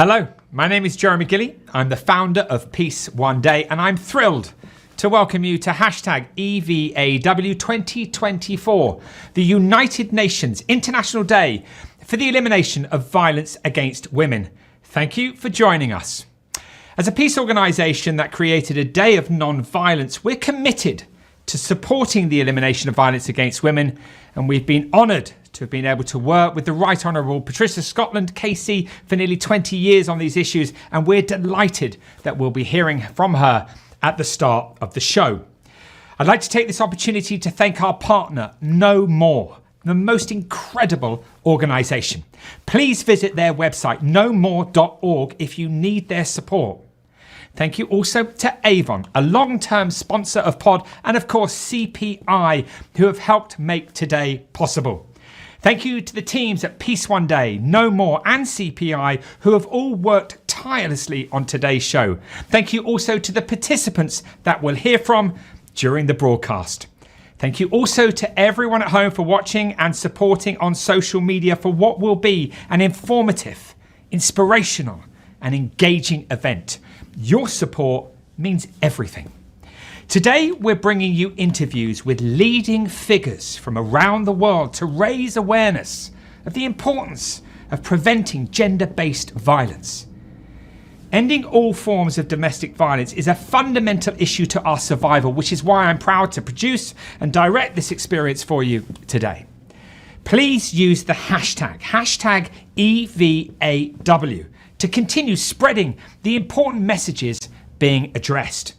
Hello, my name is Jeremy Gilley. I'm the founder of Peace One Day, and I'm thrilled to welcome you to hashtag EVAW 2024, the United Nations International Day for the Elimination of Violence Against Women. Thank you for joining us. As a peace organisation that created a day of non-violence, we're committed to supporting the elimination of violence against women, and we've been honoured to have been able to work with the Right Honourable Patricia Scotland KC for nearly 20 years on these issues, and we're delighted that we'll be hearing from her at the start of the show. I'd like to take this opportunity to thank our partner, No More, the most incredible organisation. Please visit their website, nomore.org, if you need their support. Thank you also to Avon, a long-term sponsor of Pod, and of course CPI, who have helped make today possible. Thank you to the teams at Peace One Day, No More and CPI, who have all worked tirelessly on today's show. Thank you also to the participants that we'll hear from during the broadcast. Thank you also to everyone at home for watching and supporting on social media for what will be an informative, inspirational and engaging event. Your support means everything. Today, we're bringing you interviews with leading figures from around the world to raise awareness of the importance of preventing gender-based violence. Ending all forms of domestic violence is a fundamental issue to our survival, which is why I'm proud to produce and direct this experience for you today. Please use the hashtag EVAW, to continue spreading the important messages being addressed.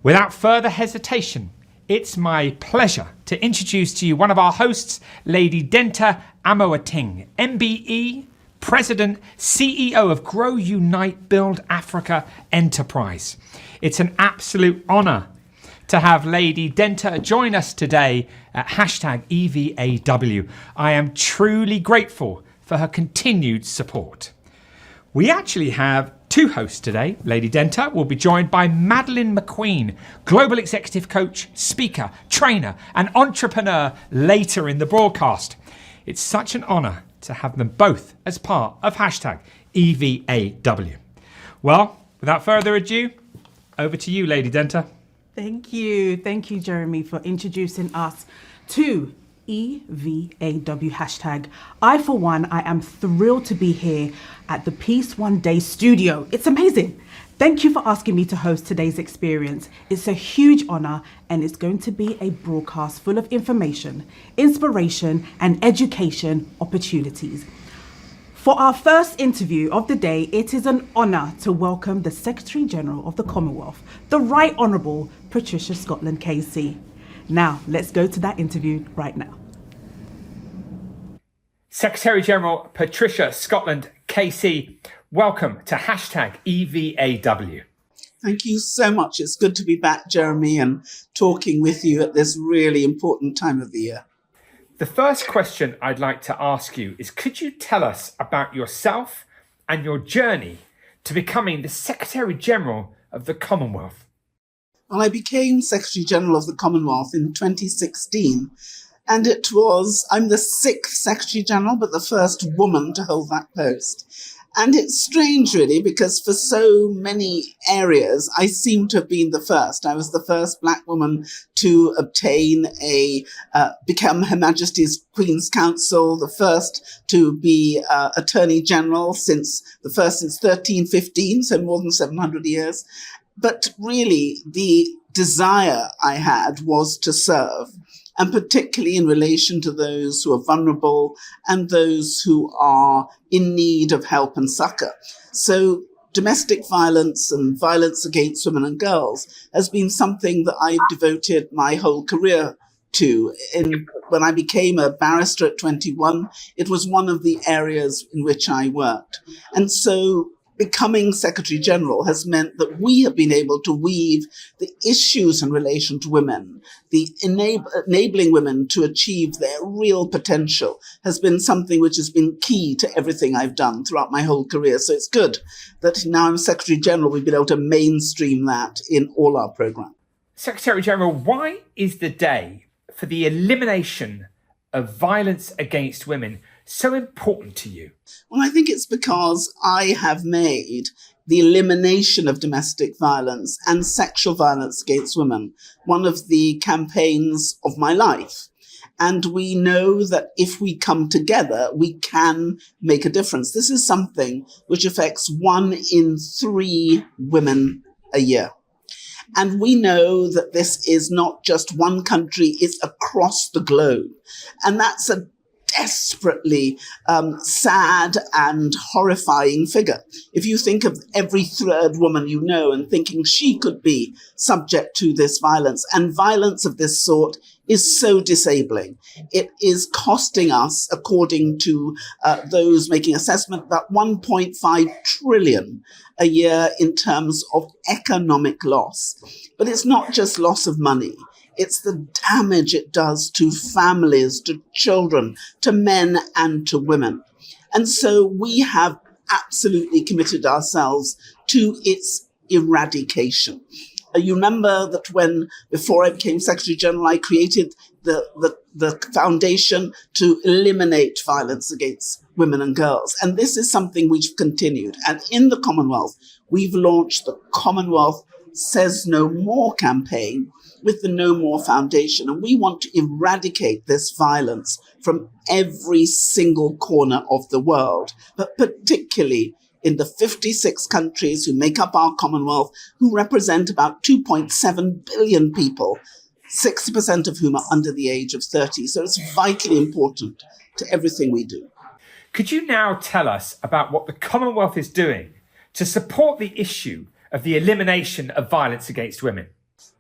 Without further hesitation, it's my pleasure to introduce to you one of our hosts, Lady Denta Amoating, MBE, President, CEO of Grow, Unite, Build Africa Enterprise. It's an absolute honour to have Lady Denta join us today at hashtag EVAW. I am truly grateful for her continued support. We actually have two hosts today. Lady Denta will be joined by Madeline McQueen, Global Executive Coach, Speaker, Trainer and Entrepreneur later in the broadcast. It's such an honour to have them both as part of hashtag EVAW. Well, without further ado, over to you, Lady Denta. Thank you, Jeremy, for introducing us to EVAW hashtag. I, for one, I am thrilled to be here at the Peace One Day studio. It's amazing. Thank you for asking me to host today's experience. It's a huge honor, and it's going to be a broadcast full of information, inspiration, and education opportunities. For our first interview of the day, it is an honor to welcome the Secretary General of the Commonwealth, the Right Honourable Patricia Scotland KC. Now, let's go to that interview right now. Secretary General Patricia Scotland KC, welcome to hashtag EVAW. Thank you so much. It's good to be back, Jeremy, and talking with you at this really important time of the year. The first question I'd like to ask you is, could you tell us about yourself and your journey to becoming the Secretary General of the Commonwealth? Well, I became Secretary General of the Commonwealth in 2016, and I'm the sixth Secretary General, but the first woman to hold that post. And it's strange, really, because for so many areas, I seem to have been the first. I was the first Black woman to become Her Majesty's Queen's Counsel, the first to be Attorney General since 1315, so more than 700 years. But really, the desire I had was to serve, and particularly in relation to those who are vulnerable and those who are in need of help and succor. So domestic violence and violence against women and girls has been something that I've devoted my whole career to. When I became a barrister at 21, it was one of the areas in which I worked. And so becoming Secretary General has meant that we have been able to weave the issues in relation to women, the enabling women to achieve their real potential has been something which has been key to everything I've done throughout my whole career. So it's good that now I'm Secretary General, we've been able to mainstream that in all our programs. Secretary General, why is the day for the elimination of violence against women so important to you? Well, I think it's because I have made the elimination of domestic violence and sexual violence against women one of the campaigns of my life. And we know that if we come together, we can make a difference. This is something which affects 1 in 3 women a year. And we know that this is not just one country, it's across the globe. And that's a desperately sad and horrifying figure. If you think of every third woman you know and thinking she could be subject to this violence, and violence of this sort is so disabling. It is costing us, according to those making assessment, about 1.5 trillion a year in terms of economic loss. But it's not just loss of money. It's the damage it does to families, to children, to men and to women. And so we have absolutely committed ourselves to its eradication. You remember that before I became Secretary General, I created the foundation to eliminate violence against women and girls. And this is something we've continued. And in the Commonwealth, we've launched the Commonwealth Says No More campaign with the No More Foundation. And we want to eradicate this violence from every single corner of the world, but particularly in the 56 countries who make up our Commonwealth, who represent about 2.7 billion people, 60% of whom are under the age of 30. So it's vitally important to everything we do. Could you now tell us about what the Commonwealth is doing to support the issue of the elimination of violence against women?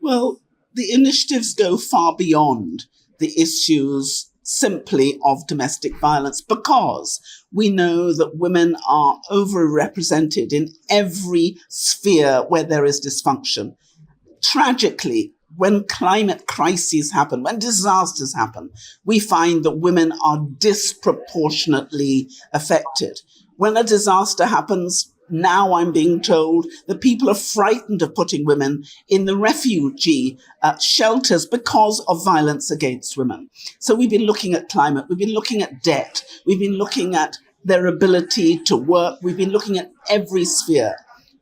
Well, the initiatives go far beyond the issues simply of domestic violence, because we know that women are overrepresented in every sphere where there is dysfunction. Tragically, when climate crises happen, when disasters happen, we find that women are disproportionately affected. When a disaster happens, now I'm being told that people are frightened of putting women in the refugee shelters because of violence against women. So we've been looking at climate, we've been looking at debt, we've been looking at their ability to work, we've been looking at every sphere.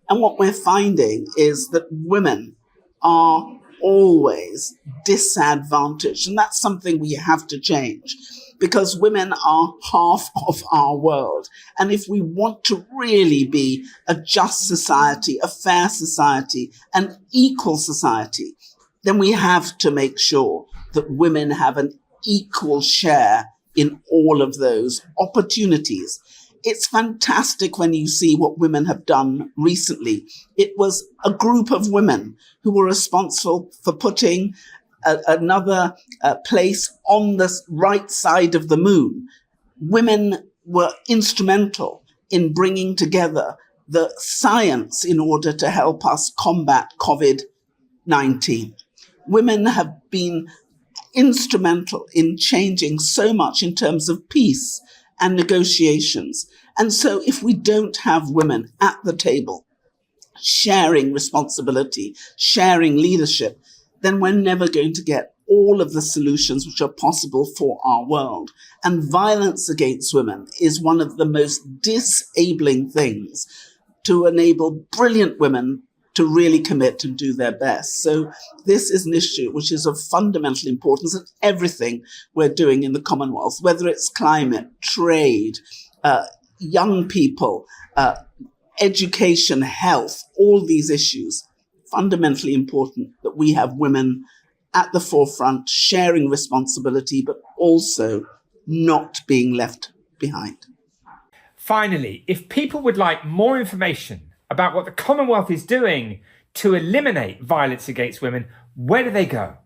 And what we're finding is that women are always disadvantaged. And that's something we have to change, because women are half of our world. And if we want to really be a just society, a fair society, an equal society, then we have to make sure that women have an equal share in all of those opportunities. It's fantastic when you see what women have done recently. It was a group of women who were responsible for putting another place on the right side of the moon. Women were instrumental in bringing together the science in order to help us combat COVID-19. Women have been instrumental in changing so much in terms of peace and negotiations. And so if we don't have women at the table sharing responsibility, sharing leadership, then we're never going to get all of the solutions which are possible for our world. And violence against women is one of the most disabling things to enable brilliant women to really commit and do their best. So this is an issue which is of fundamental importance in everything we're doing in the Commonwealth, whether it's climate, trade, young people, education, health, all these issues. Fundamentally important that we have women at the forefront, sharing responsibility, but also not being left behind. Finally, if people would like more information about what the Commonwealth is doing to eliminate violence against women, where do they go?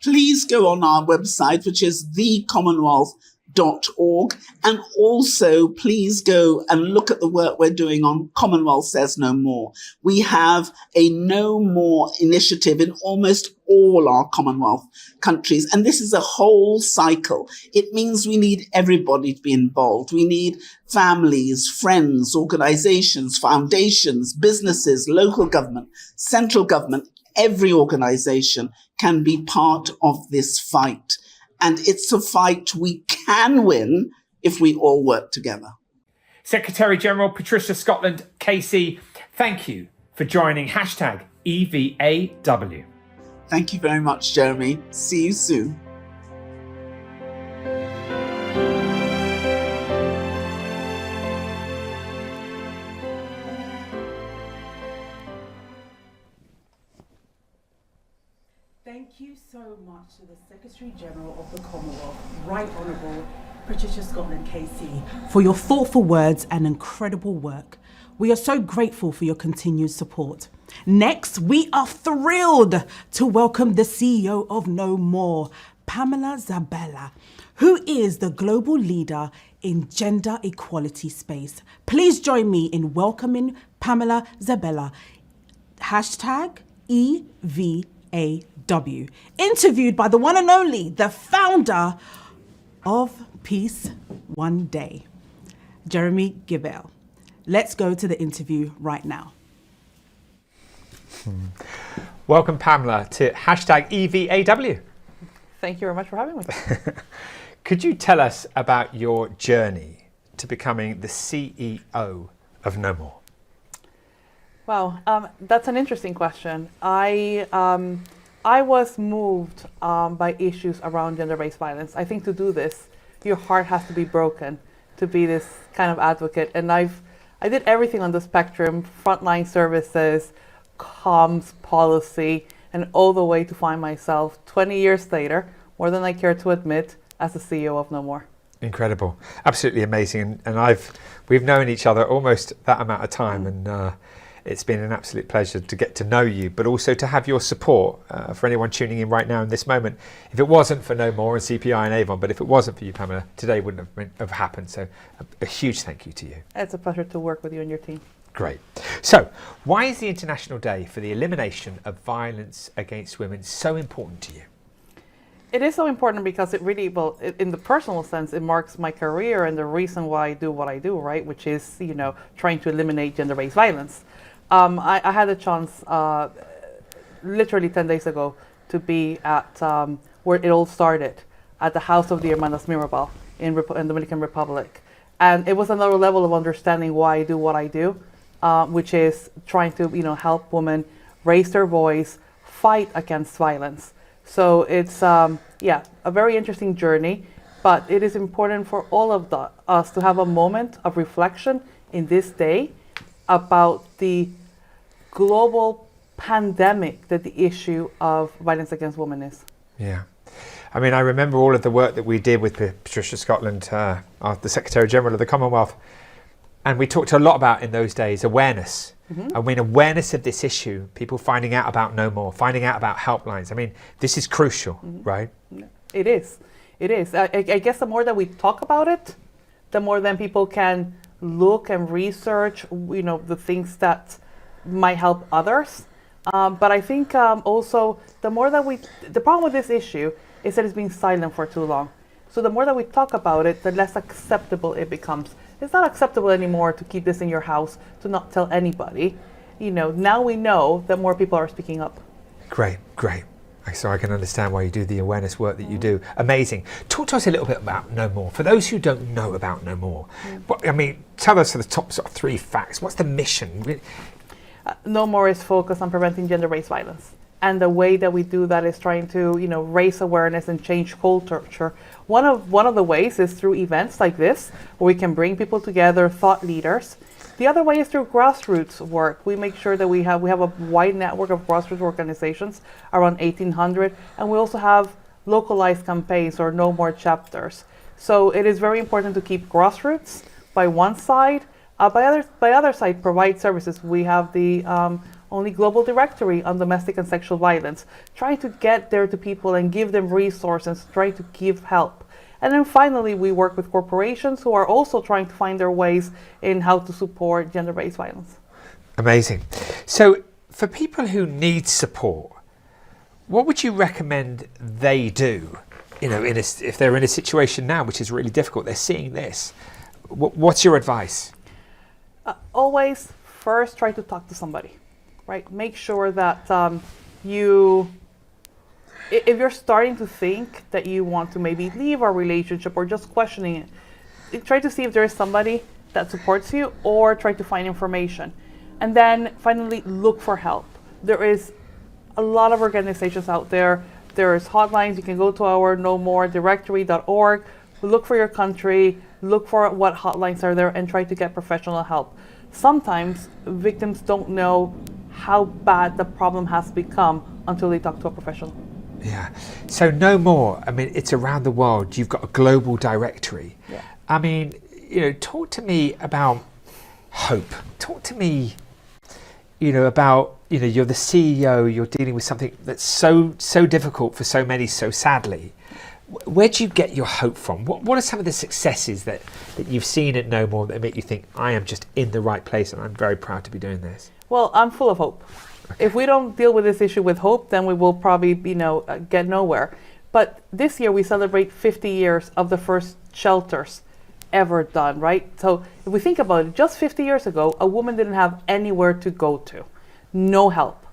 Please go on our website, which is thecommonwealth.org, and also please go and look at the work we're doing on Commonwealth Says No More. We have a No More initiative in almost all our Commonwealth countries, and this is a whole cycle. It means we need everybody to be involved. We need families, friends, organizations, foundations, businesses, local government, central government. Every organization can be part of this fight. And it's a fight we can win if we all work together. Secretary General Patricia Scotland, KC, thank you for joining hashtag EVAW. Thank you very much, Jeremy. See you soon. Thank you so much to the Secretary General of the Commonwealth, Right Honourable Patricia Scotland KC, for your thoughtful words and incredible work. We are so grateful for your continued support. Next, we are thrilled to welcome the CEO of No More, Pamela Zabella, who is the global leader in gender equality space. Please join me in welcoming Pamela Zabella. Hashtag EVAW. Interviewed by the one and only, the founder of Peace One Day, Jeremy Gibell. Let's go to the interview right now. Welcome, Pamela, to hashtag EVAW. Thank you very much for having me. Could you tell us about your journey to becoming the CEO of No More? Wow, that's an interesting question. I was moved by issues around gender-based violence. I think to do this, your heart has to be broken to be this kind of advocate. And I did everything on the spectrum: frontline services, comms, policy, and all the way to find myself 20 years later, more than I care to admit, as the CEO of No More. Incredible, absolutely amazing. And we've known each other almost that amount of time, and it's been an absolute pleasure to get to know you, but also to have your support for anyone tuning in right now in this moment. If it wasn't for No More and CPI and Avon, but if it wasn't for you, Pamela, today wouldn't have happened. So a huge thank you to you. It's a pleasure to work with you and your team. Great. So why is the International Day for the Elimination of Violence Against Women so important to you? It is so important because it really, well, in the personal sense, it marks my career and the reason why I do what I do, right? Which is, trying to eliminate gender-based violence. I had a chance literally 10 days ago to be at where it all started, at the House of the Hermanas Mirabal in Dominican Republic. And it was another level of understanding why I do what I do, which is trying to help women raise their voice, fight against violence. So it's a very interesting journey, but it is important for all of us to have a moment of reflection in this day about the global pandemic that the issue of violence against women is. Yeah. I mean, I remember all of the work that we did with Patricia Scotland, the Secretary General of the Commonwealth, and we talked a lot about in those days awareness. I mean, awareness of this issue, people finding out about No More, finding out about helplines. I mean, this is crucial, right? It is. It is. I guess the more that we talk about it, the more then people can look and research, the things that might help others. But I think also the more that the problem with this issue is that it's been silent for too long. So the more that we talk about it, the less acceptable it becomes. It's not acceptable anymore to keep this in your house, to not tell anybody. Now we know that more people are speaking up. Great. So I can understand why you do the awareness work that you do. Amazing. Talk to us a little bit about No More. For those who don't know about No More, tell us the top sort of 3 facts. What's the mission? No More is focused on preventing gender-based violence. And the way that we do that is trying to, raise awareness and change culture. One of the ways is through events like this, where we can bring people together, thought leaders. The other way is through grassroots work. We make sure that we have a wide network of grassroots organizations, around 1,800, and we also have localized campaigns or No More chapters. So it is very important to keep grassroots by one side. By other side, provide services. We have the only global directory on domestic and sexual violence, trying to get there to people and give them resources, trying to give help. And then finally, we work with corporations who are also trying to find their ways in how to support gender-based violence. Amazing. So for people who need support, what would you recommend they do? If they're in a situation now which is really difficult, they're seeing this. What's your advice? Always first try to talk to somebody, right? Make sure that if you're starting to think that you want to maybe leave a relationship or just questioning it, try to see if there is somebody that supports you, or try to find information. And then finally, look for help. There is a lot of organizations out there. There's hotlines. You can go to our nomoredirectory.org, look for your country, look for what hotlines are there, and try to get professional help. Sometimes victims don't know how bad the problem has become until they talk to a professional. Yeah. So No More, I mean, it's around the world. You've got a global directory. Yeah. I mean, talk to me about hope. Talk to me, about, you're the CEO, you're dealing with something that's so difficult for so many, so sadly. Where do you get your hope from? What are some of the successes that you've seen at No More that make you think, I am just in the right place and I'm very proud to be doing this? Well, I'm full of hope. Okay. If we don't deal with this issue with hope, then we will probably, get nowhere. But this year we celebrate 50 years of the first shelters ever done, right? So if we think about it, just 50 years ago, a woman didn't have anywhere to go to, no help.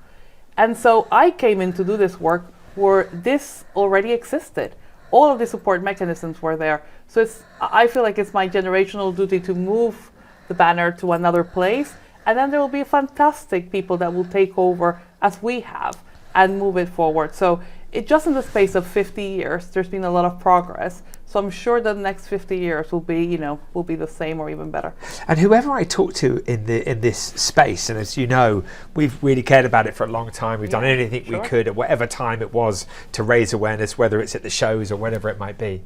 And so I came in to do this work where this already existed. All of the support mechanisms were there. So I feel like it's my generational duty to move the banner to another place. And then there will be fantastic people that will take over as we have and move it forward. So just in the space of 50 years, there's been a lot of progress. So I'm sure the next 50 years will be the same or even better. And whoever I talk to in this space, and as you know, we've really cared about it for a long time. We've done anything we could at whatever time it was to raise awareness, whether it's at the shows or whatever it might be.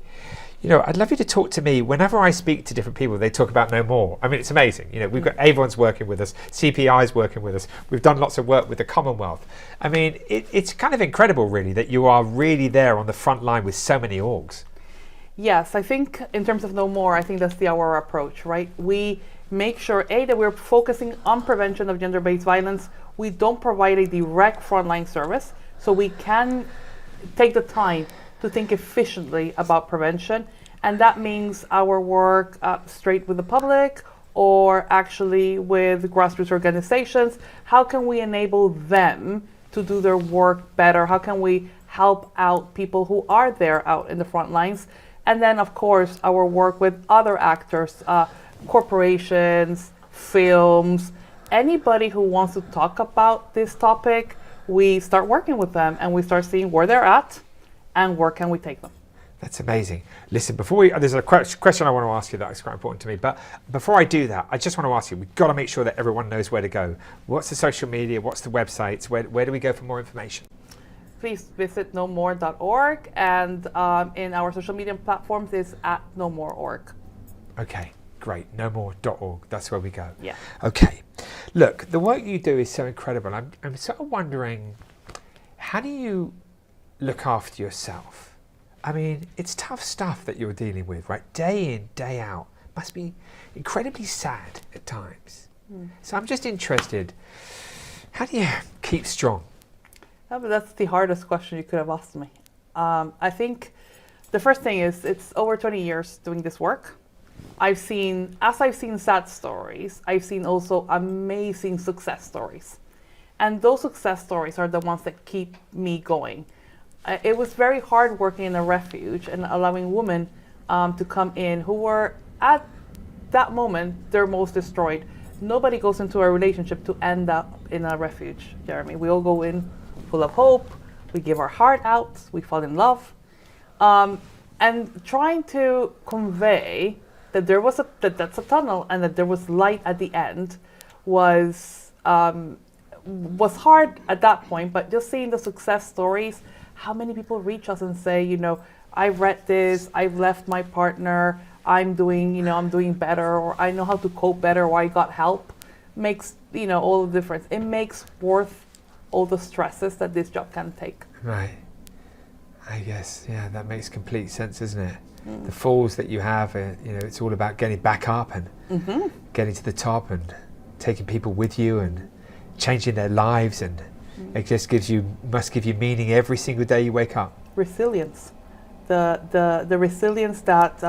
I'd love you to talk to me. Whenever I speak to different people, they talk about No More. I mean, it's amazing. We've got Avon's working with us, CPI's working with us. We've done lots of work with the Commonwealth. I mean, it's kind of incredible, really, that you are really there on the front line with so many orgs. Yes, I think in terms of No More, I think that's our approach, right? We make sure, that we're focusing on prevention of gender-based violence. We don't provide a direct frontline service, so we can take the time to think efficiently about prevention. And that means our work straight with the public or actually with grassroots organizations. How can we enable them to do their work better? How can we help out people who are there out in the front lines? And then, of course, our work with other actors, corporations, films, anybody who wants to talk about this topic, we start working with them and we start seeing where they're at and where can we take them. That's amazing. Listen, there's a question I want to ask you that is quite important to me. But before I do that, I just want to ask you, we've got to make sure that everyone knows where to go. What's the social media? What's the websites? Where do we go for more information? Please visit nomore.org, and in our social media platforms is @nomore.org. Okay, great. Nomore.org. That's where we go. Yeah. Okay. Look, the work you do is so incredible. I'm sort of wondering, how do you look after yourself? I mean, it's tough stuff that you're dealing with, right? Day in, day out. Must be incredibly sad at times. So I'm just interested, how do you keep strong? That's the hardest question you could have asked me. I think the first thing is it's over 20 years doing this work. I've seen sad stories, I've seen also amazing success stories. And those success stories are the ones that keep me going. It was very hard working in a refuge and allowing women to come in who were at that moment they're most destroyed. Nobody goes into a relationship to end up in a refuge, Jeremy. We all go in full of hope, we give our heart out, we fall in love. And trying to convey that that's a tunnel and that there was light at the end was hard at that point, but just seeing the success stories, how many people reach us and say, I've read this, I've left my partner, I'm doing better, or I know how to cope better, or I got help, makes, all the difference. It makes worth all the stresses that this job can take. Right. I guess, yeah, that makes complete sense, doesn't it? The falls that you have, it's all about getting back up and getting to the top and taking people with you and changing their lives, and it just must give you meaning every single day you wake up. Resilience. The resilience that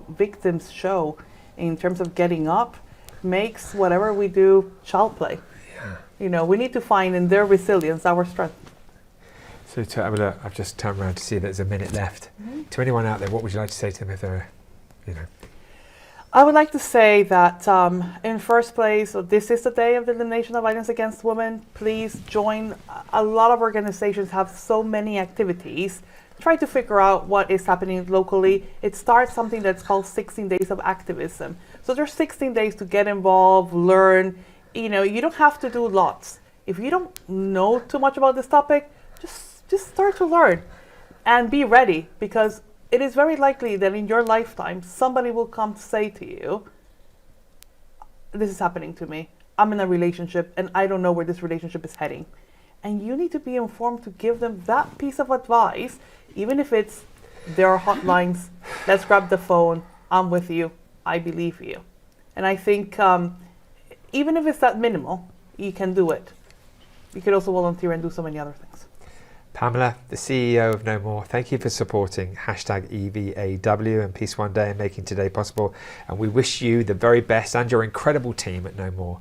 victims show in terms of getting up makes whatever we do child play. Yeah. We need to find in their resilience our strength. So I've just turned around to see there's a minute left. To anyone out there, what would you like to say to them if they're I would like to say that in first place, this is the day of the elimination of violence against women. Please join. A lot of organizations have so many activities. Try to figure out what is happening locally. It starts something that's called 16 days of activism. So there's 16 days to get involved, learn. You don't have to do lots. If you don't know too much about this topic, just start to learn and be ready, because it is very likely that in your lifetime, somebody will come to say to you, this is happening to me. I'm in a relationship and I don't know where this relationship is heading. And you need to be informed to give them that piece of advice, even if it's, there are hotlines, let's grab the phone, I'm with you, I believe you. And I think even if it's that minimal, you can do it. You could also volunteer and do so many other things. Pamela, the CEO of No More, thank you for supporting #EVAW and Peace One Day and making today possible. And we wish you the very best and your incredible team at No More.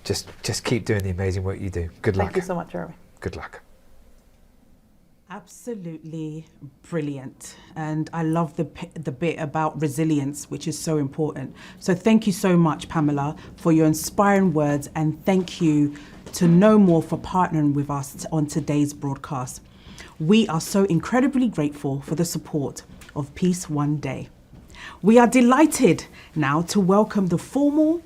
Just keep doing the amazing work you do. Good luck. Thank you so much, Jeremy. Good luck. Absolutely brilliant. And I love the bit about resilience, which is so important. So thank you so much, Pamela, for your inspiring words, and thank you to No More for partnering with us on today's broadcast. We are so incredibly grateful for the support of Peace One Day. We are delighted now to welcome the former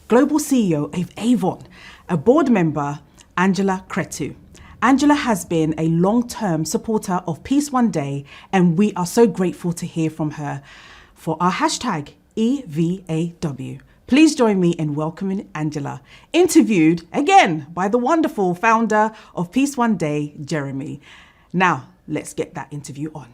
Global CEO of Avon, a board member, Angela Cretu. Angela has been a long-term supporter of Peace One Day, and we are so grateful to hear from her for our #EVAW. Please join me in welcoming Angela, interviewed again by the wonderful founder of Peace One Day, Jeremy. Now, let's get that interview on.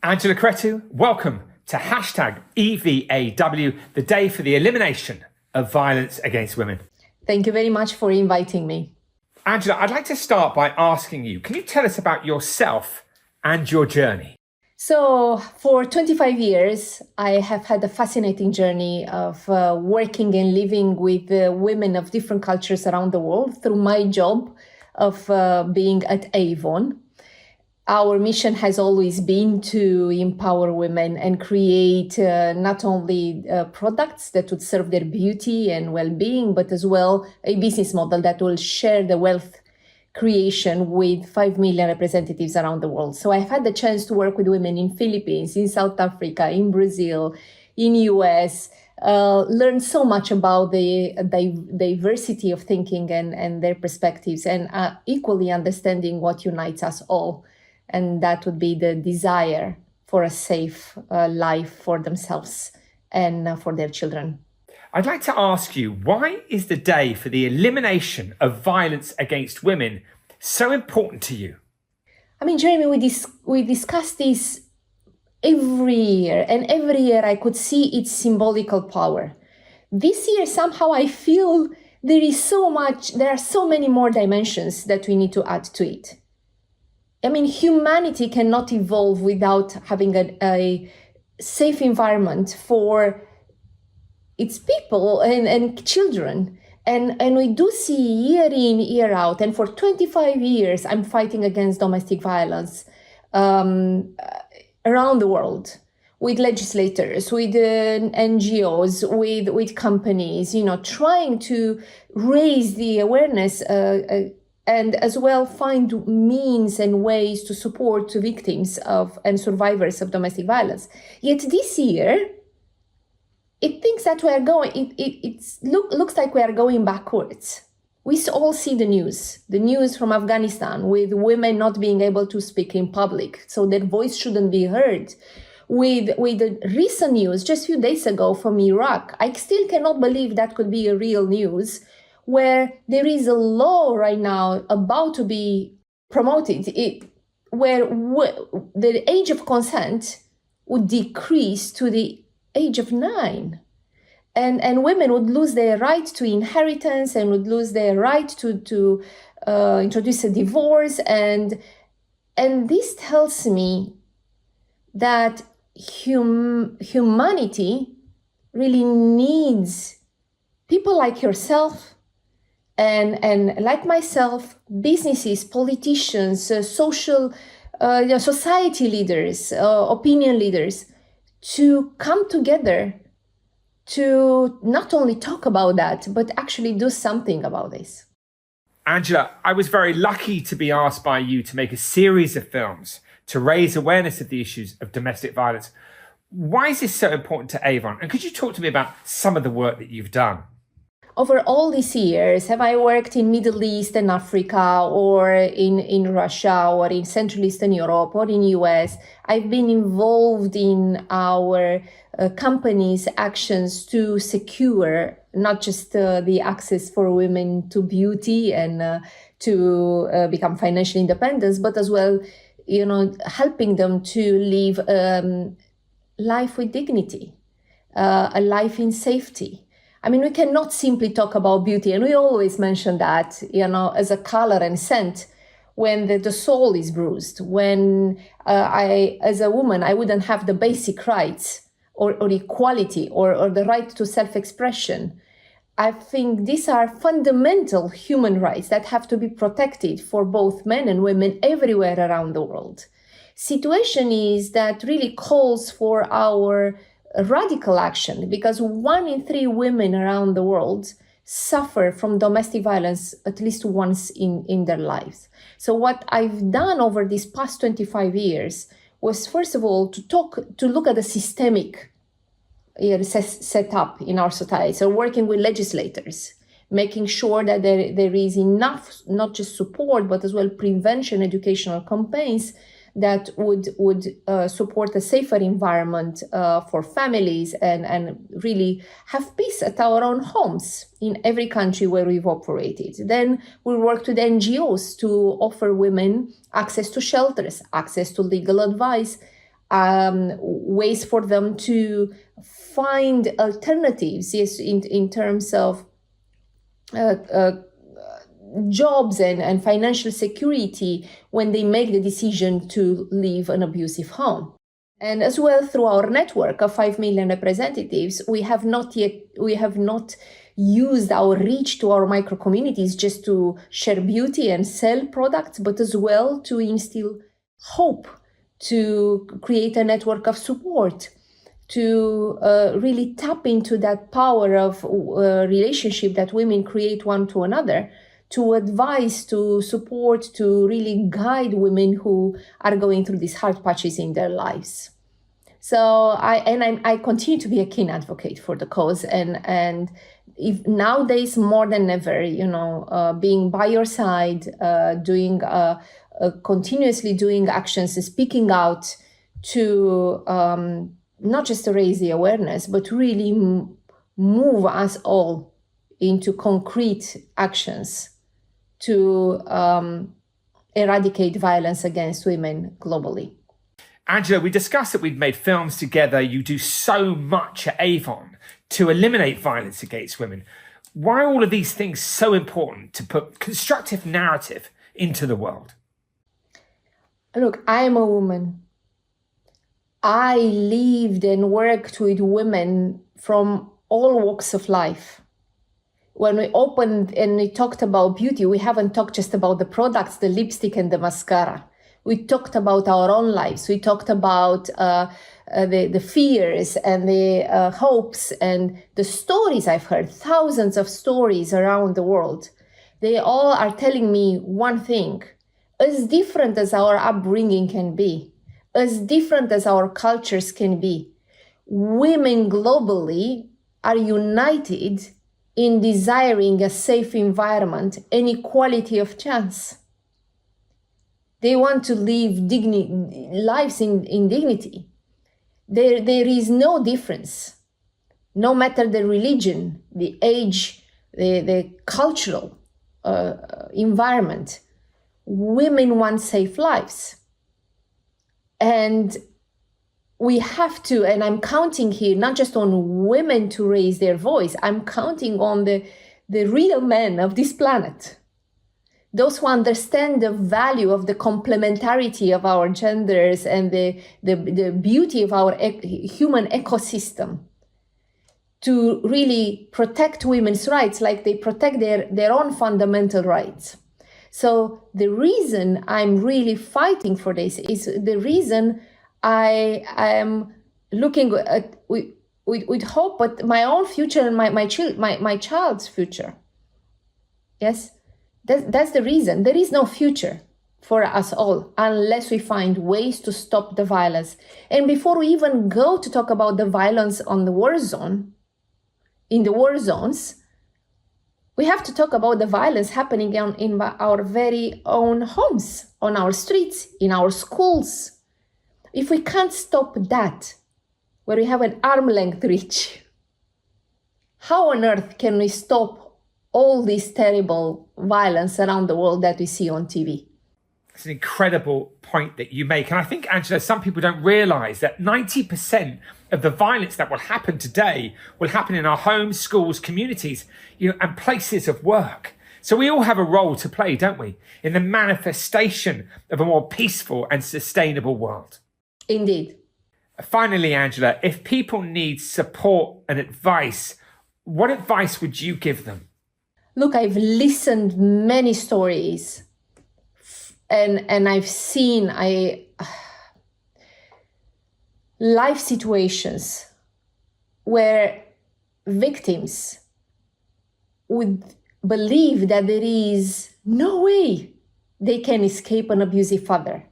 Angela Cretu, welcome to #EVAW, the day for the elimination of violence against women. Thank you very much for inviting me. Angela, I'd like to start by asking you, can you tell us about yourself and your journey? So for 25 years, I have had a fascinating journey of working and living with women of different cultures around the world through my job of being at Avon. Our mission has always been to empower women and create not only products that would serve their beauty and well-being, but as well a business model that will share the wealth creation with 5 million representatives around the world. So I've had the chance to work with women in Philippines, in South Africa, in Brazil, in US, learn so much about the diversity of thinking and their perspectives, and equally understanding what unites us all. And that would be the desire for a safe life for themselves and for their children. I'd like to ask you, why is the day for the elimination of violence against women so important to you? I mean, Jeremy, we discuss this every year, and every year I could see its symbolical power. This year, somehow I feel there are so many more dimensions that we need to add to it. I mean, humanity cannot evolve without having a safe environment for its people and children. And we do see year in, year out. And for 25 years, I'm fighting against domestic violence around the world with legislators, with NGOs, with companies, trying to raise the awareness and as well find means and ways to support victims of and survivors of domestic violence. Yet this year, it thinks that we are going. Looks like we are going backwards. We all see the news from Afghanistan, with women not being able to speak in public, so their voice shouldn't be heard. With the recent news just a few days ago from Iraq, I still cannot believe that could be a real news, where there is a law right now about to be promoted, where the age of consent would decrease to the age of 9. And women would lose their right to inheritance and would lose their right to introduce a divorce. And this tells me that humanity really needs people like yourself and like myself, businesses, politicians, social society leaders, opinion leaders, to come together to not only talk about that, but actually do something about this. Angela, I was very lucky to be asked by you to make a series of films to raise awareness of the issues of domestic violence. Why is this so important to Avon? And could you talk to me about some of the work that you've done? Over all these years, have I worked in Middle East and Africa, or in Russia, or in Central Eastern Europe, or in US, I've been involved in our companies' actions to secure not just the access for women to beauty and to become financially independent, but as well, helping them to live life with dignity, a life in safety. I mean, we cannot simply talk about beauty, and we always mention that, as a color and scent, when the soul is bruised, when as a woman, I wouldn't have the basic rights or equality or the right to self-expression. I think these are fundamental human rights that have to be protected for both men and women everywhere around the world. Situation is that really calls for our radical action, because 1 in 3 women around the world suffer from domestic violence at least once in their lives. So what I've done over these past 25 years was, first of all, to look at the systemic setup in our society. So working with legislators, making sure that there is enough, not just support, but as well prevention, educational campaigns that would support a safer environment for families and really have peace at our own homes in every country where we've operated. Then we worked with NGOs to offer women access to shelters, access to legal advice, ways for them to find alternatives, yes, in terms of jobs and financial security when they make the decision to leave an abusive home. And as well, through our network of 5 million representatives, we have not used our reach to our micro communities just to share beauty and sell products, but as well to instill hope, to create a network of support, to really tap into that power of relationship that women create one to another, to advise, to support, to really guide women who are going through these hard patches in their lives. So I continue to be a keen advocate for the cause, and if nowadays more than ever, being by your side, continuously doing actions, speaking out to not just to raise the awareness, but really move us all into concrete actions to eradicate violence against women globally. Angela, we discussed that we'd made films together. You do so much at Avon to eliminate violence against women. Why are all of these things so important to put constructive narrative into the world? Look, I'm a woman. I lived and worked with women from all walks of life. When we opened and we talked about beauty, we haven't talked just about the products, the lipstick and the mascara. We talked about our own lives. We talked about the fears and the hopes and the stories I've heard, thousands of stories around the world. They all are telling me one thing: as different as our upbringing can be, as different as our cultures can be, women globally are united in desiring a safe environment and equality of chance. They want to live lives in dignity. There is no difference, no matter the religion, the age, the cultural environment. Women want safe lives. And we have to, and I'm counting here not just on women to raise their voice, I'm counting on the real men of this planet, those who understand the value of the complementarity of our genders and the beauty of our human ecosystem, to really protect women's rights like they protect their own fundamental rights. So the reason I'm really fighting for this is the reason I am looking at with hope at my own future and my child's future. Yes, that's the reason. There is no future for us all unless we find ways to stop the violence. And before we even go to talk about the violence on the war zone, in the war zones, we have to talk about the violence happening in our very own homes, on our streets, in our schools. If we can't stop that, where we have an arm length reach, how on earth can we stop all this terrible violence around the world that we see on TV? It's an incredible point that you make. And I think, Angela, some people don't realize that 90% of the violence that will happen today will happen in our homes, schools, communities, and places of work. So we all have a role to play, don't we, in the manifestation of a more peaceful and sustainable world. Indeed. Finally, Angela, if people need support and advice, what advice would you give them? Look, I've listened many stories and I've seen life situations where victims would believe that there is no way they can escape an abusive father.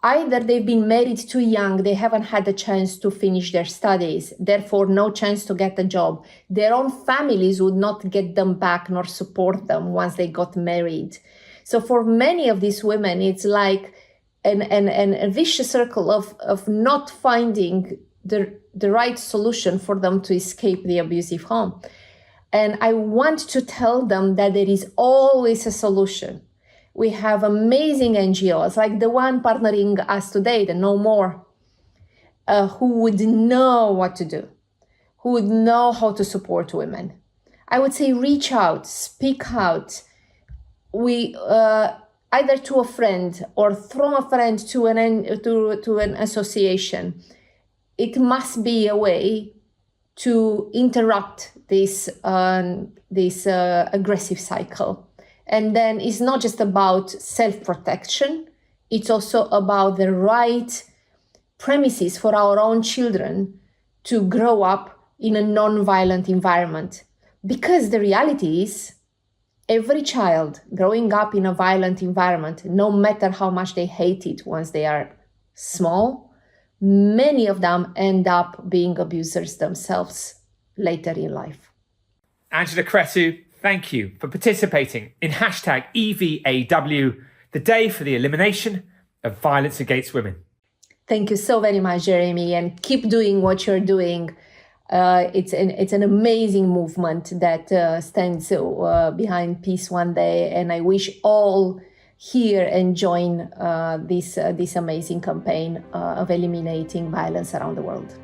Either they've been married too young, they haven't had a chance to finish their studies, therefore no chance to get a job. Their own families would not get them back nor support them once they got married. So for many of these women, it's like a vicious circle of not finding the right solution for them to escape the abusive home. And I want to tell them that there is always a solution. We have amazing NGOs like the one partnering us today, the No More, who would know what to do, who would know how to support women. I would say reach out, speak out. We either to a friend or from a friend to an association. It must be a way to interrupt this aggressive cycle. And then it's not just about self-protection, it's also about the right premises for our own children to grow up in a non-violent environment. Because the reality is, every child growing up in a violent environment, no matter how much they hate it once they are small, many of them end up being abusers themselves later in life. Angela Cretu, thank you for participating in hashtag EVAW, the day for the elimination of violence against women. Thank you so very much, Jeremy, and keep doing what you're doing. It's an amazing movement that stands behind Peace One Day, and I wish all here and join this amazing campaign of eliminating violence around the world.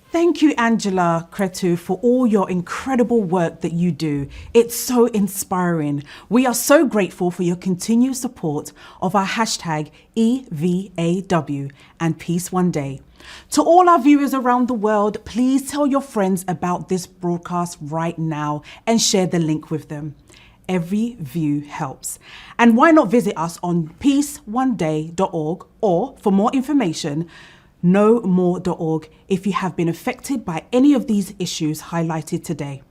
Thank you, Angela Cretu, for all your incredible work that you do. It's so inspiring. We are so grateful for your continued support of our hashtag EVAW and Peace One Day. To all our viewers around the world, please tell your friends about this broadcast right now and share the link with them. Every view helps. And why not visit us on peaceoneday.org, or for more information, nomore.org if you have been affected by any of these issues highlighted today.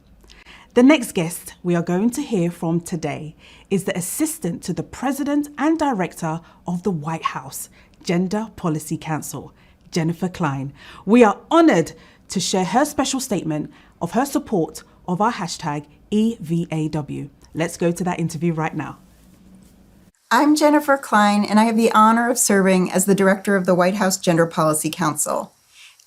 The next guest we are going to hear from today is the Assistant to the President and Director of the White House Gender Policy Council, Jennifer Klein. We are honored to share her special statement of her support of our hashtag EVAW. Let's go to that interview right now. I'm Jennifer Klein, and I have the honor of serving as the Director of the White House Gender Policy Council.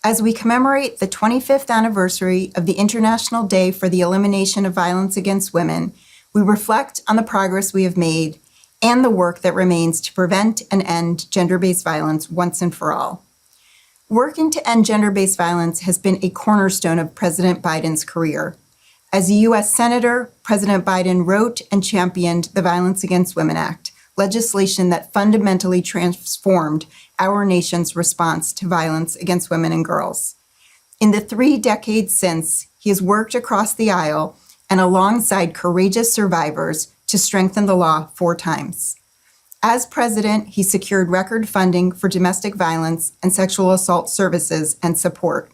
As we commemorate the 25th anniversary of the International Day for the Elimination of Violence Against Women, we reflect on the progress we have made and the work that remains to prevent and end gender-based violence once and for all. Working to end gender-based violence has been a cornerstone of President Biden's career. As a U.S. Senator, President Biden wrote and championed the Violence Against Women Act, legislation that fundamentally transformed our nation's response to violence against women and girls. In the 3 decades since, he has worked across the aisle and alongside courageous survivors to strengthen the law 4 times. As president, he secured record funding for domestic violence and sexual assault services and support,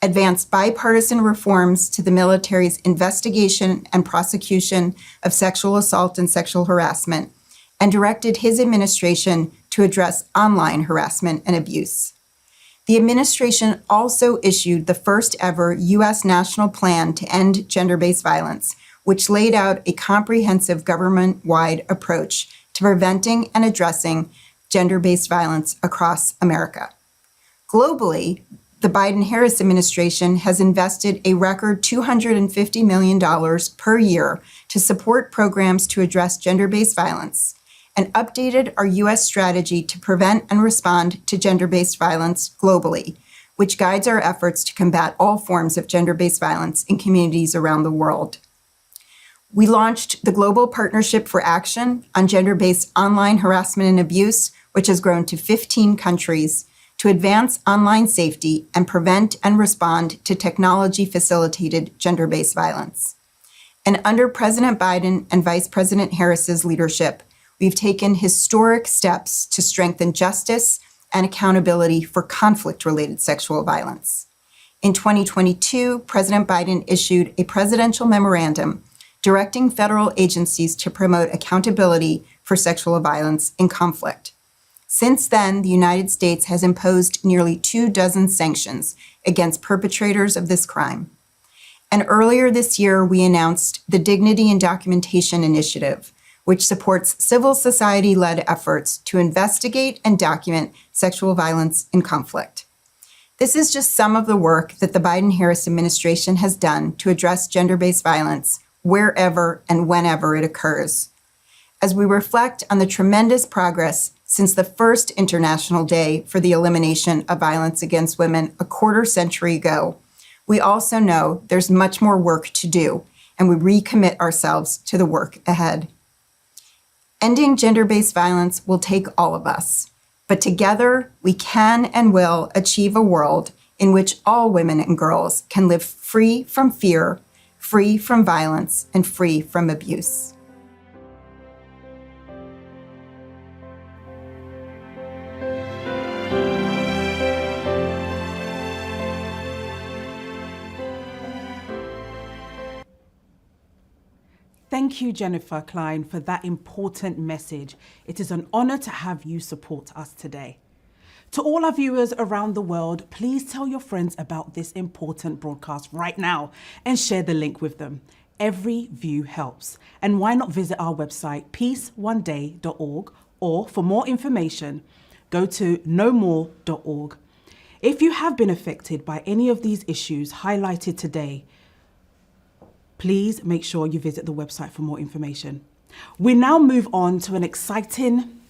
advanced bipartisan reforms to the military's investigation and prosecution of sexual assault and sexual harassment, and directed his administration to address online harassment and abuse. The administration also issued the first ever U.S. national plan to end gender-based violence, which laid out a comprehensive government-wide approach to preventing and addressing gender-based violence across America. Globally, the Biden-Harris administration has invested a record $250 million per year to support programs to address gender-based violence, and updated our U.S. strategy to prevent and respond to gender-based violence globally, which guides our efforts to combat all forms of gender-based violence in communities around the world. We launched the Global Partnership for Action on Gender-Based Online Harassment and Abuse, which has grown to 15 countries, to advance online safety and prevent and respond to technology-facilitated gender-based violence. And under President Biden and Vice President Harris's leadership, we've taken historic steps to strengthen justice and accountability for conflict-related sexual violence. In 2022, President Biden issued a presidential memorandum directing federal agencies to promote accountability for sexual violence in conflict. Since then, the United States has imposed nearly 24 sanctions against perpetrators of this crime. And earlier this year, we announced the Dignity and Documentation Initiative, which supports civil society-led efforts to investigate and document sexual violence in conflict. This is just some of the work that the Biden-Harris administration has done to address gender-based violence wherever and whenever it occurs. As we reflect on the tremendous progress since the first International Day for the Elimination of Violence Against Women a quarter century ago, we also know there's much more work to do, and we recommit ourselves to the work ahead. Ending gender-based violence will take all of us, but together we can and will achieve a world in which all women and girls can live free from fear, free from violence, and free from abuse. Thank you, Jennifer Klein, for that important message. It is an honor to have you support us today. To all our viewers around the world, please tell your friends about this important broadcast right now and share the link with them. Every view helps. And why not visit our website, peaceoneday.org, or for more information, go to knowmore.org. If you have been affected by any of these issues highlighted today, please make sure you visit the website for more information. We now move on to an exciting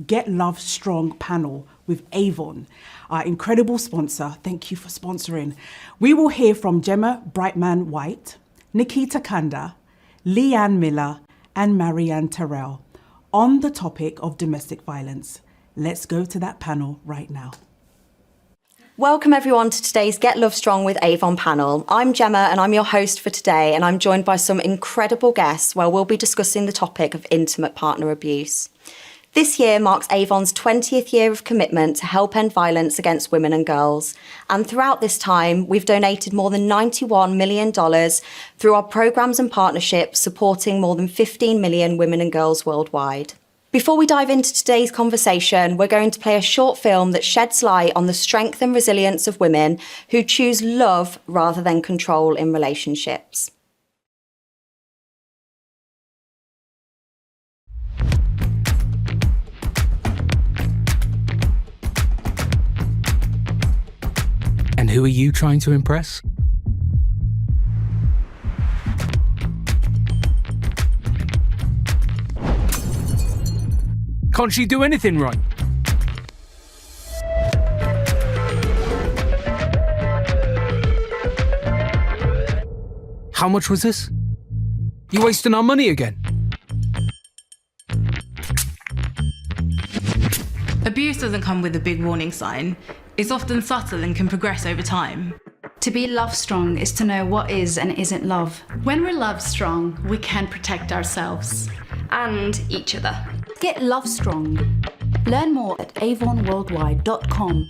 Get Love Strong panel with Avon, our incredible sponsor. Thank you for sponsoring. We will hear from Gemma Brightman-White, Nikita Kanda, Leanne Miller, and Marianne Terrell on the topic of domestic violence. Let's go to that panel right now. Welcome everyone to today's Get Love Strong with Avon panel. I'm Gemma and I'm your host for today, and I'm joined by some incredible guests where we'll be discussing the topic of intimate partner abuse. This year marks Avon's 20th year of commitment to help end violence against women and girls. And throughout this time, we've donated more than $91 million through our programs and partnerships supporting more than 15 million women and girls worldwide. Before we dive into today's conversation, we're going to play a short film that sheds light on the strength and resilience of women who choose love rather than control in relationships. And who are you trying to impress? Can't she do anything right? How much was this? You wasting our money again? Abuse doesn't come with a big warning sign. It's often subtle and can progress over time. To be love strong is to know what is and isn't love. When we're love strong, we can protect ourselves and each other. Get love strong. Learn more at avonworldwide.com.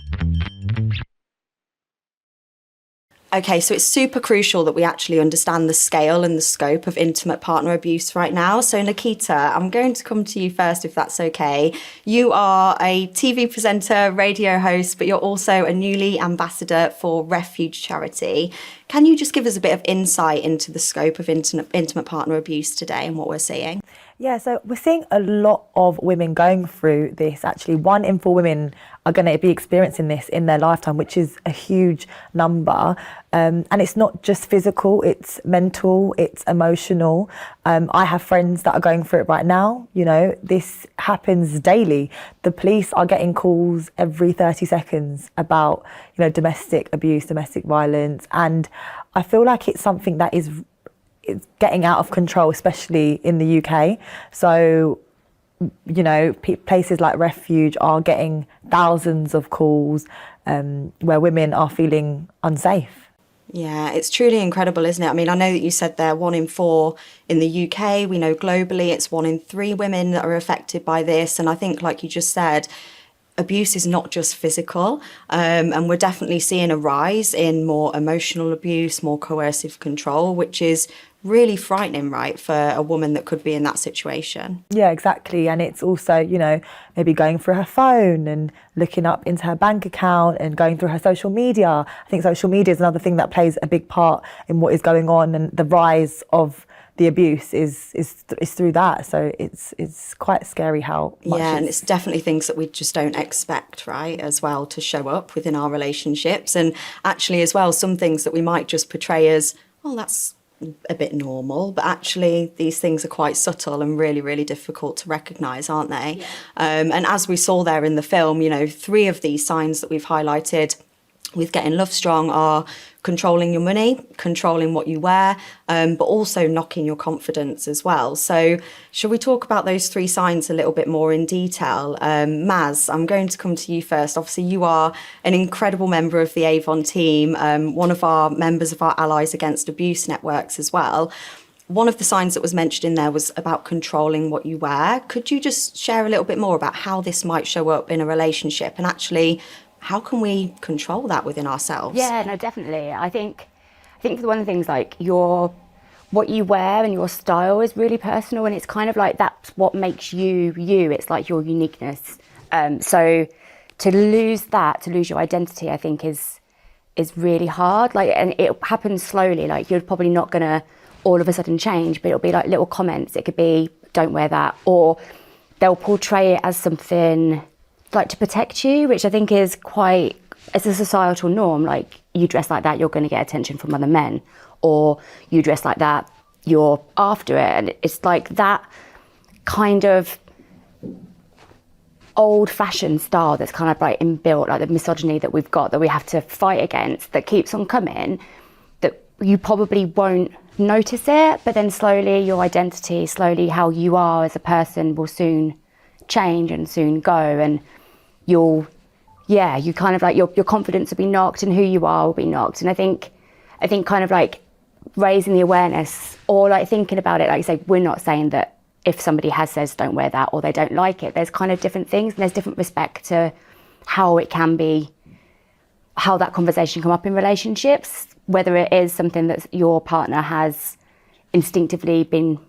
Okay, so it's super crucial that we actually understand the scale and the scope of intimate partner abuse right now. So Nikita, I'm going to come to you first, if that's okay. You are a TV presenter, radio host, but you're also a newly ambassador for Refuge charity. Can you just give us a bit of insight into the scope of intimate partner abuse today and what we're seeing? Yeah, so we're seeing a lot of women going through this. Actually, 1 in 4 women are going to be experiencing this in their lifetime, which is a huge number. And it's not just physical, it's mental, it's emotional. I have friends that are going through it right now. You know, this happens daily. The police are getting calls every 30 seconds about, you know, domestic abuse, domestic violence. And I feel like it's something that is getting out of control, especially in the UK. So, you know, places like Refuge are getting thousands of calls where women are feeling unsafe. Yeah, it's truly incredible, isn't it? I mean, I know that you said there 1 in 4 in the UK. We know globally it's 1 in 3 women that are affected by this. And I think, like you just said, abuse is not just physical, and we're definitely seeing a rise in more emotional abuse, more coercive control, which is really frightening, right, for a woman that could be in that situation. Yeah, exactly. And it's also, you know, maybe going through her phone and looking up into her bank account and going through her social media. I think social media is another thing that plays a big part in what is going on, and the rise of the abuse is through that. So it's quite scary how much. Yeah, and it's definitely things that we just don't expect, right, as well, to show up within our relationships. And actually as well, some things that we might just portray as, well, that's a bit normal, but actually these things are quite subtle and really, really difficult to recognise, aren't they? Yeah. And as we saw there in the film, you know, 3 of these signs that we've highlighted with Getting Love Strong are controlling your money, controlling what you wear, but also knocking your confidence as well. So shall we talk about those 3 signs a little bit more in detail? Maz, I'm going to come to you first. Obviously, you are an incredible member of the Avon team, one of our members of our Allies Against Abuse networks as well. One of the signs that was mentioned in there was about controlling what you wear. Could you just share a little bit more about how this might show up in a relationship, and actually how can we control that within ourselves? Yeah, no, definitely. I think for one of the things, like what you wear and your style is really personal, and it's kind of like that's what makes you you. It's like your uniqueness. So to lose your identity, I think is really hard. Like, and it happens slowly. Like, you're probably not gonna all of a sudden change, but it'll be like little comments. It could be, don't wear that, or they'll portray it as something like to protect you, which I think is it's a societal norm. Like, you dress like that, you're going to get attention from other men, or you dress like that, you're after it. And it's like that kind of old-fashioned style that's kind of like inbuilt, like the misogyny that we've got, that we have to fight against, that keeps on coming, that you probably won't notice it, but then slowly your identity, slowly how you are as a person will soon change and soon go, and you kind of like your confidence will be knocked, and who you are will be knocked. And I think kind of like raising the awareness, or like thinking about it, like you say, we're not saying that if somebody says don't wear that, or they don't like it, there's kind of different things, and there's different respect to how it can be, how that conversation come up in relationships, whether it is something that your partner has instinctively been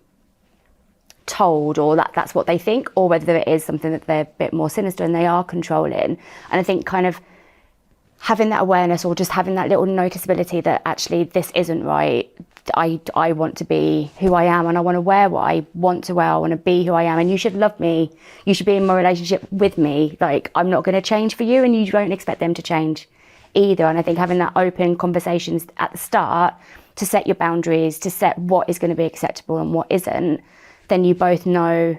told, or that's what they think, or whether it is something that they're a bit more sinister and they are controlling. And I think kind of having that awareness, or just having that little noticeability that actually this isn't right. I want to be who I am, and I want to wear what I want to wear. I want to be who I am, and you should love me. You should be in my relationship with me. Like, I'm not going to change for you, and you don't expect them to change either. And I think having that open conversations at the start to set your boundaries, to set what is going to be acceptable and what isn't, then you both know,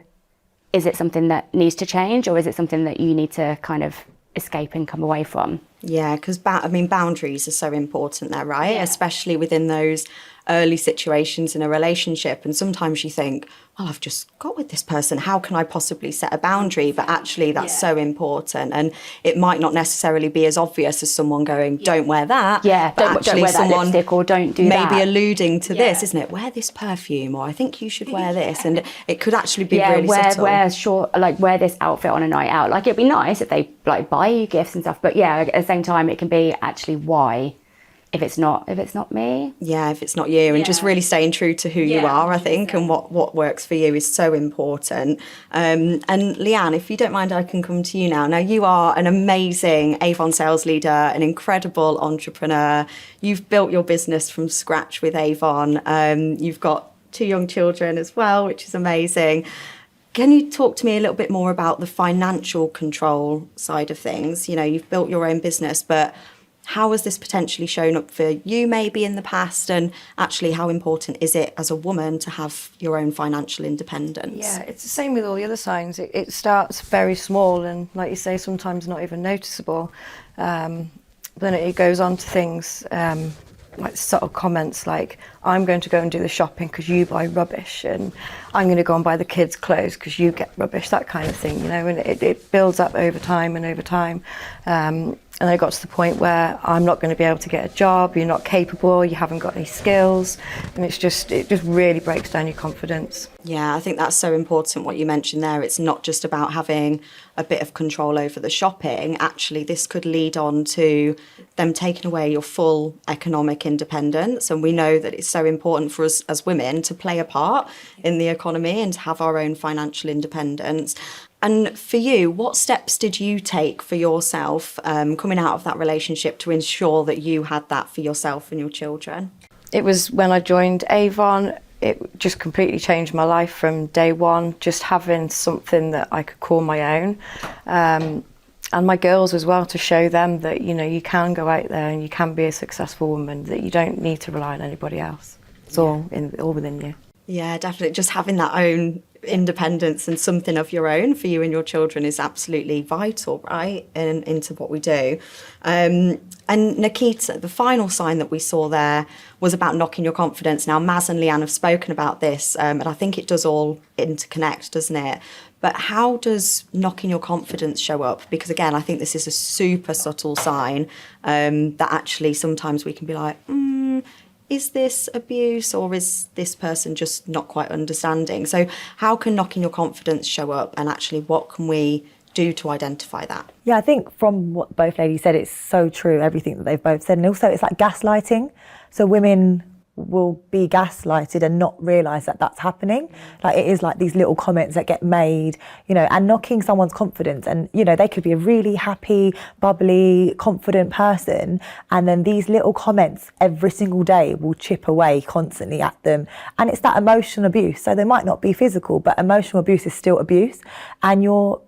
is it something that needs to change, or is it something that you need to kind of escape and come away from? Yeah, because boundaries are so important there, right? Yeah. Especially within those early situations in a relationship. And sometimes you think, well, I've just got with this person. How can I possibly set a boundary? But actually, that's so important. And it might not necessarily be as obvious as someone going, don't wear that. Yeah, but don't actually wear that someone lipstick or don't do maybe that. alluding to this, isn't it? Wear this perfume, or I think you should wear this. And it could actually be really subtle. Wear this outfit on a night out. Like, it'd be nice if they like buy you gifts and stuff. But yeah, at the same time, it can be actually why. If it's not me. Yeah, if it's not you. And just really staying true to who you are, I think, and what works for you is so important. And Leanne, if you don't mind, I can come to you now. Now, you are an amazing Avon sales leader, an incredible entrepreneur. You've built your business from scratch with Avon. You've got 2 young children as well, which is amazing. Can you talk to me a little bit more about the financial control side of things? You know, you've built your own business, but how has this potentially shown up for you maybe in the past, and actually how important is it as a woman to have your own financial independence? Yeah, it's the same with all the other signs. It starts very small and, like you say, sometimes not even noticeable. Then it goes on to things like subtle comments like, I'm going to go and do the shopping because you buy rubbish, and I'm going to go and buy the kids' clothes because you get rubbish, that kind of thing, you know, and it builds up over time and over time. And I got to the point where I'm not going to be able to get a job, you're not capable, you haven't got any skills, and it just really breaks down your confidence. Yeah, I think that's so important what you mentioned there. It's not just about having a bit of control over the shopping. Actually, this could lead on to them taking away your full economic independence. And we know that it's so important for us as women to play a part in the economy and to have our own financial independence. And for you, what steps did you take for yourself coming out of that relationship to ensure that you had that for yourself and your children? It was when I joined Avon. It just completely changed my life from day one, just having something that I could call my own. And my girls as well, to show them that, you know, you can go out there and you can be a successful woman, that you don't need to rely on anybody else. It's all within you. Yeah, definitely. Just having that own independence and something of your own for you and your children is absolutely vital, right, into what we do. And Nikita, the final sign that we saw there was about knocking your confidence. Now, Maz and Leanne have spoken about this, and I think it does all interconnect, doesn't it? But how does knocking your confidence show up? Because again, I think this is a super subtle sign that actually sometimes we can be like, is this abuse, or is this person just not quite understanding? So how can knocking your confidence show up, and actually what can we do to identify that? Yeah, I think from what both ladies said, it's so true, everything that they've both said. And also it's like gaslighting. So women will be gaslighted and not realise that that's happening. Like, it is like these little comments that get made, you know, and knocking someone's confidence. And, you know, they could be a really happy, bubbly, confident person, and then these little comments every single day will chip away constantly at them. And it's that emotional abuse. So they might not be physical, but emotional abuse is still abuse. And you're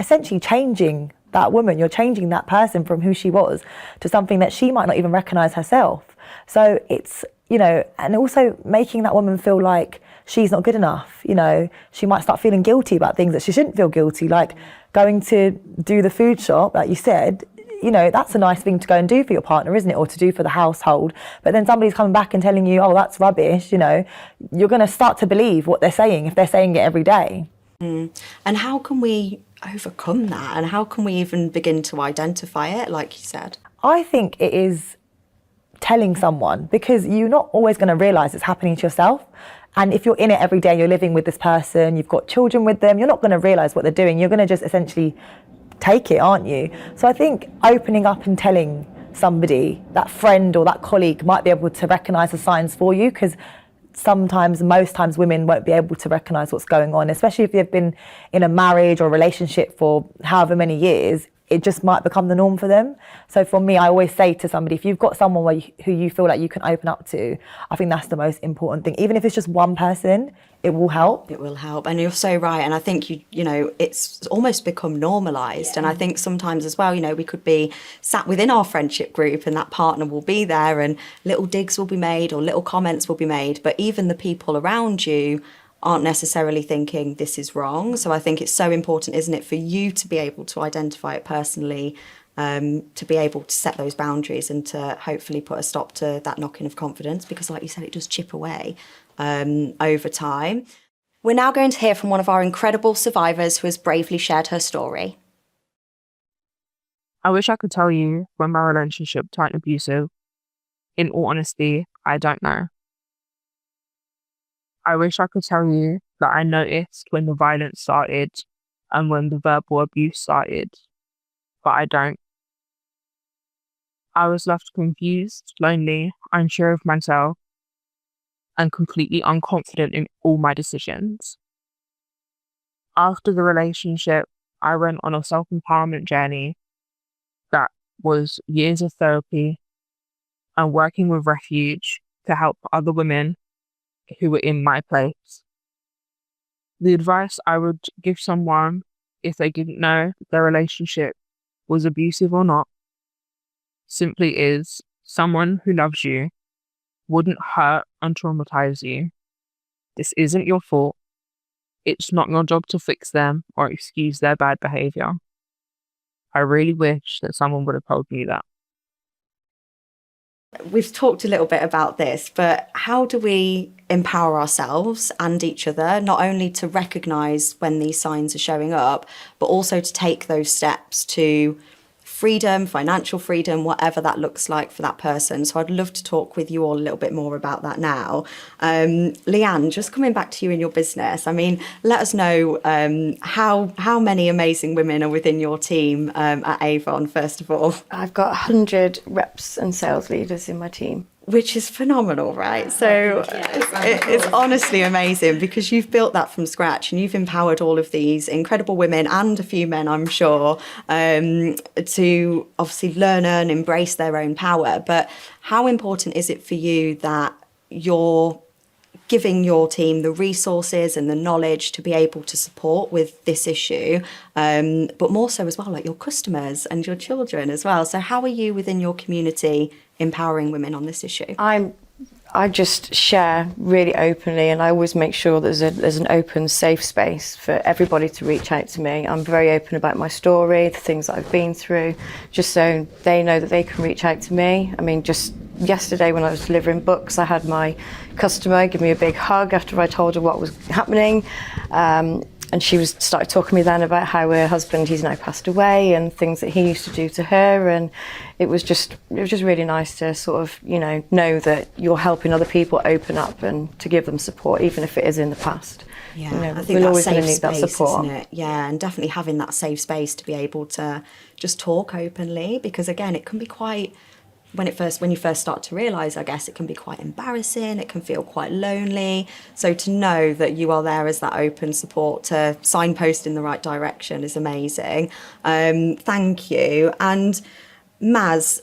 essentially changing that woman, you're changing that person from who she was to something that she might not even recognise herself. So it's, you know, and also making that woman feel like she's not good enough. You know, she might start feeling guilty about things that she shouldn't feel guilty, like going to do the food shop, like you said. You know, that's a nice thing to go and do for your partner, isn't it? Or to do for the household. But then somebody's coming back and telling you, oh, that's rubbish, you know, you're going to start to believe what they're saying if they're saying it every day. And how can we overcome that? And how can we even begin to identify it, like you said? I think it is telling someone, because you're not always going to realise it's happening to yourself. And if you're in it every day, you're living with this person, you've got children with them, you're not going to realise what they're doing. You're going to just essentially take it, aren't you? So I think opening up and telling somebody, that friend or that colleague, might be able to recognise the signs for you, because most times women won't be able to recognise what's going on, especially if they've been in a marriage or relationship for however many years. It just might become the norm for them. So for me, I always say to somebody, if you've got someone who you feel like you can open up to, I think that's the most important thing. Even if it's just one person, it will help. It will help. And you're so right. And I think, you know, it's almost become normalised. Yeah. And I think sometimes as well, you know, we could be sat within our friendship group and that partner will be there and little digs will be made or little comments will be made. But even the people around you aren't necessarily thinking this is wrong. So I think it's so important, isn't it, for you to be able to identify it personally to be able to set those boundaries and to hopefully put a stop to that knocking of confidence, because like you said, it does chip away over time. We're now going to hear from one of our incredible survivors who has bravely shared her story. I wish I could tell you when my relationship turned abusive. In all honesty, I don't know. I wish I could tell you that I noticed when the violence started and when the verbal abuse started, but I don't. I was left confused, lonely, unsure of myself, and completely unconfident in all my decisions. After the relationship, I went on a self-empowerment journey that was years of therapy and working with Refuge to help other women who were in my place. The advice I would give someone if they didn't know their relationship was abusive or not simply is someone who loves you wouldn't hurt and traumatize you. This isn't your fault. It's not your job to fix them or excuse their bad behavior. I really wish that someone would have told me that. We've talked a little bit about this, but how do we empower ourselves and each other, not only to recognise when these signs are showing up, but also to take those steps to freedom, financial freedom, whatever that looks like for that person? So I'd love to talk with you all a little bit more about that now. Leanne, just coming back to you in your business, I mean, let us know how many amazing women are within your team at Avon, first of all. I've got 100 reps and sales leaders in my team. Which is phenomenal, right? So it's honestly amazing, because you've built that from scratch and you've empowered all of these incredible women and a few men, I'm sure, to obviously learn and embrace their own power. But how important is it for you that you're giving your team the resources and the knowledge to be able to support with this issue, but more so as well, like your customers and your children as well? So how are you within your community empowering women on this issue? I just share really openly, and I always make sure there's an open, safe space for everybody to reach out to me. I'm very open about my story, the things that I've been through, just so they know that they can reach out to me. I mean, just yesterday when I was delivering books, I had my customer give me a big hug after I told her what was happening. And she started talking to me then about how her husband, he's now passed away, and things that he used to do to her. And it was just really nice to sort of, know that you're helping other people open up and to give them support, even if it is in the past. Yeah, I think that's safe space, isn't it? Yeah, and definitely having that safe space to be able to just talk openly, because again, it can be quite, when you first start to realise, I guess it can be quite embarrassing, it can feel quite lonely. So to know that you are there as that open support to signpost in the right direction is amazing. Thank you. And Maz,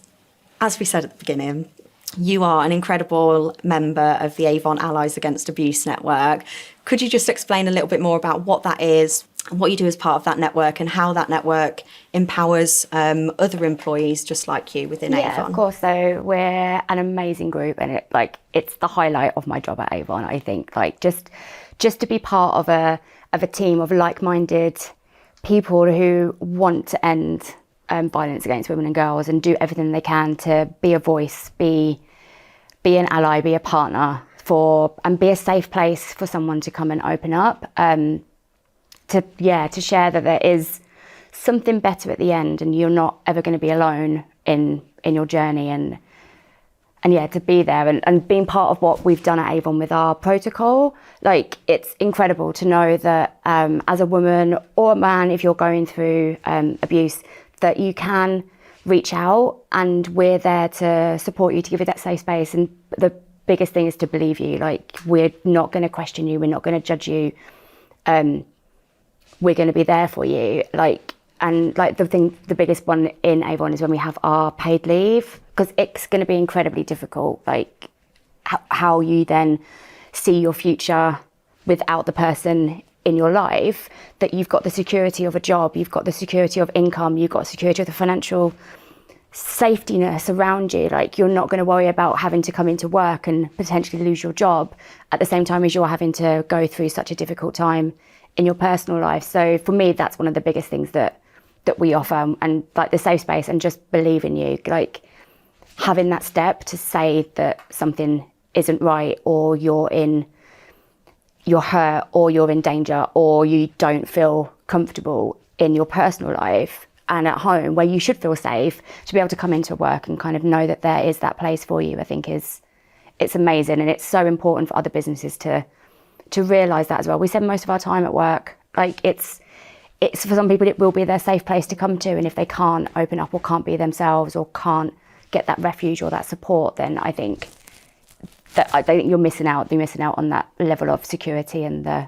as we said at the beginning, you are an incredible member of the Avon Allies Against Abuse network. Could you just explain a little bit more about what that is, what you do as part of that network, and how that network empowers other employees just like you within Avon? Yeah, of course. So we're an amazing group, and it's the highlight of my job at Avon. I think just to be part of a team of like-minded people who want to end violence against women and girls and do everything they can to be a voice, be an ally, be a partner and be a safe place for someone to come and open up. To share that there is something better at the end, and you're not ever going to be alone in your journey, and to be there and being part of what we've done at Avon with our protocol. It's incredible to know that as a woman or a man, if you're going through abuse, that you can reach out, and we're there to support you, to give you that safe space. And the biggest thing is to believe you. We're not going to question you, we're not going to judge you. We're going to be there for you. The biggest one in Avon is when we have our paid leave, because it's going to be incredibly difficult, how you then see your future without the person in your life, that you've got the security of a job, you've got the security of income, you've got security of the financial safetyness around you. You're not going to worry about having to come into work and potentially lose your job at the same time as you're having to go through such a difficult time in your personal life. So for me, that's one of the biggest things that that we offer, and like the safe space, and just believe in you. Like having that step to say that something isn't right, or you're hurt, or you're in danger, or you don't feel comfortable in your personal life and at home where you should feel safe, to be able to come into work and kind of know that there is that place for you, I think it's amazing. And it's so important for other businesses to realise that as well. We spend most of our time at work. Like it's for some people, it will be their safe place to come to. And if they can't open up or can't be themselves or can't get that refuge or that support, then I think you're missing out. They're missing out on that level of security and the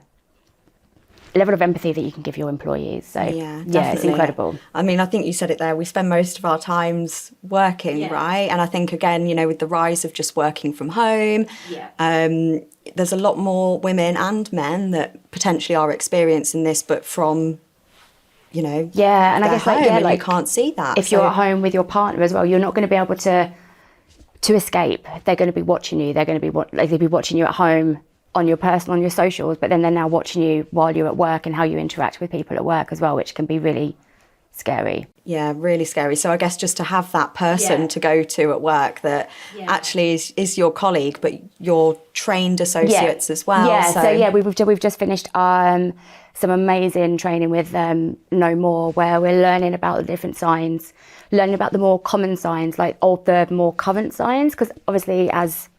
level of empathy that you can give your employees. So yeah, it's incredible. I mean, I think you said it there. We spend most of our times working, right? And I think, again, you know, with the rise of just working from home, there's a lot more women and men that potentially are experiencing this, but from, you know, and I guess you can't see that. If you're at home with your partner as well, you're not going to be able to escape. They're going to be watching you. They're going to be they'll be watching you at home, on your personal, on your socials, but then they're now watching you while you're at work and how you interact with people at work as well, which can be really scary. Yeah, really scary. So I guess just to have that person to go to at work that actually is your colleague, but your trained associates as well. So we've just finished some amazing training with No More, where we're learning about the different signs, learning about the more common signs, like the more current signs, because obviously as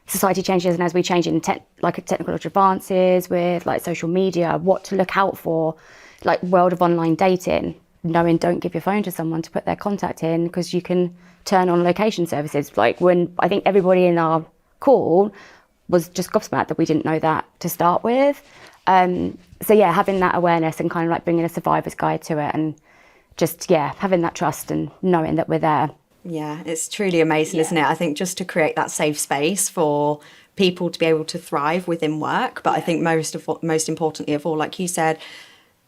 society changes and as we change in technical advances with like social media, what to look out for, like world of online dating, knowing don't give your phone to someone to put their contact in, because you can turn on location services. Like when I think everybody in our call was just gobsmacked that we didn't know that to start with. So having that awareness and kind of like bringing a survivor's guide to it, and just having that trust and knowing that we're there. Yeah, it's truly amazing, isn't it? I think just to create that safe space for people to be able to thrive within work. But I think most importantly of all, like you said,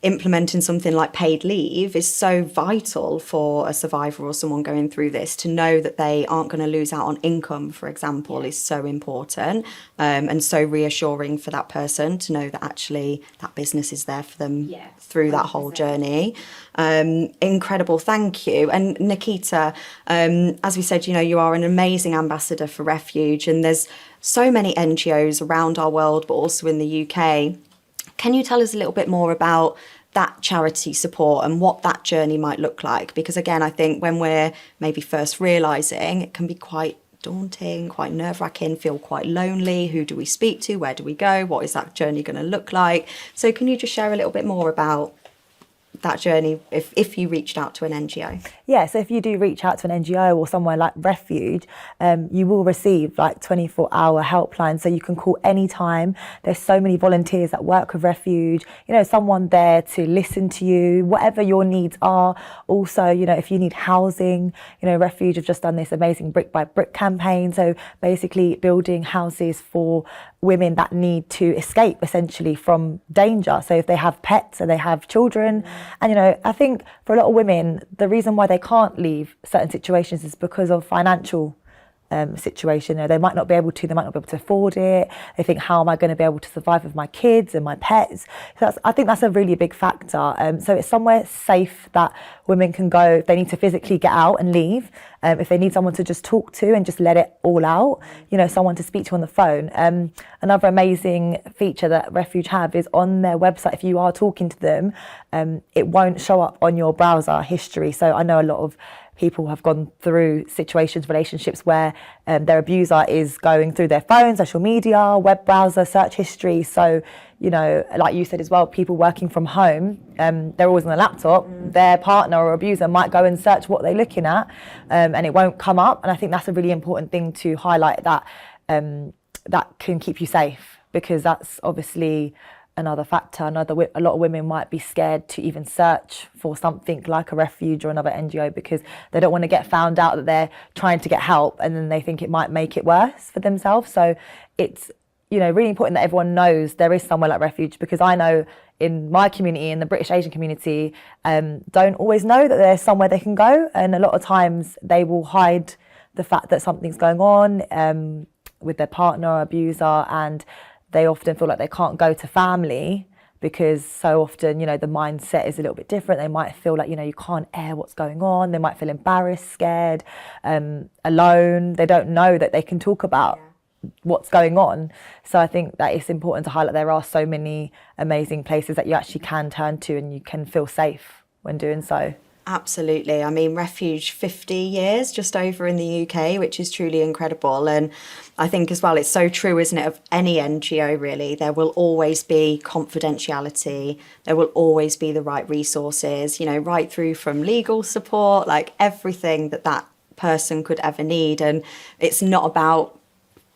implementing something like paid leave is so vital for a survivor or someone going through this. To know that they aren't going to lose out on income, for example, is so important, and so reassuring for that person to know that actually that business is there for them through that whole journey. Incredible, thank you. And Nikita, as we said, you know, you are an amazing ambassador for Refuge, and there's so many NGOs around our world, but also in the UK. Can you tell us a little bit more about that charity support and what that journey might look like? Because again, I think when we're maybe first realising, it can be quite daunting, quite nerve-wracking, feel quite lonely. Who do we speak to? Where do we go? What is that journey going to look like? So can you just share a little bit more about that journey if you reached out to an NGO? Yeah, so if you do reach out to an NGO or somewhere like Refuge, you will receive like 24-hour helpline, so you can call anytime. There's so many volunteers that work with Refuge, you know, someone there to listen to you, whatever your needs are. Also, you know, if you need housing, you know, Refuge have just done this amazing brick by brick campaign, so basically building houses for women that need to escape essentially from danger. So if they have pets or they have children, and you know, I think for a lot of women, the reason why they can't leave certain situations is because of financial situation. You know, they might not be able to afford it. They think, how am I going to be able to survive with my kids and my pets? So I think that's a really big factor. So it's somewhere safe that women can go if they need to physically get out and leave. If they need someone to just talk to and just let it all out, you know, someone to speak to on the phone. Another amazing feature that Refuge have is on their website, if you are talking to them, it won't show up on your browser history. So I know a lot of people have gone through situations, relationships where their abuser is going through their phone, social media, web browser, search history. So, you know, like you said as well, people working from home, they're always on a laptop. Their partner or abuser might go and search what they're looking at, and it won't come up. And I think that's a really important thing to highlight, that that can keep you safe, because that's obviously another factor. A lot of women might be scared to even search for something like a Refuge or another NGO because they don't want to get found out that they're trying to get help, and then they think it might make it worse for themselves. So it's, you know, really important that everyone knows there is somewhere like Refuge, because I know in my community, in the British Asian community, don't always know that there's somewhere they can go, and a lot of times they will hide the fact that something's going on with their partner or abuser, and they often feel like they can't go to family because so often, you know, the mindset is a little bit different. They might feel like, you know, you can't air what's going on. They might feel embarrassed, scared, alone. They don't know that they can talk about what's going on. So I think that it's important to highlight there are so many amazing places that you actually can turn to, and you can feel safe when doing so. Absolutely. I mean, Refuge 50 years just over in the UK, which is truly incredible. And I think as well, it's so true, isn't it, of any NGO really, there will always be confidentiality. There will always be the right resources, you know, right through from legal support, like everything that person could ever need. And it's not about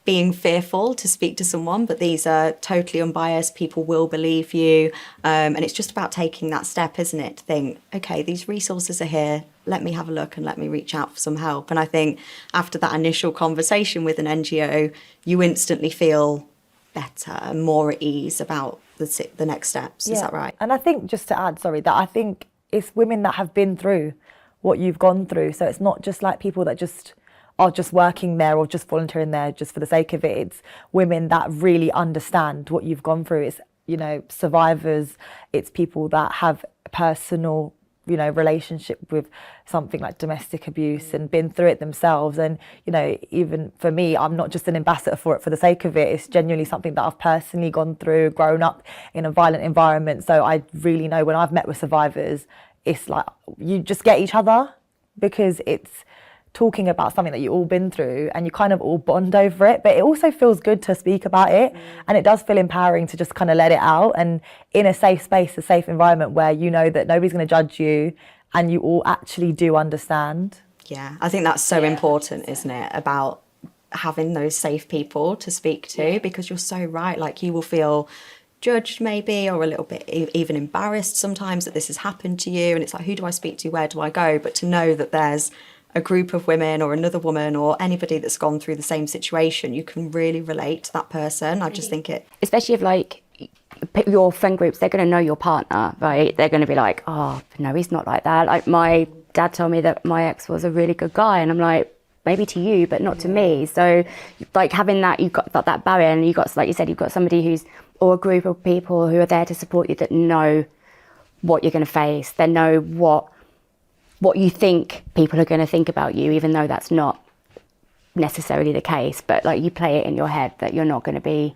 being fearful to speak to someone, but these are totally unbiased. People will believe you. And it's just about taking that step, isn't it? To think, okay, these resources are here. Let me have a look and let me reach out for some help. And I think after that initial conversation with an NGO, you instantly feel better and more at ease about the next steps. Is that right? And I think, just to add, that I think it's women that have been through what you've gone through. So it's not just like people that just are just working there or just volunteering there just for the sake of it. It's women that really understand what you've gone through. It's, you know, survivors. It's people that have a personal, you know, relationship with something like domestic abuse and been through it themselves. And, you know, even for me, I'm not just an ambassador for it for the sake of it. It's genuinely something that I've personally gone through, grown up in a violent environment. So I really know when I've met with survivors, it's like you just get each other, because it's talking about something that you've all been through and you kind of all bond over it. But it also feels good to speak about it, and it does feel empowering to just kind of let it out, and in a safe space, a safe environment where you know that nobody's going to judge you and you all actually do understand. Yeah, I think that's so important, isn't it, about having those safe people to speak to, because you're so right. Like, you will feel judged maybe, or a little bit even embarrassed sometimes that this has happened to you, and it's like, who do I speak to, where do I go? But to know that there's a group of women or another woman or anybody that's gone through the same situation, you can really relate to that person. I just think it, especially if like your friend groups, they're going to know your partner, right? They're going to be like, oh no, he's not like that. Like, my dad told me that my ex was a really good guy, and I'm like, maybe to you but not to me. So like, having that, you've got that barrier, and you've got, like you said, you've got somebody who's, or a group of people who are there to support you, that know what you're going to face. They know what you think people are going to think about you, even though that's not necessarily the case. But like, you play it in your head that you're not going to be,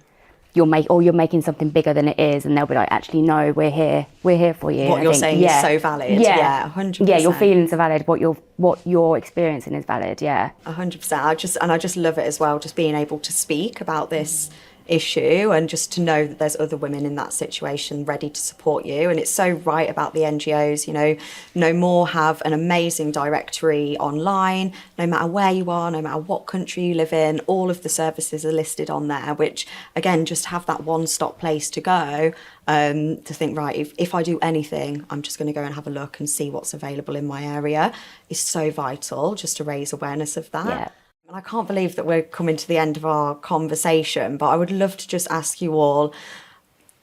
you're making something bigger than it is, and they'll be like, actually no, we're here for you. What you're saying is so valid. Yeah, 100%. Yeah, your feelings are valid. What you're experiencing is valid. Yeah, 100%. I just love it as well, just being able to speak about this issue, and just to know that there's other women in that situation ready to support you. And it's so right about the NGOs, you know, No More have an amazing directory online. No matter where you are, no matter what country you live in, all of the services are listed on there, which again, just have that one-stop place to go, to think, right, if I do anything, I'm just going to go and have a look and see what's available in my area, is so vital, just to raise awareness of that. Yeah. And I can't believe that we're coming to the end of our conversation, but I would love to just ask you all,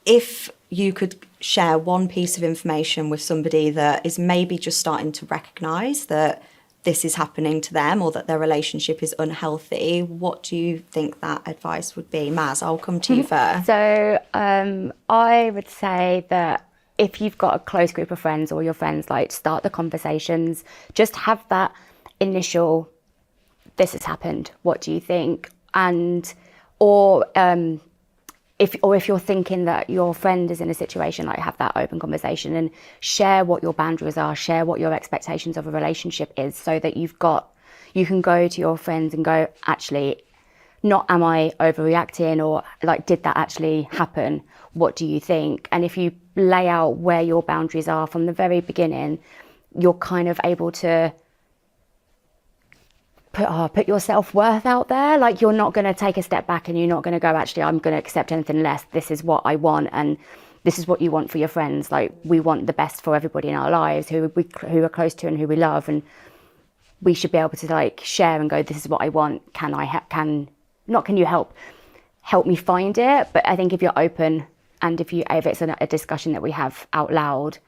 if you could share one piece of information with somebody that is maybe just starting to recognise that this is happening to them, or that their relationship is unhealthy, what do you think that advice would be? Maz, I'll come to you first. So I would say that if you've got a close group of friends, or your friends, like, start the conversations, just have that initial, this has happened, what do you think? And if you're thinking that your friend is in a situation, like, have that open conversation and share what your boundaries are, share what your expectations of a relationship is, so that you can go to your friends and go, actually, not am I overreacting, or like, did that actually happen? What do you think? And if you lay out where your boundaries are from the very beginning, you're kind of able to put your self-worth out there. Like, you're not going to take a step back, and you're not going to go, actually, I'm going to accept anything less. This is what I want, and this is what you want for your friends. Like, we want the best for everybody in our lives, who are close to and who we love, and we should be able to, like, share and go, this is what I want. Can you help me find it? But I think if you're open, and if it's a discussion that we have out loud,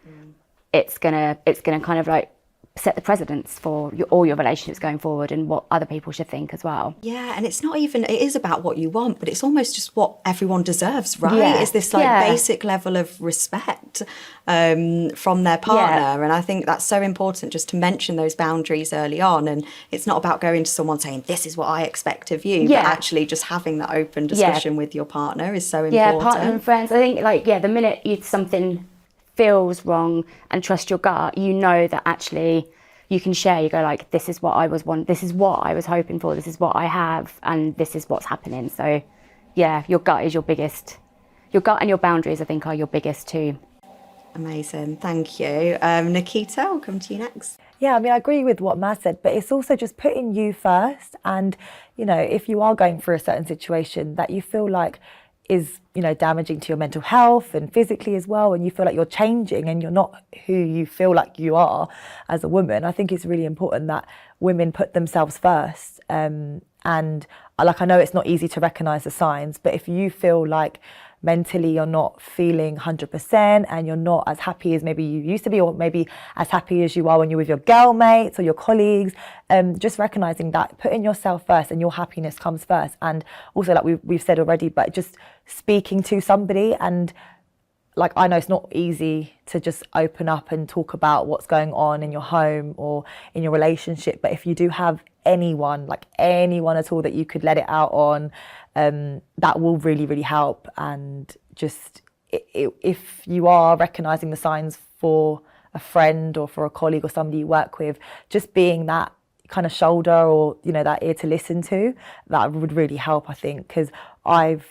it's gonna kind of like set the precedence for all your relationships going forward and what other people should think as well. Yeah, and it's not even, it is about what you want, but it's almost just what everyone deserves, right? Yeah. Is this like basic level of respect from their partner? And I think that's so important, just to mention those boundaries early on. And it's not about going to someone saying, this is what I expect of you, but actually just having that open discussion with your partner is so important. Yeah, partner and friends. I think the minute something feels wrong and trust your gut, you know that actually you can share. You go like, this is what I was this is what I was hoping for, this is what I have, and this is what's happening. So yeah, your gut is your gut and your boundaries, I think, are your biggest two. Amazing, thank you. Nikita, I'll come to you next. Yeah, I mean, I agree with what Maz said, but it's also just putting you first. And, if you are going through a certain situation that you feel like is, damaging to your mental health and physically as well, and you feel like you're changing and you're not who you feel like you are as a woman, I think it's really important that women put themselves first. And I know it's not easy to recognise the signs, but if you feel like mentally you're not feeling 100% and you're not as happy as maybe you used to be, or maybe as happy as you are when you're with your girl mates or your colleagues, just recognising that putting yourself first and your happiless comes first. And also, like we've said already, but just speaking to somebody, and like, I know it's not easy to just open up and talk about what's going on in your home or in your relationship, but if you do have anyone at all that you could let it out on, that will really, really help. And just if you are recognising the signs for a friend or for a colleague or somebody you work with, just being that kind of shoulder or that ear to listen to, that would really help, I think, because I've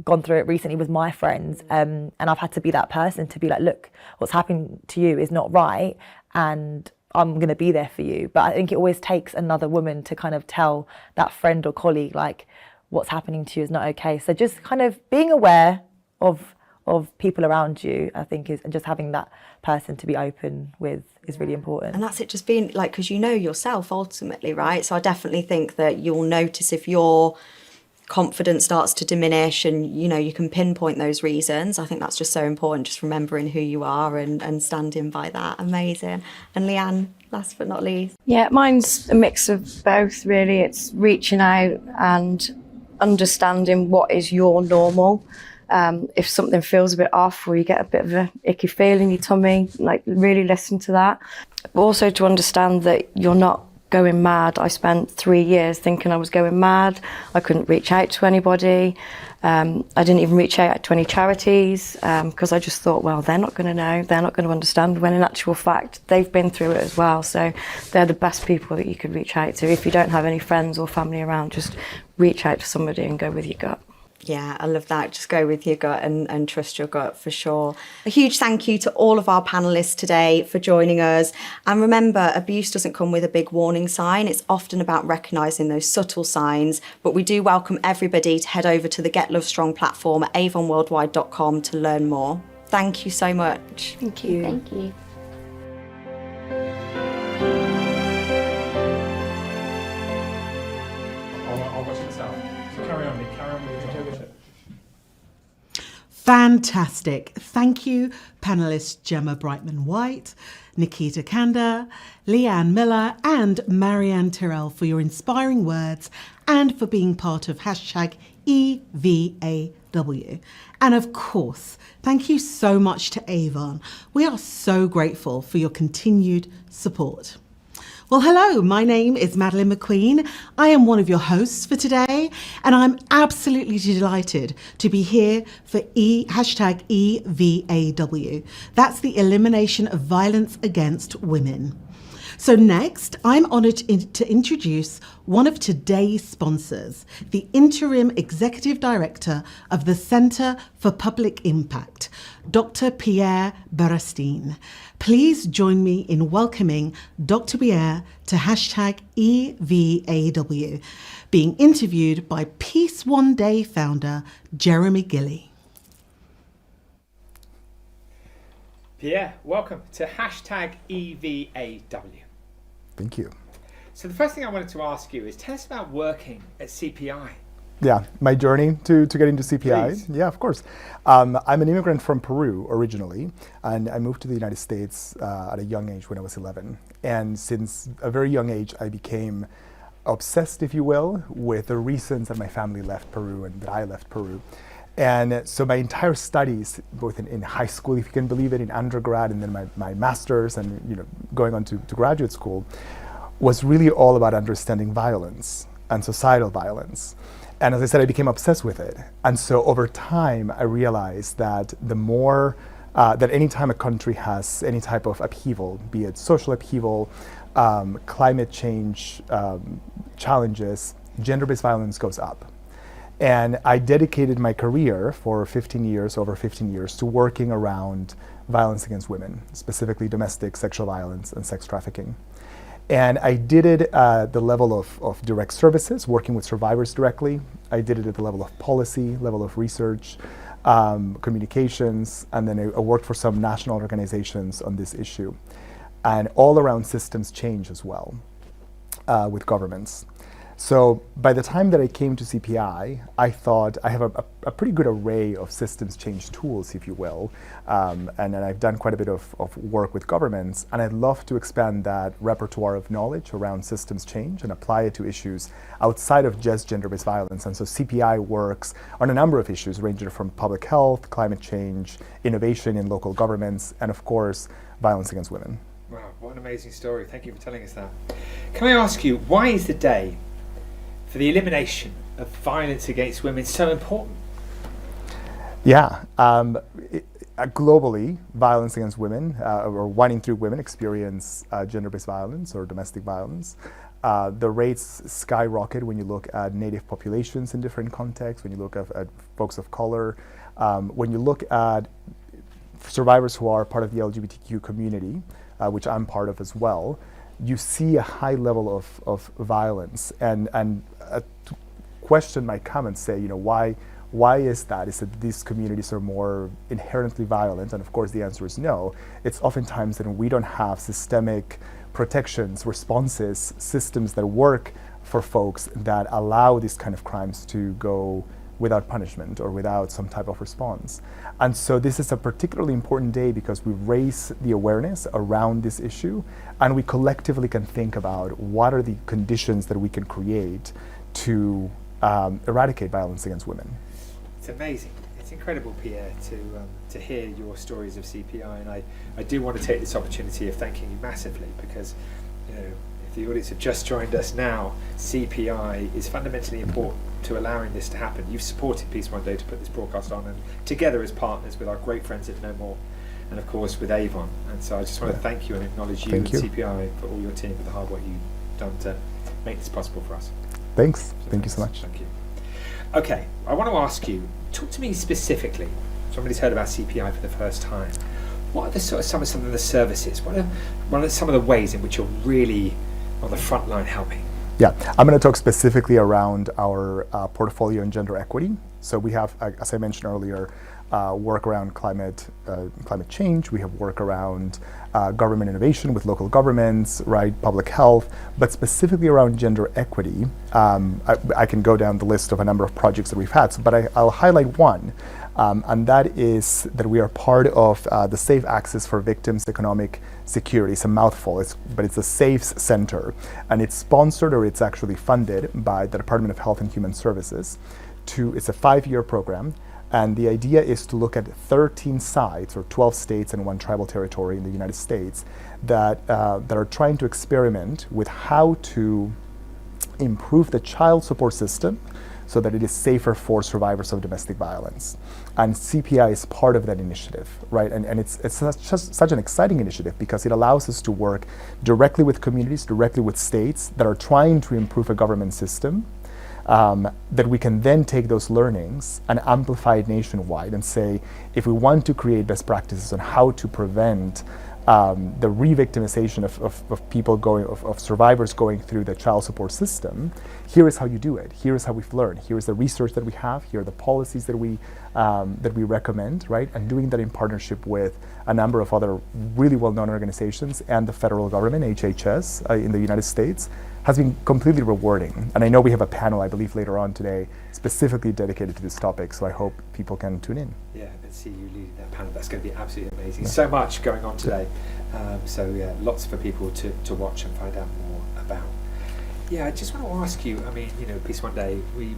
gone through it recently with my friends, and I've had to be that person to be like, look, what's happening to you is not right, and I'm going to be there for you. But I think it always takes another woman to kind of tell that friend or colleague, like, what's happening to you is not okay. So just kind of being aware of people around you, I think, and just having that person to be open with is really important. And that's it, just being like, because yourself ultimately, right? So I definitely think that you'll notice if your confidence starts to diminish and you can pinpoint those reasons. I think that's just so important, just remembering who you are and standing by that. Amazing. And Leanne, last but not least. Yeah, mine's a mix of both, really. It's reaching out and understanding what is your normal. If something feels a bit off or you get a bit of a icky feeling in your tummy, like, really listen to that. But also to understand that you're not going mad. I spent 3 years thinking I was going mad. I couldn't reach out to anybody. I didn't even reach out to any charities because I just thought, well, they're not going to know, they're not going to understand, when in actual fact they've been through it as well. So they're the best people that you could reach out to. If you don't have any friends or family around, just reach out to somebody and go with your gut. Yeah, I love that. Just go with your gut and trust your gut, for sure. A huge thank you to all of our panellists today for joining us. And remember, abuse doesn't come with a big warning sign. It's often about recognising those subtle signs. But we do welcome everybody to head over to the Get Love Strong platform at avonworldwide.com to learn more. Thank you so much. Thank you. Thank you. I'll watch it myself. So carry on with your Fantastic. Thank you, panellists Gemma Brightman-White, Nikita Kanda, Leanne Miller and Marianne Tyrrell for your inspiring words and for being part of hashtag EVAW. And of course, thank you so much to Avon. We are so grateful for your continued support. Well, hello, my name is Madeline McQueen. I am one of your hosts for today, and I'm absolutely delighted to be here for hashtag EVAW. That's the Elimination of Violence Against Women. So next, I'm honoured to introduce one of today's sponsors, the Interim Executive Director of the Centre for Public Impact, Dr. Pierre Berestine. Please join me in welcoming Dr. Pierre to hashtag EVAW, being interviewed by Peace One Day founder Jeremy Gilley. Pierre, welcome to hashtag EVAW. Thank you. So the first thing I wanted to ask you is, tell us about working at CPI. Yeah, my journey to get into CPI. Please. Yeah, of course. I'm an immigrant from Peru originally, and I moved to the United States at a young age when I was 11. And since a very young age, I became obsessed, if you will, with the reasons that my family left Peru and that I left Peru. And so my entire studies, both in high school, if you can believe it, in undergrad, and then my master's, and going on to graduate school, was really all about understanding violence and societal violence. And as I said, I became obsessed with it. And so over time, I realized that the more, that any time a country has any type of upheaval, be it social upheaval, climate change challenges, gender-based violence goes up. And I dedicated my career for 15 years, over 15 years, to working around violence against women, specifically domestic sexual violence and sex trafficking. And I did it at the level of direct services, working with survivors directly. I did it at the level of policy, level of research, communications, and then I worked for some national organizations on this issue. And all around systems change as well with governments. So by the time that I came to CPI, I thought I have a pretty good array of systems change tools, if you will. And I've done quite a bit of work with governments, and I'd love to expand that repertoire of knowledge around systems change and apply it to issues outside of just gender-based violence. And so CPI works on a number of issues, ranging from public health, climate change, innovation in local governments, and of course, violence against women. Wow, what an amazing story. Thank you for telling us that. Can I ask you, why is the day for the elimination of violence against women so important? Yeah, globally, violence against women, or 1 in 3 women experience gender-based violence or domestic violence. The rates skyrocket when you look at native populations in different contexts, when you look at folks of color, when you look at survivors who are part of the LGBTQ community, which I'm part of as well. You see a high level of violence, and a question might come and say, why is that? Is it these communities are more inherently violent? And of course the answer is no. It's oftentimes that we don't have systemic protections, responses, systems that work for folks that allow these kind of crimes to go without punishment or without some type of response. And so this is a particularly important day because we raise the awareness around this issue, and we collectively can think about what are the conditions that we can create to eradicate violence against women. It's amazing. It's incredible, Pierre, to hear your stories of CPI, and I do want to take this opportunity of thanking you massively because, if the audience have just joined us now, CPI is fundamentally important to allowing this to happen. You've supported Peace One Day to put this broadcast on, and together as partners with our great friends at No More, and of course with Avon. And so I just want to thank you and acknowledge you and CPI for all your team for the hard work you've done to make this possible for us. Thanks. So thank you so much. Thank you. Okay, I want to ask you, talk to me specifically. Somebody's heard about CPI for the first time. What are the some of the services? What are some of the ways in which you're really on the front line helping? Yeah, I'm going to talk specifically around our portfolio in gender equity. So we have, as I mentioned earlier, work around climate change. We have work around government innovation with local governments, right? Public health, but specifically around gender equity. I can go down the list of a number of projects that we've had, but I'll highlight one. And that is that we are part of the Safe Access for Victims Economic Security. It's a mouthful, but it's a SAFES Center, and it's sponsored, or it's actually funded by the Department of Health and Human Services. It's a 5-year program, and the idea is to look at 13 sites, or 12 states and 1 tribal territory in the United States that are trying to experiment with how to improve the child support system so that it is safer for survivors of domestic violence. And CPI is part of that initiative, right? And it's such an exciting initiative because it allows us to work directly with communities, directly with states that are trying to improve a government system, that we can then take those learnings and amplify it nationwide and say, if we want to create best practices on how to prevent the re-victimization of people of survivors going through the child support system, here is how you do it. Here is how we've learned. Here is the research that we have. Here are the policies that we that we recommend, right? And doing that in partnership with a number of other really well-known organizations and the federal government, HHS, in the United States, has been completely rewarding. And I know we have a panel, I believe, later on today, specifically dedicated to this topic, so I hope people can tune in. Yeah, and see you leading that panel. That's going to be absolutely amazing. So much going on today. So yeah, lots for people to watch and find out more about. Yeah, I just want to ask you, I mean, you know, Peace One Day, we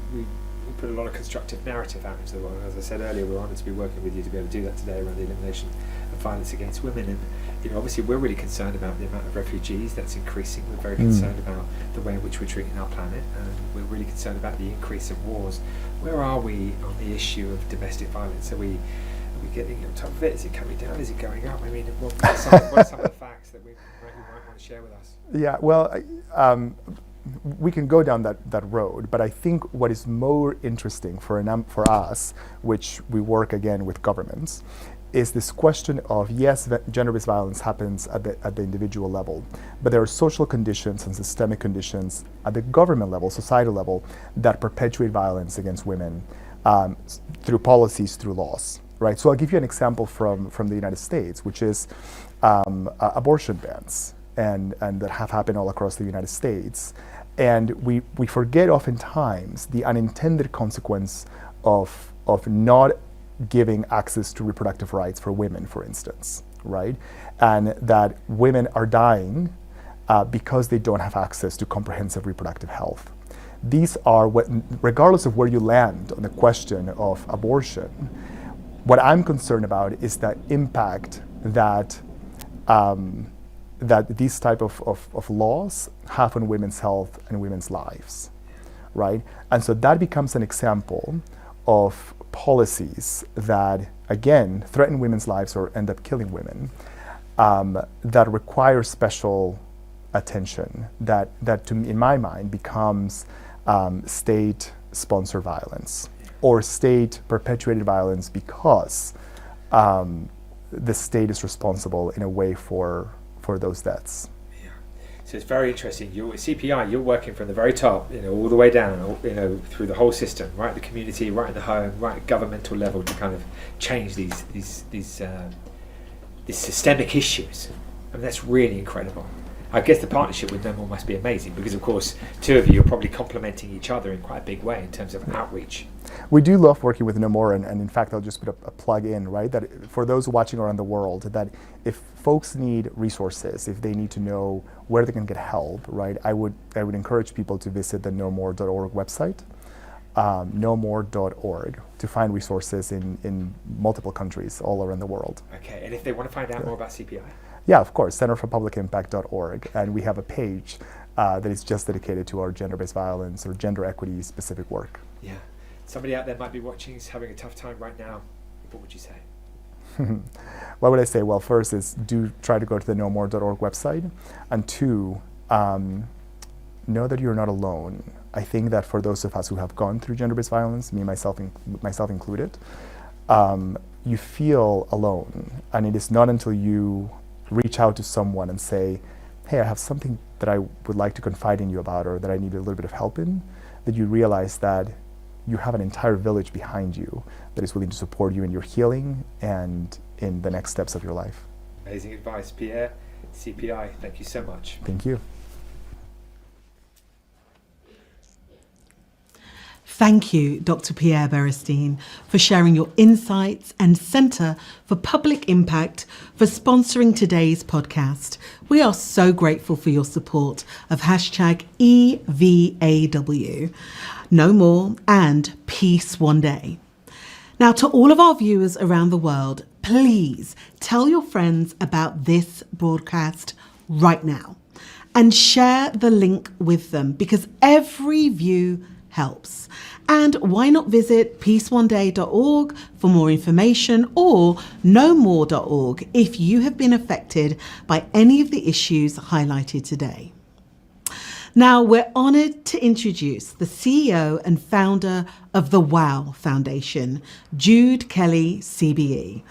put a lot of constructive narrative out into the world. As I said earlier, we're honoured to be working with you to be able to do that today around the elimination of violence against women. And you know, obviously we're really concerned about the amount of refugees that's increasing. We're very concerned about the way in which we're treating our planet, and we're really concerned about the increase of wars. Where are we on the issue of domestic violence? Are we getting on top of it? Is it coming down? Is it going up? I mean, what are some of the facts that you might want to share with us? Yeah, well, we can go down that road, but I think what is more interesting for us, which we work again with governments, is this question of, yes, gender-based violence happens at the individual level, but there are social conditions and systemic conditions at the government level, societal level, that perpetuate violence against women through policies, through laws, right? So I'll give you an example from the United States, which is abortion bans, and that have happened all across the United States. And we forget oftentimes the unintended consequence of not giving access to reproductive rights for women, for instance, right? And that women are dying because they don't have access to comprehensive reproductive health. These are, regardless of where you land on the question of abortion, what I'm concerned about is the impact that these type of laws have on women's health and women's lives, right? And so that becomes an example of policies that, again, threaten women's lives or end up killing women, that require special attention, that in my mind becomes state-sponsored violence or state-perpetuated violence because the state is responsible in a way for those deaths. Yeah. So it's very interesting. You're CPI. You're working from the very top, you know, all the way down, you know, through the whole system, right at the community, right in the home, right at governmental level, to kind of change these systemic issues. I mean, that's really incredible. I guess the partnership with No More must be amazing because, of course, two of you are probably complementing each other in quite a big way in terms of outreach. We do love working with No More, and in fact, I'll just put a plug in, right? That for those watching around the world, that if folks need resources, if they need to know where they can get help, right? I would encourage people to visit the nomore.org website, nomore.org, to find resources in multiple countries all around the world. Okay, and if they want to find out more about CPI? Yeah, of course, centerforpublicimpact.org, and we have a page that is just dedicated to our gender-based violence or gender equity specific work. Yeah. Somebody out there might be watching, is having a tough time right now. What would you say? What would I say? Well, first is do try to go to the nomore.org website, and two, know that you're not alone. I think that for those of us who have gone through gender-based violence, myself included, you feel alone, and it is not until you reach out to someone and say, hey, I have something that I would like to confide in you about, or that I need a little bit of help in, that you realize that you have an entire village behind you that is willing to support you in your healing and in the next steps of your life. Amazing advice, Pierre. CPI, thank you so much. Thank you. Thank you, Dr. Pierre Berestein, for sharing your insights, and Centre for Public Impact for sponsoring today's podcast. We are so grateful for your support of hashtag EVAW, No More, and Peace One Day. Now, to all of our viewers around the world, please tell your friends about this broadcast right now and share the link with them, because every view helps. And why not visit peaceoneday.org for more information, or nomore.org if you have been affected by any of the issues highlighted today. Now, we're honoured to introduce the CEO and founder of the WOW Foundation, Jude Kelly, CBE.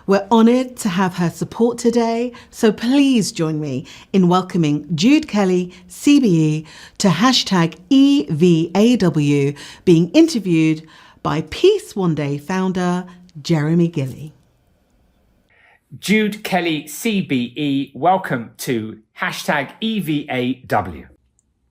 We're honoured to have her support today, so please join me in welcoming Jude Kelly, CBE, to hashtag EVAW, being interviewed by Peace One Day founder Jeremy Gilley. Jude Kelly, CBE, welcome to #EVAW.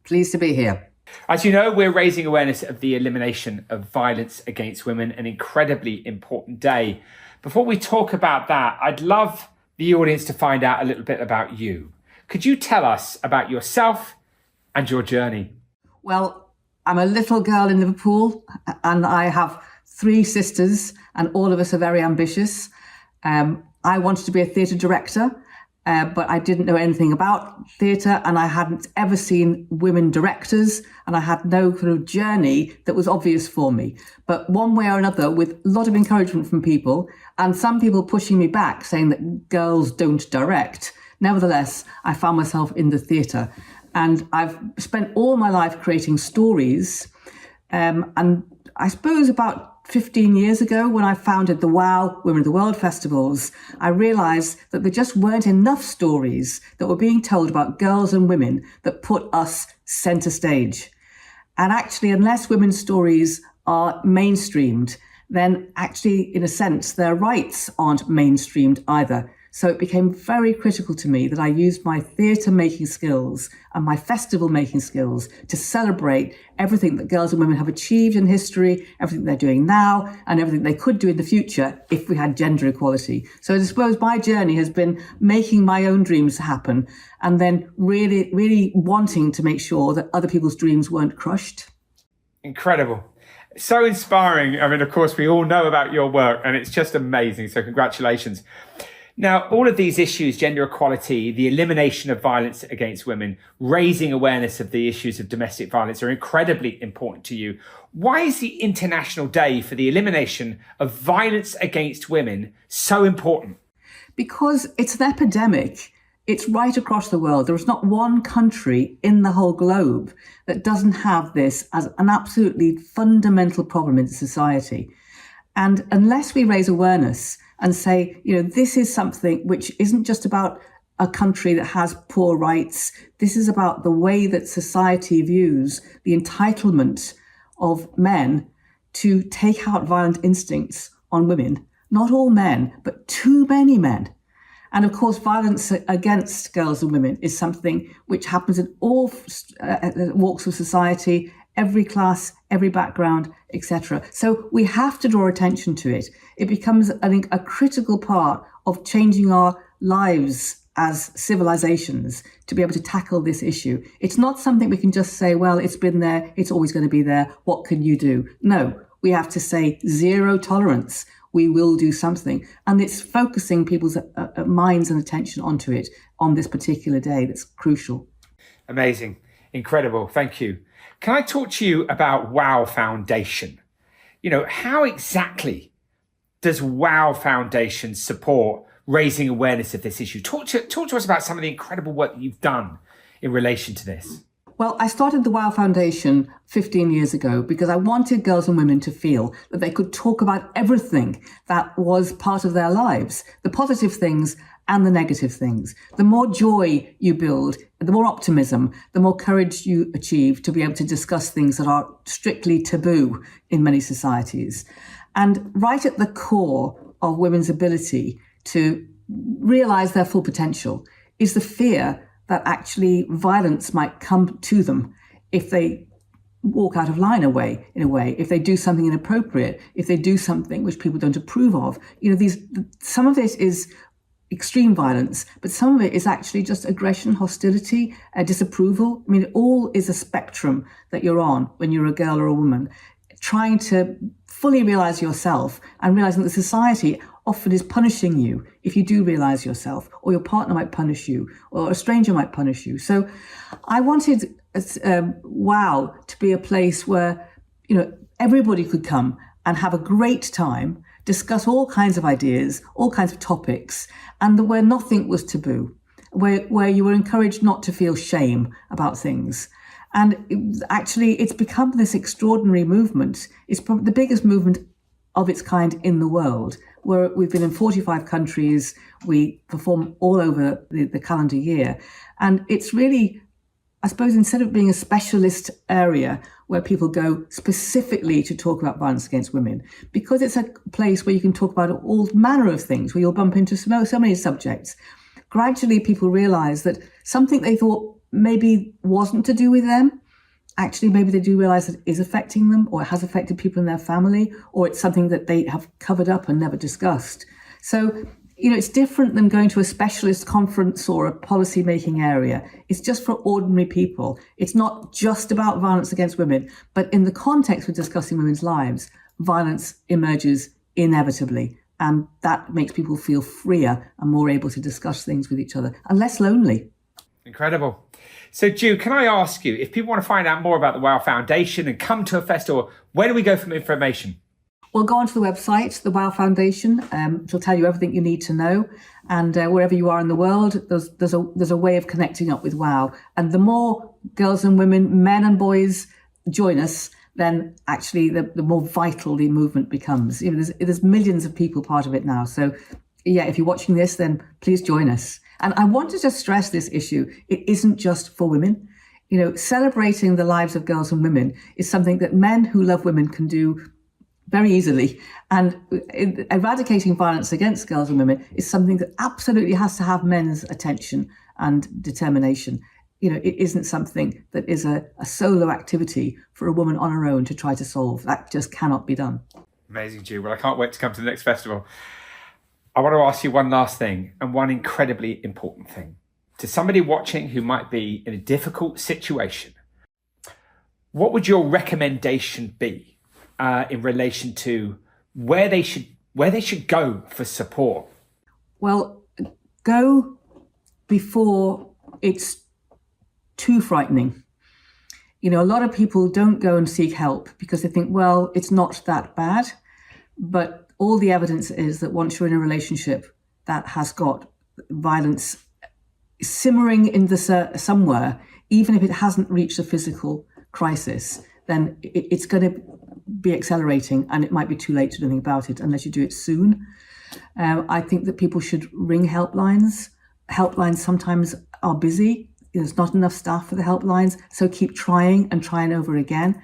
Pleased to be here. As you know, we're raising awareness of the elimination of violence against women, an incredibly important day. Before we talk about that, I'd love the audience to find out a little bit about you. Could you tell us about yourself and your journey? Well, I'm a little girl in Liverpool and I have 3 sisters and all of us are very ambitious. I wanted to be a theatre director, but I didn't know anything about theatre and I hadn't ever seen women directors and I had no kind of journey that was obvious for me. But one way or another, with a lot of encouragement from people and some people pushing me back saying that girls don't direct, nevertheless, I found myself in the theatre. And I've spent all my life creating stories. And I suppose about 15 years ago, when I founded the WOW Women of the World festivals, I realised that there just weren't enough stories that were being told about girls and women that put us centre stage. And actually, unless women's stories are mainstreamed, then actually, in a sense, their rights aren't mainstreamed either. So it became very critical to me that I used my theatre making skills and my festival making skills to celebrate everything that girls and women have achieved in history, everything they're doing now, and everything they could do in the future if we had gender equality. So I suppose my journey has been making my own dreams happen and then really wanting to make sure that other people's dreams weren't crushed. Incredible. So inspiring. I mean, of course, we all know about your work and it's just amazing. So congratulations. Now, all of these issues, gender equality, the elimination of violence against women, raising awareness of the issues of domestic violence are incredibly important to you. Why is the International Day for the Elimination of Violence Against Women so important? Because it's an epidemic. It's right across the world. There is not one country in the whole globe that doesn't have this as an absolutely fundamental problem in society. And unless we raise awareness and say, this is something which isn't just about a country that has poor rights. This is about the way that society views the entitlement of men to take out violent instincts on women. Not all men, but too many men. And of course, violence against girls and women is something which happens in all walks of society, every class, every background, etc. So we have to draw attention to it. It becomes, I think, a critical part of changing our lives as civilizations to be able to tackle this issue. It's not something we can just say, well, it's been there, it's always going to be there, what can you do? No, we have to say zero tolerance. We will do something. And it's focusing people's minds and attention onto it on this particular day that's crucial. Amazing. Incredible. Thank you. Can I talk to you about WOW Foundation? How exactly does WOW Foundation support raising awareness of this issue? Talk to us about some of the incredible work that you've done in relation to this. Well, I started the WOW Foundation 15 years ago because I wanted girls and women to feel that they could talk about everything that was part of their lives, the positive things and the negative things. The more joy you build, the more optimism, the more courage you achieve to be able to discuss things that are strictly taboo in many societies. And right at the core of women's ability to realize their full potential is the fear that actually violence might come to them if they walk out of line in a way, if they do something inappropriate, if they do something which people don't approve of. Some of it is extreme violence, but some of it is actually just aggression, hostility, disapproval. I mean, it all is a spectrum that you're on when you're a girl or a woman, trying to fully realize yourself and realizing that society often is punishing you if you do realize yourself, or your partner might punish you, or a stranger might punish you. So I wanted WOW to be a place where, everybody could come and have a great time, discuss all kinds of ideas, all kinds of topics, and where nothing was taboo, where you were encouraged not to feel shame about things. And actually, it's become this extraordinary movement. It's probably the biggest movement of its kind in the world, where we've been in 45 countries, we perform all over the calendar year. And it's really, I suppose, instead of being a specialist area where people go specifically to talk about violence against women, because it's a place where you can talk about all manner of things, where you'll bump into so many subjects. Gradually, people realize that something they thought maybe wasn't to do with them, actually maybe they do realize that it is affecting them, or it has affected people in their family, or it's something that they have covered up and never discussed. So, it's different than going to a specialist conference or a policy-making area. It's just for ordinary people. It's not just about violence against women, but in the context of discussing women's lives, violence emerges inevitably. And that makes people feel freer and more able to discuss things with each other and less lonely. Incredible. So, Jude, can I ask you, if people want to find out more about the WOW Foundation and come to a festival, where do we go for information? Well, go onto the website, the WOW Foundation, which will tell you everything you need to know. And wherever you are in the world, there's a way of connecting up with WOW. And the more girls and women, men and boys join us, then actually the more vital the movement becomes. There's millions of people part of it now. So, yeah, if you're watching this, then please join us. And I want to just stress this issue. It isn't just for women. Celebrating the lives of girls and women is something that men who love women can do very easily. And eradicating violence against girls and women is something that absolutely has to have men's attention and determination. It isn't something that is a solo activity for a woman on her own to try to solve. That just cannot be done. Amazing, Jude. Well, I can't wait to come to the next festival. I want to ask you one last thing, and one incredibly important thing. To somebody watching who might be in a difficult situation, what would your recommendation be in relation to where they should go for support? Well, go before it's too frightening. A lot of people don't go and seek help because they think, well, it's not that bad. But all the evidence is that once you're in a relationship that has got violence simmering in somewhere, even if it hasn't reached a physical crisis, then it's going to be accelerating, and it might be too late to do anything about it unless you do it soon. I think that people should ring helplines. Helplines sometimes are busy. There's not enough staff for the helplines, so keep trying and trying over again.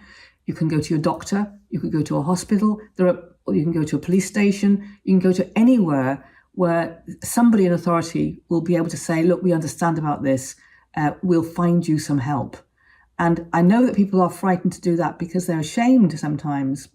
You can go to your doctor, you could go to a hospital, you can go to a police station, you can go to anywhere where somebody in authority will be able to say, look, we understand about this, we'll find you some help. And I know that people are frightened to do that because they're ashamed sometimes,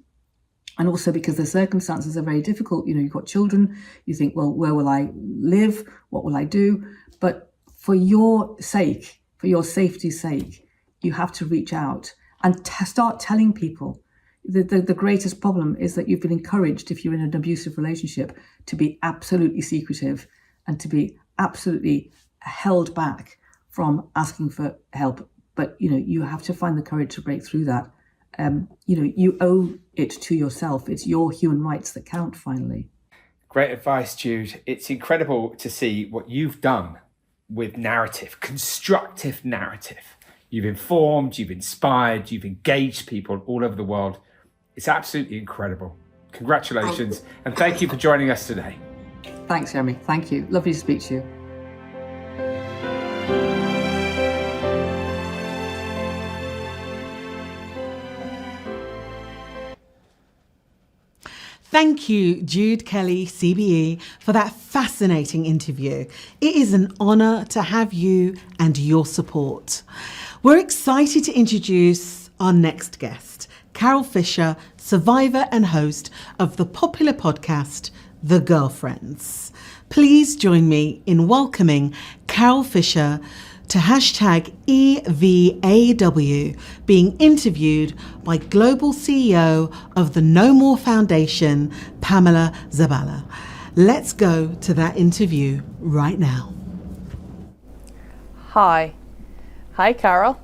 and also because the circumstances are very difficult. You've got children, you think, well, where will I live? What will I do? But for your sake, for your safety's sake, you have to reach out and start telling people. The greatest problem is that you've been encouraged, if you're in an abusive relationship, to be absolutely secretive and to be absolutely held back from asking for help. But, you have to find the courage to break through that. You owe it to yourself. It's your human rights that count, finally. Great advice, Jude. It's incredible to see what you've done with narrative, constructive narrative. You've informed, you've inspired, you've engaged people all over the world. It's absolutely incredible. Congratulations. And thank you for joining us today. Thanks, Jeremy. Thank you. Lovely to speak to you. Thank you, Jude Kelly, CBE, for that fascinating interview. It is an honour to have you and your support. We're excited to introduce our next guest, Carol Fisher, survivor and host of the popular podcast, The Girlfriends. Please join me in welcoming Carol Fisher to hashtag EVAW, being interviewed by Global CEO of the No More Foundation, Pamela Zabala. Let's go to that interview right now. Hi, Carol.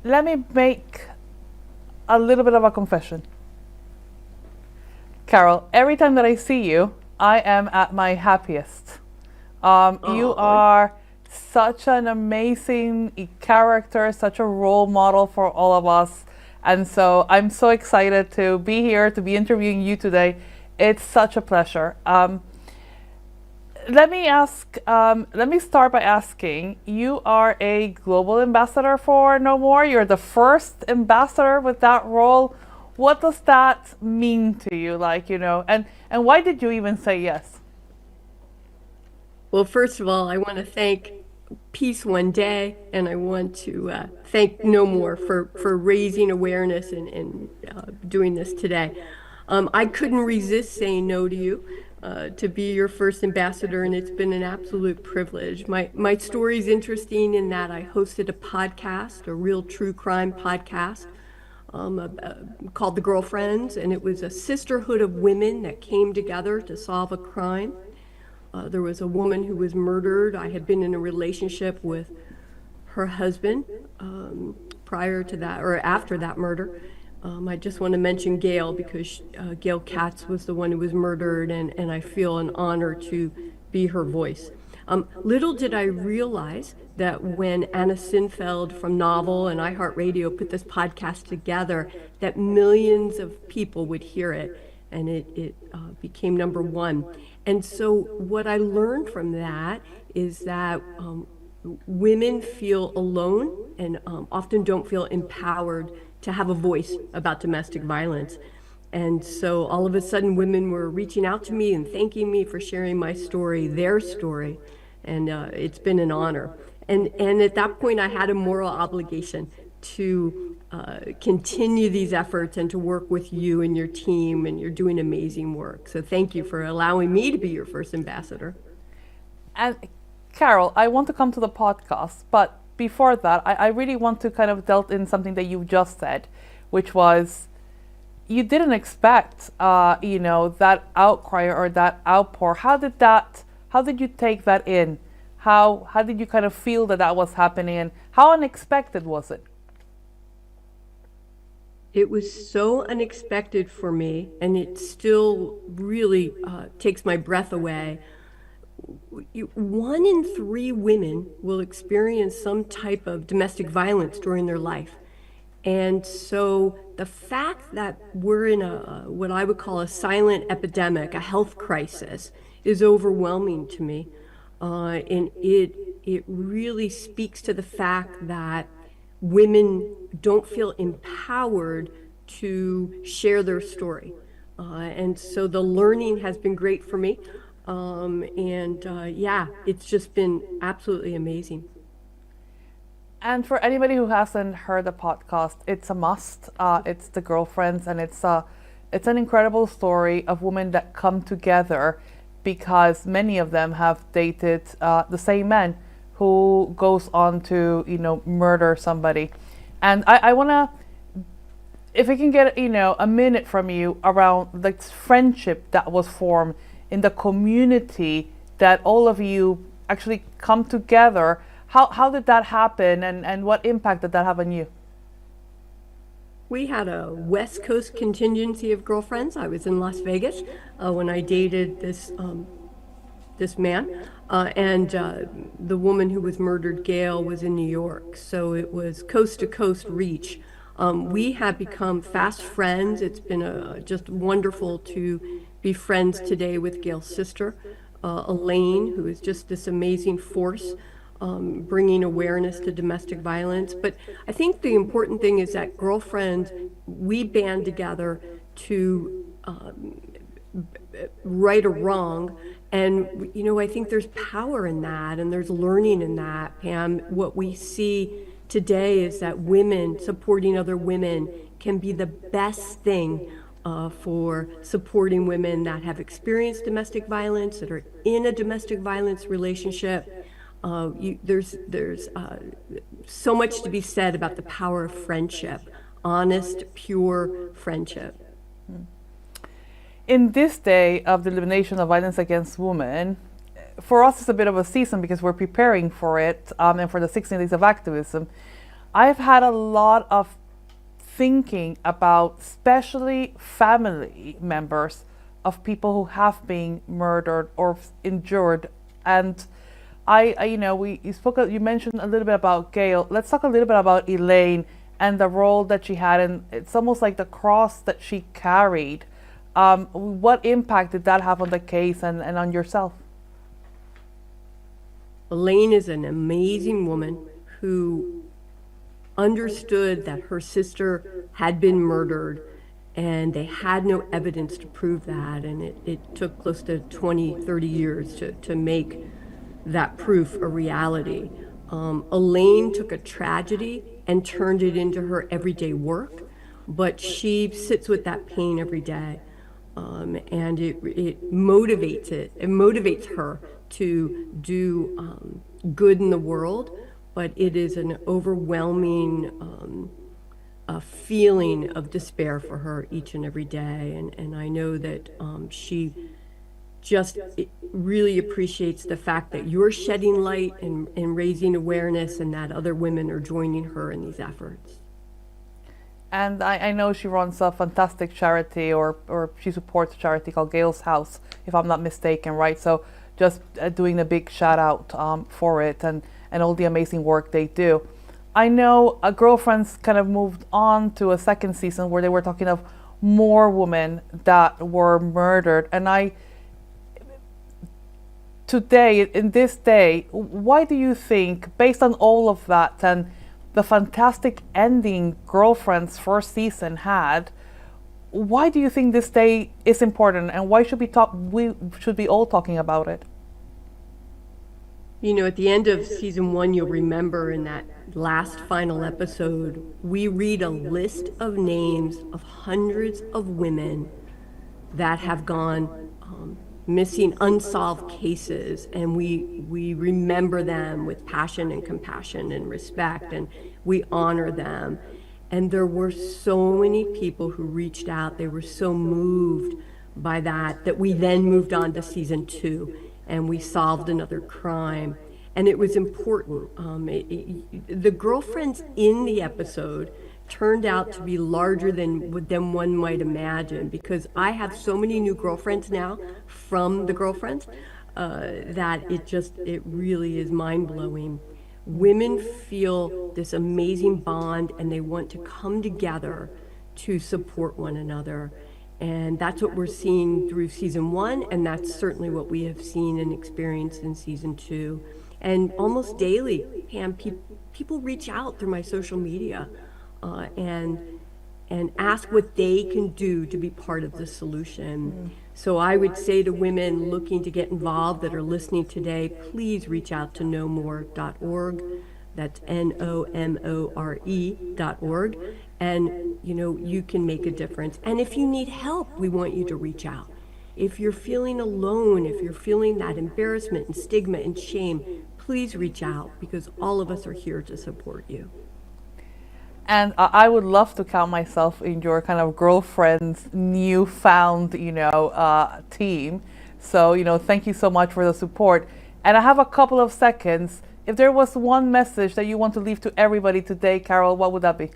Let me make a little bit of a confession. Carol, every time that I see you, I am at my happiest. You are such an amazing character, such a role model for all of us. And so I'm so excited to be here, to be interviewing you today. It's such a pleasure. let me ask. Let me start by asking. You are a global ambassador for No More. You're the first ambassador with that role. What does that mean to you? Like, and why did you even say yes? Well, first of all, I want to thank Peace One Day, and I want to thank No More for raising awareness and doing this today. I couldn't resist saying no to you. To be your first ambassador, and it's been an absolute privilege. My story is interesting in that I hosted a podcast, a real true crime podcast, called The Girlfriends, and it was a sisterhood of women that came together to solve a crime. There was a woman who was murdered. I had been in a relationship with her husband prior to that, or after that murder. I just want to mention Gail because Gail Katz was the one who was murdered, and I feel an honor to be her voice. Little did I realize that when Anna Sinfeld from Novel and iHeartRadio put this podcast together, that millions of people would hear it, and it became #1. And so what I learned from that is that women feel alone and often don't feel empowered to have a voice about domestic violence. And so all of a sudden women were reaching out to me and thanking me for sharing my story, their story, and it's been an honor. And at that point I had a moral obligation to continue these efforts and to work with you and your team, and you're doing amazing work. So thank you for allowing me to be your first ambassador. And Carol, I want to come to the podcast, but before that, I really want to kind of delve in something that you just said, which was you didn't expect, that outcry or that outpour. How did you take that in? How did you kind of feel that was happening, and how unexpected was it? It was so unexpected for me, and it still really takes my breath away. 1 in 3 women will experience some type of domestic violence during their life. And so the fact that we're in what I would call a silent epidemic, a health crisis, is overwhelming to me. And it really speaks to the fact that women don't feel empowered to share their story. And so the learning has been great for me. It's just been absolutely amazing. And for anybody who hasn't heard the podcast, it's a must. It's The Girlfriends, and it's an incredible story of women that come together because many of them have dated the same man who goes on to, murder somebody. And I want to, if we can get, a minute from you around the friendship that was formed in the community that all of you actually come together. How did that happen, and what impact did that have on you? We had a West Coast contingency of girlfriends. I was in Las Vegas when I dated this man, and the woman who was murdered, Gail, was in New York. So it was coast to coast reach. We have become fast friends. It's been just wonderful to be friends today with Gail's sister, Elaine, who is just this amazing force, bringing awareness to domestic violence. But I think the important thing is that girlfriends, we band together to right a wrong. And, I think there's power in that, and there's learning in that, Pam. What we see today is that women supporting other women can be the best thing for supporting women that have experienced domestic violence, that are in a domestic violence relationship. There's so much to be said about the power of friendship, honest, pure friendship. In this day of the elimination of violence against women, for us it's a bit of a season because we're preparing for it, and for the 16 days of activism. I've had a lot of thinking about especially family members of people who have been murdered or injured. And you mentioned a little bit about Gail. Let's talk a little bit about Elaine and the role that she had, and it's almost like the cross that she carried. What impact did that have on the case and on yourself? Elaine is an amazing woman who understood that her sister had been murdered and they had no evidence to prove that. And it took close to 20, 30 years to make that proof a reality. Elaine took a tragedy and turned it into her everyday work, but she sits with that pain every day. And it motivates her to do good in the world, but it is an overwhelming feeling of despair for her each and every day. And I know that she just really appreciates the fact that you're shedding light and raising awareness, and that other women are joining her in these efforts. And I know she runs a fantastic charity, or she supports a charity called Gail's House, if I'm not mistaken, right? So just doing a big shout out for it and all the amazing work they do. I know Girlfriends kind of moved on to a second season where they were talking of more women that were murdered. And today, in this day, why do you think, based on all of that and the fantastic ending Girlfriends first season had, why do you think this day is important, and why should we should be all talking about it? You know, at the end of season 1, you'll remember in that last final episode, we read a list of names of hundreds of women that have gone missing, unsolved cases, and we remember them with passion and compassion and respect, and we honor them. And there were so many people who reached out. They were so moved by that we then moved on to season 2, and we solved another crime. And it was important. The girlfriends in the episode turned out to be larger than one might imagine, because I have so many new girlfriends now from the girlfriends that it really is mind-blowing. Women feel this amazing bond, and they want to come together to support one another. And that's what we're seeing through season 1, and that's certainly what we have seen and experienced in season 2. And almost daily, Pam, people reach out through my social media and ask what they can do to be part of the solution. So I would say to women looking to get involved that are listening today, please reach out to knowmore.org. That's NOMORE.org. And you can make a difference. And if you need help, we want you to reach out. If you're feeling alone, if you're feeling that embarrassment and stigma and shame, please reach out, because all of us are here to support you. And I would love to count myself in your kind of girlfriend's newfound, team. So, thank you so much for the support. And I have a couple of seconds. If there was one message that you want to leave to everybody today, Carol, what would that be?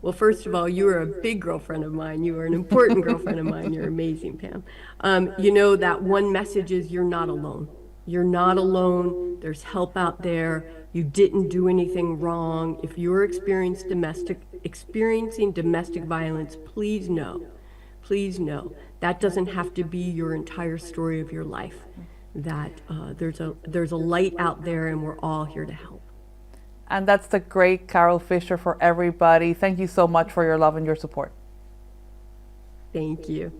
Well, first of all, you are a big girlfriend of mine. You are an important girlfriend of mine. You're amazing, Pam. That one message is you're not alone. You're not alone. There's help out there. You didn't do anything wrong. If you're experiencing domestic violence, please know that doesn't have to be your entire story of your life. That there's a light out there, and we're all here to help. And that's the great Carol Fisher for everybody. Thank you so much for your love and your support. Thank you.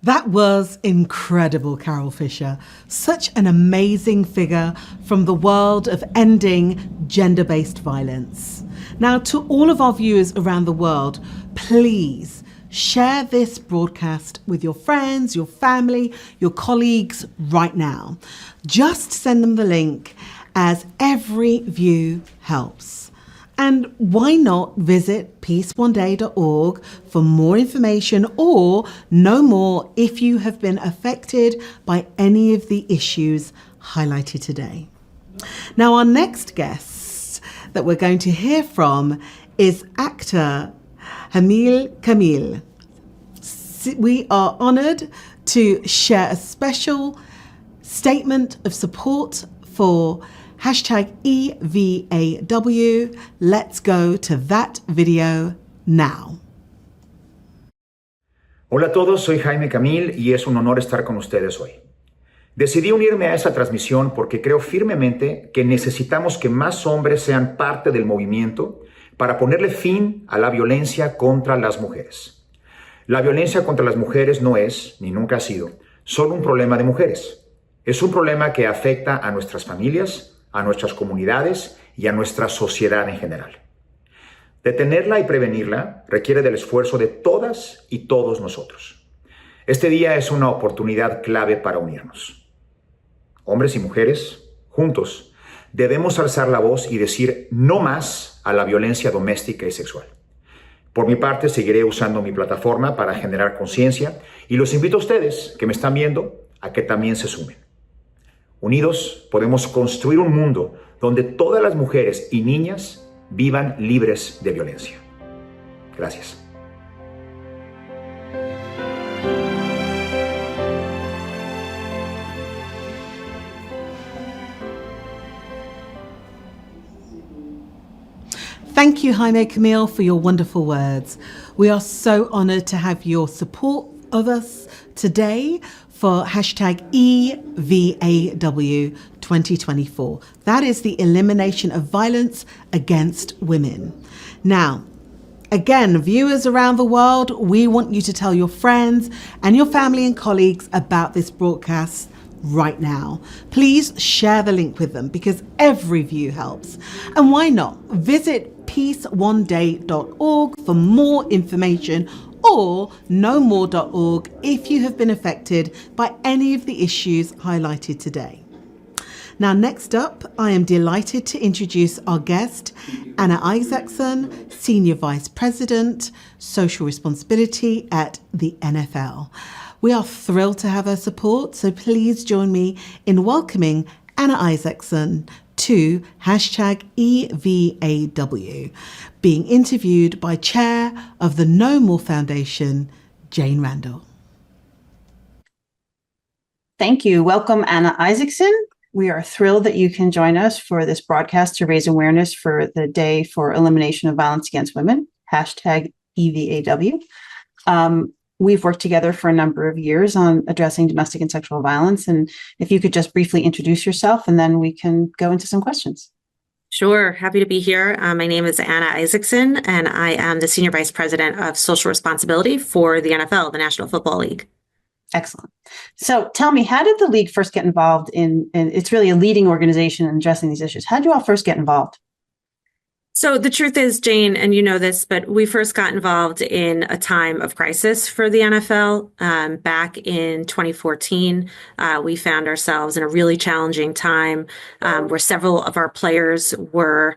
That was incredible, Carol Fisher. Such an amazing figure from the world of ending gender-based violence. Now, to all of our viewers around the world, please share this broadcast with your friends, your family, your colleagues right now. Just send them the link, as every view helps. And why not visit peaceoneday.org for more information, or know more if you have been affected by any of the issues highlighted today. Now, our next guest that we're going to hear from is actor Hamil Kamil. We are honoured to share a special statement of support for #EVAW. Let's go to that video now. Hola a todos, soy Jaime Camil y es un honor estar con ustedes hoy. Decidí unirme a esta transmisión porque creo firmemente que necesitamos que más hombres sean parte del movimiento para ponerle fin a la violencia contra las mujeres. La violencia contra las mujeres no es, ni nunca ha sido, solo un problema de mujeres. Es un problema que afecta a nuestras familias, a nuestras comunidades y a nuestra sociedad en general. Detenerla y prevenirla requiere del esfuerzo de todas y todos nosotros. Este día es una oportunidad clave para unirnos. Hombres y mujeres, juntos, debemos alzar la voz y decir no más a la violencia doméstica y sexual. Por mi parte, seguiré usando mi plataforma para generar conciencia y los invito a ustedes que me están viendo a que también se sumen. Unidos podemos construir un mundo donde todas las mujeres y niñas vivan libres de violencia. Gracias. Thank you, Jaime Camille, for your wonderful words. We are so honoured to have your support of us today for hashtag EVAW 2024. That is the elimination of violence against women. Now, again, viewers around the world, we want you to tell your friends and your family and colleagues about this broadcast right now. Please share the link with them because every view helps. And why not? Visit peaceoneday.org for more information or nomore.org if you have been affected by any of the issues highlighted today. Now, next up, I am delighted to introduce our guest, Anna Isaacson, Senior Vice President, Social Responsibility at the NFL. We are thrilled to have her support, so please join me in welcoming Anna Isaacson to hashtag EVAW, being interviewed by Chair of the No More Foundation, Jane Randall. Thank you. Welcome, Anna Isaacson. We are thrilled that you can join us for this broadcast to raise awareness for the Day for Elimination of Violence Against Women, hashtag EVAW. We've worked together for a number of years on addressing domestic and sexual violence. And if you could just briefly introduce yourself, and then we can go into some questions. Sure. Happy to be here. My name is Anna Isaacson, and I am the Senior Vice President of Social Responsibility for the NFL, the National Football League. Excellent. So tell me, how did the league first get involved in it's really a leading organization in addressing these issues. How did you all first get involved? So the truth is, Jane, and you know this, but we first got involved in a time of crisis for the NFL. Back in 2014, we found ourselves in a really challenging time where several of our players were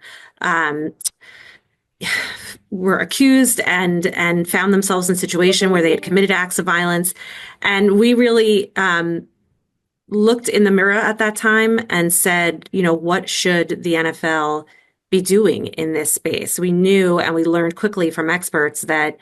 accused and found themselves in a situation where they had committed acts of violence. And we really looked in the mirror at that time and said, you know, what should the NFL be doing in this space? We knew and we learned quickly from experts that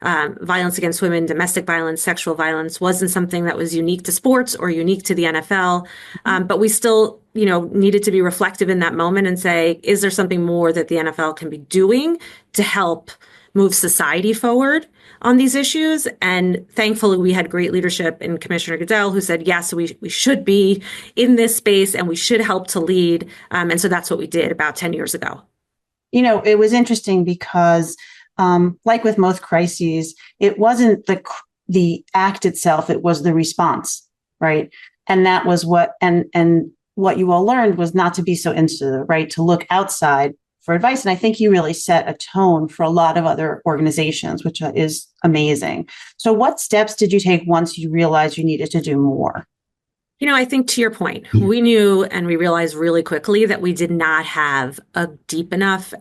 violence against women, domestic violence, sexual violence wasn't something that was unique to sports or unique to the NFL. But we still, you know, needed to be reflective in that moment and say, is there something more that the NFL can be doing to help move society forward on these issues? And thankfully, we had great leadership in Commissioner Goodell, who said, yes, we should be in this space and we should help to lead. And so that's what we did about 10 years ago. You know, it was interesting because like with most crises, it wasn't the act itself, it was the response, right? And that was what you all learned was not to be so insular, right? To look outside for advice. And I think you really set a tone for a lot of other organizations, which is amazing. So what steps did you take once you realized you needed to do more? You know, I think to your point, we knew and we realized really quickly that we did not have a deep enough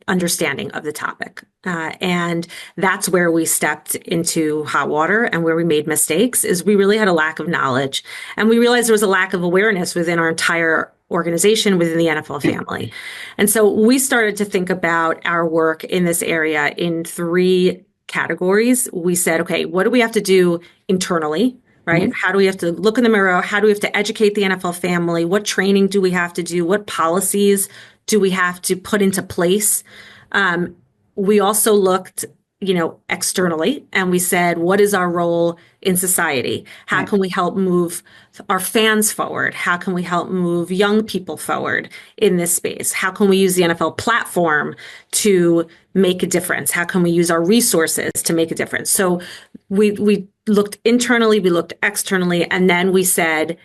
understanding of the topic. And that's where we stepped into hot water and where we made mistakes is we really had a lack of knowledge. And we realized there was a lack of awareness within our entire organization within the NFL family. And so we started to think about our work in this area in three categories. We said, okay, what do we have to do internally? Right? How do we have to look in the mirror? How do we have to educate the NFL family? What training do we have to do? What policies do we have to put into place? We also looked externally, and we said, what is our role in society? How can we help move our fans forward? How can we help move young people forward in this space? How can we use the NFL platform to make a difference? How can we use our resources to make a difference? So we looked internally, we looked externally, and then we said,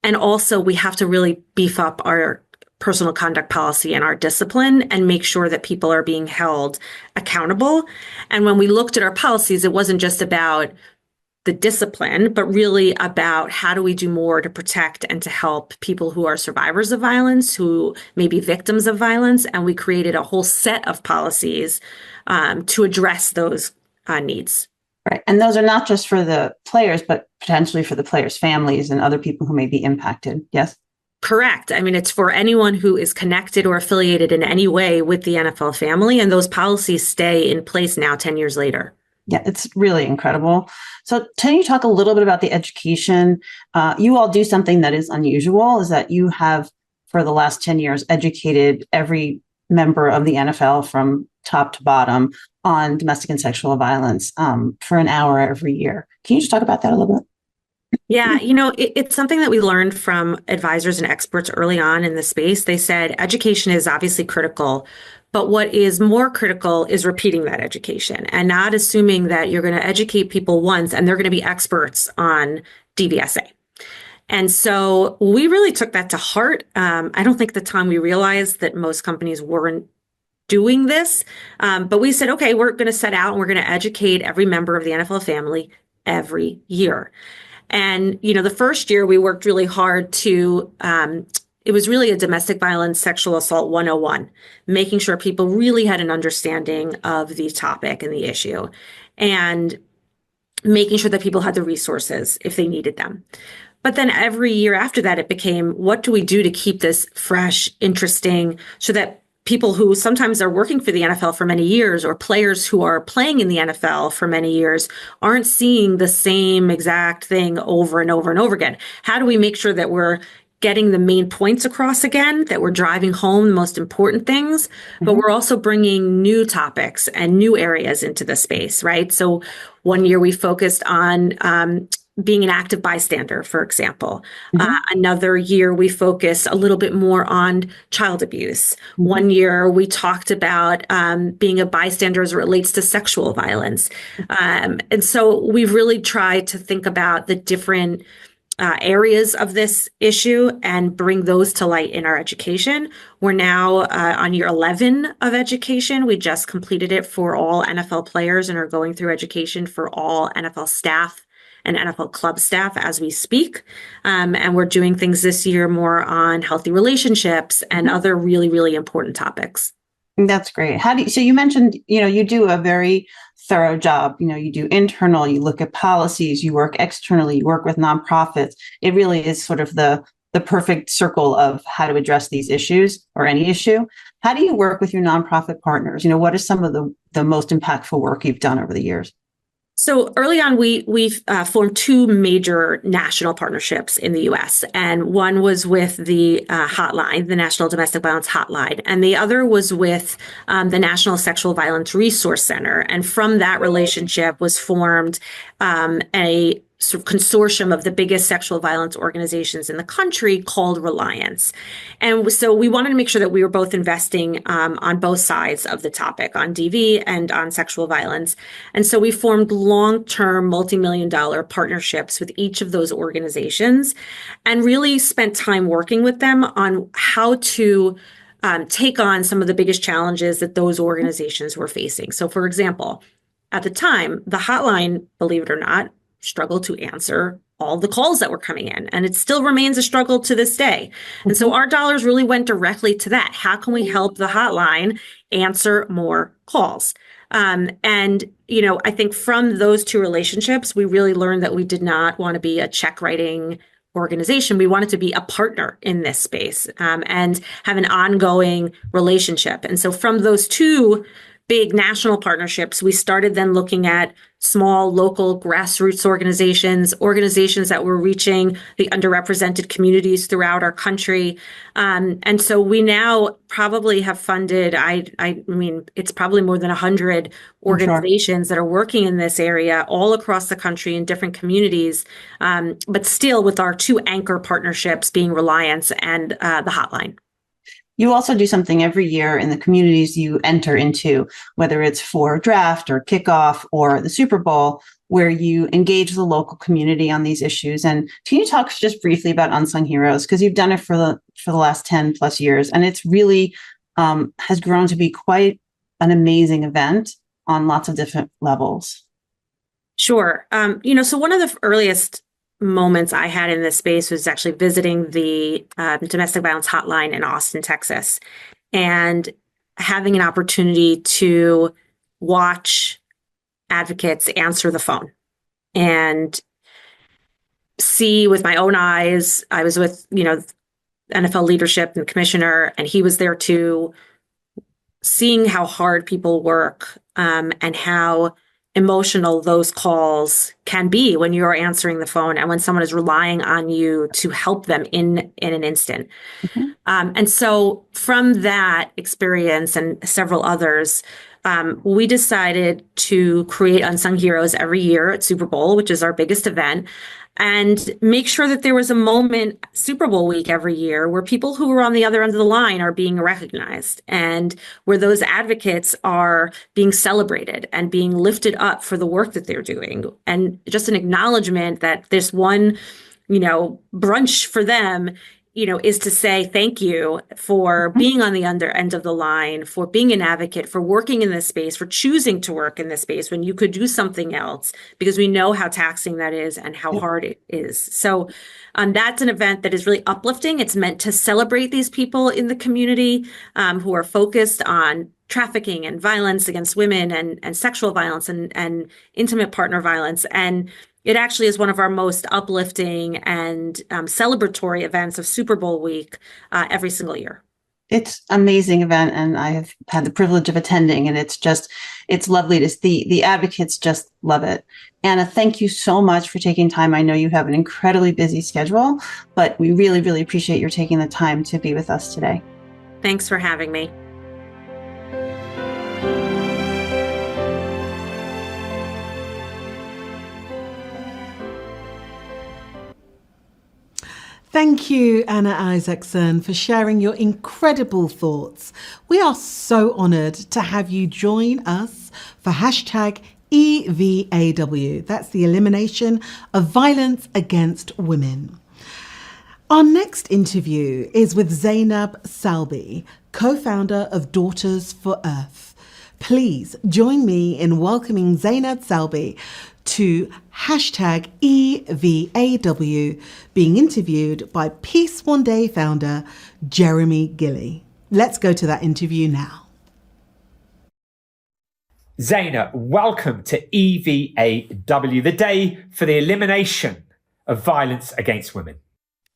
and also we have to really beef up our personal conduct policy and our discipline and make sure that people are being held accountable. And when we looked at our policies, it wasn't just about the discipline, but really about how do we do more to protect and to help people who are survivors of violence, who may be victims of violence. And we created a whole set of policies to address those needs. Right. And those are not just for the players, but potentially for the players' families and other people who may be impacted. Yes? Correct. I mean, it's for anyone who is connected or affiliated in any way with the NFL family. And those policies stay in place now 10 years later. Yeah, it's really incredible. So can you talk a little bit about the education? You all do something that is unusual, is that you have, for the last 10 years, educated every member of the NFL from top to bottom on domestic and sexual violence for an hour every year. Can you just talk about that a little bit? Yeah, it's something that we learned from advisors and experts early on in the space. They said education is obviously critical, but what is more critical is repeating that education and not assuming that you're going to educate people once and they're going to be experts on DVSA. And so we really took that to heart. I don't think at the time we realized that most companies weren't doing this, but we said, okay, we're going to set out and we're going to educate every member of the NFL family every year. And, the first year we worked really hard to, it was really a domestic violence, sexual assault 101, making sure people really had an understanding of the topic and the issue and making sure that people had the resources if they needed them. But then every year after that, it became, what do we do to keep this fresh, interesting, so that people who sometimes are working for the NFL for many years or players who are playing in the NFL for many years aren't seeing the same exact thing over and over and over again? How do we make sure that we're getting the main points across again, that we're driving home the most important things, but we're also bringing new topics and new areas into the space, right? So one year we focused on being an active bystander, for example. Another year, we focused a little bit more on child abuse. One year, we talked about being a bystander as it relates to sexual violence. And so we've really tried to think about the different areas of this issue and bring those to light in our education. We're now on year 11 of education. We just completed it for all NFL players and are going through education for all NFL staff and NFL club staff as we speak. And we're doing things this year more on healthy relationships and other really, really important topics. That's great. So you mentioned, you do a very thorough job. You do internal, you look at policies, you work externally, you work with nonprofits. It really is sort of the perfect circle of how to address these issues or any issue. How do you work with your nonprofit partners? What is some of the most impactful work you've done over the years? So early on, we've formed two major national partnerships in the U.S. And one was with the hotline, the National Domestic Violence Hotline, and the other was with the National Sexual Violence Resource Center. And from that relationship was formed a sort of consortium of the biggest sexual violence organizations in the country called Reliance. And so we wanted to make sure that we were both investing on both sides of the topic, on DV and on sexual violence. And so we formed long-term multi-million-dollar partnerships with each of those organizations and really spent time working with them on how to take on some of the biggest challenges that those organizations were facing. So for example, at the time, the hotline, believe it or not, struggled to answer all the calls that were coming in. And it still remains a struggle to this day. And so our dollars really went directly to that. How can we help the hotline answer more calls? And, I think from those two relationships, we really learned that we did not want to be a check writing organization. We wanted to be a partner in this space and have an ongoing relationship. And so from those two big national partnerships, we started then looking at small local grassroots organizations that were reaching the underrepresented communities throughout our country. And so we now probably have funded, I mean, it's probably more than 100 organizations that are working in this area all across the country in different communities, but still with our two anchor partnerships being Reliance and the Hotline. You also do something every year in the communities you enter into, whether it's for draft or kickoff or the Super Bowl, where you engage the local community on these issues. And can you talk just briefly about Unsung Heroes? Because you've done it for the last 10 plus years, and it's really has grown to be quite an amazing event on lots of different levels. Sure. So one of the earliest moments I had in this space was actually visiting the domestic violence hotline in Austin, Texas, and having an opportunity to watch advocates answer the phone and see with my own eyes. I was with, NFL leadership and commissioner, and he was there too, seeing how hard people work and how emotional those calls can be when you're answering the phone and when someone is relying on you to help them in an instant. And so from that experience and several others, we decided to create Unsung Heroes every year at Super Bowl, which is our biggest event, and make sure that there was a moment Super Bowl week every year where people who are on the other end of the line are being recognized and where those advocates are being celebrated and being lifted up for the work that they're doing. And just an acknowledgement that this one, brunch for them, is to say thank you for being on the under end of the line, for being an advocate, for working in this space, for choosing to work in this space when you could do something else, because we know how taxing that is and how hard it is. So that's an event that is really uplifting. It's meant to celebrate these people in the community who are focused on trafficking and violence against women and sexual violence and intimate partner violence. And it actually is one of our most uplifting and celebratory events of Super Bowl week every single year. It's an amazing event, and I have had the privilege of attending, and it's lovely to see. The advocates just love it. Anna, thank you so much for taking time. I know you have an incredibly busy schedule, but we really, really appreciate your taking the time to be with us today. Thanks for having me. Thank you, Anna Isaacson, for sharing your incredible thoughts. We are so honoured to have you join us for hashtag EVAW. That's the elimination of violence against women. Our next interview is with Zainab Salbi, co-founder of Daughters for Earth. Please join me in welcoming Zainab Salbi to hashtag EVAW, being interviewed by Peace One Day founder Jeremy Gilley. Let's go to that interview now. Zainab, welcome to EVAW, the day for the elimination of violence against women.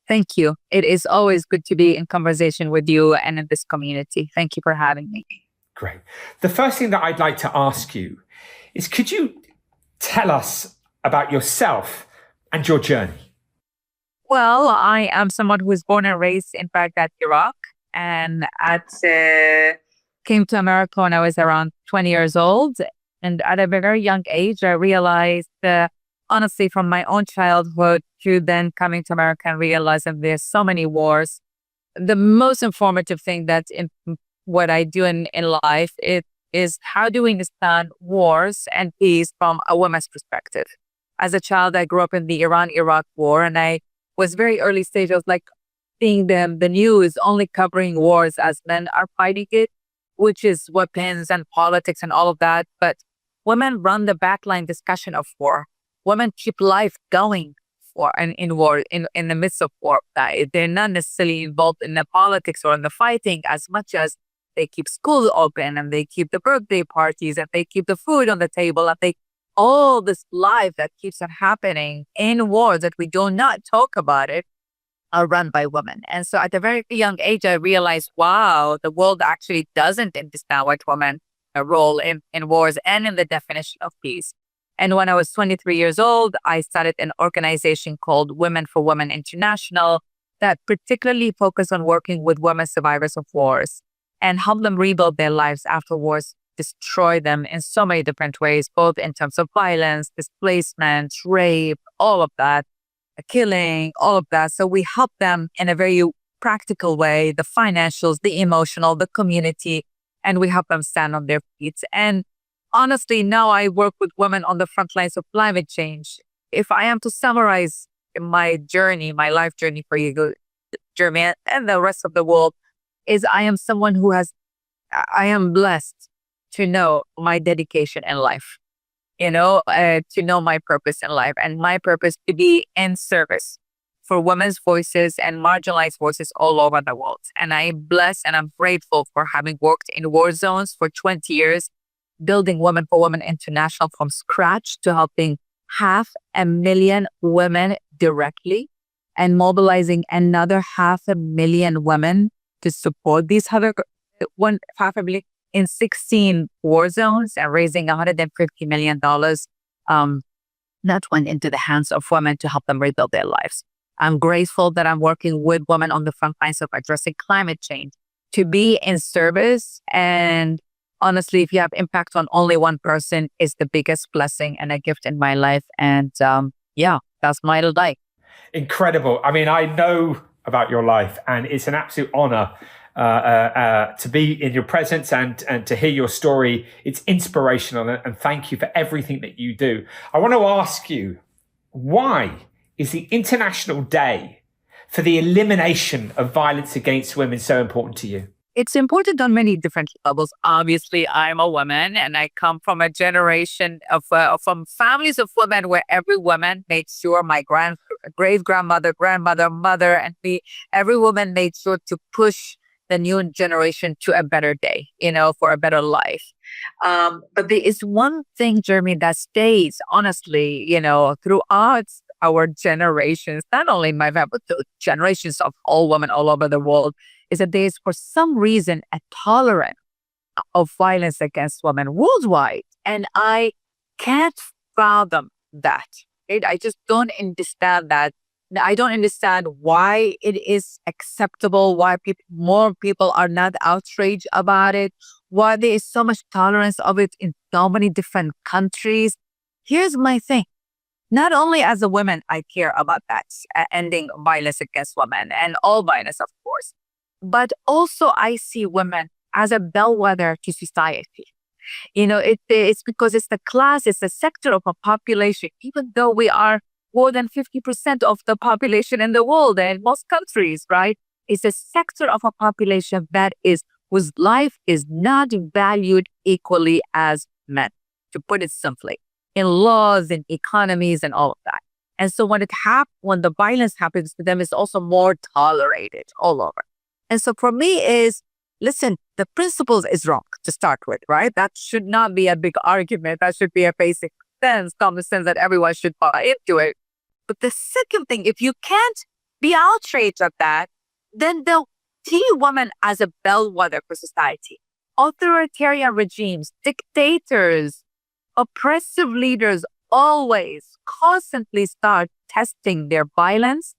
Thank you. It is always good to be in conversation with you and in this community. Thank you for having me. Great. The first thing that I'd like to ask you is, could you tell us about yourself and your journey? Well, I am someone who was born and raised in Baghdad, Iraq, and came to America when I was around 20 years old. And at a very young age, I realized, honestly, from my own childhood to then coming to America and realizing there's so many wars. The most informative thing that's in what I do in life is how do we understand wars and peace from a woman's perspective. As a child, I grew up in the Iran-Iraq war, and I was very early stage. I was like seeing the news only covering wars as men are fighting it, which is weapons and politics and all of that. But women run the backline discussion of war. Women keep life going in war, in the midst of war. They're not necessarily involved in the politics or in the fighting as much as they keep schools open, and they keep the birthday parties, and they keep the food on the table, and all this life that keeps on happening in wars that we do not talk about it are run by women. And so at a very young age, I realized, wow, the world actually doesn't understand what women role in wars and in the definition of peace. And when I was 23 years old, I started an organization called Women for Women International that particularly focused on working with women survivors of wars and help them rebuild their lives after wars destroy them in so many different ways, both in terms of violence, displacement, rape, all of that, killing, all of that. So we help them in a very practical way, the financials, the emotional, the community, and we help them stand on their feet. And honestly, now I work with women on the front lines of climate change. If I am to summarize my journey, my life journey for you, Jeremy, and the rest of the world, is I am someone I am blessed to know my dedication in life, to know my purpose in life, and my purpose to be in service for women's voices and marginalized voices all over the world. And I'm blessed and I'm grateful for having worked in war zones for 20 years, building Women for Women International from scratch to helping 500,000 women directly and mobilizing another 500,000 women to support these other 500,000 in 16 war zones and raising $150 million that went into the hands of women to help them rebuild their lives. I'm grateful that I'm working with women on the front lines of addressing climate change to be in service. And honestly, if you have impact on only one person, is the biggest blessing and a gift in my life. And that's my life. Incredible. I mean, I know about your life, and it's an absolute honor to be in your presence and to hear your story. It's inspirational, and thank you for everything that you do. I want to ask you, why is the International Day for the Elimination of Violence Against Women so important to you? It's important on many different levels. Obviously, I'm a woman and I come from a generation from families of women where every woman made sure, my great-grandmother, grandmother, mother, and me, every woman made sure to push the new generation to a better day, for a better life. But there is one thing, Jeremy, that stays, honestly, throughout our generations, not only my family, but the generations of all women all over the world, is that there is, for some reason, a tolerance of violence against women worldwide. And I can't fathom that. Right? I just don't understand that. I don't understand why it is acceptable, why more people are not outraged about it, why there is so much tolerance of it in so many different countries. Here's my thing. Not only as a woman, I care about that, ending violence against women and all violence, of course. But also I see women as a bellwether to society. It's because it's the class, it's the sector of a population, even though we are more than 50% of the population in the world and most countries, right? It's a sector of a population whose life is not valued equally as men, to put it simply, in laws and economies and all of that. And so when the violence happens to them, it's also more tolerated all over. And so for me listen, the principles is wrong to start with, right? That should not be a big argument. That should be a basic sense, common sense that everyone should buy into it. But the second thing, if you can't be outraged at that, then they'll see women as a bellwether for society. Authoritarian regimes, dictators, oppressive leaders always constantly start testing their violence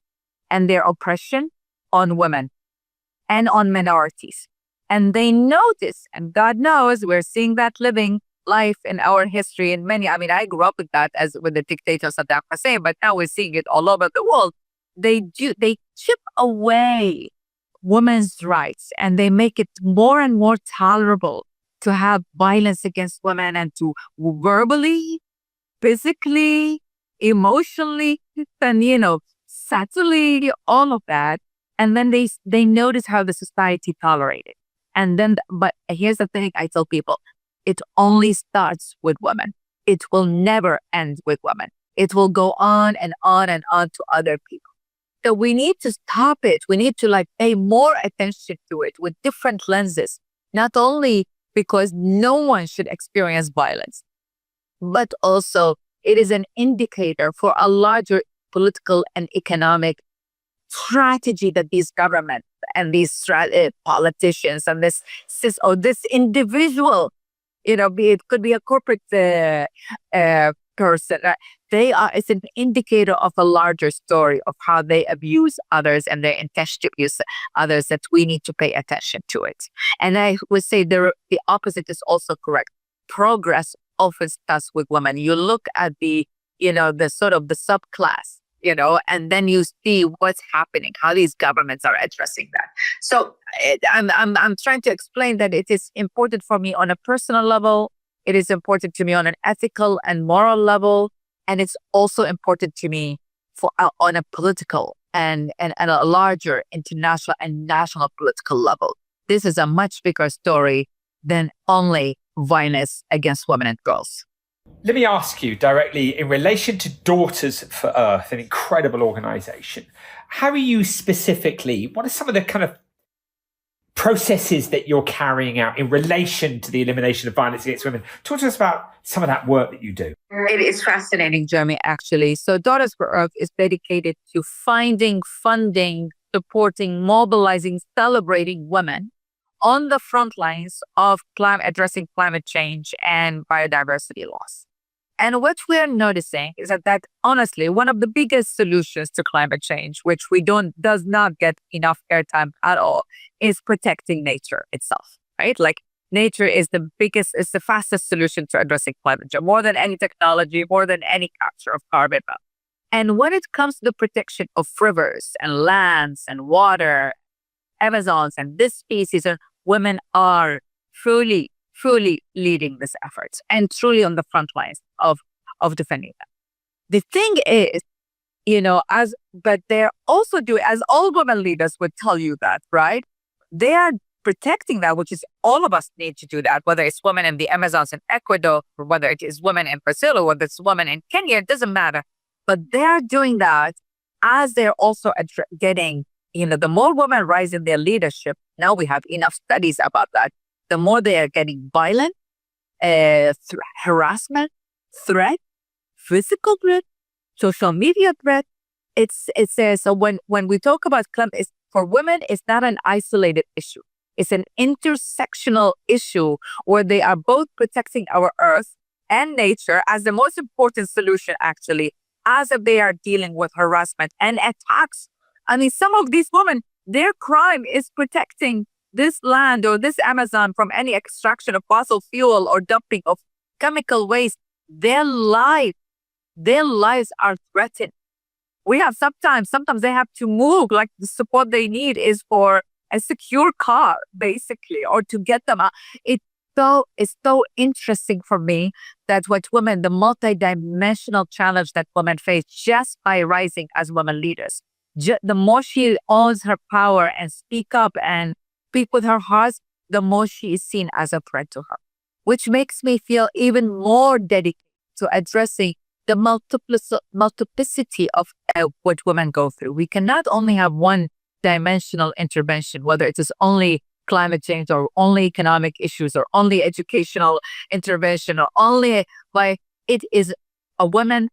and their oppression on women and on minorities. And they know this, and God knows we're seeing that living life in our history in many. I mean, I grew up with that with the dictator Saddam Hussein, but now we're seeing it all over the world. They chip away women's rights and they make it more and more tolerable to have violence against women and to verbally, physically, emotionally, and, subtly, all of that. And then they notice how the society tolerated. And then, but here's the thing I tell people, it only starts with women. It will never end with women. It will go on and on and on to other people. So we need to stop it. We need to pay more attention to it with different lenses, not only because no one should experience violence, but also it is an indicator for a larger political and economic strategy that these governments and these politicians and this individual it could be a corporate person. It's an indicator of a larger story of how they abuse others and their intention to abuse others, that we need to pay attention to it. And I would say the opposite is also correct. Progress often starts with women. You look at the sort of the subclass, and then you see what's happening, how these governments are addressing that. So I'm trying to explain that it is important for me on a personal level. It is important to me on an ethical and moral level. And it's also important to me on a political and a larger international and national political level. This is a much bigger story than only violence against women and girls. Let me ask you directly, in relation to Daughters for Earth, an incredible organization, how are you specifically, what are some of the kind of processes that you're carrying out in relation to the elimination of violence against women? Talk to us about some of that work that you do. It is fascinating, Jeremy, actually. So Daughters for Earth is dedicated to finding, funding, supporting, mobilizing, celebrating women on the front lines of addressing climate change and biodiversity loss. And what we are noticing is that honestly, one of the biggest solutions to climate change, which does not get enough airtime at all, is protecting nature itself, right? Like nature is the fastest solution to addressing climate change, more than any technology, more than any capture of carbon. And when it comes to the protection of rivers and lands and water, Amazons and this species, women are truly leading this effort and truly on the front lines of defending them. The thing is, but they're also doing, as all women leaders would tell you that, right? They are protecting that, which is all of us need to do that, whether it's women in the Amazons in Ecuador, or whether it is women in Brazil, or whether it's women in Kenya, it doesn't matter. But they're doing that as they're also getting, the more women rise in their leadership, now we have enough studies about that, the more they are getting violent, harassment, threat, physical threat, social media threat. So when we talk about climate, for women, it's not an isolated issue. It's an intersectional issue where they are both protecting our earth and nature as the most important solution, actually, as if they are dealing with harassment and attacks. I mean, some of these women, their crime is protecting this land or this Amazon from any extraction of fossil fuel or dumping of chemical waste. Their lives are threatened. We have sometimes they have to move, like the support they need is for a secure car, basically, or to get them out. It's so interesting for me that the multidimensional challenge that women face just by rising as women leaders. The more she owns her power and speak up and speak with her heart, the more she is seen as a threat to her, which makes me feel even more dedicated to addressing the multiplicity of what women go through. We cannot only have one-dimensional intervention, whether it is only climate change or only economic issues or only educational intervention or only it is a woman.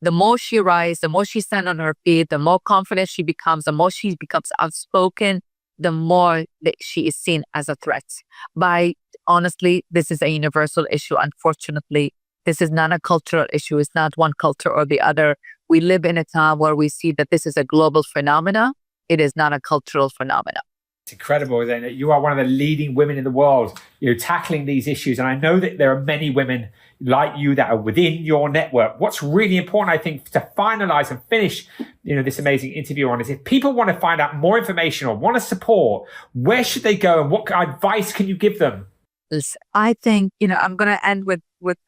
The more she rises, the more she stands on her feet, the more confident she becomes, the more she becomes outspoken, the more that she is seen as a threat. Honestly, this is a universal issue. Unfortunately, this is not a cultural issue. It's not one culture or the other. We live in a time where we see that this is a global phenomena. It is not a cultural phenomena. It's incredible that you are one of the leading women in the world, tackling these issues. And I know that there are many women like you that are within your network. What's really important, I think, to finalize and finish, this amazing interview on is if people want to find out more information or want to support, where should they go and what advice can you give them? I think, I'm going to end with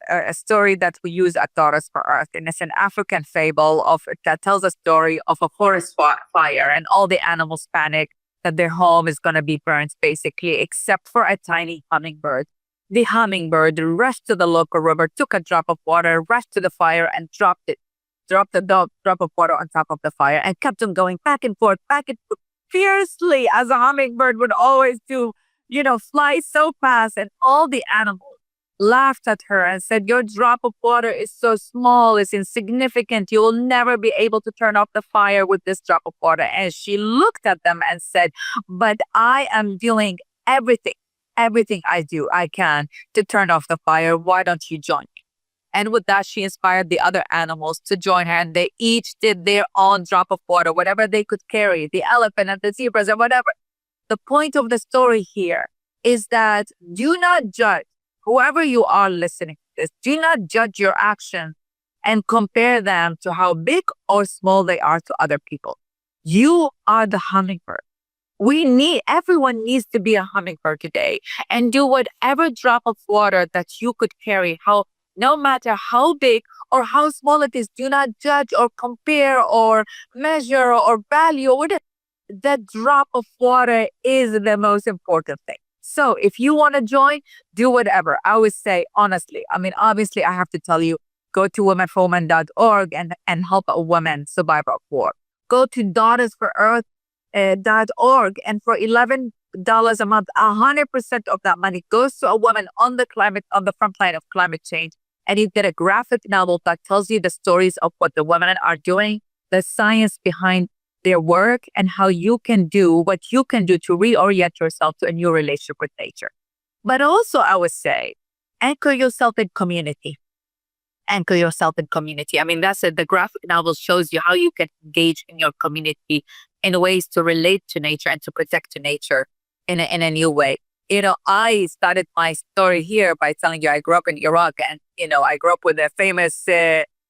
a story that we use at Daughters for Earth. And it's an African fable that tells a story of a forest fire and all the animals panic that their home is going to be burnt, basically, except for a tiny hummingbird. The hummingbird rushed to the local river, took a drop of water, rushed to the fire and dropped the drop of water on top of the fire and kept on going back and forth fiercely, as a hummingbird would always do, fly so fast. And all the animals laughed at her and said, "Your drop of water is so small, it's insignificant. You will never be able to turn off the fire with this drop of water." And she looked at them and said, "But I am doing everything everything I do, I can to turn off the fire. Why don't you join me? And with that, she inspired the other animals to join her, and they each did their own drop of water, whatever they could carry, the elephant and the zebras and whatever. The point of the story here is that do not judge whoever you are listening to this. Do not judge your actions and compare them to how big or small they are to other people. You are the hummingbird. Everyone needs to be a hummingbird today and do whatever drop of water that you could carry, no matter how big or how small it is. Do not judge or compare or measure or value or whatever. That drop of water is the most important thing. So if you want to join, do whatever. I would say, honestly, obviously, I have to tell you, go to womenforwomen.org and help a woman survivor of war. Go to daughtersforearth.org, and for $11 a month, 100% of that money goes to a woman on the front line of climate change. And you get a graphic novel that tells you the stories of what the women are doing, the science behind their work, and how you can do what you can do to reorient yourself to a new relationship with nature. But also, I would say, anchor yourself in community. Anchor yourself in community. That's it. The graphic novel shows you how you can engage in your community in ways to relate to nature and to protect nature in a new way. I started my story here by telling you I grew up in Iraq, and, I grew up with a famous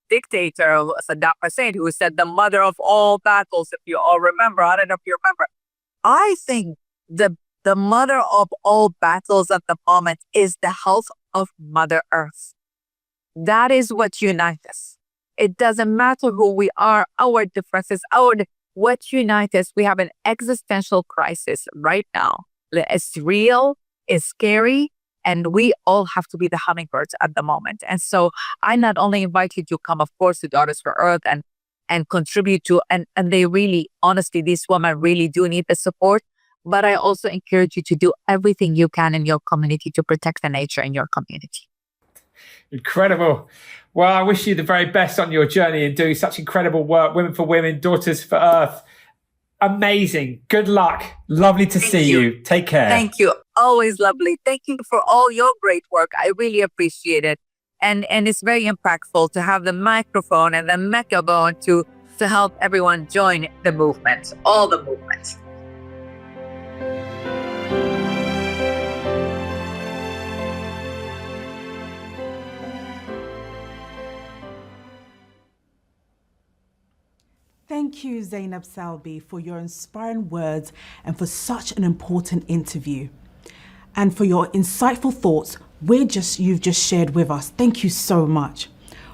dictator, Saddam Hussein, who said the mother of all battles, if you all remember. I don't know if you remember. I think the mother of all battles at the moment is the health of Mother Earth. That is what unites us. It doesn't matter who we are, our differences, what unites us. We have an existential crisis right now. It's real, it's scary, and we all have to be the hummingbirds at the moment. And so I not only invite you to come, of course, to Daughters for Earth and contribute to, and they really, honestly, these women really do need the support, but I also encourage you to do everything you can in your community to protect the nature in your community. Incredible. Well, I wish you the very best on your journey and doing such incredible work. Women for Women, Daughters for Earth. Amazing. Good luck. Lovely to see you. Take care. Thank you. Always lovely. Thank you for all your great work. I really appreciate it. And it's very impactful to have the microphone and the megaphone to help everyone join the movement, all the movements. Thank you, Zainab Salbi, for your inspiring words and for such an important interview. And for your insightful thoughts you've just shared with us. Thank you so much.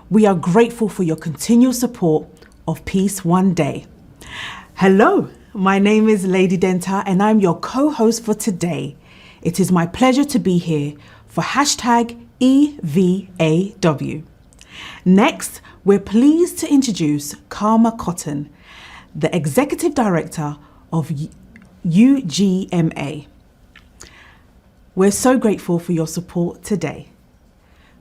We are grateful for your continual support of Peace One Day. Hello, my name is Lady Denta and I'm your co-host for today. It is my pleasure to be here for hashtag EVAW. Next, we're pleased to introduce Karma Cotton, the Executive Director of UGMA. We're so grateful for your support today.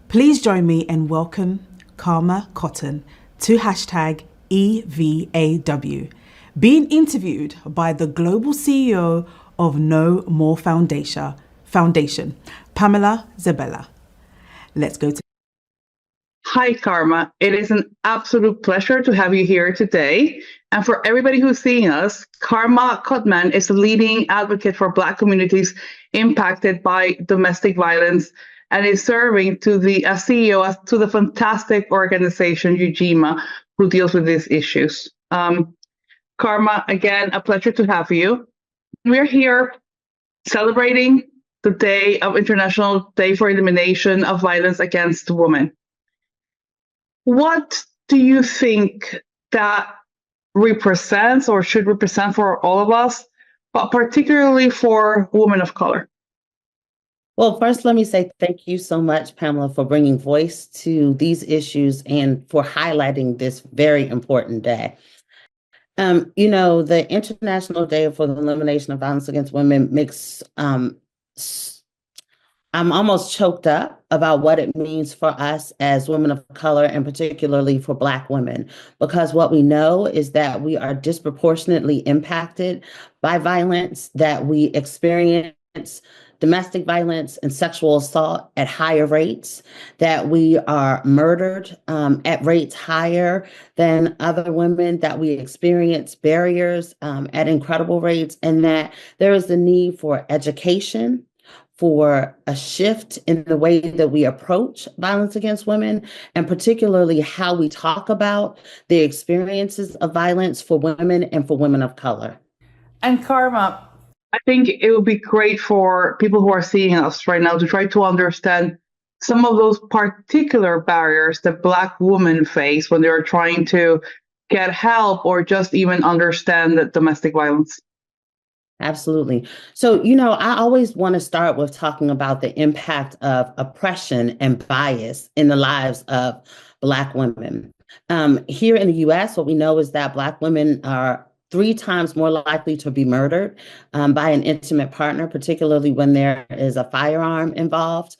Please join me and welcome Karma Cotton to hashtag EVAW, being interviewed by the Global CEO of No More Foundation, Pamela Zabella. Let's go to Hi, Karma. It is an absolute pleasure to have you here today. And for everybody who's seeing us, Karma Cotman is a leading advocate for Black communities impacted by domestic violence and is serving as CEO to the fantastic organization UGMA, who deals with these issues. Karma, again, a pleasure to have you. We're here celebrating the day of International Day for Elimination of Violence Against Women. What do you think that represents or should represent for all of us, but particularly for women of color? Well, first, let me say thank you so much, Pamela, for bringing voice to these issues and for highlighting this very important day. The International Day for the Elimination of Violence Against Women makes I'm almost choked up about what it means for us as women of color and particularly for Black women, because what we know is that we are disproportionately impacted by violence, that we experience domestic violence and sexual assault at higher rates, that we are murdered at rates higher than other women, that we experience barriers at incredible rates, and that there is the need for education, for a shift in the way that we approach violence against women, and particularly how we talk about the experiences of violence for women and for women of color. And Karma, I think it would be great for people who are seeing us right now to try to understand some of those particular barriers that Black women face when they're trying to get help or just even understand that domestic violence. Absolutely. So, I always want to start with talking about the impact of oppression and bias in the lives of Black women. Here in the US, what we know is that Black women are 3 times more likely to be murdered by an intimate partner, particularly when there is a firearm involved.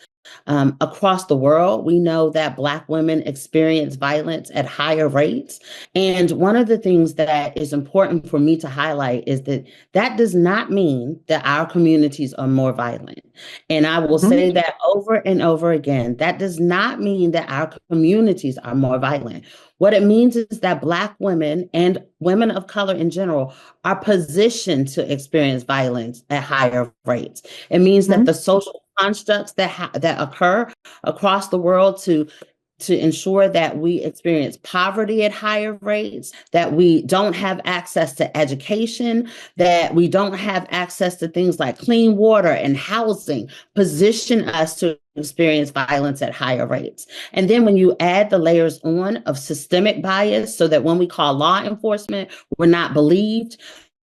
Across the world, we know that Black women experience violence at higher rates. And one of the things that is important for me to highlight is that that does not mean that our communities are more violent. And I will say that over and over again, that does not mean that our communities are more violent. What it means is that Black women and women of color in general are positioned to experience violence at higher rates. It means that the social constructs that occur across the world to ensure that we experience poverty at higher rates, that we don't have access to education, that we don't have access to things like clean water and housing, position us to experience violence at higher rates. And then when you add the layers on of systemic bias, so that when we call law enforcement, we're not believed,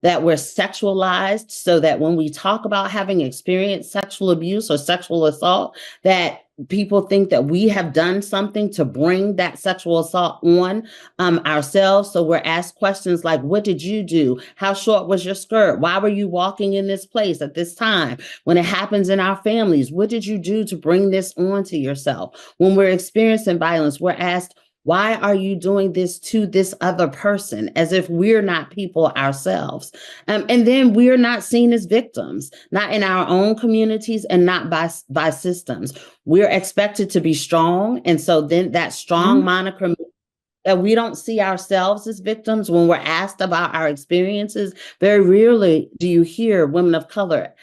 that we're sexualized, so that when we talk about having experienced sexual abuse or sexual assault, that people think that we have done something to bring that sexual assault on ourselves. So we're asked questions like, what did you do? How short was your skirt? Why were you walking in this place at this time? When it happens in our families, what did you do to bring this on to yourself? When we're experiencing violence, we're asked, why are you doing this to this other person, as if we're not people ourselves? And then we're not seen as victims, not in our own communities and not by systems. We're expected to be strong. And so then that strong moniker means that we don't see ourselves as victims. When we're asked about our experiences, very rarely do you hear women of color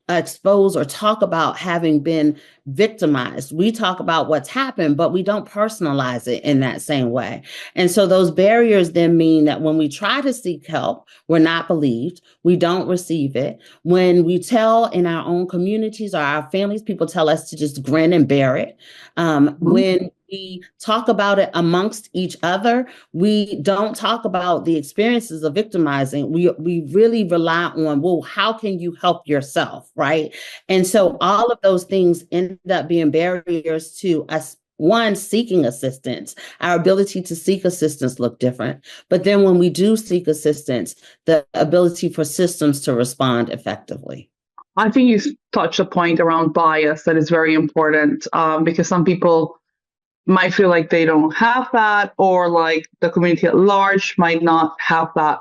expose or talk about having been victimized. We talk about what's happened, but we don't personalize it in that same way. And so those barriers then mean that when we try to seek help, we're not believed. We don't receive it. When we tell in our own communities or our families, people tell us to just grin and bear it. When we talk about it amongst each other, we don't talk about the experiences of victimizing. We really rely on, well, how can you help yourself, right? And so all of those things end up being barriers to us, one, seeking assistance. Our ability to seek assistance look different. But then when we do seek assistance, the ability for systems to respond effectively. I think you touched a point around bias that is very important because some people might feel like they don't have that, or like the community at large might not have that.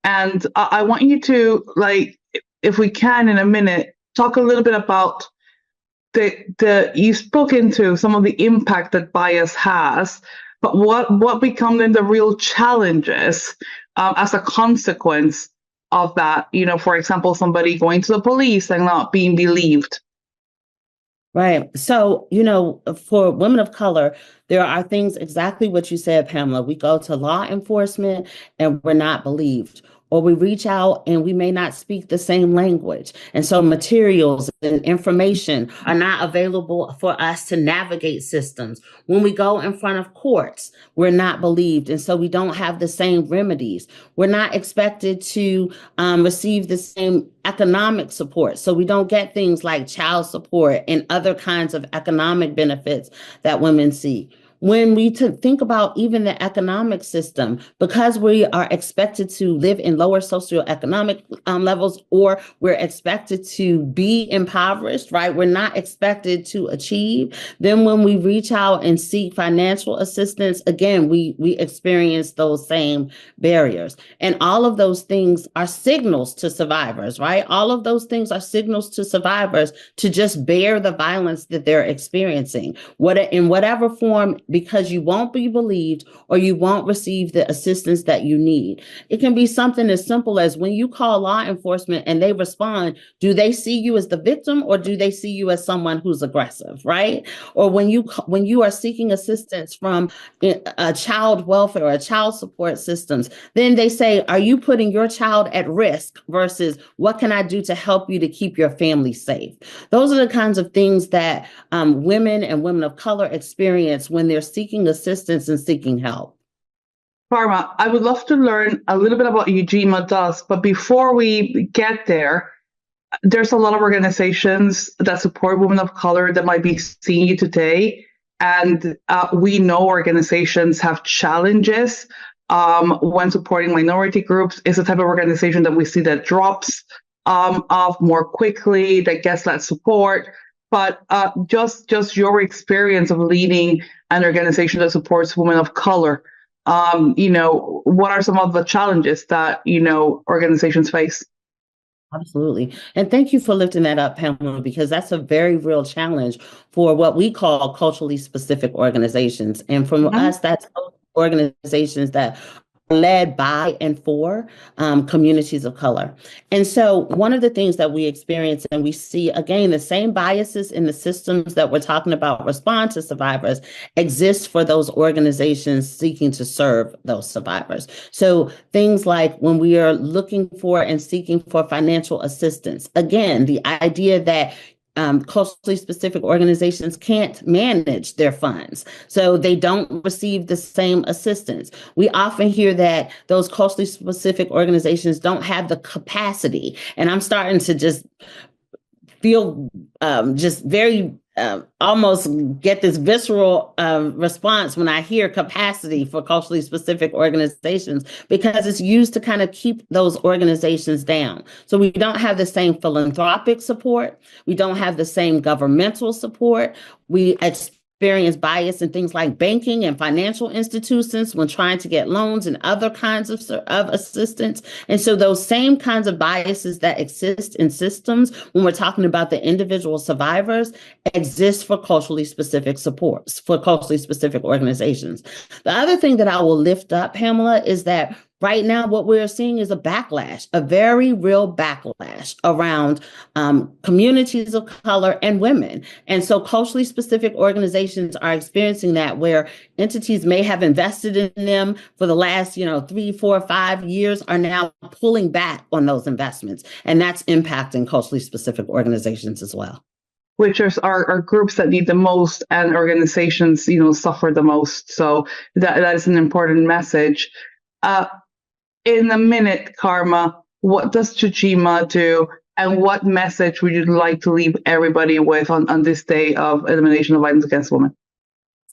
And I want you to, like, if we can in a minute, talk a little bit about you spoke into some of the impact that bias has, but what become then the real challenges as a consequence of that? For example, somebody going to the police and not being believed. Right. So, for women of color, there are things exactly what you said, Pamela. We go to law enforcement and we're not believed. Or we reach out and we may not speak the same language. And so materials and information are not available for us to navigate systems. When we go in front of courts, we're not believed. And so we don't have the same remedies. We're not expected to receive the same economic support. So we don't get things like child support and other kinds of economic benefits that women see. When we think about even the economic system, because we are expected to live in lower socioeconomic levels, or we're expected to be impoverished, right? We're not expected to achieve. Then when we reach out and seek financial assistance, again, we experience those same barriers. And all of those things are signals to survivors, right? All of those things are signals to survivors to just bear the violence that they're experiencing, in whatever form, because you won't be believed or you won't receive the assistance that you need. It can be something as simple as when you call law enforcement and they respond, do they see you as the victim or do they see you as someone who's aggressive, right? Or when you are seeking assistance from a child welfare or a child support systems, then they say, are you putting your child at risk versus what can I do to help you to keep your family safe? Those are the kinds of things that women and women of color experience when they're seeking assistance and seeking help. Karma, I would love to learn a little bit about what UGMA does, but before we get there, there's a lot of organizations that support women of color that might be seeing you today. And we know organizations have challenges when supporting minority groups. It's the type of organization that we see that drops off more quickly, that gets that support. But just your experience of leading an organization that supports women of color, what are some of the challenges that, organizations face? Absolutely. And thank you for lifting that up, Pamela, because that's a very real challenge for what we call culturally specific organizations. And from us, that's organizations that are led by and for communities of color. And so one of the things that we experience, and we see, again, the same biases in the systems that we're talking about respond to survivors exist for those organizations seeking to serve those survivors. So things like when we are looking for and seeking for financial assistance, again, the idea that culturally specific organizations can't manage their funds, so they don't receive the same assistance. We often hear that those culturally specific organizations don't have the capacity, and I'm starting to just feel just very almost get this visceral response when I hear capacity for culturally specific organizations, because it's used to kind of keep those organizations down. So we don't have the same philanthropic support. We don't have the same governmental support. We experience bias in things like banking and financial institutions when trying to get loans and other kinds of assistance. And so those same kinds of biases that exist in systems when we're talking about the individual survivors exist for culturally specific supports, for culturally specific organizations. The other thing that I will lift up, Pamela, is that right now, what we're seeing is a backlash, a very real backlash around communities of color and women. And so culturally specific organizations are experiencing that, where entities may have invested in them for the last, 3, 4, 5 years are now pulling back on those investments. And that's impacting culturally specific organizations as well. Which are groups that need the most, and organizations, suffer the most. So that is an important message. In a minute, Karma, what does UGMA do, and what message would you like to leave everybody with on this day of elimination of violence against women?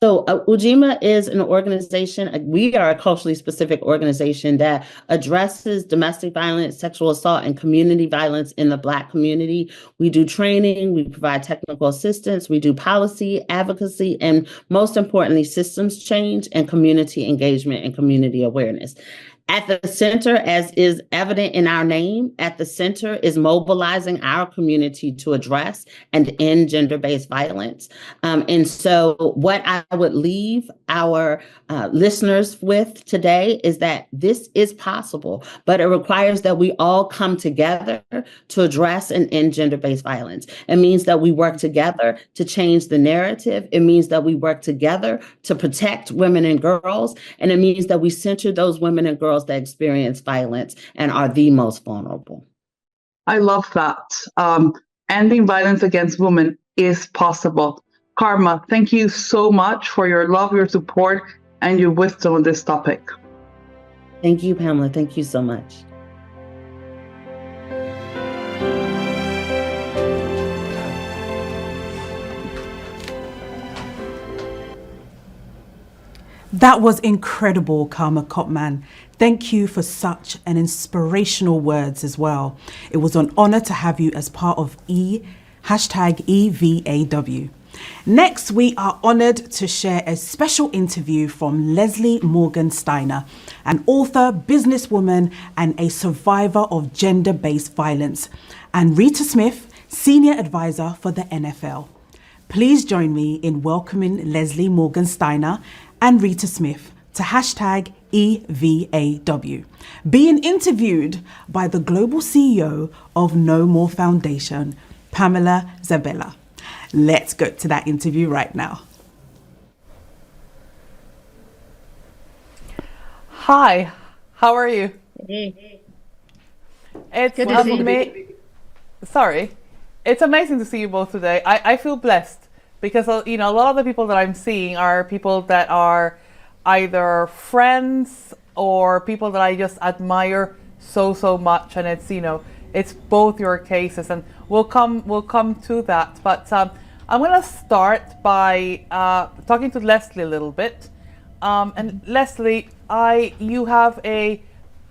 So UGMA is an organization, we are a culturally specific organization that addresses domestic violence, sexual assault, and community violence in the Black community. We do training, we provide technical assistance, we do policy, advocacy, and most importantly, systems change and community engagement and community awareness. At the center, as is evident in our name, at the center is mobilizing our community to address and end gender-based violence. And so what I would leave our listeners with today is that this is possible, but it requires that we all come together to address and end gender-based violence. It means that we work together to change the narrative. It means that we work together to protect women and girls. And it means that we center those women and girls that experience violence and are the most vulnerable. I love that. Ending violence against women is possible. Karma, thank you so much for your love, your support, and your wisdom on this topic. Thank you, Pamela. Thank you so much. That was incredible, Karma Kopman. Thank you for such an inspirational words as well. It was an honor to have you as part of hashtag EVAW. Next, we are honored to share a special interview from Leslie Morgan Steiner, an author, businesswoman, and a survivor of gender-based violence, and Rita Smith, senior advisor for the NFL. Please join me in welcoming Leslie Morgan Steiner and Rita Smith to hashtag EVAW, being interviewed by the global CEO of No More Foundation, Pamela Zabella. Let's go to that interview right now. Hi, how are you? Hey. It's Good to see you. Sorry, it's amazing to see you both today. I feel blessed because a lot of the people that I'm seeing are people that are either friends or people that I just admire so much, and it's both your cases, and we'll come to that. But I'm gonna start by talking to Leslie a little bit. And Leslie, you have a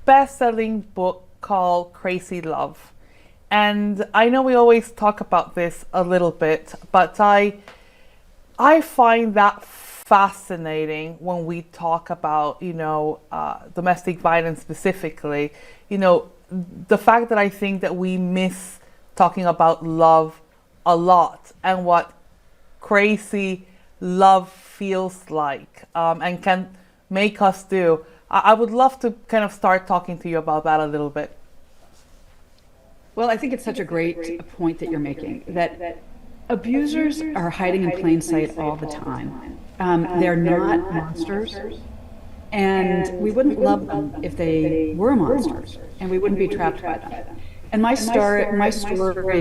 best-selling book called Crazy Love, and I know we always talk about this a little bit, but I find that fascinating when we talk about domestic violence specifically. The fact that I think that we miss talking about love a lot and what crazy love feels like and can make us do. I would love to kind of start talking to you about that a little bit. Well, I think it's such a great point that you're making, that abusers are hiding in plain sight all the time. They're not monsters, and we wouldn't love them if they were monsters, and we wouldn't be trapped by them. And my story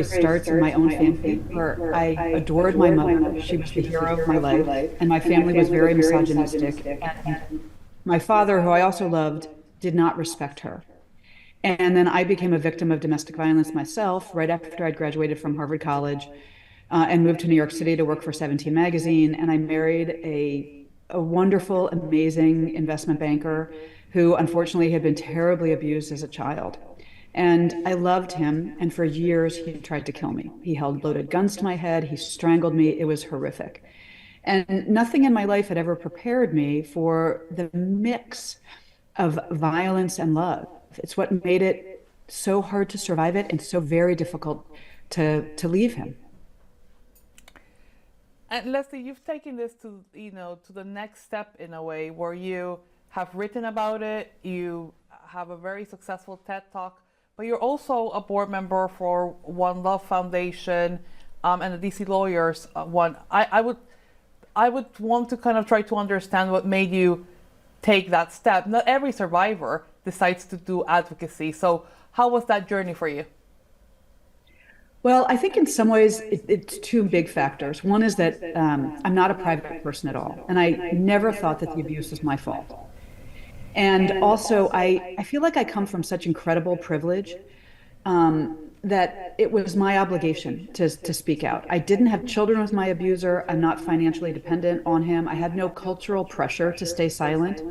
starts in my own family, where I adored my mother. She was the hero of my life, and my family was very misogynistic. And my father, who I also loved, did not respect her. And then I became a victim of domestic violence myself right after I'd graduated from Harvard College and moved to New York City to work for 17 magazine. And I married a wonderful, amazing investment banker who unfortunately had been terribly abused as a child. And I loved him, and for years he tried to kill me. He held loaded guns to my head, he strangled me, it was horrific. And nothing in my life had ever prepared me for the mix of violence and love. It's what made it so hard to survive it and so very difficult to leave him. And Leslie, you've taken this to the next step in a way where you have written about it, you have a very successful TED Talk, but you're also a board member for One Love Foundation and the DC Lawyers one. I would want to kind of try to understand what made you take that step. Not every survivor decides to do advocacy. So how was that journey for you? Well, I think in some ways it's two big factors. One is that I'm not a private person at all, and I never thought that the abuse was my fault. And also, I feel like I come from such incredible privilege that it was my obligation to speak out. I didn't have children with my abuser. I'm not financially dependent on him. I had no cultural pressure to stay silent.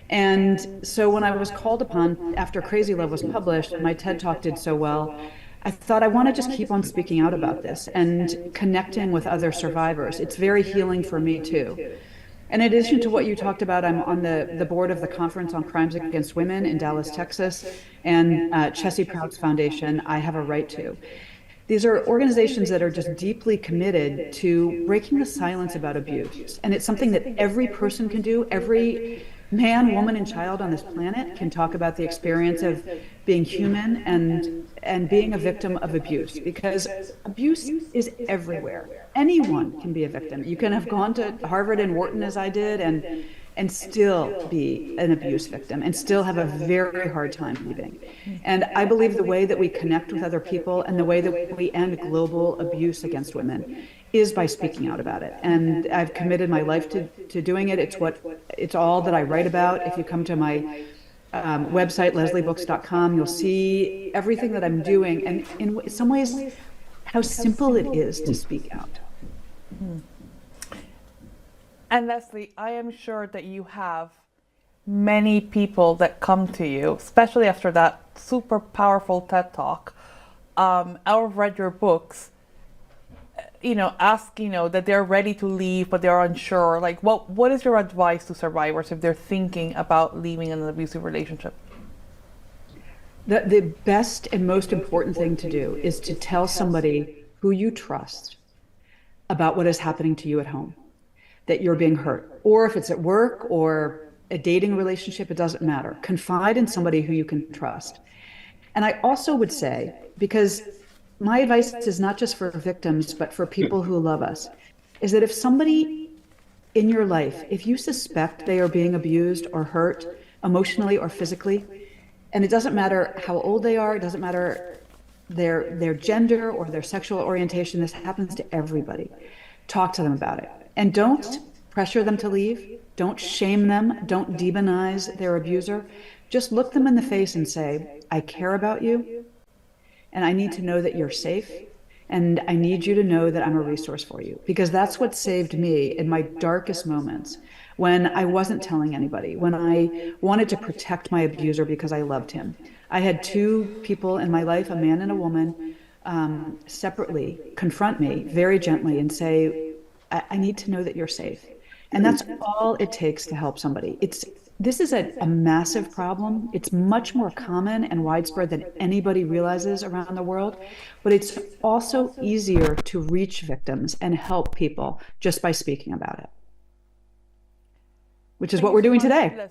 And so when I was called upon after Crazy Love was published and my TED Talk did so well, I thought I want to just keep on speaking out about this and connecting with other survivors. It's very healing for me too. In addition to what you talked about, I'm on the board of the Conference on Crimes Against Women in Dallas, Texas, and Chessie Proud's foundation, I Have a Right To. These are organizations that are just deeply committed to breaking the silence about abuse. And it's something that every person can do. Every man, woman, and child on this planet can talk about the experience of being human and being a victim of abuse, because abuse is everywhere. Anyone can be a victim. You can have gone to Harvard and Wharton as I did and still be an abuse victim and still have a very hard time leaving. And I believe the way that we connect with other people and the way that we end global abuse against women is by speaking out about it. And I've committed my life to doing it. It's all that I write about. If you come to my website, lesliebooks.com, you'll see everything that I'm doing. And in some ways, how simple it is to speak out. And Leslie, I am sure that you have many people that come to you, especially after that super powerful TED Talk, or read your books, ask, that they're ready to leave, but they're unsure. Like, what is your advice to survivors if they're thinking about leaving an abusive relationship? The best and most important thing to do is to tell somebody who you trust about what is happening to you at home, that you're being hurt, or if it's at work or a dating relationship, it doesn't matter. Confide in somebody who you can trust. And I also would say, because my advice is not just for victims, but for people who love us, is that if somebody in your life, if you suspect they are being abused or hurt emotionally or physically, and it doesn't matter how old they are, it doesn't matter their gender or their sexual orientation, this happens to everybody. Talk to them about it. And don't pressure them to leave. Don't shame them. Don't demonize their abuser. Just look them in the face and say, I care about you, and I need to know that you're safe, and I need you to know that I'm a resource for you. Because that's what saved me in my darkest moments, when I wasn't telling anybody, when I wanted to protect my abuser because I loved him. I had two people in my life, a man and a woman, separately confront me very gently and say, I need to know that you're safe. And that's all it takes to help somebody. This is a massive problem. It's much more common and widespread than anybody realizes around the world, but it's also easier to reach victims and help people just by speaking about it, which is what we're doing today.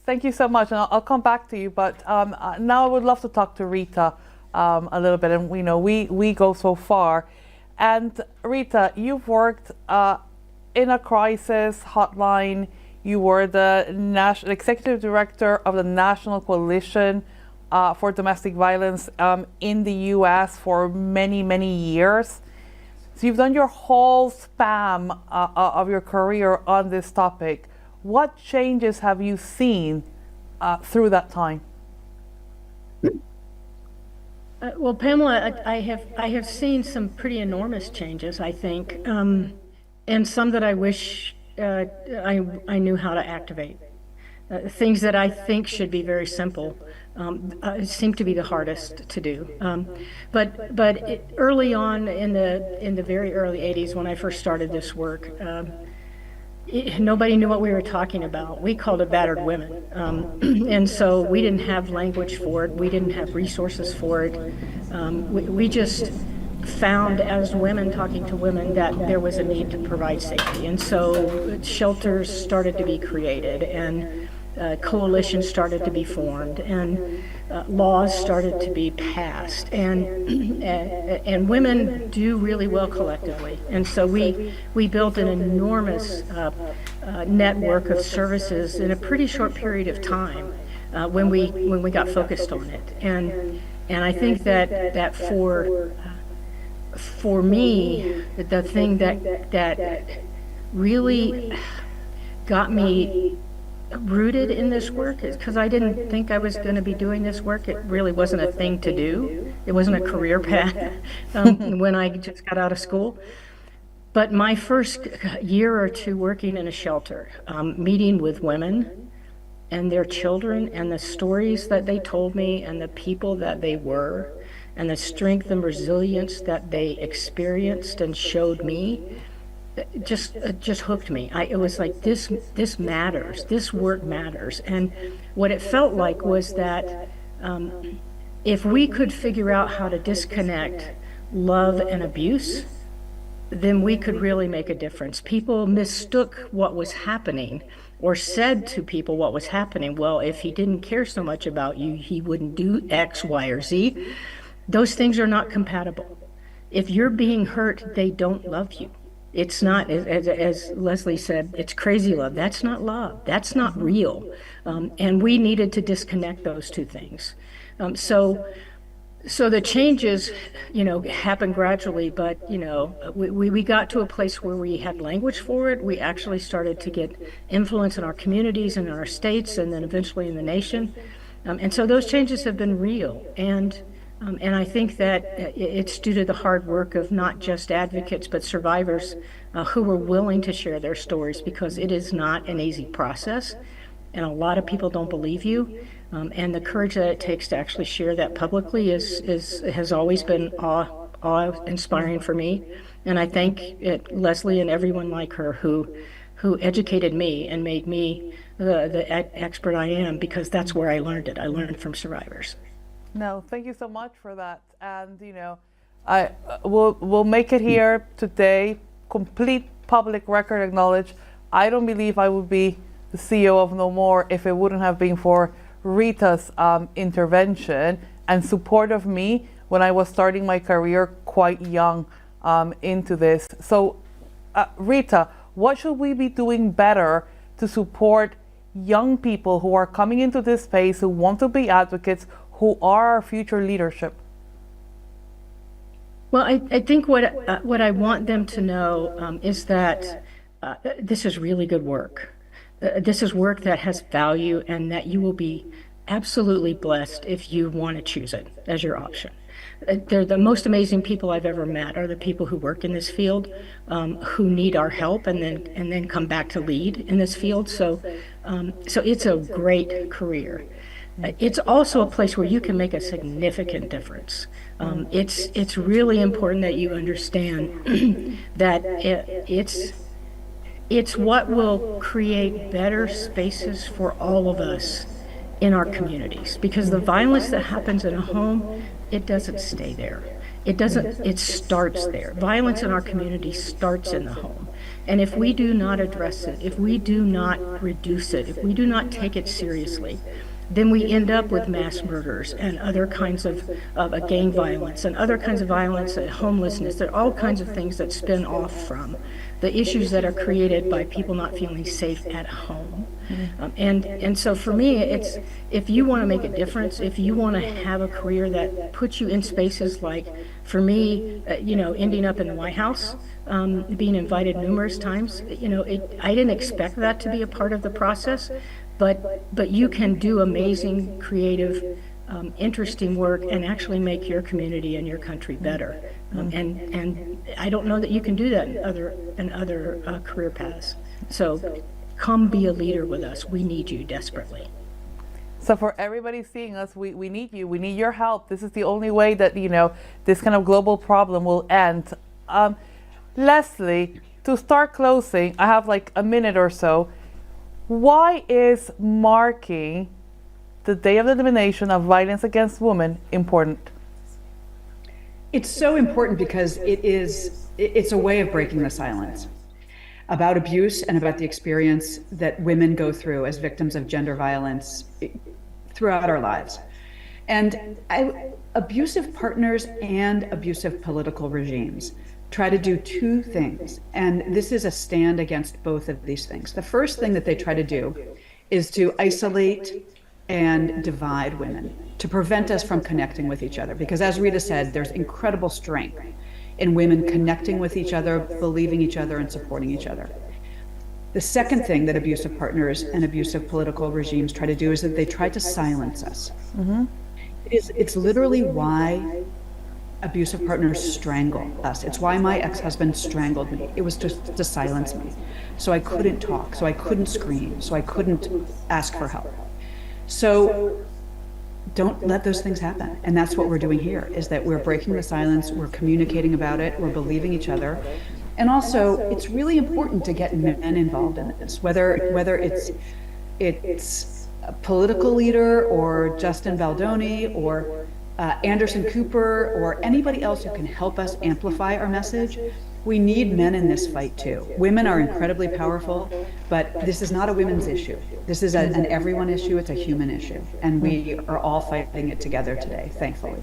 Thank you so much, and I'll come back to you, but now I would love to talk to Rita a little bit, and we go so far. And Rita, you've worked in a crisis hotline. You were the executive director of the National Coalition for Domestic Violence in the U.S. for many, many years. So you've done your whole span of your career on this topic. What changes have you seen through that time? Well, Pamela, I have seen some pretty enormous changes, I think, and some that I wish I knew how to activate. Things that I think should be very simple seem to be the hardest to do. But early on in the very early 80s, when I first started this work, nobody knew what we were talking about. We called it battered women. And so we didn't have language for it. We didn't have resources for it. We just found as women talking to women that there was a need to provide safety. And so shelters started to be created, and coalitions started to be formed, and laws started to be passed, and women do really well collectively. And so we built an enormous network of services in a pretty short period of time when we got focused on it. And I think that for me, the thing that really got me rooted in this work is because I didn't think I was going to be doing this work. It really wasn't a thing to do. It wasn't a career path when I just got out of school. But my first year or two working in a shelter, meeting with women and their children and the stories that they told me and the people that they were and the strength and resilience that they experienced and showed me, just hooked me. It was like, this matters. This work matters. And what it felt like was that if we could figure out how to disconnect love and abuse, then we could really make a difference. People mistook what was happening or said to people what was happening. Well, if he didn't care so much about you, he wouldn't do X, Y, or Z. Those things are not compatible. If you're being hurt, they don't love you. It's not, as Leslie said, it's crazy love. That's not love. That's not real. And we needed to disconnect those two things. So the changes, happened gradually, but, we got to a place where we had language for it. We actually started to get influence in our communities and in our states, and then eventually in the nation. And so those changes have been real. And And I think that it's due to the hard work of not just advocates, but survivors who were willing to share their stories, because it is not an easy process. And a lot of people don't believe you. And the courage that it takes to actually share that publicly has always been awe-inspiring for me. And I thank Leslie and everyone like her who educated me and made me the expert I am, because that's where I learned it. I learned from survivors. No, thank you so much for that. And we'll make it here today. Complete public record acknowledged. I don't believe I would be the CEO of No More if it wouldn't have been for Rita's intervention and support of me when I was starting my career quite young into this. So, Rita, what should we be doing better to support young people who are coming into this space, who want to be advocates, who are our future leadership? Well, I think what I want them to know is that this is really good work. This is work that has value, and that you will be absolutely blessed if you want to choose it as your option. They're the most amazing people I've ever met, are the people who work in this field, who need our help and then come back to lead in this field. So it's a great career. It's also a place where you can make a significant difference. It's really important that you understand that it's what will create better spaces for all of us in our communities, because the violence that happens in a home, it doesn't stay there. It starts there. Violence in our community starts in the home. And if we do not address it, if we do not reduce it, if we do not take it seriously, then we end up with mass murders and other kinds of gang violence and other kinds of violence, homelessness. There are all kinds of things that spin off from the issues that are created by people not feeling safe at home. And so for me, it's, if you want to make a difference, if you want to have a career that puts you in spaces like, for me, ending up in the White House, being invited numerous times, I didn't expect that to be a part of the process, but you can do amazing, creative, interesting work and actually make your community and your country better. And I don't know that you can do that in other career paths. So come be a leader with us. We need you desperately. So for everybody seeing us, we need you. We need your help. This is the only way that, this kind of global problem will end. Leslie, to start closing, I have like a minute or so. Why is marking the Day of the Elimination of Violence Against Women important? It's so important because it's a way of breaking the silence about abuse and about the experience that women go through as victims of gender violence throughout our lives. And abusive partners and abusive political regimes try to do two things, and this is a stand against both of these things. The first thing that they try to do is to isolate and divide women, to prevent us from connecting with each other. Because as Rita said, there's incredible strength in women connecting with each other, believing each other, and supporting each other. The second thing that abusive partners and abusive political regimes try to do is that they try to silence us. Mm-hmm. It's literally why abusive partners strangle us. It's why my ex-husband strangled me. It was just to silence me. So I couldn't talk, so I couldn't scream, so I couldn't ask for help. So don't let those things happen. And that's what we're doing here, is that we're breaking the silence, we're communicating about it, we're believing each other. And also, it's really important to get men involved in this, whether it's a political leader or Justin Baldoni or Anderson Cooper or anybody else who can help us amplify our message. We need men in this fight too. Women are incredibly powerful, but this is not a women's issue. This is an everyone issue, it's a human issue. And we are all fighting it together today, thankfully.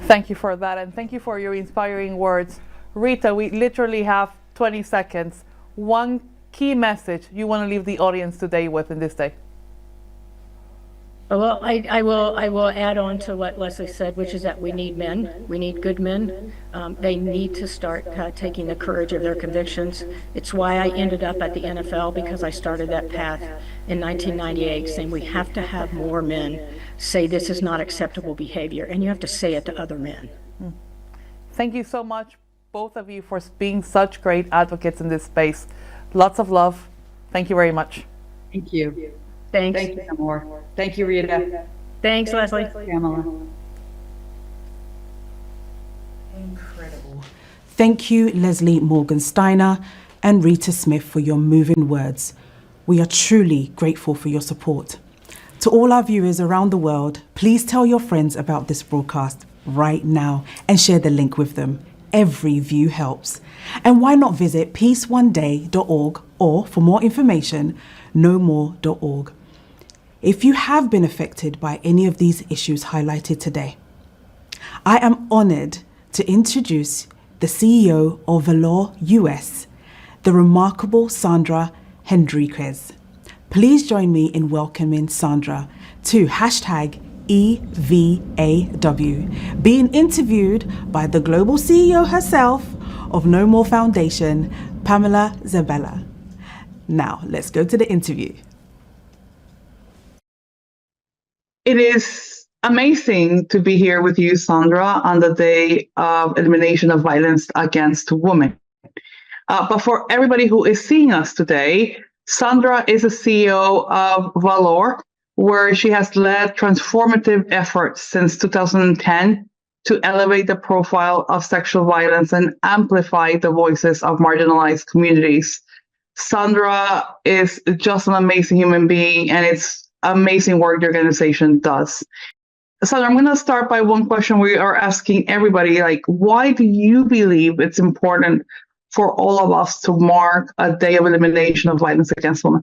Thank you for that, and thank you for your inspiring words. Rita, we literally have 20 seconds. One key message you want to leave the audience today with in this day? Well, I will add on to what Leslie said, which is that we need men. We need good men. They need to start taking the courage of their convictions. It's why I ended up at the NFL, because I started that path in 1998, saying we have to have more men say this is not acceptable behavior, and you have to say it to other men. Thank you so much, both of you, for being such great advocates in this space. Lots of love. Thank you very much. Thank you. Thanks. Thank you, Amor. Thank you, Rita. Thanks, Leslie. Pamela. Incredible. Thank you, Leslie Morgan-Steiner and Rita Smith, for your moving words. We are truly grateful for your support. To all our viewers around the world, please tell your friends about this broadcast right now and share the link with them. Every view helps. And why not visit peaceoneday.org, or for more information, nomore.org. If you have been affected by any of these issues highlighted today, I am honored to introduce the CEO of Valor US, the remarkable Sandra Henriquez. Please join me in welcoming Sandra to hashtag EVAW, being interviewed by the global CEO herself of No More Foundation, Pamela Zabella. Now, let's go to the interview. It is amazing to be here with you, Sandra, on the day of elimination of violence against women. But for everybody who is seeing us today, Sandra is a CEO of Valor, where she has led transformative efforts since 2010 to elevate the profile of sexual violence and amplify the voices of marginalized communities. Sandra is just an amazing human being, and it's amazing work the organization does. Sandra, I'm going to start by one question we are asking everybody, like, why do you believe it's important for all of us to mark a day of elimination of violence against women?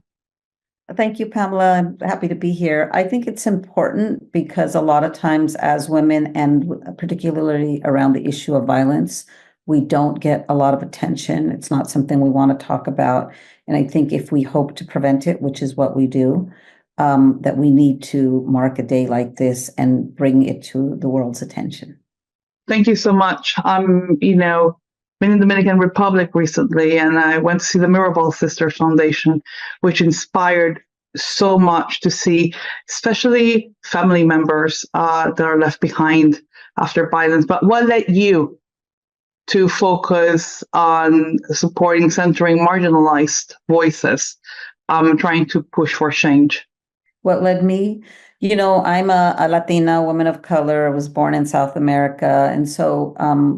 Thank you, Pamela. I'm happy to be here. I think it's important because a lot of times as women, and particularly around the issue of violence, we don't get a lot of attention. It's not something we want to talk about. And I think if we hope to prevent it, which is what we do, that we need to mark a day like this and bring it to the world's attention. Thank you so much. Been in the Dominican Republic recently, and I went to see the Mirabal Sisters Foundation, which inspired so much to see, especially family members that are left behind after violence. But what led you to focus on supporting, centering marginalized voices, trying to push for change? What led me? I'm a Latina woman of color. I was born in South America. And so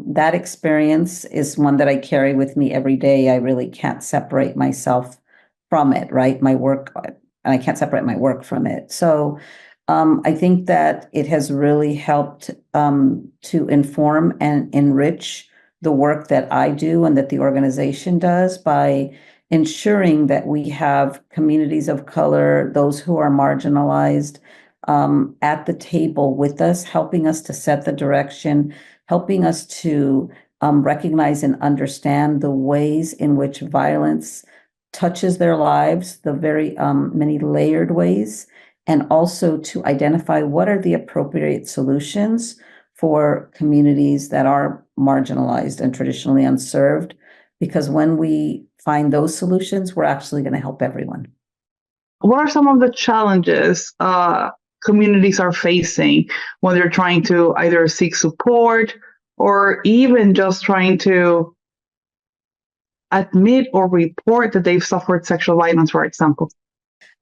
that experience is one that I carry with me every day. I really can't separate myself from it, right? My work, and I can't separate my work from it. So I think that it has really helped to inform and enrich the work that I do and that the organization does by ensuring that we have communities of color, those who are marginalized, at the table with us, helping us to set the direction, helping us to recognize and understand the ways in which violence touches their lives, the very many layered ways, and also to identify what are the appropriate solutions for communities that are marginalized and traditionally unserved. Because when we find those solutions, we're actually going to help everyone. What are some of the challenges communities are facing when they're trying to either seek support or even just trying to admit or report that they've suffered sexual violence, for example?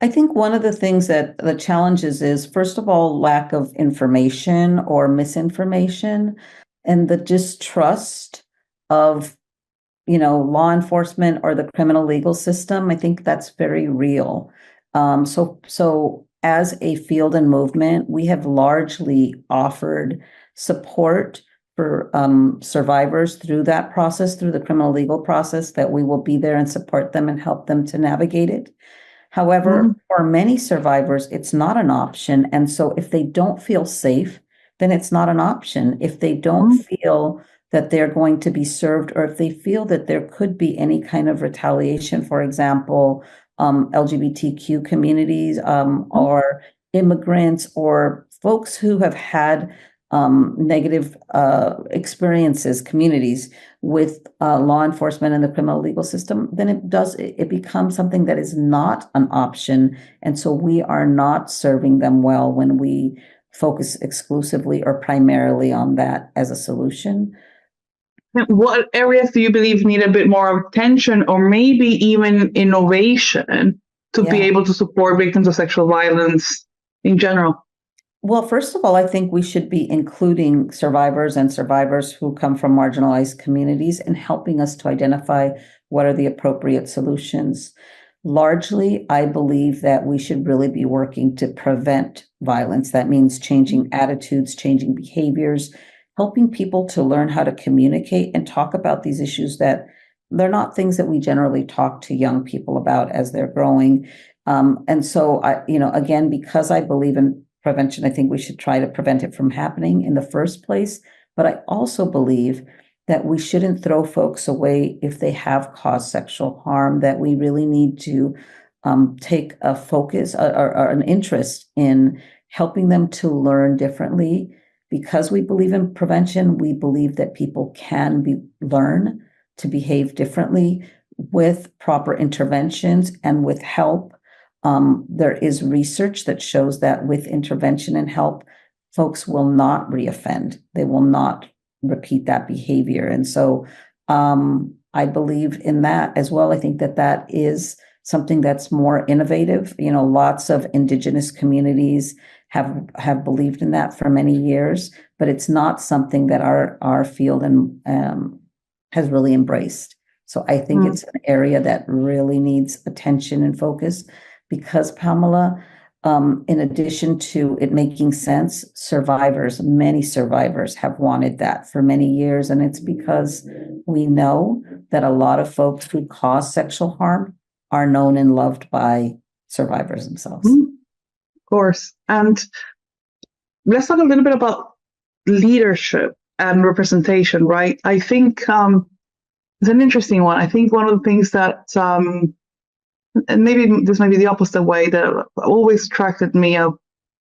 I think one of the things that the challenges is, first of all, lack of information or misinformation, and the distrust of law enforcement or the criminal legal system. I think that's very real. So as a field and movement, we have largely offered support for survivors through that process, through the criminal legal process, that we will be there and support them and help them to navigate it. However, for many survivors, it's not an option. And so if they don't feel safe, then it's not an option. If they don't feel that they're going to be served, or if they feel that there could be any kind of retaliation, for example, LGBTQ communities or immigrants or folks who have had negative experiences, communities with law enforcement and the criminal legal system, then it becomes something that is not an option. And so we are not serving them well when we focus exclusively or primarily on that as a solution. What areas do you believe need a bit more attention or maybe even innovation to be able to support victims of sexual violence in general? Well, first of all, I think we should be including survivors and survivors who come from marginalized communities and helping us to identify what are the appropriate solutions. Largely, I believe that we should really be working to prevent violence. That means changing attitudes, changing behaviors, helping people to learn how to communicate and talk about these issues that they're not things that we generally talk to young people about as they're growing. And so, again, because I believe in prevention, I think we should try to prevent it from happening in the first place. But I also believe that we shouldn't throw folks away if they have caused sexual harm, that we really need to take a focus or an interest in helping them to learn differently. Because we believe in prevention, we believe that people can learn to behave differently with proper interventions and with help. There is research that shows that with intervention and help, folks will not reoffend. They will not repeat that behavior. And so I believe in that as well. I think that is something that's more innovative. Lots of indigenous communities have believed in that for many years, but it's not something that our field has really embraced. So I think it's an area that really needs attention and focus because, Pamela, in addition to it making sense, many survivors have wanted that for many years. And it's because we know that a lot of folks who cause sexual harm are known and loved by survivors themselves. Of course. And let's talk a little bit about leadership and representation, right? I think it's an interesting one. I think one of the things that, and maybe this might be the opposite way, that always attracted me of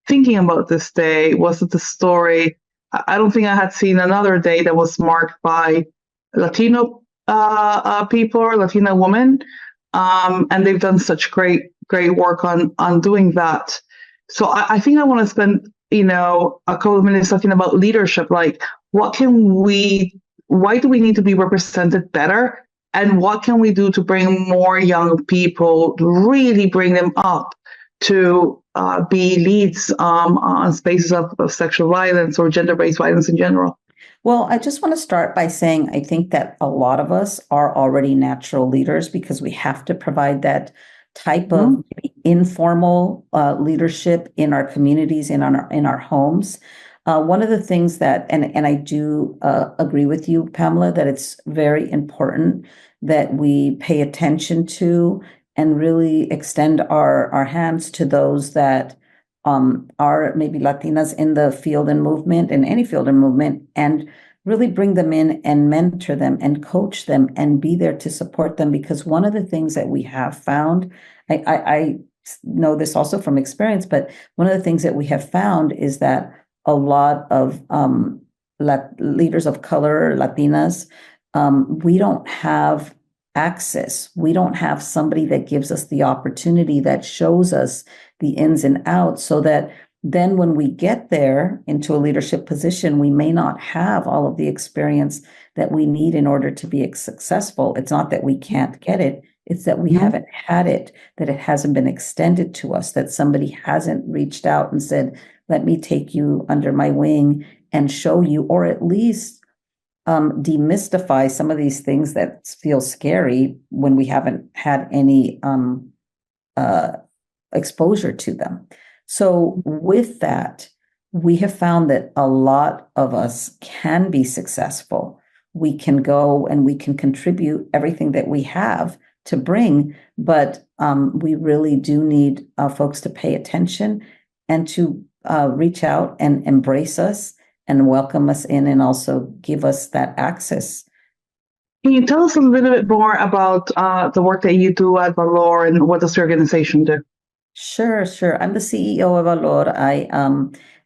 thinking about this day was the story. I don't think I had seen another day that was marked by Latino people or Latina women. And they've done such great work on doing that. So I think I want to spend, a couple of minutes talking about leadership. Like, why do we need to be represented better? And what can we do to bring more young people, really bring them up to be leads on spaces of sexual violence or gender-based violence in general? Well, I just want to start by saying I think that a lot of us are already natural leaders because we have to provide that type of informal leadership in our communities, in our homes. One of the things that, and I do agree with you, Pamela, that it's very important that we pay attention to and really extend our hands to those that are maybe Latinas in the field and movement, in any field and movement, and really bring them in and mentor them and coach them and be there to support them. Because one of the things that we have found, I know this also from experience, but one of the things that we have found is that a lot of leaders of color, Latinas, we don't have access. We don't have somebody that gives us the opportunity, that shows us the ins and outs, so that then when we get there into a leadership position, we may not have all of the experience that we need in order to be successful. It's not that we can't get it. It's that we haven't had it, that it hasn't been extended to us, that somebody hasn't reached out and said, let me take you under my wing and show you, or at least demystify some of these things that feel scary when we haven't had any exposure to them. So with that, we have found that a lot of us can be successful. We can go and we can contribute everything that we have to bring, but we really do need folks to pay attention and to reach out and embrace us and welcome us in and also give us that access. Can you tell us a little bit more about the work that you do at Valor and what does the organization do? Sure, sure. I'm the CEO of Valor. I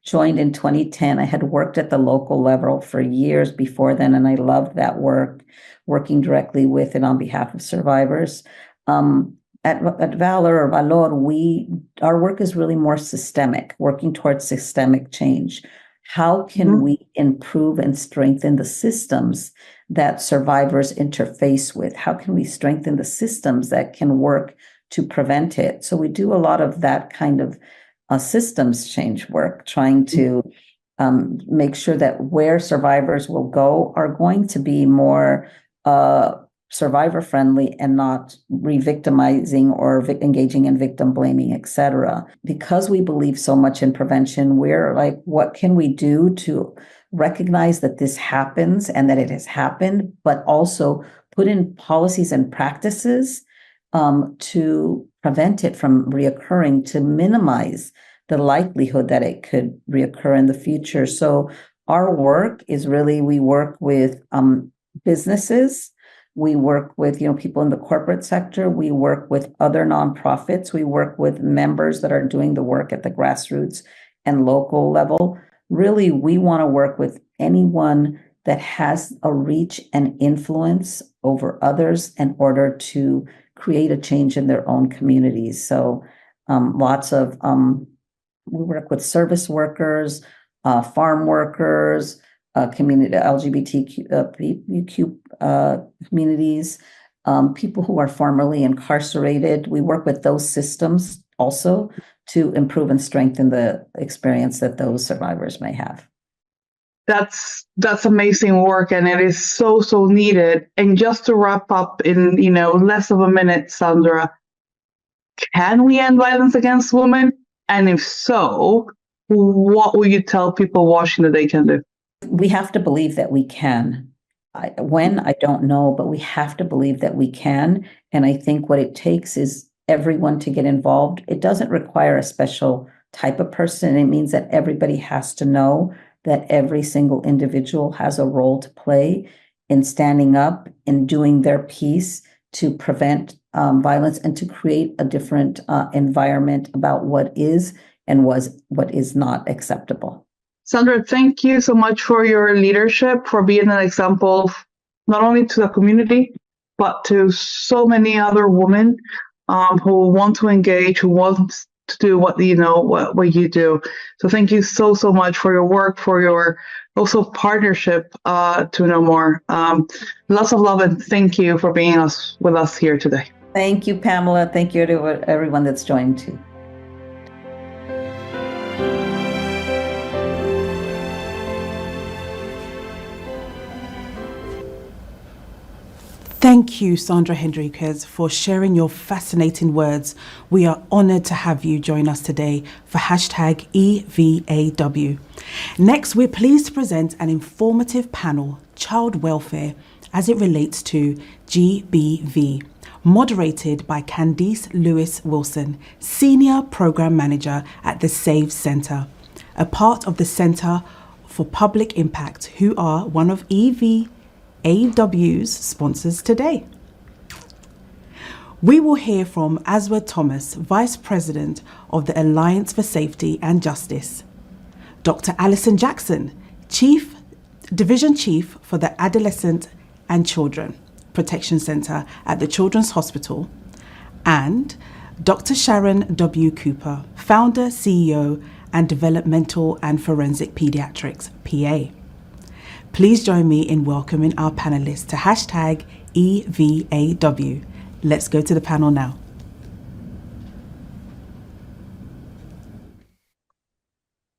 joined in 2010. I had worked at the local level for years before then, and I loved that work, working directly with and on behalf of survivors. At Valor or Valor, our work is really more systemic, working towards systemic change. How can we improve and strengthen the systems that survivors interface with? How can we strengthen the systems that can work to prevent it? So we do a lot of that kind of systems change work, trying to make sure that where survivors will go are going to be more survivor friendly and not re-victimizing or engaging in victim blaming, etc. Because we believe so much in prevention, we're like, what can we do to recognize that this happens and that it has happened, but also put in policies and practices to prevent it from reoccurring, to minimize the likelihood that it could reoccur in the future. So our work is really, we work with businesses, we work with people in the corporate sector, we work with other nonprofits, we work with members that are doing the work at the grassroots and local level. Really, we want to work with anyone that has a reach and influence over others in order to create a change in their own communities. So we work with service workers, farm workers, community LGBTQ communities, people who are formerly incarcerated. We work with those systems also to improve and strengthen the experience that those survivors may have. That's amazing work, and it is so needed. And just to wrap up in less of a minute, Sandra, can we end violence against women? And if so, what will you tell people watching that they can do? We have to believe that we can. I don't know, but we have to believe that we can. And I think what it takes is everyone to get involved. It doesn't require a special type of person. It means that everybody has to know that every single individual has a role to play in standing up and doing their piece to prevent violence and to create a different environment about what is and what is not acceptable. Sandra, thank you so much for your leadership, for being an example, not only to the community, but to so many other women who want to engage, who want to do what you do. So thank you so much for your work, for your also partnership to know more. Lots of love, and thank you for being with us here today. Thank you, Pamela. Thank you to everyone that's joined too. Thank you, Sandra Henriquez, for sharing your fascinating words. We are honored to have you join us today for #EVAW. Next, we're pleased to present an informative panel, Child Welfare as it relates to GBV, moderated by Candice Lewis-Wilson, Senior Program Manager at the SAVE Center, a part of the Center for Public Impact, who are one of EVAW's sponsors today. We will hear from Aswa Thomas, Vice President of the Alliance for Safety and Justice, Dr. Alison Jackson, Division Chief for the Adolescent and Children Protection Center at the Children's Hospital, and Dr. Sharon W. Cooper, Founder, CEO, and Developmental and Forensic Pediatrics, PA. Please join me in welcoming our panelists to #EVAW. Let's go to the panel now.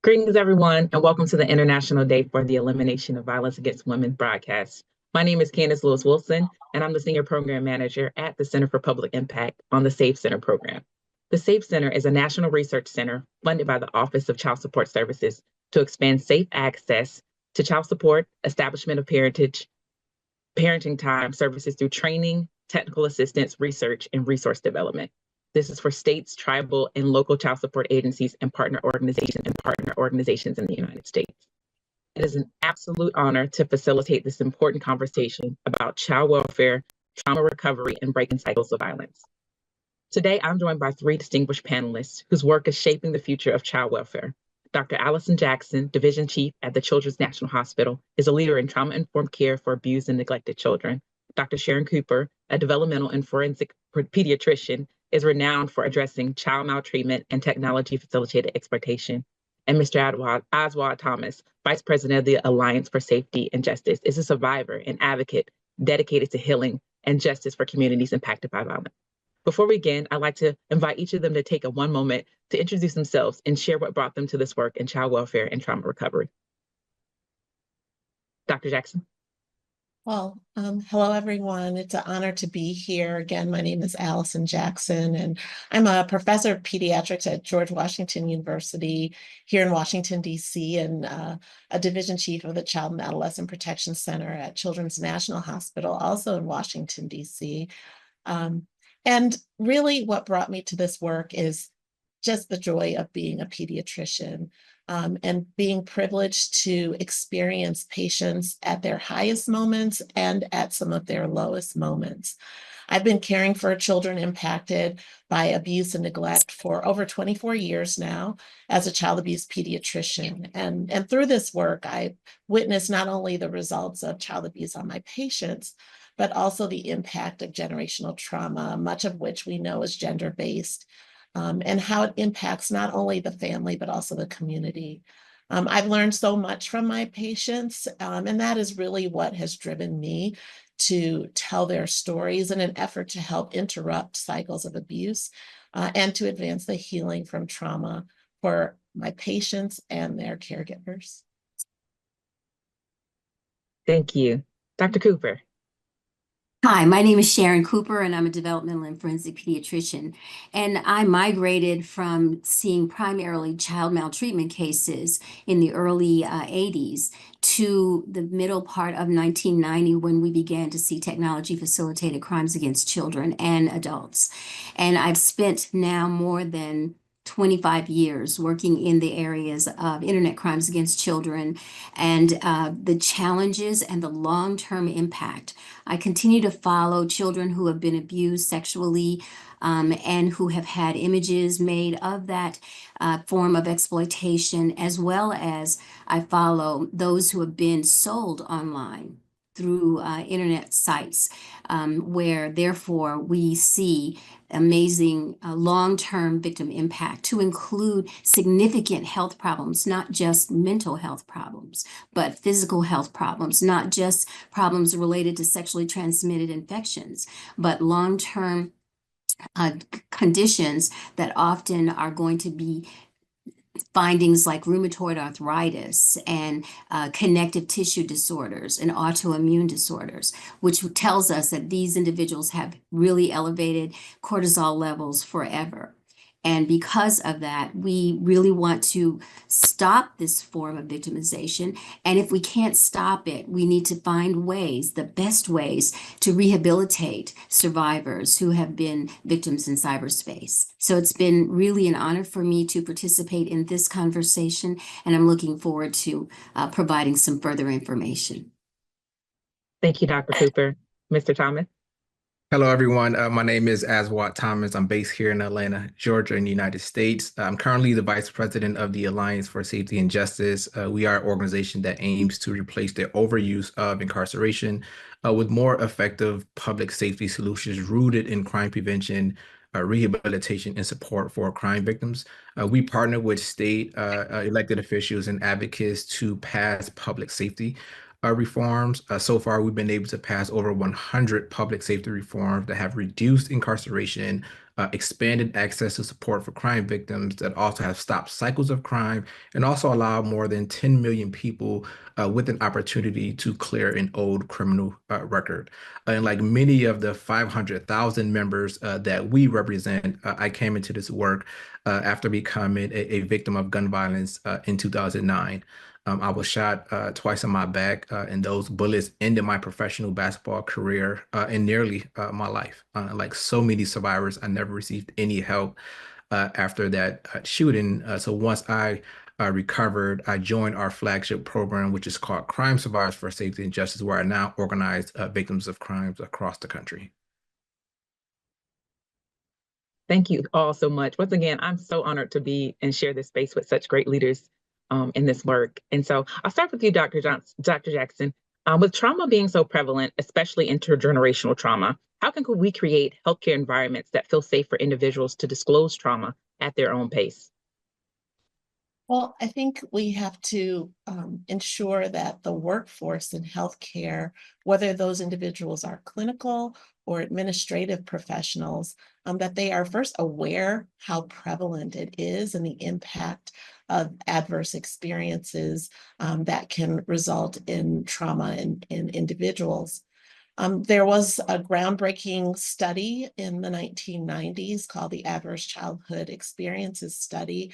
Greetings, everyone, and welcome to the International Day for the Elimination of Violence Against Women broadcast. My name is Candice Lewis-Wilson, and I'm the Senior Program Manager at the Center for Public Impact on the SAFE Center program. The SAFE Center is a national research center funded by the Office of Child Support Services to expand safe access to child support, establishment of parenting time services through training, technical assistance, research, and resource development. This is for states, tribal, and local child support agencies and partner organizations in the United States. It is an absolute honor to facilitate this important conversation about child welfare, trauma recovery, and breaking cycles of violence. Today, I'm joined by three distinguished panelists whose work is shaping the future of child welfare. Dr. Allison Jackson, Division Chief at the Children's National Hospital, is a leader in trauma-informed care for abused and neglected children. Dr. Sharon Cooper, a developmental and forensic pediatrician, is renowned for addressing child maltreatment and technology-facilitated exploitation. And Mr. Oswald Thomas, Vice President of the Alliance for Safety and Justice, is a survivor and advocate dedicated to healing and justice for communities impacted by violence. Before we begin, I'd like to invite each of them to take one moment to introduce themselves and share what brought them to this work in child welfare and trauma recovery. Dr. Jackson. Well, hello, everyone. It's an honor to be here. Again, my name is Allison Jackson, and I'm a professor of pediatrics at George Washington University here in Washington, D.C., and a division chief of the Child and Adolescent Protection Center at Children's National Hospital, also in Washington, D.C. And really what brought me to this work is just the joy of being a pediatrician and being privileged to experience patients at their highest moments and at some of their lowest moments. I've been caring for children impacted by abuse and neglect for over 24 years now as a child abuse pediatrician. And through this work, I witnessed not only the results of child abuse on my patients, but also the impact of generational trauma, much of which we know is gender-based, and how it impacts not only the family, but also the community. I've learned so much from my patients, and that is really what has driven me to tell their stories in an effort to help interrupt cycles of abuse and to advance the healing from trauma for my patients and their caregivers. Thank you. Dr. Cooper. Hi, my name is Sharon Cooper, and I'm a developmental and forensic pediatrician. And I migrated from seeing primarily child maltreatment cases in the early 80s to the middle part of 1990 when we began to see technology-facilitated crimes against children and adults. And I've spent now more than 25 years working in the areas of internet crimes against children and the challenges and the long-term impact. I continue to follow children who have been abused sexually and who have had images made of that form of exploitation, as well as I follow those who have been sold online through internet sites, where therefore we see amazing long-term victim impact to include significant health problems, not just mental health problems, but physical health problems, not just problems related to sexually transmitted infections, but long-term conditions that often are going to be findings like rheumatoid arthritis and connective tissue disorders and autoimmune disorders, which tells us that these individuals have really elevated cortisol levels forever. And because of that, we really want to stop this form of victimization. And if we can't stop it, we need to find ways, the best ways, to rehabilitate survivors who have been victims in cyberspace. So it's been really an honor for me to participate in this conversation, and I'm looking forward to providing some further information. Thank you, Dr. Cooper. Mr. Thomas. Hello, everyone. My name is Oswald Thomas. I'm based here in Atlanta, Georgia, in the United States. I'm currently the Vice President of the Alliance for Safety and Justice. We are an organization that aims to replace the overuse of incarceration with more effective public safety solutions rooted in crime prevention, rehabilitation, and support for crime victims. We partner with state elected officials and advocates to pass public safety reforms. So far, we've been able to pass over 100 public safety reforms that have reduced incarceration, expanded access to support for crime victims, that also have stopped cycles of crime, and also allow more than 10 million people with an opportunity to clear an old criminal record. And like many of the 500,000 members that we represent, I came into this work after becoming a victim of gun violence in 2009. I was shot twice in my back, and those bullets ended my professional basketball career and nearly my life. Like so many survivors, I never received any help after that shooting. So once I recovered, I joined our flagship program, which is called Crime Survivors for Safety and Justice, where I now organize victims of crimes across the country. Thank you all so much. Once again, I'm so honored to be and share this space with such great leaders in this work. And so I'll start with you, Dr. Jackson. With trauma being so prevalent, especially intergenerational trauma, how can we create healthcare environments that feel safe for individuals to disclose trauma at their own pace? Well, I think we have to ensure that the workforce in healthcare, whether those individuals are clinical or administrative professionals, that they are first aware how prevalent it is and the impact of adverse experiences that can result in trauma in individuals. There was a groundbreaking study in the 1990s called the Adverse Childhood Experiences Study,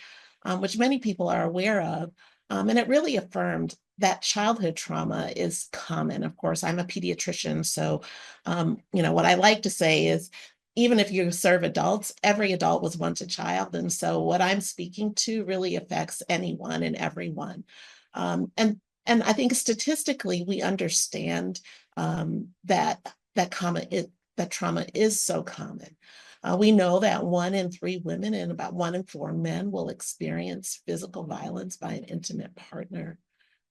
which many people are aware of. And it really affirmed that childhood trauma is common. Of course, I'm a pediatrician, so what I like to say is, even if you serve adults, every adult was once a child. And so what I'm speaking to really affects anyone and everyone. And I think statistically, we understand that trauma is so common. We know that 1 in 3 women and about 1 in 4 men will experience physical violence by an intimate partner.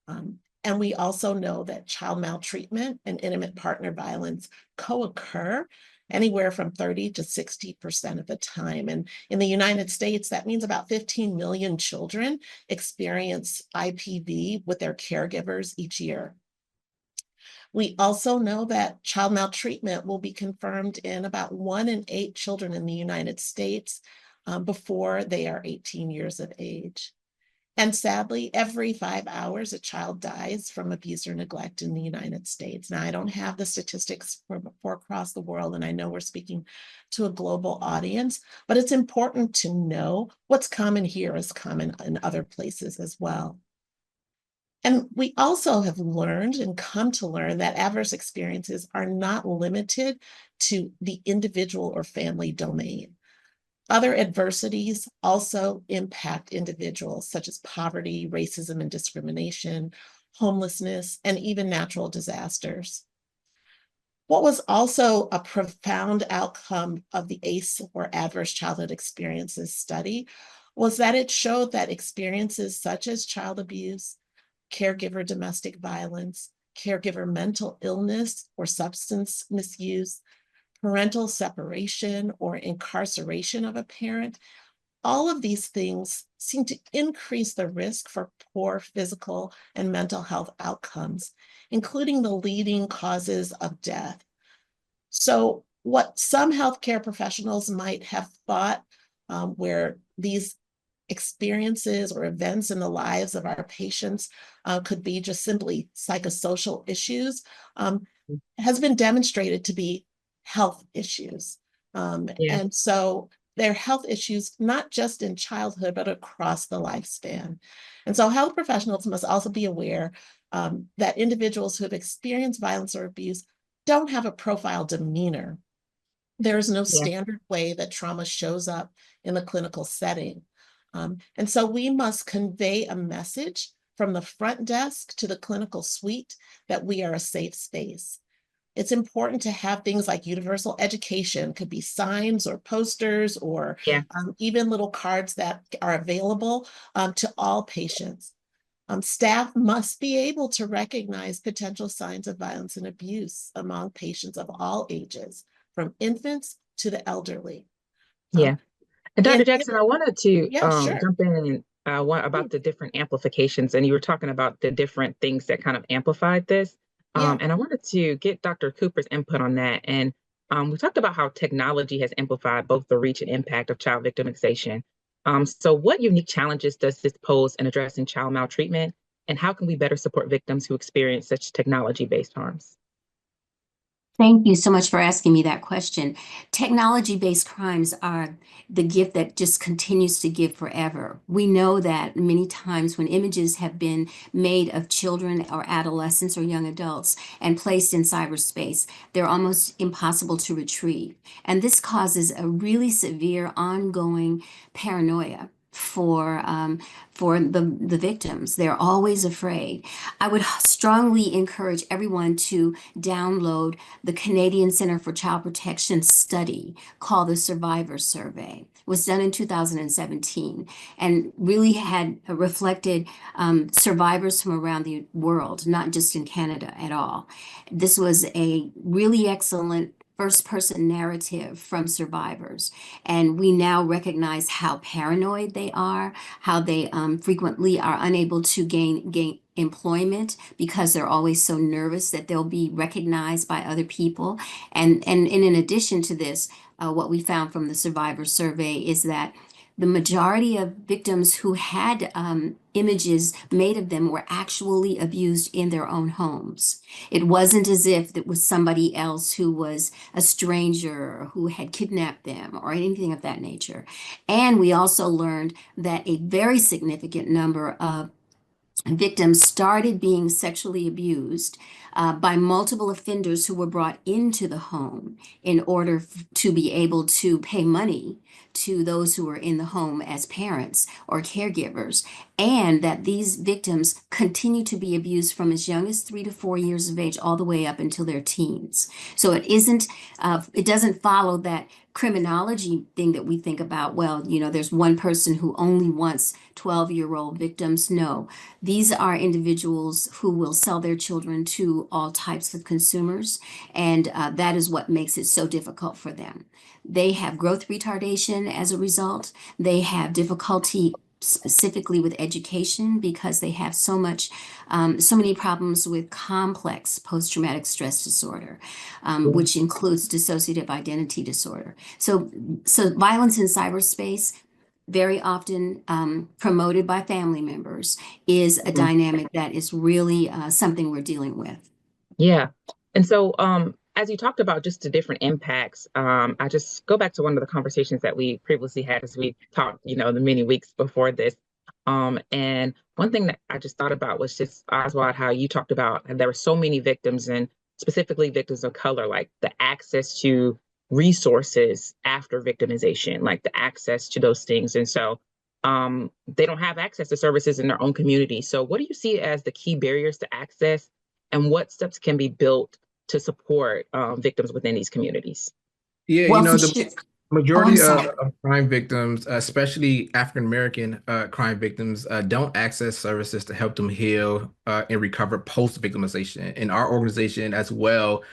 And we also know that child maltreatment and intimate partner violence co-occur anywhere from 30 to 60% of the time. And in the United States, that means about 15 million children experience IPV with their caregivers each year. We also know that child maltreatment will be confirmed in about 1 in 8 children in the United States before they are 18 years of age. And sadly, every 5 hours, a child dies from abuse or neglect in the United States. Now, I don't have the statistics for across the world, and I know we're speaking to a global audience, but it's important to know what's common here is common in other places as well. And we also have learned and come to learn that adverse experiences are not limited to the individual or family domain. Other adversities also impact individuals, such as poverty, racism and discrimination, homelessness, and even natural disasters. What was also a profound outcome of the ACE, or Adverse Childhood Experiences study, was that it showed that experiences such as child abuse, caregiver domestic violence, caregiver mental illness or substance misuse, parental separation or incarceration of a parent, all of these things seem to increase the risk for poor physical and mental health outcomes, including the leading causes of death. So what some healthcare professionals might have thought where these experiences or events in the lives of our patients could be just simply psychosocial issues has been demonstrated to be health issues. And so they're health issues, not just in childhood, but across the lifespan. And so health professionals must also be aware that individuals who have experienced violence or abuse don't have a profile demeanor. There is no standard way that trauma shows up in the clinical setting. And so we must convey a message from the front desk to the clinical suite that we are a safe space. It's important to have things like universal education, could be signs or posters or even little cards that are available to all patients. Staff must be able to recognize potential signs of violence and abuse among patients of all ages, from infants to the elderly. And Dr. Jackson, I wanted to sure. jump in about the different amplifications, and you were talking about the different things that kind of amplified this. And I wanted to get Dr. Cooper's input on that. And we talked about how technology has amplified both the reach and impact of child victimization. So what unique challenges does this pose in addressing child maltreatment, and how can we better support victims who experience such technology-based harms? Thank you so much for asking me that question. Technology-based crimes are the gift that just continues to give forever. We know that many times when images have been made of children or adolescents or young adults and placed in cyberspace, they're almost impossible to retrieve. And this causes a really severe ongoing paranoia for the victims. They're always afraid. I would strongly encourage everyone to download the Canadian Center for Child Protection study called the Survivor Survey. It was done in 2017 and really had reflected survivors from around the world, not just in Canada at all. This was a really excellent first-person narrative from survivors. And we now recognize how paranoid they are, how they frequently are unable to gain employment because they're always so nervous that they'll be recognized by other people. And in addition to this, what we found from the survivor survey is that the majority of victims who had images made of them were actually abused in their own homes. It wasn't as if it was somebody else who was a stranger who had kidnapped them or anything of that nature. And we also learned that a very significant number of victims started being sexually abused by multiple offenders who were brought into the home in order to be able to pay money to those who were in the home as parents or caregivers, and that these victims continue to be abused from as young as 3 to 4 years of age all the way up until their teens. So it doesn't follow that criminology thing that we think about, well, there's one person who only wants 12-year-old victims. No, these are individuals who will sell their children to all types of consumers, and that is what makes it so difficult for them. They have growth retardation as a result. They have difficulty specifically with education because they have so many problems with complex post-traumatic stress disorder, which includes dissociative identity disorder. So violence in cyberspace, very often promoted by family members, is a dynamic that is really something we're dealing with. Yeah. And so as you talked about just the different impacts, I just go back to one of the conversations that we previously had as we talked, the many weeks before this. And one thing that I just thought about was just, Oswald, how you talked about there were so many victims, and specifically victims of color, like the access to resources after victimization, like the access to those things. And so they don't have access to services in their own community. So what do you see as the key barriers to access, and what steps can be built to support victims within these communities? Yeah, the majority of crime victims, especially African-American crime victims, don't access services to help them heal and recover post-victimization. And our organization as well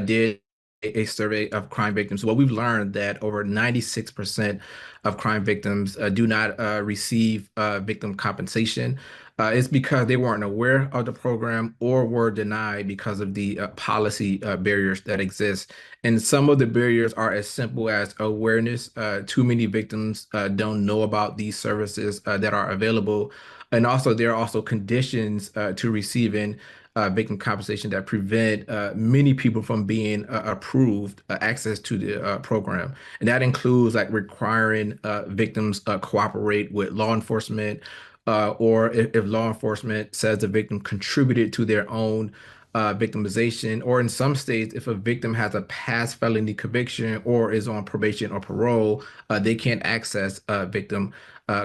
did a survey of crime victims. What we've learned that over 96% of crime victims do not receive victim compensation. It's because they weren't aware of the program or were denied because of the policy barriers that exist. And some of the barriers are as simple as awareness. Too many victims don't know about these services that are available. And also, there are also conditions to receiving victim compensation that prevent many people from being approved access to the program. And that includes like requiring victims cooperate with law enforcement, or if law enforcement says the victim contributed to their own victimization, or in some states, if a victim has a past felony conviction or is on probation or parole, they can't access victim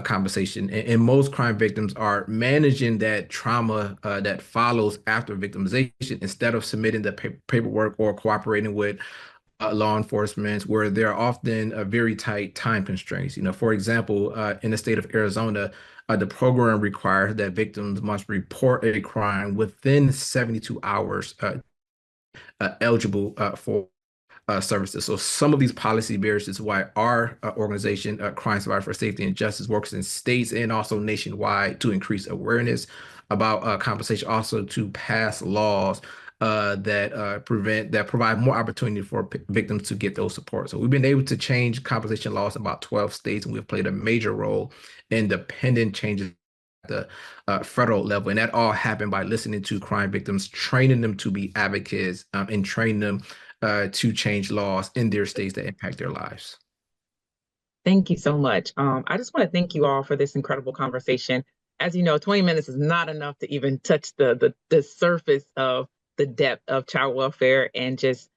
compensation. And most crime victims are managing that trauma that follows after victimization instead of submitting the paperwork or cooperating with law enforcement, where there are often very tight time constraints. For example, in the state of Arizona, the program requires that victims must report a crime within 72 hours eligible for services. So some of these policy barriers is why our organization, Crime Survivor for Safety and Justice, works in states and also nationwide to increase awareness about compensation, also to pass laws that provide more opportunity for victims to get those support. So we've been able to change compensation laws in about 12 states, and we've played a major role in the pending changes at the federal level. And that all happened by listening to crime victims, training them to be advocates, and training them to change laws in their states that impact their lives. Thank you so much. I just want to thank you all for this incredible conversation. As you know, 20 minutes is not enough to even touch the surface of the depth of child welfare and just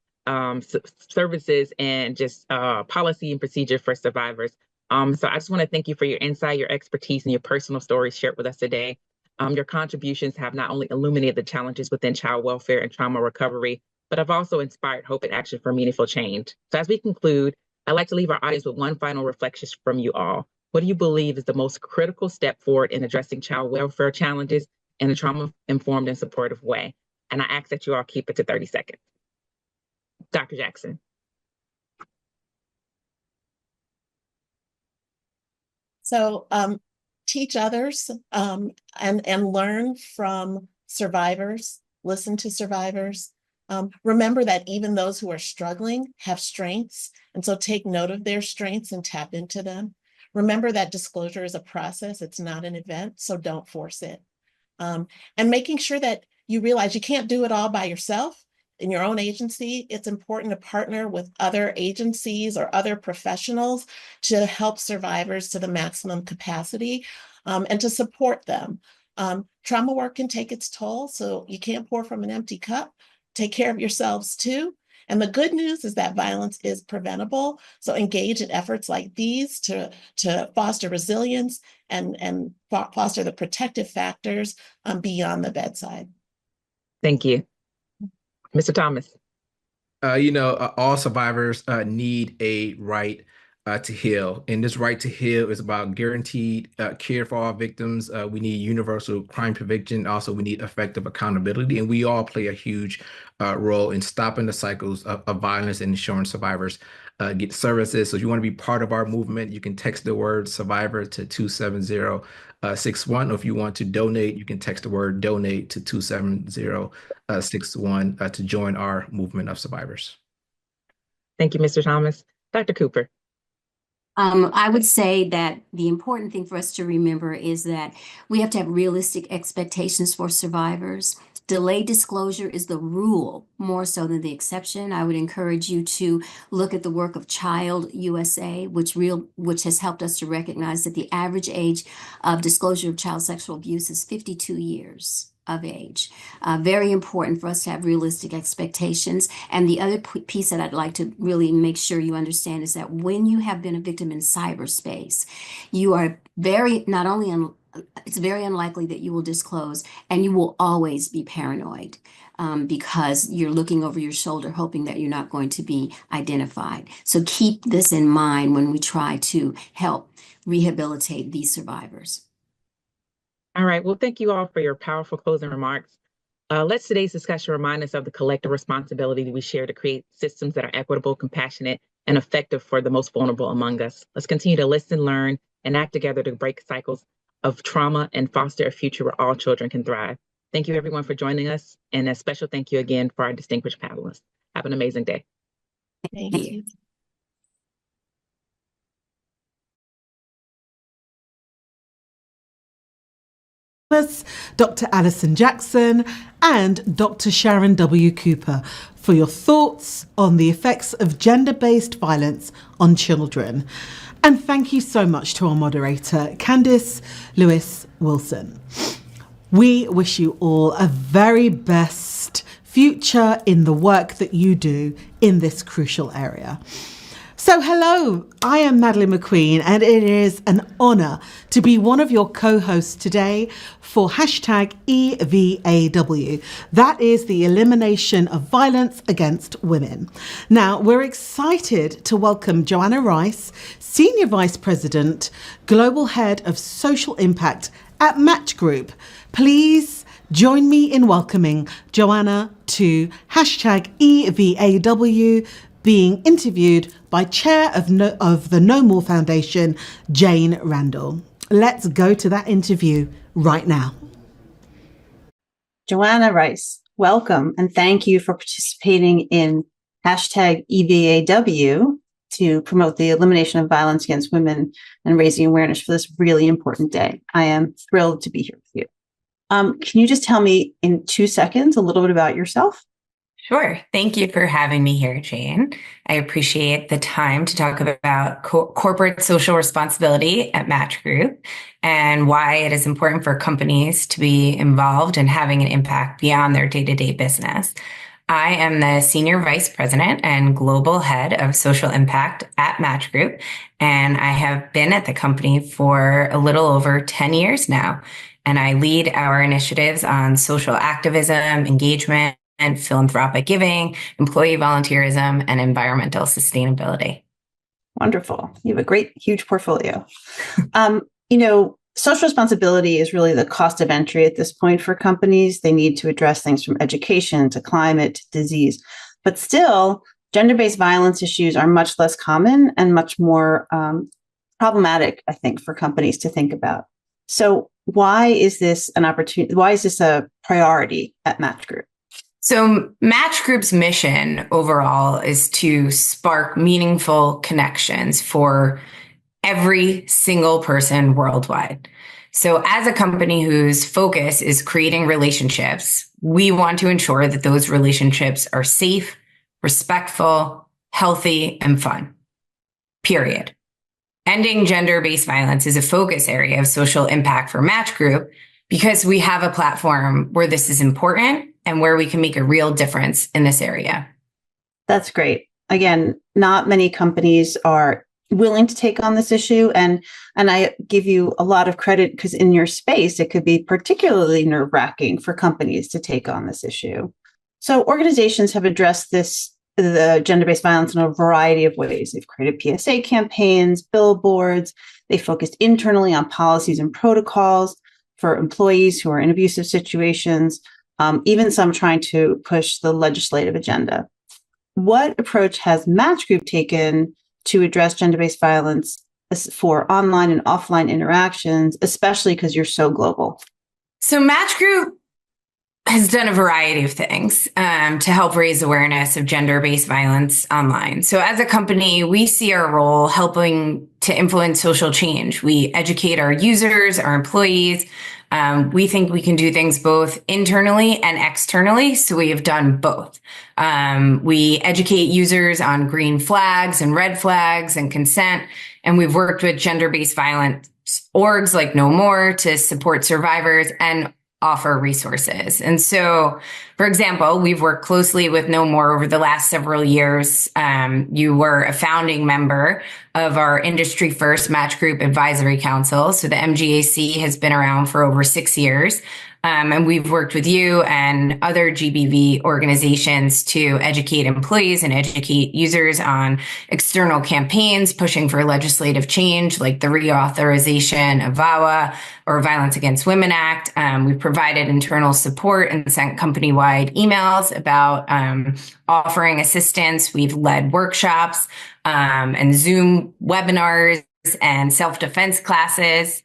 services and just policy and procedure for survivors. So I just want to thank you for your insight, your expertise, and your personal stories shared with us today. Your contributions have not only illuminated the challenges within child welfare and trauma recovery, but have also inspired hope and action for meaningful change. So as we conclude, I'd like to leave our audience with one final reflection from you all. What do you believe is the most critical step forward in addressing child welfare challenges in a trauma-informed and supportive way? And I ask that you all keep it to 30 seconds. Dr. Jackson. So teach others and learn from survivors, listen to survivors. Remember that even those who are struggling have strengths, and so take note of their strengths and tap into them. Remember that disclosure is a process, it's not an event, so don't force it. And making sure that you realize you can't do it all by yourself. In your own agency, it's important to partner with other agencies or other professionals to help survivors to the maximum capacity and to support them. Trauma work can take its toll, so you can't pour from an empty cup. Take care of yourselves too. And the good news is that violence is preventable. So engage in efforts like these to foster resilience and foster the protective factors beyond the bedside. Thank you. Mr. Thomas. All survivors need a right to heal. And this right to heal is about guaranteed care for all victims. We need universal crime prevention. Also, we need effective accountability. And we all play a huge role in stopping the cycles of violence and ensuring survivors get services. So if you want to be part of our movement, you can text the word survivor to 27061. Or if you want to donate, you can text the word donate to 27061 to join our movement of survivors. Thank you, Mr. Thomas. Dr. Cooper. I would say that the important thing for us to remember is that we have to have realistic expectations for survivors. Delayed disclosure is the rule more so than the exception. I would encourage you to look at the work of Child USA, which has helped us to recognize that the average age of disclosure of child sexual abuse is 52 years of age. Very important for us to have realistic expectations. And the other piece that I'd like to really make sure you understand is that when you have been a victim in cyberspace, you are it's very unlikely that you will disclose, and you will always be paranoid because you're looking over your shoulder hoping that you're not going to be identified. So keep this in mind when we try to help rehabilitate these survivors. All right. Well, thank you all for your powerful closing remarks. Let's today's discussion remind us of the collective responsibility that we share to create systems that are equitable, compassionate, and effective for the most vulnerable among us. Let's continue to listen, learn, and act together to break cycles of trauma and foster a future where all children can thrive. Thank you, everyone, for joining us. And a special thank you again for our distinguished panelists. Have an amazing day. Thank you. Dr. Alison Jackson and Dr. Sharon W. Cooper for your thoughts on the effects of gender-based violence on children. And thank you so much to our moderator, Candice Lewis Wilson. We wish you all a very best future in the work that you do in this crucial area. So hello, I am Madeline McQueen, and it is an honour to be one of your co-hosts today for hashtag EVAW. That is the elimination of violence against women. Now, we're excited to welcome Joanna Rice, Senior Vice President, Global Head of Social Impact at Match Group. Please join me in welcoming Joanna to hashtag EVAW, being interviewed by Chair of the No More Foundation, Jane Randall. Let's go to that interview right now. Joanna Rice, welcome, and thank you for participating in hashtag EVAW to promote the elimination of violence against women and raising awareness for this really important day. I am thrilled to be here with you. Can you just tell me in 2 seconds a little bit about yourself? Sure. Thank you for having me here, Jane. I appreciate the time to talk about corporate social responsibility at Match Group and why it is important for companies to be involved in having an impact beyond their day-to-day business. I am the Senior Vice President and Global Head of Social Impact at Match Group, and I have been at the company for a little over 10 years now. And I lead our initiatives on social activism, engagement, and philanthropic giving, employee volunteerism, and environmental sustainability. Wonderful. You have a great, huge portfolio. Social responsibility is really the cost of entry at this point for companies. They need to address things from education to climate to disease. But still, gender-based violence issues are much less common and much more problematic, I think, for companies to think about. So why is this an opportunity? Why is this a priority at Match Group? So Match Group's mission overall is to spark meaningful connections for every single person worldwide. So as a company whose focus is creating relationships, we want to ensure that those relationships are safe, respectful, healthy, and fun. Period. Ending gender-based violence is a focus area of social impact for Match Group because we have a platform where this is important and where we can make a real difference in this area. That's great. Again, not many companies are willing to take on this issue. And I give you a lot of credit because in your space, it could be particularly nerve-wracking for companies to take on this issue. So organizations have addressed the gender-based violence in a variety of ways. They've created PSA campaigns, billboards. They focused internally on policies and protocols for employees who are in abusive situations, even some trying to push the legislative agenda. What approach has Match Group taken to address gender-based violence for online and offline interactions, especially because you're so global? So Match Group has done a variety of things to help raise awareness of gender-based violence online. So as a company, we see our role helping to influence social change. We educate our users, our employees. We think we can do things both internally and externally, so we have done both. We educate users on green flags and red flags and consent, and we've worked with gender-based violence orgs like No More to support survivors and offer resources. And so, for example, we've worked closely with No More over the last several years. You were a founding member of our industry first Match Group Advisory Council. So the MGAC has been around for over 6 years. And we've worked with you and other GBV organizations to educate employees and educate users on external campaigns pushing for legislative change, like the reauthorization of VAWA or Violence Against Women Act. We've provided internal support and sent company-wide emails about offering assistance. We've led workshops and Zoom webinars and self-defense classes.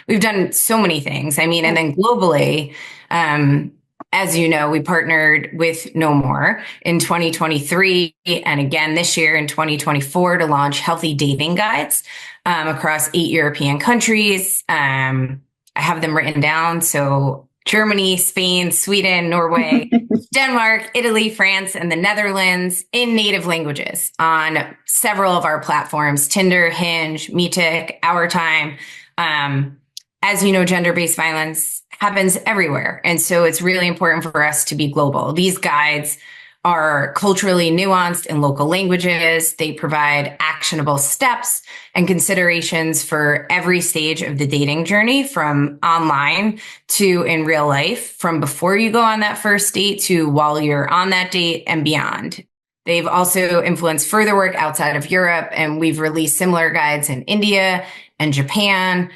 We've done so many things. I mean, and then globally, as you know, we partnered with No More in 2023 and again this year in 2024 to launch healthy dating guides across 8 European countries. I have them written down. So Germany, Spain, Sweden, Norway, Denmark, Italy, France, and the Netherlands in native languages on several of our platforms, Tinder, Hinge, Meetic, Our Time. As you know, gender-based violence happens everywhere. And so it's really important for us to be global. These guides are culturally nuanced in local languages. They provide actionable steps and considerations for every stage of the dating journey, from online to in real life, from before you go on that first date to while you're on that date and beyond. They've also influenced further work outside of Europe, and we've released similar guides in India and Japan.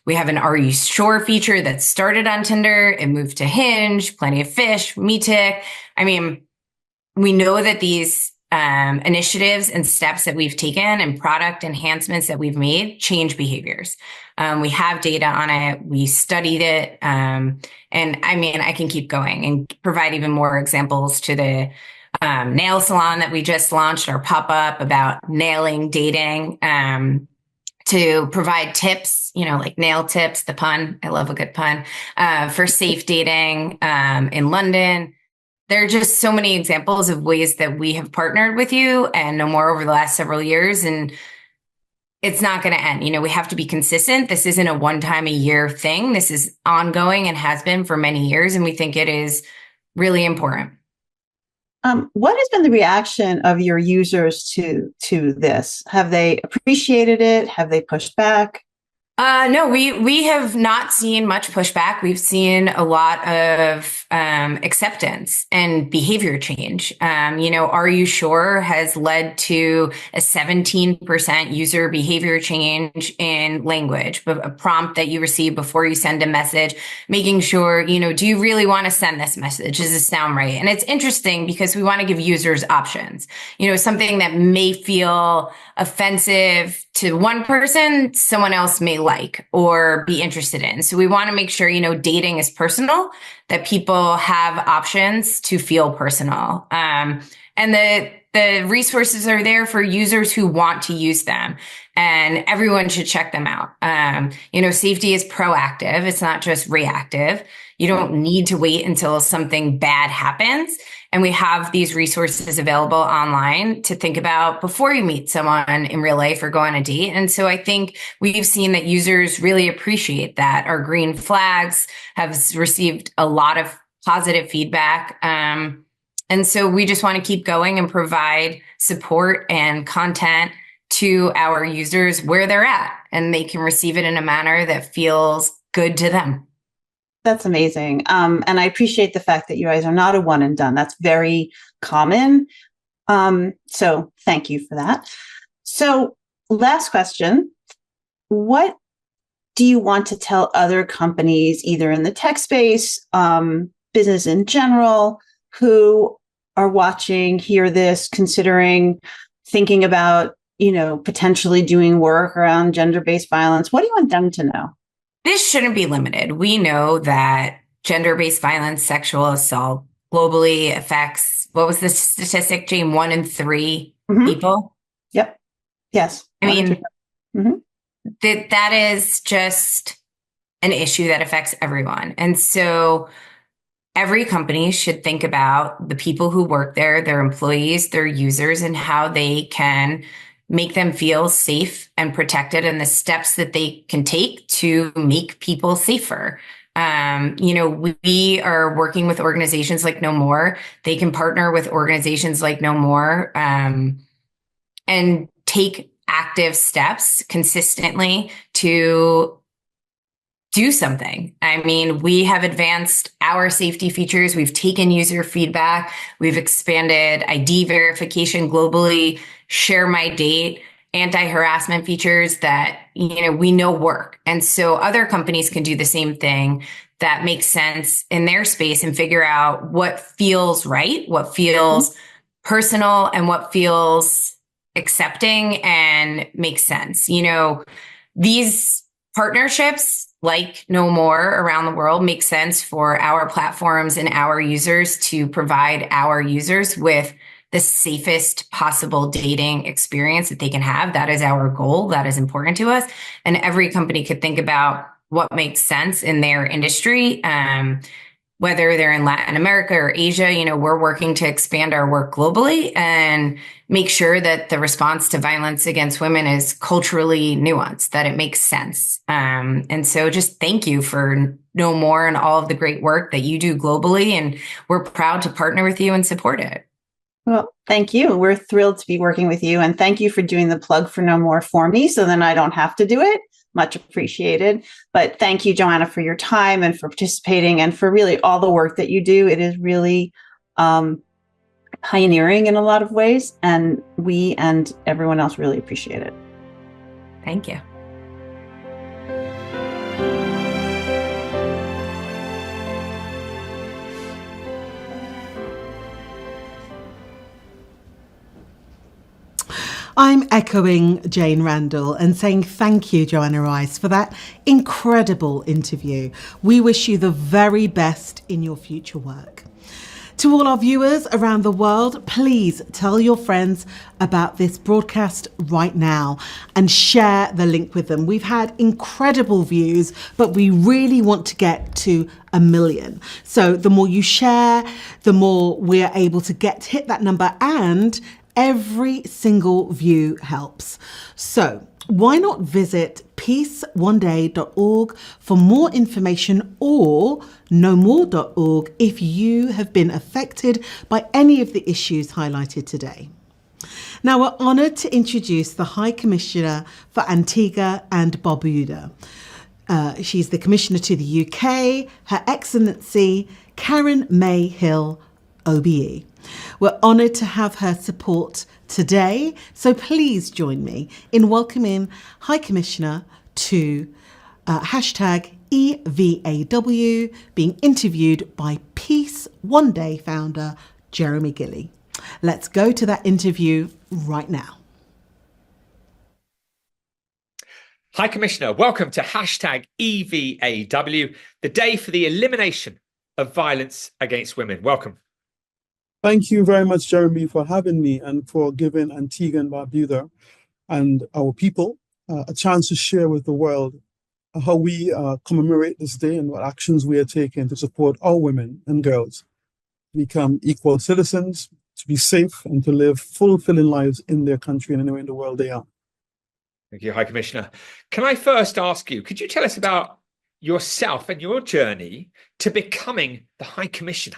We have an Are You Sure feature that started on Tinder. It moved to Hinge, Plenty of Fish, Meetic. I mean, we know that these initiatives and steps that we've taken and product enhancements that we've made change behaviors. We have data on it. We studied it. And I mean, I can keep going and provide even more examples to the nail salon that we just launched, our pop-up about nailing dating. To provide tips, you know, like nail tips, the pun, I love a good pun, for safe dating in London. There are just so many examples of ways that we have partnered with you and No More over the last several years, and it's not going to end. You know, we have to be consistent. This isn't a one-time a year thing. This is ongoing and has been for many years, and we think it is really important. What has been the reaction of your users to this? Have they appreciated it? Have they pushed back? No, we have not seen much pushback. We've seen a lot of acceptance and behavior change. Are You Sure has led to a 17% user behavior change in language, a prompt that you receive before you send a message, making sure, do you really want to send this message? Does this sound right? And it's interesting because we want to give users options. Something that may feel offensive to one person, someone else may like or be interested in. So we want to make sure, dating is personal, that people have options to feel personal. And the resources are there for users who want to use them, and everyone should check them out. Safety is proactive. It's not just reactive. You don't need to wait until something bad happens. And we have these resources available online to think about before you meet someone in real life or go on a date. And so I think we've seen that users really appreciate that. Our green flags have received a lot of positive feedback. And so we just want to keep going and provide support and content to our users where they're at, and they can receive it in a manner that feels good to them. That's amazing. And I appreciate the fact that you guys are not a one and done. That's very common. So thank you for that. So last question, what do you want to tell other companies, either in the tech space, business in general, who are watching, hear this, considering, thinking about, potentially doing work around gender-based violence? What do you want them to know? This shouldn't be limited. We know that gender-based violence, sexual assault globally affects, what was the statistic, Jane? 1 in 3 people? Yep. Yes. I mean, that is just an issue that affects everyone. And so every company should think about the people who work there, their employees, their users, and how they can make them feel safe and protected, and the steps that they can take to make people safer. We are working with organizations like No More. They can partner with organizations like No More and take active steps consistently to do something. I mean, we have advanced our safety features. We've taken user feedback. We've expanded ID verification globally, share my date, anti-harassment features that, we know work. And so other companies can do the same thing that makes sense in their space and figure out what feels right, what feels personal, and what feels accepting and makes sense. These partnerships like No More around the world make sense for our platforms and our users to provide our users with the safest possible dating experience that they can have. That is our goal. That is important to us. And every company could think about what makes sense in their industry, whether they're in Latin America or Asia. We're working to expand our work globally and make sure that the response to violence against women is culturally nuanced, that it makes sense. And so just thank you for No More and all of the great work that you do globally. And we're proud to partner with you and support it. Well, thank you. We're thrilled to be working with you. And thank you for doing the plug for No More for me, so then I don't have to do it. Much appreciated. But thank you, Joanna, for your time and for participating and for really all the work that you do. It is really pioneering in a lot of ways. And we and everyone else really appreciate it. Thank you. I'm echoing Jane Randall and saying thank you, Joanna Rice, for that incredible interview. We wish you the very best in your future work. To all our viewers around the world, please tell your friends about this broadcast right now and share the link with them. We've had incredible views, but we really want to get to 1 million. So the more you share, the more we're able to hit that number, and every single view helps. So why not visit peaceoneday.org for more information, or nomore.org if you have been affected by any of the issues highlighted today. Now, we're honoured to introduce the High Commissioner for Antigua and Barbuda. She's the Commissioner to the UK, Her Excellency Karen May Hill, OBE. We're honoured to have her support today, so please join me in welcoming High Commissioner to hashtag EVAW, being interviewed by Peace One Day founder Jeremy Gilley. Let's go to that interview right now. High Commissioner, welcome to hashtag EVAW, the day for the elimination of violence against women. Welcome. Thank you very much, Jeremy, for having me and for giving Antigua and Barbuda and our people a chance to share with the world how we commemorate this day and what actions we are taking to support our women and girls to become equal citizens, to be safe, and to live fulfilling lives in their country and anywhere in the world they are. Thank you, High Commissioner. Can I first ask you, could you tell us about yourself and your journey to becoming the High Commissioner?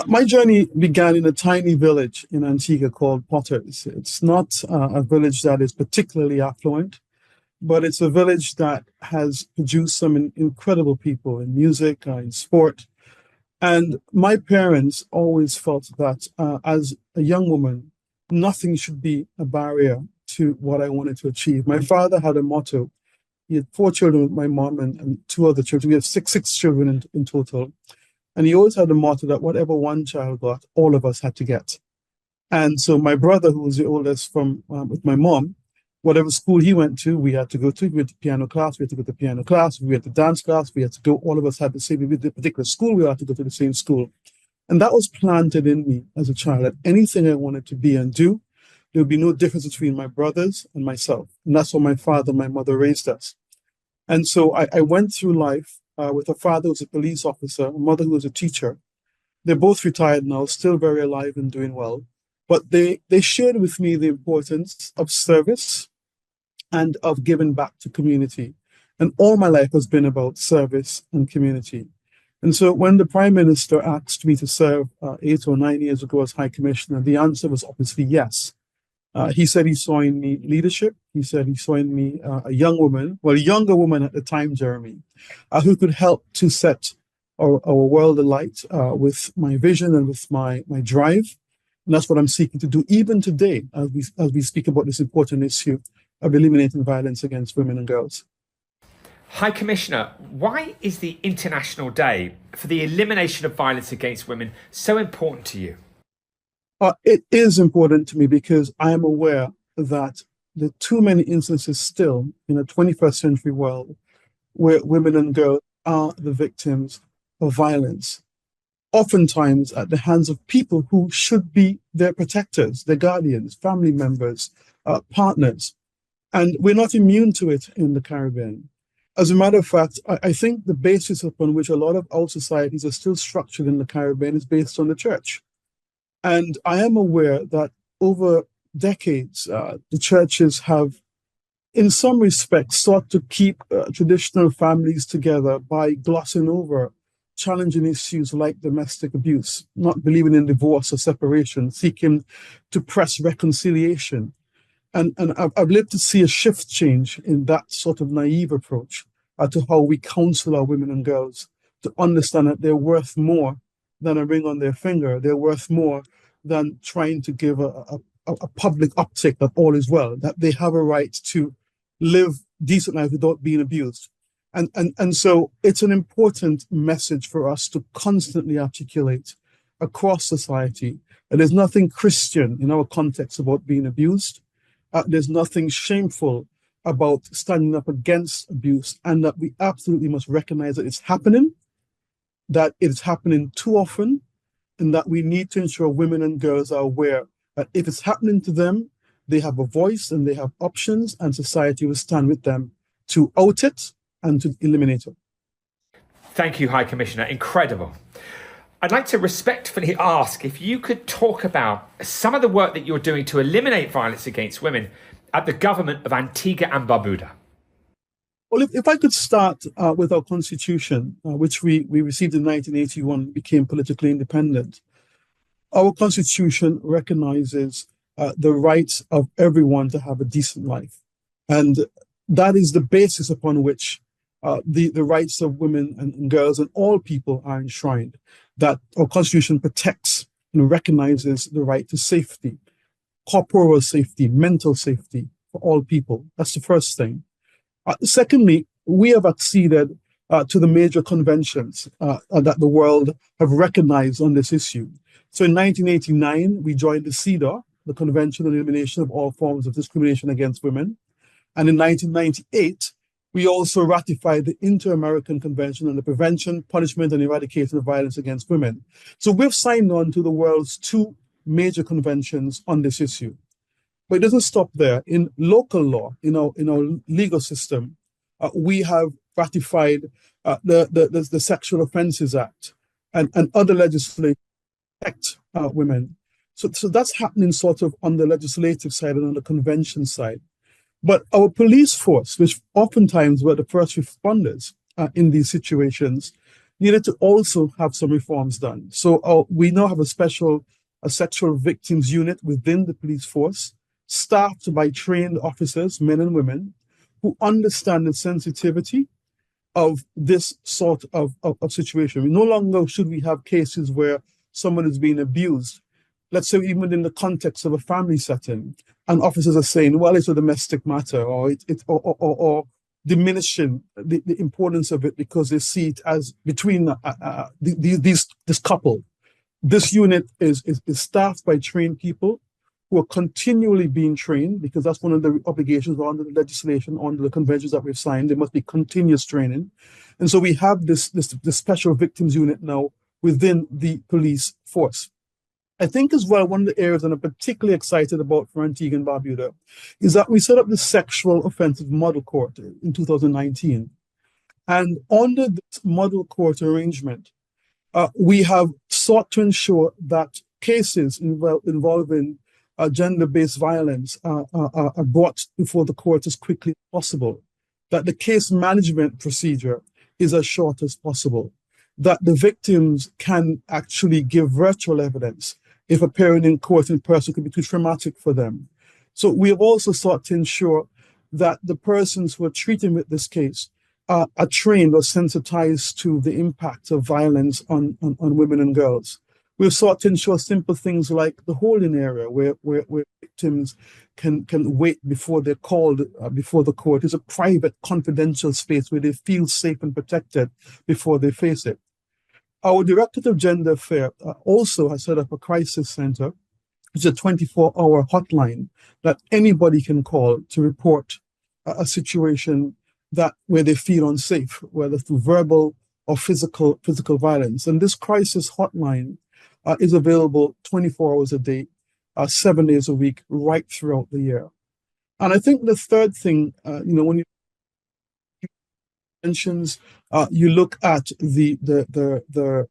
My journey began in a tiny village in Antigua called Potters. It's not a village that is particularly affluent, but it's a village that has produced some incredible people in music, in sport. And my parents always felt that as a young woman, nothing should be a barrier to what I wanted to achieve. My father had a motto. He had 4 children with my mom and 2 other children. We have six children in total. And he always had a motto that whatever one child got, all of us had to get. And so my brother, who was the oldest from with my mom, whatever school he went to, we had to go to. We went to piano class, we had to go to piano class. We went to dance class, we had to go. All of us had the same, with the particular school, we had to go to the same school. And that was planted in me as a child, that anything I wanted to be and do, there would be no difference between my brothers and myself. And that's what my father and my mother raised us. And so I went through life with a father who was a police officer, a mother who was a teacher. They're both retired now, still very alive and doing well. But they shared with me the importance of service and of giving back to community. And all my life has been about service and community. And so when the Prime Minister asked me to serve 8 or 9 years ago as High Commissioner, the answer was obviously yes. He said he saw in me leadership. He said he saw in me a young woman, well, a younger woman at the time, Jeremy, who could help to set our world alight with my vision and with my drive. And that's what I'm seeking to do even today as we speak about this important issue of eliminating violence against women and girls. High Commissioner, why is the International Day for the Elimination of Violence Against Women so important to you? It is important to me because I am aware that there are too many instances still in a 21st century world where women and girls are the victims of violence, oftentimes at the hands of people who should be their protectors, their guardians, family members, partners. And we're not immune to it in the Caribbean. As a matter of fact, I think the basis upon which a lot of our societies are still structured in the Caribbean is based on the church. And I am aware that over decades, the churches have, in some respects, sought to keep traditional families together by glossing over challenging issues like domestic abuse, not believing in divorce or separation, seeking to press reconciliation. And I've lived to see a shift change in that sort of naive approach to how we counsel our women and girls to understand that they're worth more than a ring on their finger. They're worth more than trying to give a public uptick that all is well, that they have a right to live decent life without being abused. And so it's an important message for us to constantly articulate across society. And there's nothing Christian in our context about being abused. There's nothing shameful about standing up against abuse, and that we absolutely must recognize that it's happening, that it's happening too often, and that we need to ensure women and girls are aware that if it's happening to them, they have a voice and they have options, and society will stand with them to out it and to eliminate it. Thank you, High Commissioner. Incredible. I'd like to respectfully ask if you could talk about some of the work that you're doing to eliminate violence against women at the government of Antigua and Barbuda? Well, if I could start with our constitution, which we received in 1981, became politically independent. Our constitution recognizes the rights of everyone to have a decent life. And that is the basis upon which the rights of women and girls and all people are enshrined, that our constitution protects and recognizes the right to safety, corporal safety, mental safety for all people. That's the first thing. Secondly, we have acceded to the major conventions that the world have recognized on this issue. So in 1989, we joined the CEDAW, the Convention on the Elimination of All Forms of Discrimination Against Women. And in 1998, we also ratified the Inter-American Convention on the Prevention, Punishment, and Eradication of Violence Against Women. So we've signed on to the world's two major conventions on this issue. But it doesn't stop there. In local law, in our legal system, we have ratified the Sexual Offences Act and other legislation to protect women. So that's happening sort of on the legislative side and on the convention side. But our police force, which oftentimes were the first responders in these situations, needed to also have some reforms done. So we now have a sexual victims unit within the police force, staffed by trained officers, men and women, who understand the sensitivity of this sort of situation. No longer should we have cases where someone is being abused, let's say even in the context of a family setting, and officers are saying, well, it's a domestic matter, or diminishing the importance of it because they see it as between this couple. This unit is staffed by trained people who are continually being trained, because that's one of the obligations under the legislation, under the conventions that we've signed. There must be continuous training. And so we have this special victims unit now within the police force. I think as well, one of the areas that I'm particularly excited about for Antigua and Barbuda is that we set up the Sexual Offensive Model Court in 2019. And under this model court arrangement, we have sought to ensure that cases involving gender-based violence are brought before the court as quickly as possible, that the case management procedure is as short as possible, that the victims can actually give virtual evidence if appearing in court in person could be too traumatic for them. So we have also sought to ensure that the persons who are treating with this case are trained or sensitized to the impact of violence on women and girls. We've sought to ensure simple things like the holding area, where victims can wait before they're called before the court. It's a private, confidential space where they feel safe and protected before they face it. Our Directorate of Gender Affairs also has set up a crisis center, which is a 24-hour hotline that anybody can call to report a situation where they feel unsafe, whether through verbal or physical violence. And this crisis hotline is available 24 hours a day, 7 days a week, right throughout the year. And I think the third thing, when you mentions, you look at the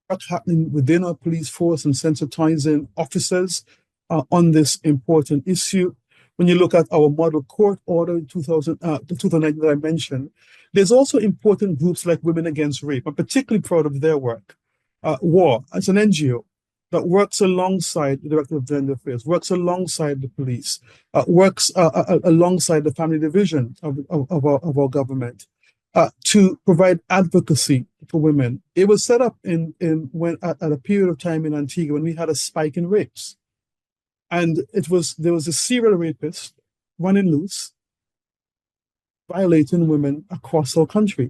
work happening within our police force and sensitizing officers on this important issue. When you look at our model court order in 2009 that I mentioned, there's also important groups like Women Against Rape. I'm particularly proud of their work. WAR, as an NGO that works alongside the Director of Gender Affairs, works alongside the police, works alongside the family division of our government to provide advocacy for women. It was set up at a period of time in Antigua when we had a spike in rapes. And there was a serial rapist running loose, violating women across our country.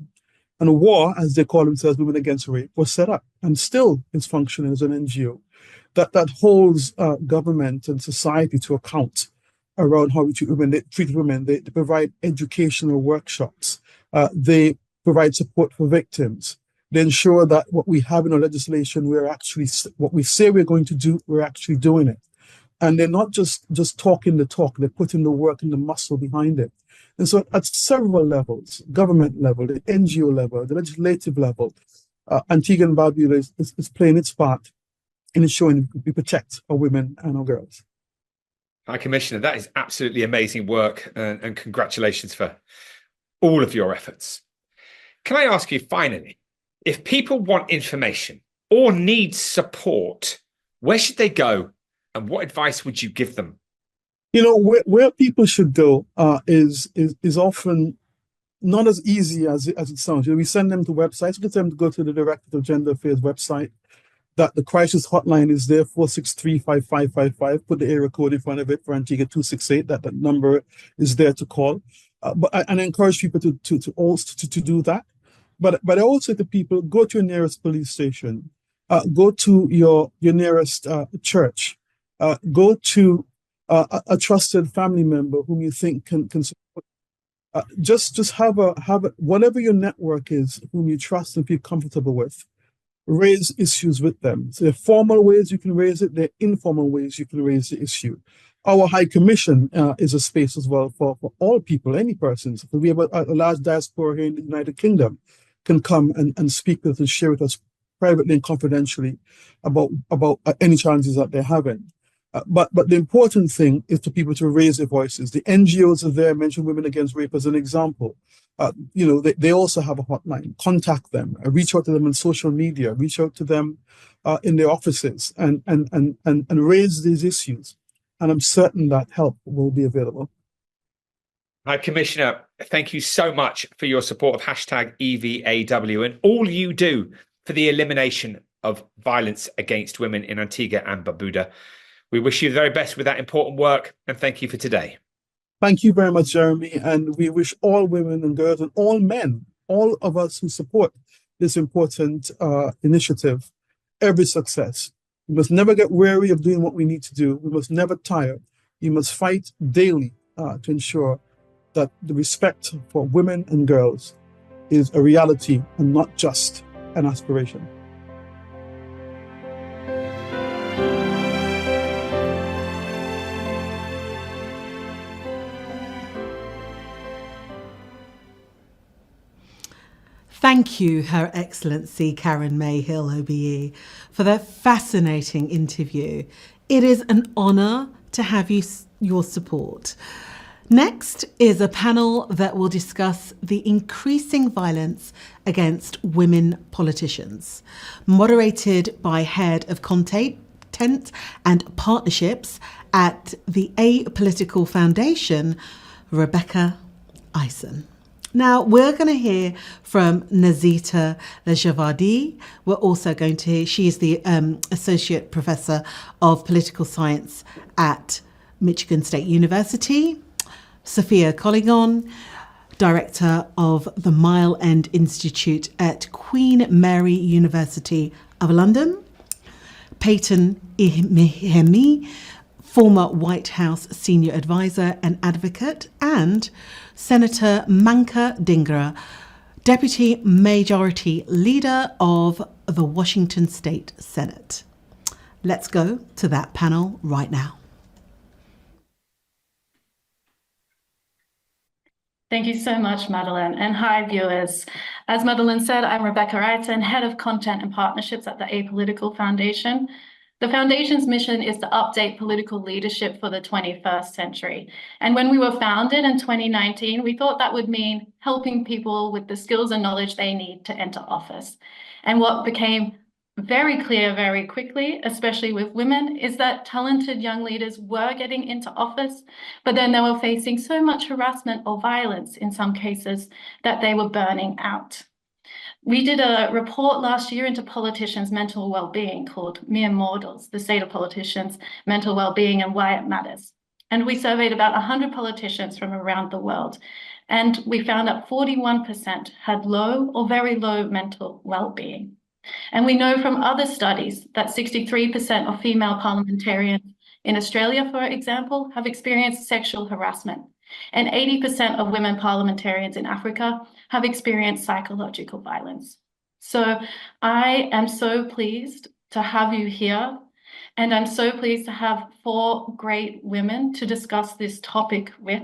And WAR, as they call themselves, Women Against Rape, was set up and still is functioning as an NGO that holds government and society to account around how we treat women. They treat women. They provide educational workshops. They provide support for victims. They ensure that what we have in our legislation, what we say we're going to do, we're actually doing it. And they're not just talking the talk, they're putting the work and the muscle behind it. And so at several levels, government level, the NGO level, the legislative level, Antigua and Barbuda is playing its part in ensuring we protect our women and our girls. High Commissioner, that is absolutely amazing work, and congratulations for all of your efforts. Can I ask you finally, if people want information or need support, where should they go and what advice would you give them? You know, where people should go is often not as easy as it sounds. You know, we send them to websites. We get them to go to the Directorate of Gender Affairs website. That the crisis hotline is there, 463-5555. Put the area code in front of it for Antigua 268. That number is there to call. But I encourage people to do that. But I also say to people, go to your nearest police station, go to your nearest church, go to a trusted family member whom you think can support. Just have a whatever your network is, whom you trust and feel comfortable with. Raise issues with them. So there are formal ways you can raise it, there are informal ways you can raise the issue. Our High Commission is a space as well for all people, any persons. We have a large diaspora here in the United Kingdom, can come and speak with us and share with us privately and confidentially about any challenges that they're having. But the important thing is for people to raise their voices. The NGOs are there, mention Women Against Rape as an example. You know, they also have a hotline. Contact them, reach out to them on social media, reach out to them in their offices and raise these issues. And I'm certain that help will be available. High Commissioner, thank you so much for your support of hashtag EVAW and all you do for the elimination of violence against women in Antigua and Barbuda. We wish you the very best with that important work, and thank you for today. Thank you very much, Jeremy. And we wish all women and girls and all men, all of us who support this important initiative, every success. We must never get weary of doing what we need to do. We must never tire. We must fight daily to ensure that the respect for women and girls is a reality and not just an aspiration. Thank you, Her Excellency Karen Mayhill, OBE, for that fascinating interview. It is an honour to have your support. Next is a panel that will discuss the increasing violence against women politicians, moderated by Head of Content and Partnerships at the Apolitical Foundation, Rebecca Eisen. Now, we're going to hear from Nazita Lajavardi. We're also going to hear, she is the Associate Professor of Political Science at Michigan State University. Sophia Colligon, Director of the Mile End Institute at Queen Mary University of London. Peyton Ihemi, former White House Senior Advisor and Advocate, and Senator Manka Dhingra, Deputy Majority Leader of the Washington State Senate. Let's go to that panel right now. Thank you so much, Madeline, and hi, viewers. As Madeline said, I'm Rebecca Eisen, Head of Content and Partnerships at the Apolitical Foundation. The Foundation's mission is to update political leadership for the 21st century. And when we were founded in 2019, we thought that would mean helping people with the skills and knowledge they need to enter office. And what became very clear very quickly, especially with women, is that talented young leaders were getting into office, but then they were facing so much harassment or violence in some cases that they were burning out. We did a report last year into politicians' mental well-being called Mere Mortals, the State of Politicians' Mental Well-being and Why It Matters. And we surveyed about 100 politicians from around the world. And we found that 41% had low or very low mental well-being. And we know from other studies that 63% of female parliamentarians in Australia, for example, have experienced sexual harassment. And 80% of women parliamentarians in Africa have experienced psychological violence. So I am so pleased to have you here. And I'm so pleased to have 4 great women to discuss this topic with.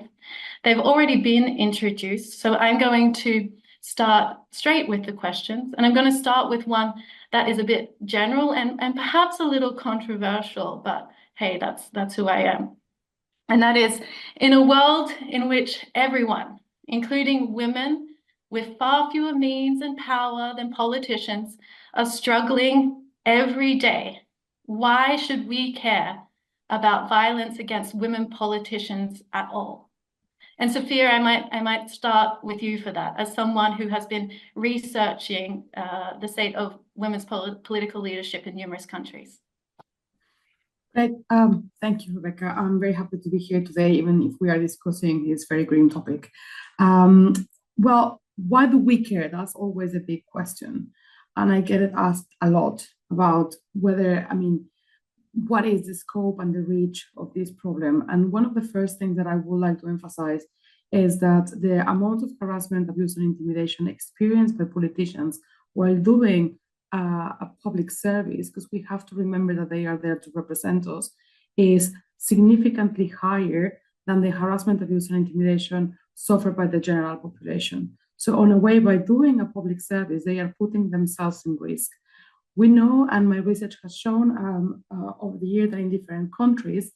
They've already been introduced. So I'm going to start straight with the questions. And I'm going to start with one that is a bit general and perhaps a little controversial, but hey, that's who I am. And that is, in a world in which everyone, including women with far fewer means and power than politicians, are struggling every day, why should we care about violence against women politicians at all? And Sophia, I might start with you for that, as someone who has been researching the state of women's political leadership in numerous countries. Great. Thank you, Rebecca. I'm very happy to be here today, even if we are discussing this very grim topic. Well, why do we care? That's always a big question. And I get it asked a lot about whether, what is the scope and the reach of this problem? And one of the first things that I would like to emphasize is that the amount of harassment, abuse, and intimidation experienced by politicians while doing a public service, because we have to remember that they are there to represent us, is significantly higher than the harassment, abuse, and intimidation suffered by the general population. So in a way, by doing a public service, they are putting themselves in risk. We know, and my research has shown over the years that in different countries,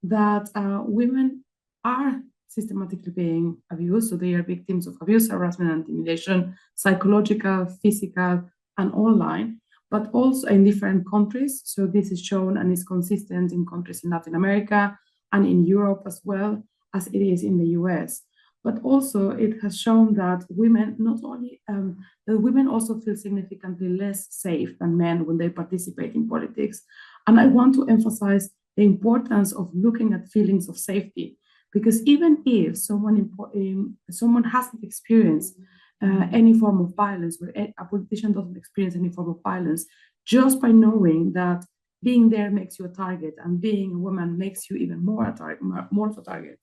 that women are systematically being abused. So they are victims of abuse, harassment, and intimidation, psychological, physical, and online, but also in different countries. So this is shown and is consistent in countries in Latin America and in Europe as well as it is in the US. But also it has shown that women, not only, that women also feel significantly less safe than men when they participate in politics. And I want to emphasize the importance of looking at feelings of safety, because even if someone hasn't experienced any form of violence, where a politician doesn't experience any form of violence, just by knowing that being there makes you a target and being a woman makes you even more of a target,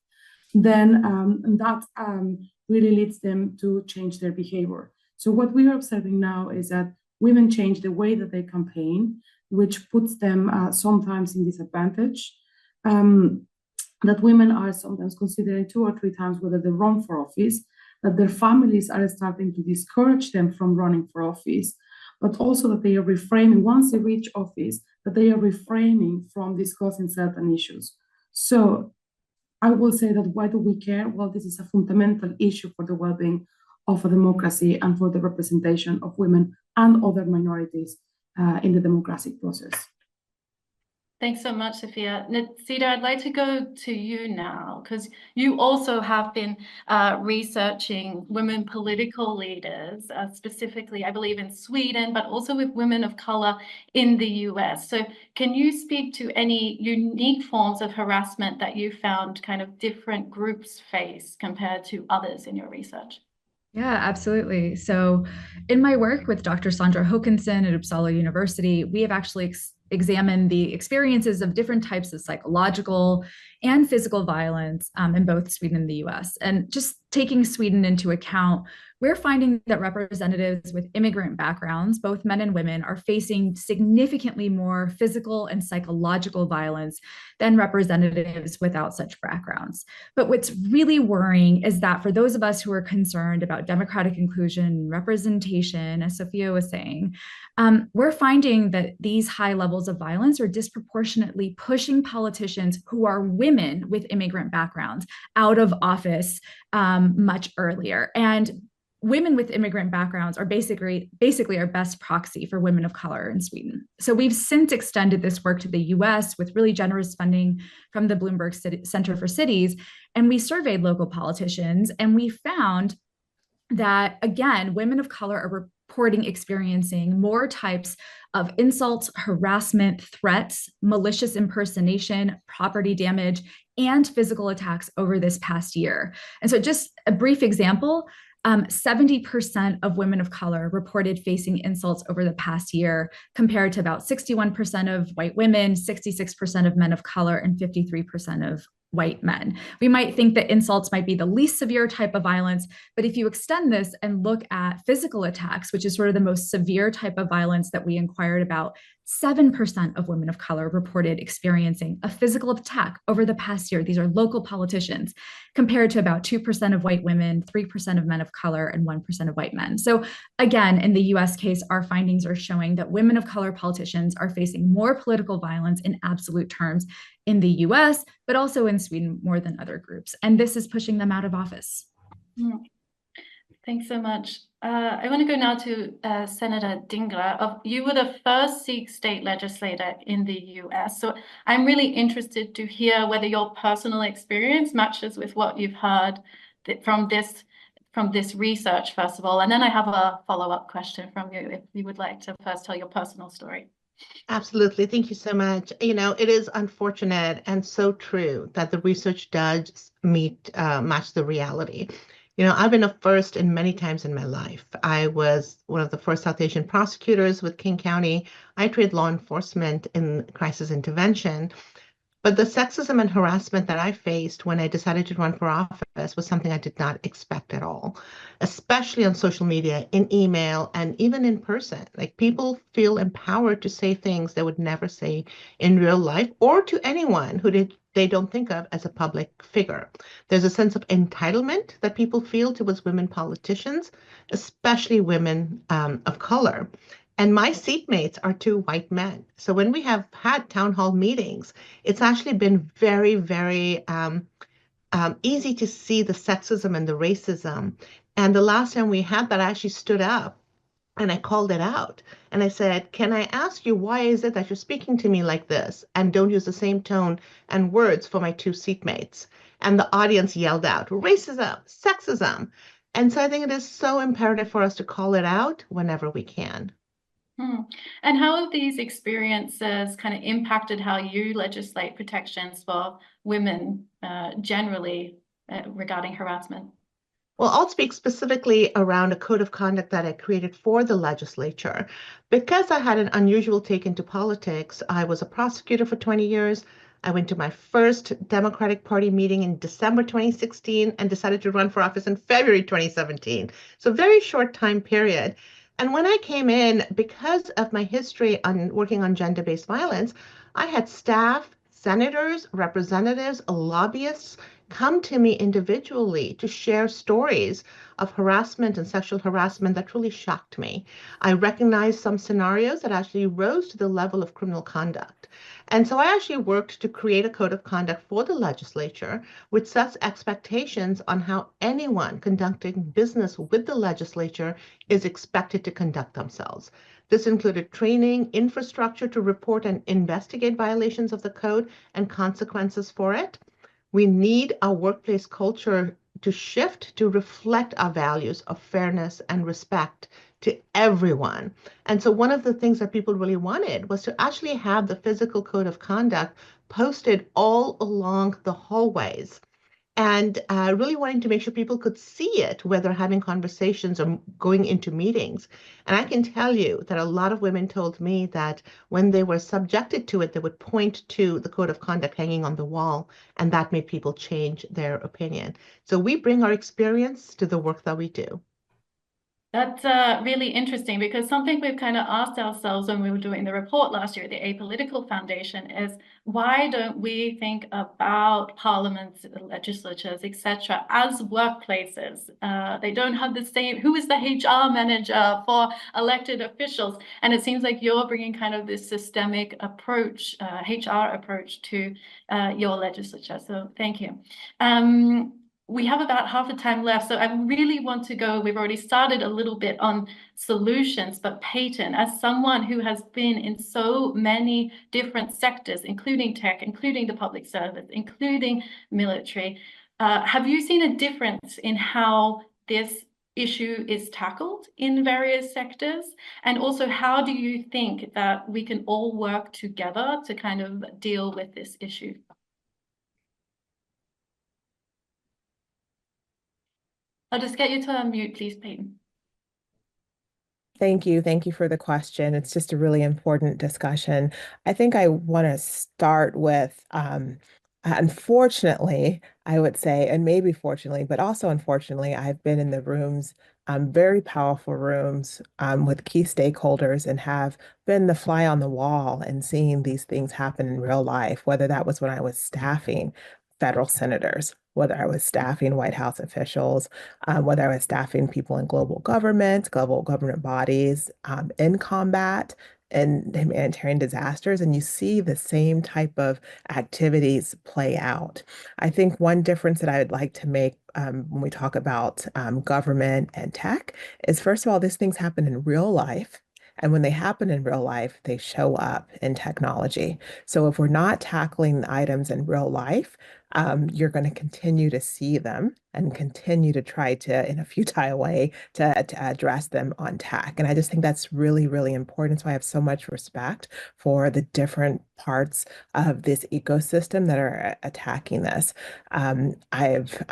then that really leads them to change their behavior. So what we are observing now is that women change the way that they campaign, which puts them sometimes in disadvantage. That women are sometimes considering 2 or 3 times whether they run for office, that their families are starting to discourage them from running for office, but also that they are refraining, once they reach office, that they are refraining from discussing certain issues. So I will say that why do we care? Well, this is a fundamental issue for the well-being of a democracy and for the representation of women and other minorities in the democratic process. Thanks so much, Sophia. Nisida, I'd like to go to you now, because you also have been researching women political leaders, specifically, I believe, in Sweden, but also with women of color in the US. So can you speak to any unique forms of harassment that you found kind of different groups face compared to others in your research? Yeah, absolutely. So in my work with Dr. Sandra Håkansson at Uppsala University, we have actually examined the experiences of different types of psychological and physical violence in both Sweden and the US. And just taking Sweden into account, we're finding that representatives with immigrant backgrounds, both men and women, are facing significantly more physical and psychological violence than representatives without such backgrounds. But what's really worrying is that for those of us who are concerned about democratic inclusion and representation, as Sophia was saying, we're finding that these high levels of violence are disproportionately pushing politicians who are women with immigrant backgrounds out of office much earlier. And women with immigrant backgrounds are basically our best proxy for women of color in Sweden. So we've since extended this work to the US with really generous funding from the Bloomberg Center for Cities. And we surveyed local politicians, and we found that, again, women of color are experiencing more types of insults, harassment, threats, malicious impersonation, property damage, and physical attacks over this past year. And so just a brief example, 70% of women of color reported facing insults over the past year, compared to about 61% of white women, 66% of men of color, and 53% of white men. We might think that insults might be the least severe type of violence, but if you extend this and look at physical attacks, which is sort of the most severe type of violence that we inquired about, 7% of women of color reported experiencing a physical attack over the past year. These are local politicians, compared to about 2% of white women, 3% of men of color, and 1% of white men. So again, in the US case, our findings are showing that women of color politicians are facing more political violence in absolute terms in the US, but also in Sweden more than other groups. And this is pushing them out of office. Thanks so much. I want to go now to Senator Dingler. You were the first Sikh state legislator in the US. So I'm really interested to hear whether your personal experience matches with what you've heard from this research, first of all. And then I have a follow-up question from you if you would like to first tell your personal story. Absolutely. Thank you so much. It is unfortunate and so true that the research does match the reality. I've been a first in many times in my life. I was one of the first South Asian prosecutors with King County. I trained law enforcement in crisis intervention. But the sexism and harassment that I faced when I decided to run for office was something I did not expect at all, especially on social media, in email, and even in person. Like, people feel empowered to say things they would never say in real life or to anyone who they don't think of as a public figure. There's a sense of entitlement that people feel towards women politicians, especially women of color. And my seatmates are two white men. So when we have had town hall meetings, it's actually been very, very easy to see the sexism and the racism. And the last time we had that, I actually stood up and I called it out. And I said, can I ask you, why is it that you're speaking to me like this and don't use the same tone and words for my two seatmates? And the audience yelled out, racism, sexism. And so I think it is so imperative for us to call it out whenever we can. And how have these experiences kind of impacted how you legislate protections for women generally regarding harassment? Well, I'll speak specifically around a code of conduct that I created for the legislature. Because I had an unusual take into politics, I was a prosecutor for 20 years. I went to my first Democratic Party meeting in December 2016 and decided to run for office in February 2017. So very short time period. And when I came in, because of my history on working on gender-based violence, I had staff, senators, representatives, lobbyists come to me individually to share stories of harassment and sexual harassment that really shocked me. I recognized some scenarios that actually rose to the level of criminal conduct. And so I actually worked to create a code of conduct for the legislature, which sets expectations on how anyone conducting business with the legislature is expected to conduct themselves. This included training, infrastructure to report and investigate violations of the code and consequences for it. We need our workplace culture to shift to reflect our values of fairness and respect to everyone. And so one of the things that people really wanted was to actually have the physical code of conduct posted all along the hallways, and really wanting to make sure people could see it, whether having conversations or going into meetings. And I can tell you that a lot of women told me that when they were subjected to it, they would point to the code of conduct hanging on the wall, and that made people change their opinion. So we bring our experience to the work that we do. That's really interesting, because something we've kind of asked ourselves when we were doing the report last year at the Apolitical Foundation is, why don't we think about parliaments, legislatures, etc., as workplaces? They don't have the same, who is the HR manager for elected officials? And it seems like you're bringing kind of this systemic approach, HR approach to your legislature. So thank you. We have about half the time left, so I really want to go, we've already started a little bit on solutions, but Peyton, as someone who has been in so many different sectors, including tech, including the public service, including military, have you seen a difference in how this issue is tackled in various sectors? And also, how do you think that we can all work together to kind of deal with this issue? I'll just get you to unmute, please, Peyton. Thank you. Thank you for the question. It's just a really important discussion. I think I want to start with, unfortunately, I would say, and maybe fortunately, but also unfortunately, I've been in the rooms very powerful rooms with key stakeholders and have been the fly on the wall and seeing these things happen in real life, whether that was when I was staffing federal senators, whether I was staffing White House officials, whether I was staffing people in global government bodies in combat and humanitarian disasters, and you see the same type of activities play out. I think one difference that I would like to make when we talk about government and tech is, first of all, these things happen in real life. And when they happen in real life, they show up in technology. So if we're not tackling items in real life, you're going to continue to see them and continue to try to, in a futile way, to address them on tech. And I just think that's really, really important. So I have so much respect for the different parts of this ecosystem that are attacking this. I've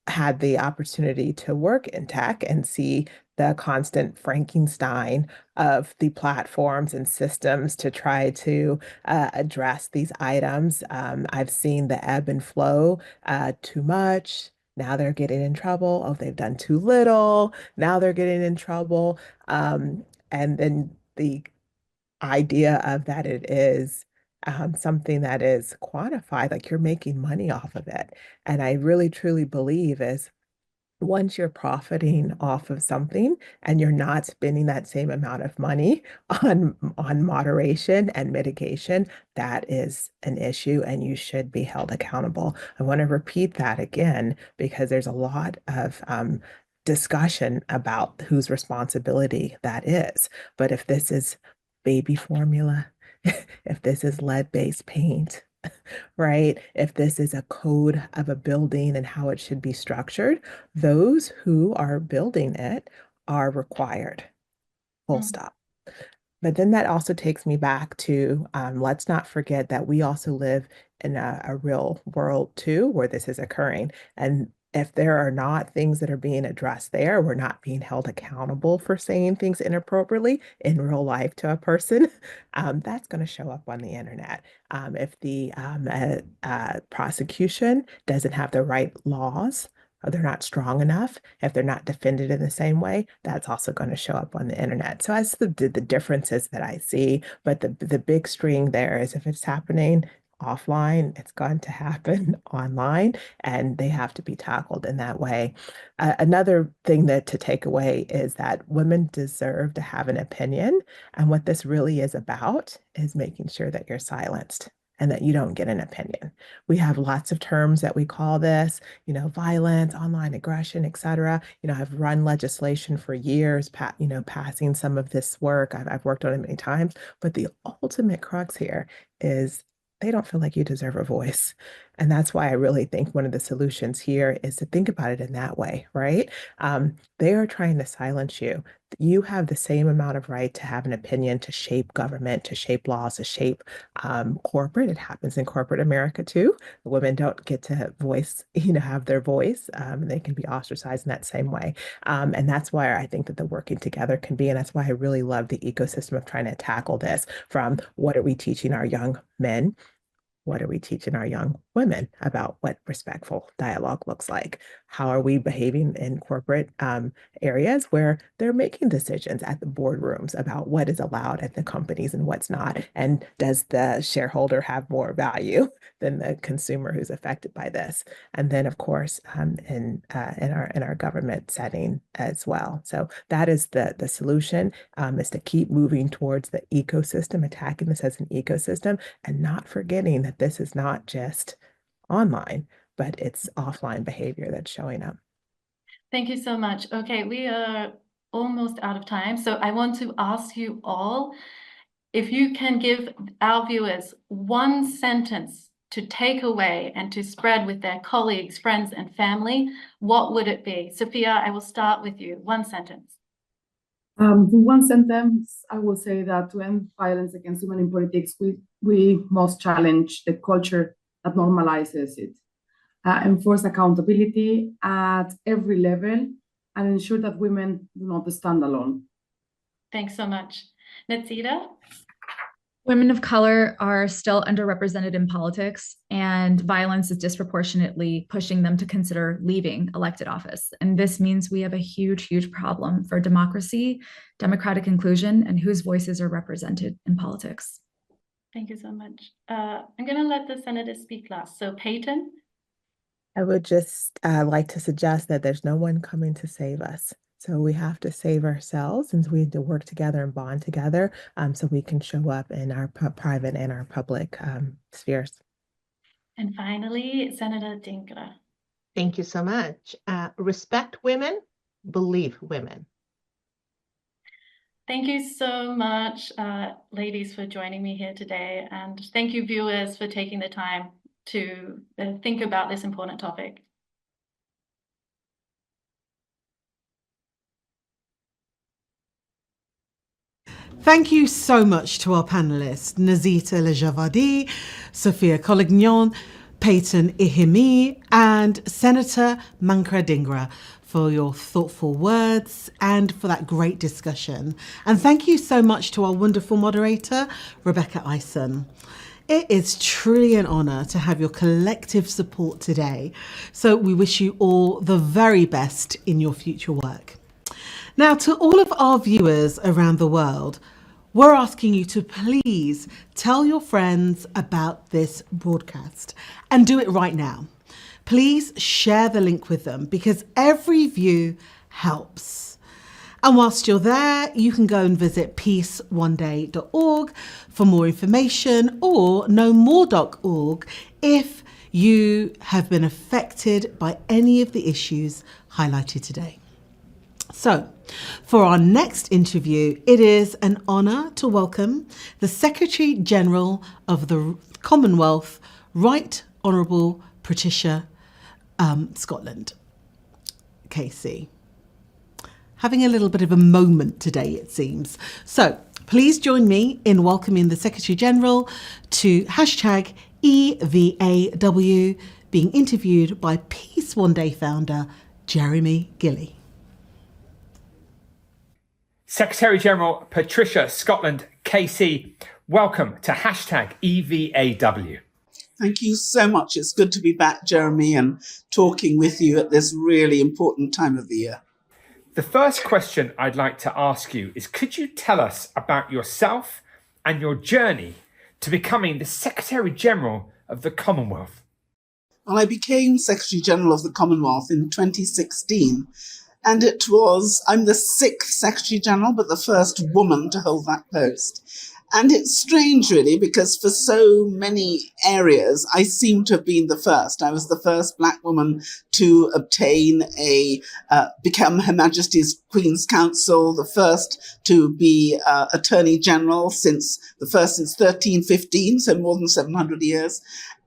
had the opportunity to work in tech and see the constant Frankenstein of the platforms and systems to try to address these items. I've seen the ebb and flow, too much. Now they're getting in trouble. Oh, they've done too little. Now they're getting in trouble. And then the idea of that it is something that is quantified, like you're making money off of it. And I really, truly believe is once you're profiting off of something and you're not spending that same amount of money on moderation and mitigation, that is an issue and you should be held accountable. I want to repeat that again because there's a lot of discussion about whose responsibility that is. But if this is baby formula, if this is lead-based paint, right? If this is a code of a building and how it should be structured, those who are building it are required. Full stop. But then that also takes me back to let's not forget that we also live in a real world too, where this is occurring. And if there are not things that are being addressed there, we're not being held accountable for saying things inappropriately in real life to a person, that's going to show up on the internet. If the prosecution doesn't have the right laws, or they're not strong enough, if they're not defended in the same way, that's also going to show up on the internet. So that's the differences that I see. But the big string there is if it's happening offline, it's going to happen online, and they have to be tackled in that way. Another thing that to take away is that women deserve to have an opinion. And what this really is about is making sure that you're silenced and that you don't get an opinion. We have lots of terms that we call this, violence, online aggression, et cetera. I've run legislation for years, passing some of this work. I've worked on it many times, but the ultimate crux here is they don't feel like you deserve a voice. And that's why I really think one of the solutions here is to think about it in that way, right? They are trying to silence you. You have the same amount of right to have an opinion, to shape government, to shape laws, to shape corporate. It happens in corporate America too. Women don't get to voice, have their voice. They can be ostracized in that same way. And that's why I think that the working together can be, and that's why I really love the ecosystem of trying to tackle this from what are we teaching our young men? What are we teaching our young women about what respectful dialogue looks like? How are we behaving in corporate areas where they're making decisions at the boardrooms about what is allowed at the companies and what's not? And does the shareholder have more value than the consumer who's affected by this? And then, of course, in our government setting as well. So that is the solution, is to keep moving towards the ecosystem, attacking this as an ecosystem, and not forgetting that this is not just online, but it's offline behavior that's showing up. Thank you so much. Okay, we are almost out of time. So I want to ask you all if you can give our viewers one sentence to take away and to spread with their colleagues, friends, and family, what would it be? Sophia, I will start with you. One sentence. The one sentence, I will say that to end violence against women in politics, we must challenge the culture that normalizes it, enforce accountability at every level, and ensure that women do not stand alone. Thanks so much. Natsida? Women of color are still underrepresented in politics, and violence is disproportionately pushing them to consider leaving elected office. And this means we have a huge, huge problem for democracy, democratic inclusion, and whose voices are represented in politics. Thank you so much. I'm going to let the senators speak last. So Peyton. I would just like to suggest that there's no one coming to save us. So we have to save ourselves, and we need to work together and bond together so we can show up in our private and our public spheres. And finally, Senator Dinkler. Thank you so much. Respect women, believe women. Thank you so much, ladies, for joining me here today. And thank you, viewers, for taking the time to think about this important topic. Thank you so much to our panelists, Nazita Lejavadi, Sophia Collignon, Peyton Ihimi, and Senator Mankra Dhingra for your thoughtful words and for that great discussion. And thank you so much to our wonderful moderator, Rebecca Eisen. It is truly an honour to have your collective support today. So we wish you all the very best in your future work. Now, to all of our viewers around the world, we're asking you to please tell your friends about this broadcast and do it right now. Please share the link with them because every view helps. And whilst you're there, you can go and visit peaceoneday.org for more information or knowmore.org if you have been affected by any of the issues highlighted today. So, for our next interview, it is an honour to welcome the Secretary General of the Commonwealth, Right Honourable Patricia Scotland, KC. Having a little bit of a moment today, it seems. So, please join me in welcoming the Secretary General to hashtag EVAW, being interviewed by Peace One Day founder Jeremy Gilley. Secretary General Patricia Scotland, KC, welcome to hashtag EVAW. Thank you so much. It's good to be back, Jeremy, and talking with you at this really important time of the year. The first question I'd like to ask you is, could you tell us about yourself and your journey to becoming the Secretary General of the Commonwealth? Well, I became Secretary General of the Commonwealth in 2016. And I'm the 6th Secretary General, but the first woman to hold that post. And it's strange, really, because for so many areas, I seem to have been the first. I was the first Black woman to become Her Majesty's Queen's Counsel, the first to be Attorney General since 1315, so more than 700 years.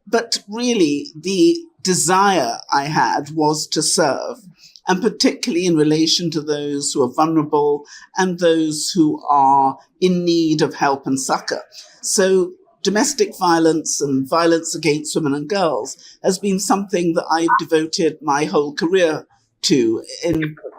But really, the desire I had was to serve, and particularly in relation to those who are vulnerable and those who are in need of help and succor. So domestic violence and violence against women and girls has been something that I've devoted my whole career to.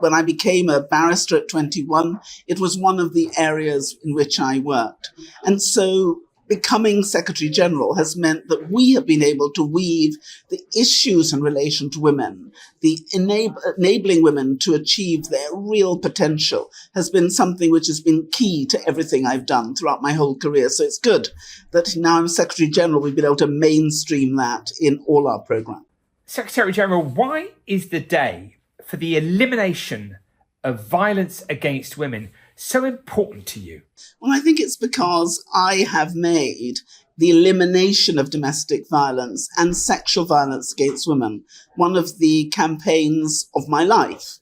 When I became a barrister at 21, it was one of the areas in which I worked. And so becoming Secretary General has meant that we have been able to weave the issues in relation to women, the enabling women to achieve their real potential has been something which has been key to everything I've done throughout my whole career. So it's good that now I'm Secretary General, we've been able to mainstream that in all our programs. Secretary General, why is the day for the elimination of violence against women so important to you? Well, I think it's because I have made the elimination of domestic violence and sexual violence against women one of the campaigns of my life.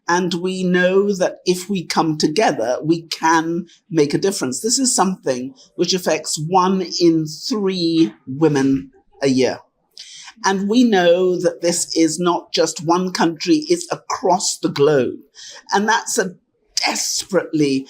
And we know that if we come together, we can make a difference. This is something which affects 1 in 3 women a year. And we know that this is not just one country, it's across the globe. And that's a desperately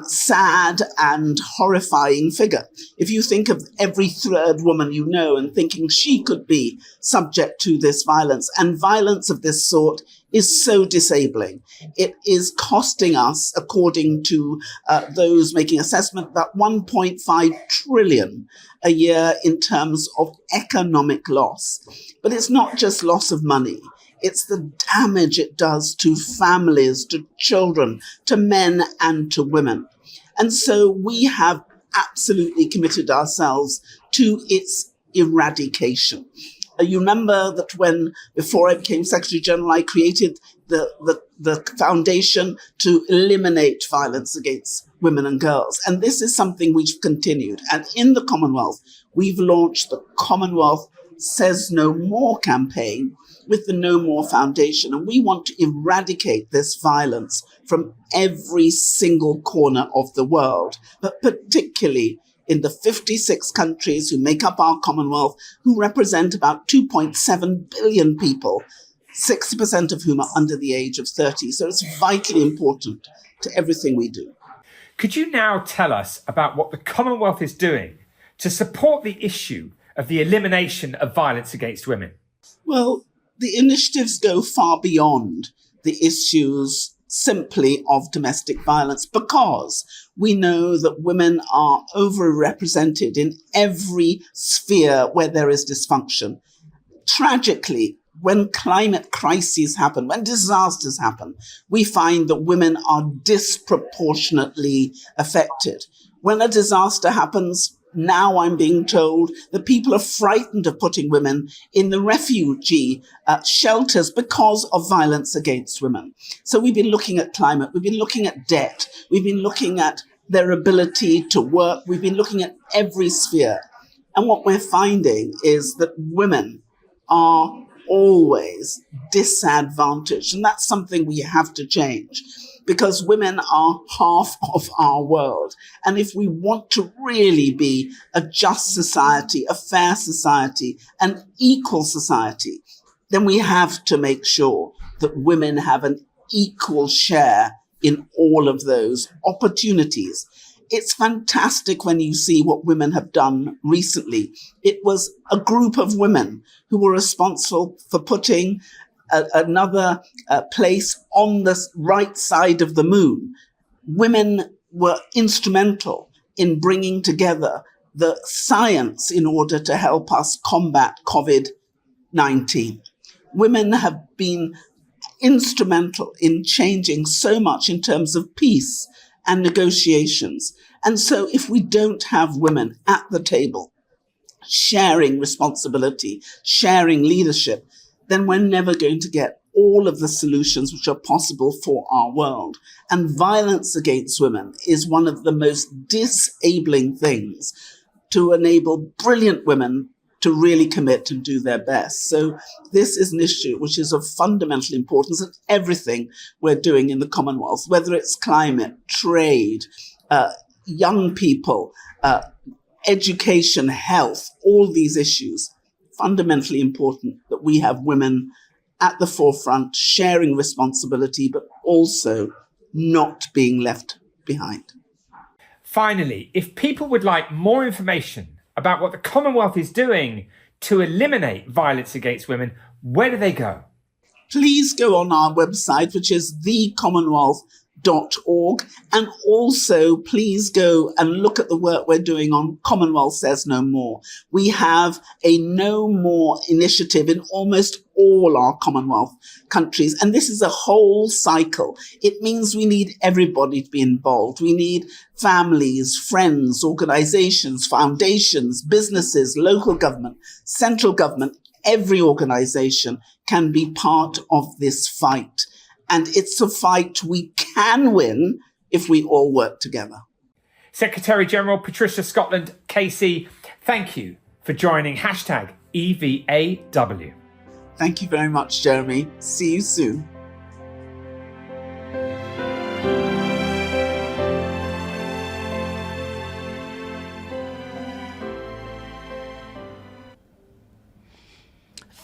sad and horrifying figure. If you think of every third woman you know and thinking she could be subject to this violence, and violence of this sort is so disabling. It is costing us, according to those making assessment, about 1.5 trillion a year in terms of economic loss. But it's not just loss of money. It's the damage it does to families, to children, to men and to women. And so we have absolutely committed ourselves to its eradication. You remember that before I became Secretary General, I created the foundation to eliminate violence against women and girls. And this is something we've continued. And in the Commonwealth, we've launched the Commonwealth Says No More campaign with the No More Foundation. And we want to eradicate this violence from every single corner of the world, but particularly in the 56 countries who make up our Commonwealth, who represent about 2.7 billion people, 60% of whom are under the age of 30. So it's vitally important to everything we do. Could you now tell us about what the Commonwealth is doing to support the issue of the elimination of violence against women? Well, the initiatives go far beyond the issues simply of domestic violence, because we know that women are overrepresented in every sphere where there is dysfunction. Tragically, when climate crises happen, when disasters happen, we find that women are disproportionately affected. When a disaster happens, now I'm being told that people are frightened of putting women in the refugee shelters because of violence against women. So we've been looking at climate, we've been looking at debt, we've been looking at their ability to work, we've been looking at every sphere. And what we're finding is that women are always disadvantaged. And that's something we have to change, because women are half of our world. And if we want to really be a just society, a fair society, an equal society, then we have to make sure that women have an equal share in all of those opportunities. It's fantastic when you see what women have done recently. It was a group of women who were responsible for putting another place on the right side of the moon. Women were instrumental in bringing together the science in order to help us combat COVID-19. Women have been instrumental in changing so much in terms of peace and negotiations. And so if we don't have women at the table sharing responsibility, sharing leadership, then we're never going to get all of the solutions which are possible for our world. And violence against women is one of the most disabling things to enable brilliant women to really commit and do their best. So this is an issue which is of fundamental importance in everything we're doing in the Commonwealth, whether it's climate, trade, young people, education, health, all these issues. Fundamentally important that we have women at the forefront, sharing responsibility, but also not being left behind. Finally, if people would like more information about what the Commonwealth is doing to eliminate violence against women, where do they go? Please go on our website, which is thecommonwealth.org, and also please go and look at the work we're doing on Commonwealth Says No More. We have a No More initiative in almost all our Commonwealth countries, and this is a whole cycle. It means we need everybody to be involved. We need families, friends, organizations, foundations, businesses, local government, central government. Every organization can be part of this fight. And it's a fight we can win if we all work together. Secretary General Patricia Scotland, KC, thank you for joining #EVAW. Thank you very much, Jeremy. See you soon.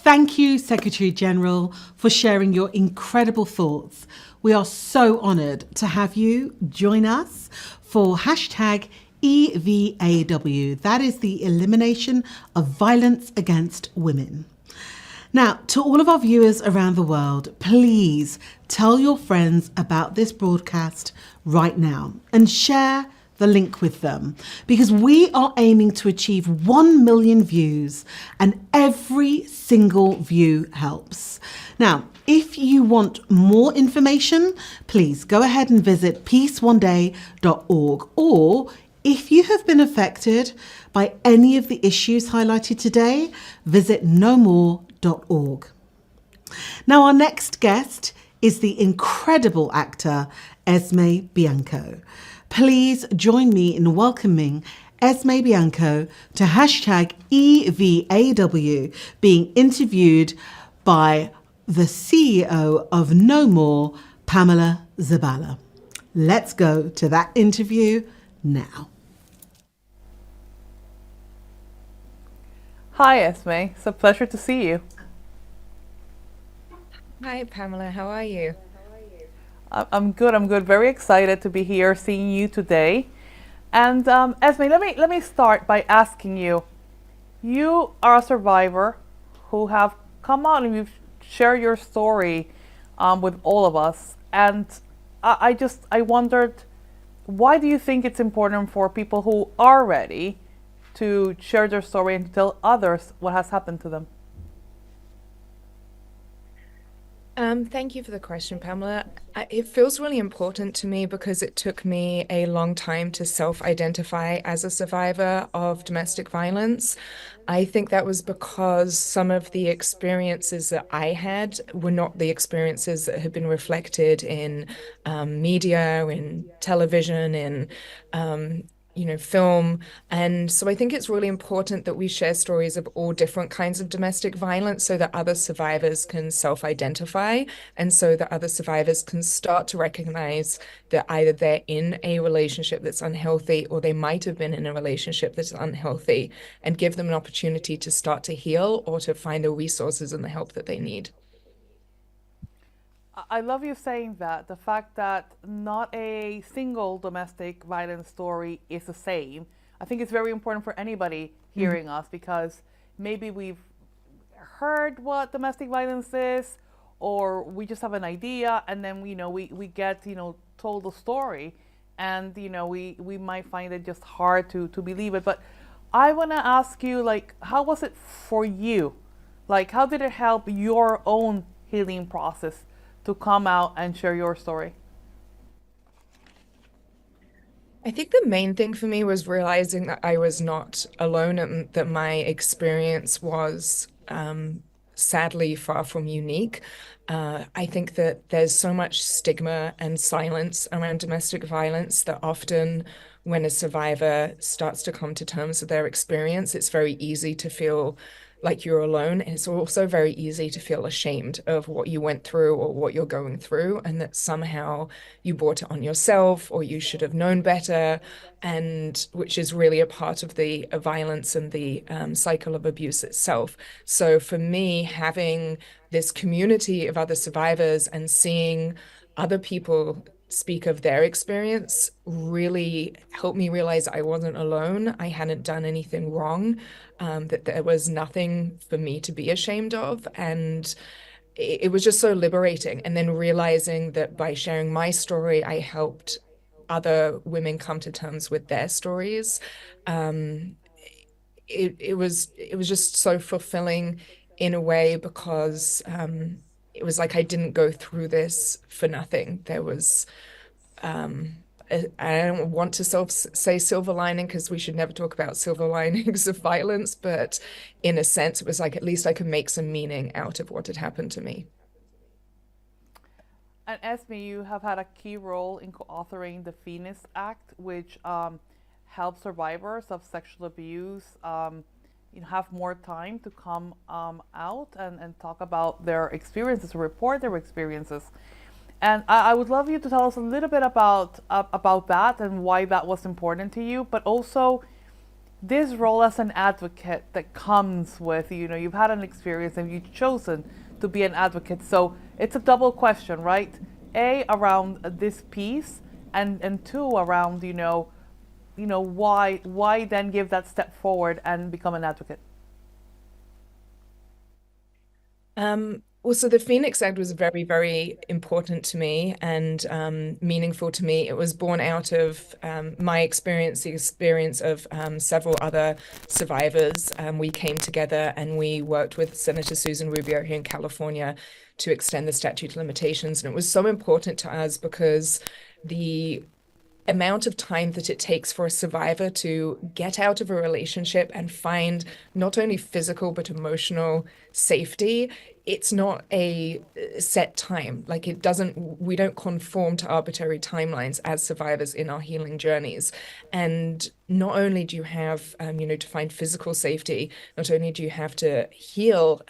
Thank you, Secretary General, for sharing your incredible thoughts. We are so honoured to have you join us for hashtag EVAW. That is the Elimination of Violence Against Women. Now, to all of our viewers around the world, please tell your friends about this broadcast right now and share the link with them, because we are aiming to achieve 1 million views, and every single view helps. Now, if you want more information, please go ahead and visit peaceoneday.org, or if you have been affected by any of the issues highlighted today, visit nomore.org. Now, our next guest is the incredible actor Esme Bianco. Please join me in welcoming Esme Bianco to hashtag EVAW, being interviewed by the CEO of No More, Pamela Zabala. Let's go to that interview now. Hi, Esme. It's a pleasure to see you. Hi, Pamela. How are you? I'm good. I'm good. Very excited to be here, seeing you today. And Esme, let me start by asking you. You are a survivor who have come out and you've shared your story with all of us. And I wondered, why do you think it's important for people who are ready to share their story and tell others what has happened to them? Thank you for the question, Pamela. It feels really important to me because it took me a long time to self-identify as a survivor of domestic violence. I think that was because some of the experiences that I had were not the experiences that had been reflected in media, in television, in film. And so I think it's really important that we share stories of all different kinds of domestic violence so that other survivors can self-identify, and so that other survivors can start to recognize that either they're in a relationship that's unhealthy or they might have been in a relationship that's unhealthy, and give them an opportunity to start to heal or to find the resources and the help that they need. I love you saying that, the fact that not a single domestic violence story is the same. I think it's very important for anybody hearing us, because maybe we've heard what domestic violence is, or we just have an idea, and then we get told the story, and we might find it just hard to believe it. But I want to ask you, like, how was it for you? Like, how did it help your own healing process to come out and share your story? I think the main thing for me was realizing that I was not alone and that my experience was sadly far from unique. I think that there's so much stigma and silence around domestic violence that often when a survivor starts to come to terms with their experience, it's very easy to feel like you're alone. And it's also very easy to feel ashamed of what you went through or what you're going through, and that somehow you brought it on yourself or you should have known better, and which is really a part of the violence and the cycle of abuse itself. So for me, having this community of other survivors and seeing other people speak of their experience really helped me realize I wasn't alone. I hadn't done anything wrong, that there was nothing for me to be ashamed of. And it was just so liberating. And then realizing that by sharing my story, I helped other women come to terms with their stories. It was just so fulfilling in a way, because it was like I didn't go through this for nothing. There was, I don't want to say silver lining, because we should never talk about silver linings of violence, but in a sense, it was like at least I could make some meaning out of what had happened to me. And Esme, you have had a key role in co-authoring the Phoenix Act, which helps survivors of sexual abuse have more time to come out and talk about their experiences, report their experiences. And I would love you to tell us a little bit about that and why that was important to you, but also this role as an advocate that comes with, you've had an experience and you've chosen to be an advocate. So it's a double question, right? A, around this piece, and two, around, why then give that step forward and become an advocate? Well, so the Phoenix Egg was very, very important to me and meaningful to me. It was born out of my experience, the experience of several other survivors. We came together and we worked with Senator Susan Rubio here in California to extend the statute of limitations. And it was so important to us because the amount of time that it takes for a survivor to get out of a relationship and find not only physical but emotional safety, it's not a set time. Like we don't conform to arbitrary timelines as survivors in our healing journeys. And not only do you have, to find physical safety, not only do you have to heal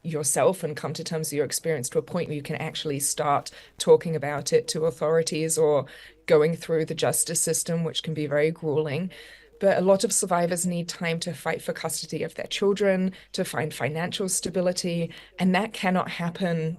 yourself and come to terms with your experience to a point where you can actually start talking about it to authorities or going through the justice system, which can be very grueling. But a lot of survivors need time to fight for custody of their children, to find financial stability, and that cannot happen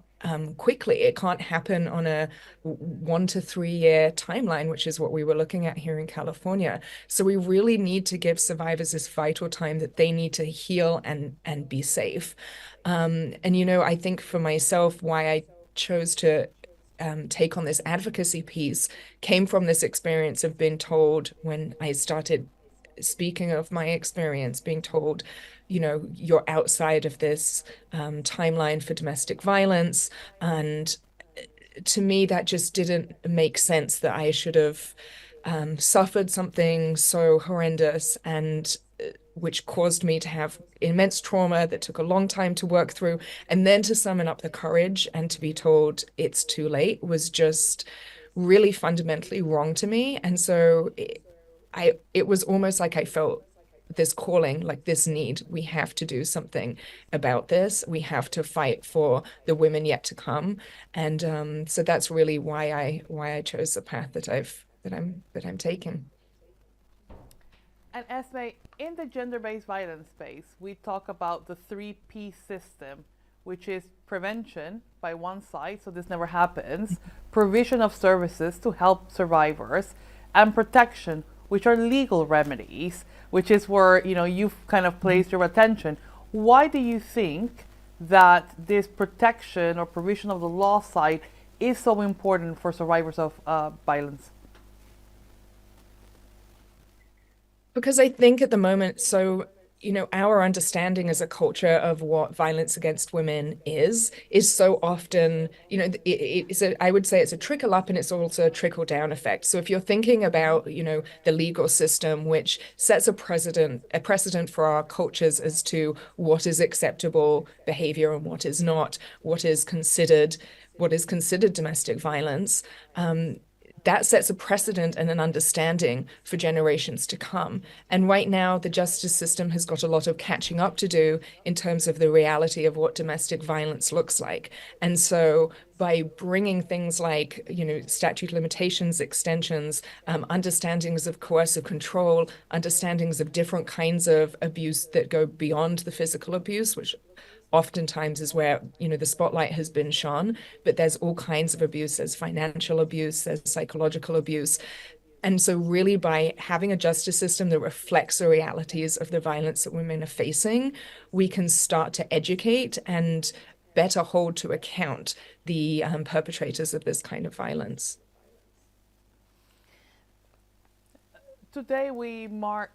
quickly. It can't happen on a 1 to 3 year timeline, which is what we were looking at here in California. So we really need to give survivors this vital time that they need to heal and be safe. I think for myself, why I chose to take on this advocacy piece came from this experience of being told when I started speaking of my experience, being told, you're outside of this timeline for domestic violence. And to me, that just didn't make sense that I should have suffered something so horrendous and which caused me to have immense trauma that took a long time to work through. And then to summon up the courage and to be told it's too late was just really fundamentally wrong to me. And so it was almost like I felt this calling, like this need. We have to do something about this. We have to fight for the women yet to come. And so that's really why I chose the path that I'm taking. And Esme, in the gender-based violence space, we talk about the 3P system, which is prevention by one side, so this never happens, provision of services to help survivors, and protection, which are legal remedies, which is where you've kind of placed your attention. Why do you think that this protection or provision of the law side is so important for survivors of violence? Because I think at the moment, our understanding as a culture of what violence against women is so often, I would say it's a trickle up and it's also a trickle down effect. So if you're thinking about, the legal system, which sets a precedent for our cultures as to what is acceptable behavior and what is not, what is considered domestic violence, that sets a precedent and an understanding for generations to come. And right now, the justice system has got a lot of catching up to do in terms of the reality of what domestic violence looks like. And so by bringing things like, statute of limitations extensions, understandings of coercive control, understandings of different kinds of abuse that go beyond the physical abuse, which oftentimes is where, the spotlight has been shone, but there's all kinds of abuse. There's financial abuse, there's psychological abuse. And so really by having a justice system that reflects the realities of the violence that women are facing, we can start to educate and better hold to account the perpetrators of this kind of violence. Today we mark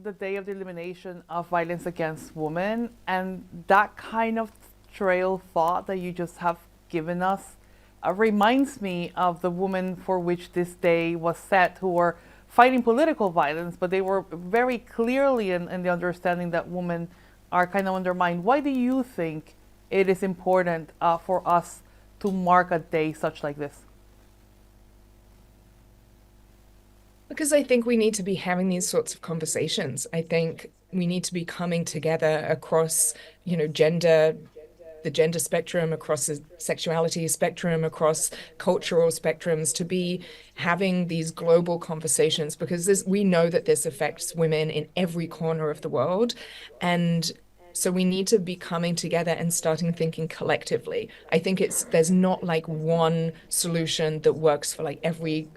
the day of the elimination of violence against women, and that kind of trail of thought that you just have given us reminds me of the women for which this day was set, who were fighting political violence, but they were very clearly in the understanding that women are kind of undermined. Why do you think it is important for us to mark a day such like this? Because I think we need to be having these sorts of conversations. I think we need to be coming together across, gender, the gender spectrum, across the sexuality spectrum, across cultural spectrums, to be having these global conversations, because we know that this affects women in every corner of the world. And so we need to be coming together and starting thinking collectively. I think there's not like one solution that works for like every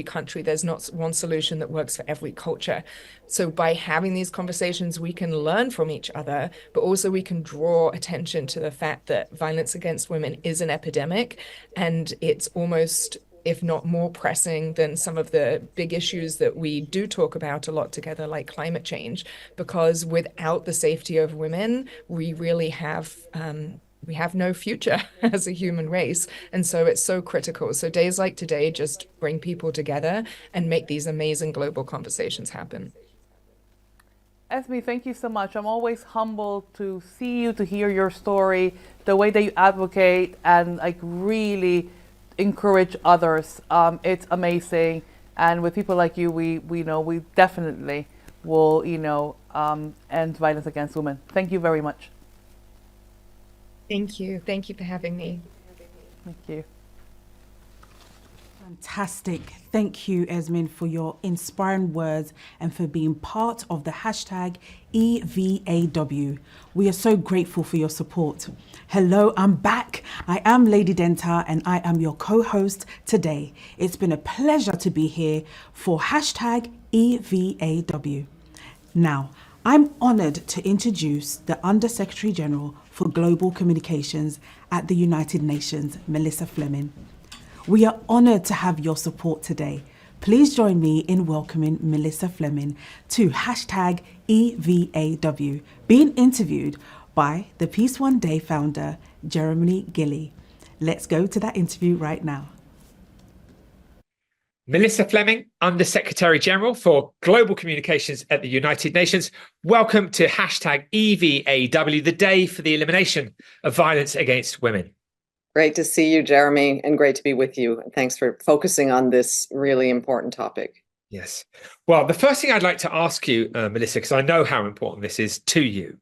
country. There's not one solution that works for every culture. So by having these conversations, we can learn from each other, but also we can draw attention to the fact that violence against women is an epidemic, and it's almost, if not more pressing than some of the big issues that we do talk about a lot together, like climate change, because without the safety of women, we really have no future as a human race. And so it's so critical. So days like today just bring people together and make these amazing global conversations happen. Esme, thank you so much. I'm always humbled to see you, to hear your story, the way that you advocate and like really encourage others. It's amazing. And with people like you, we know we definitely will, end violence against women. Thank you very much. Thank you. Thank you for having me. Thank you. Fantastic. Thank you, Esmond, for your inspiring words and for being part of the hashtag EVAW. We are so grateful for your support. Hello, I'm back. I am Lady Denta and I am your co-host today. It's been a pleasure to be here for hashtag EVAW. Now, I'm honored to introduce the Undersecretary General for Global Communications at the United Nations, Melissa Fleming. We are honored to have your support today. Please join me in welcoming Melissa Fleming to hashtag EVAW, being interviewed by the Peace One Day founder, Jeremy Gilley. Let's go to that interview right now. Melissa Fleming, Undersecretary General for Global Communications at the United Nations. Welcome to hashtag EVAW, the day for the elimination of violence against women. Great to see you, Jeremy, and great to be with you. Thanks for focusing on this really important topic. Yes. Well, the first thing I'd like to ask you, Melissa, because I know how important this is to you,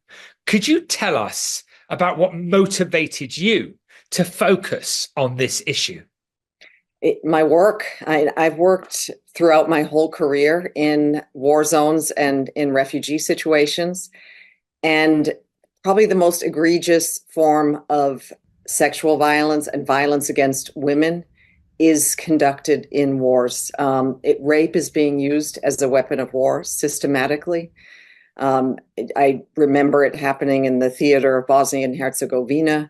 could you tell us about what motivated you to focus on this issue? My work, I've worked throughout my whole career in war zones and in refugee situations. And probably the most egregious form of sexual violence and violence against women is conducted in wars. Rape is being used as a weapon of war systematically. I remember it happening in the theater of Bosnia and Herzegovina,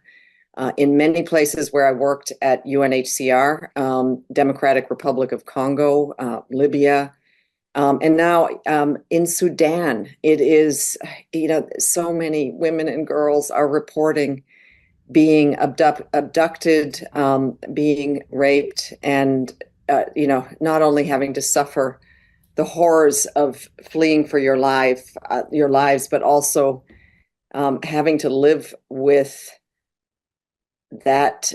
in many places where I worked at UNHCR, Democratic Republic of Congo, Libya, and now in Sudan. It is, so many women and girls are reporting being abducted, being raped, and not only having to suffer the horrors of fleeing for your lives, but also having to live with that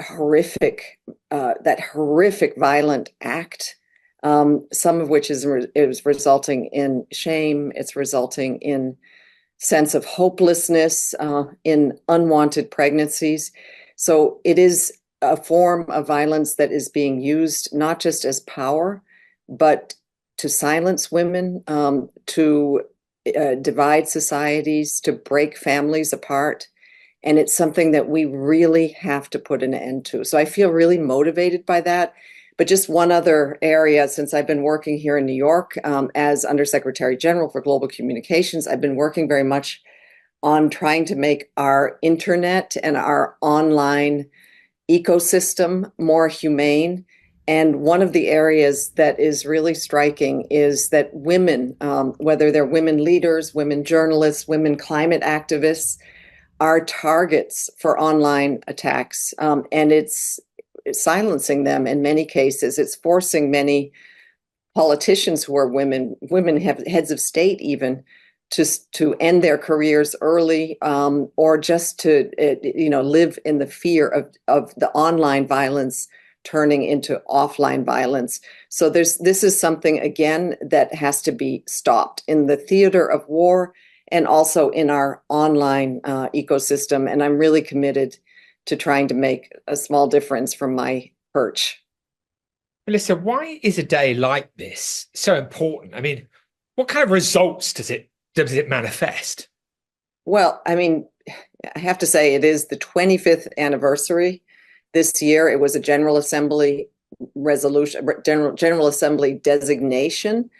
horrific violent act, some of which is resulting in shame. It's resulting in sense of hopelessness, in unwanted pregnancies. So it is a form of violence that is being used not just as power, but to silence women, to divide societies, to break families apart. And it's something that we really have to put an end to. So I feel really motivated by that. But just one other area, since I've been working here in New York as Undersecretary General for Global Communications, I've been working very much on trying to make our internet and our online ecosystem more humane. And one of the areas that is really striking is that women, whether they're women leaders, women journalists, women climate activists, are targets for online attacks. And it's silencing them in many cases. It's forcing many politicians who are women have heads of state even, to end their careers early, or just to live in the fear of the online violence turning into offline violence. So this is something, again, that has to be stopped. In the theater of war, and also in our online ecosystem. And I'm really committed to trying to make a small difference from my perch. Melissa, why is a day like this so important? I mean, what kind of results does it manifest? Well, I mean, I have to say it is the 25th anniversary this year. It was a General Assembly resolution, General Assembly designation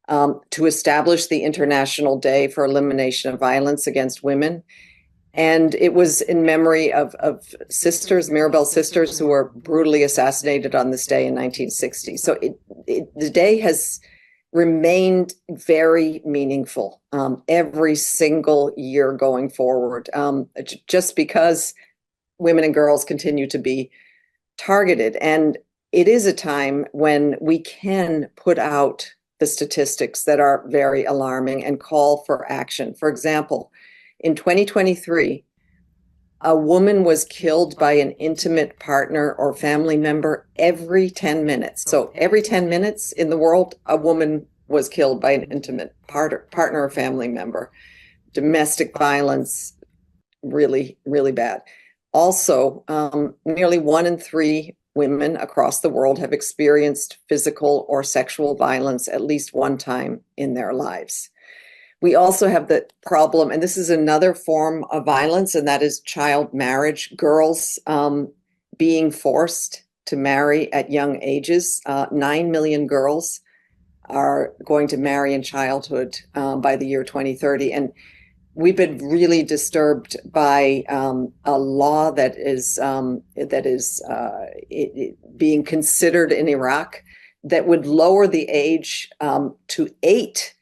to establish the International Day for Elimination of Violence Against Women. And it was in memory of sisters, Mirabelle sisters, who were brutally assassinated on this day in 1960. So the day has remained very meaningful every single year going forward, just because women and girls continue to be targeted. And it is a time when we can put out the statistics that are very alarming and call for action. For example, in 2023, a woman was killed by an intimate partner or family member every 10 minutes. So every 10 minutes in the world, a woman was killed by an intimate partner or family member. Domestic violence, really, really bad. Also, nearly 1 in 3 women across the world have experienced physical or sexual violence at least one time in their lives. We also have the problem, and this is another form of violence, and that is child marriage. Girls being forced to marry at young ages. 9 million girls are going to marry in childhood by the year 2030. And we've been really disturbed by a law that is being considered in Iraq that would lower the age to 8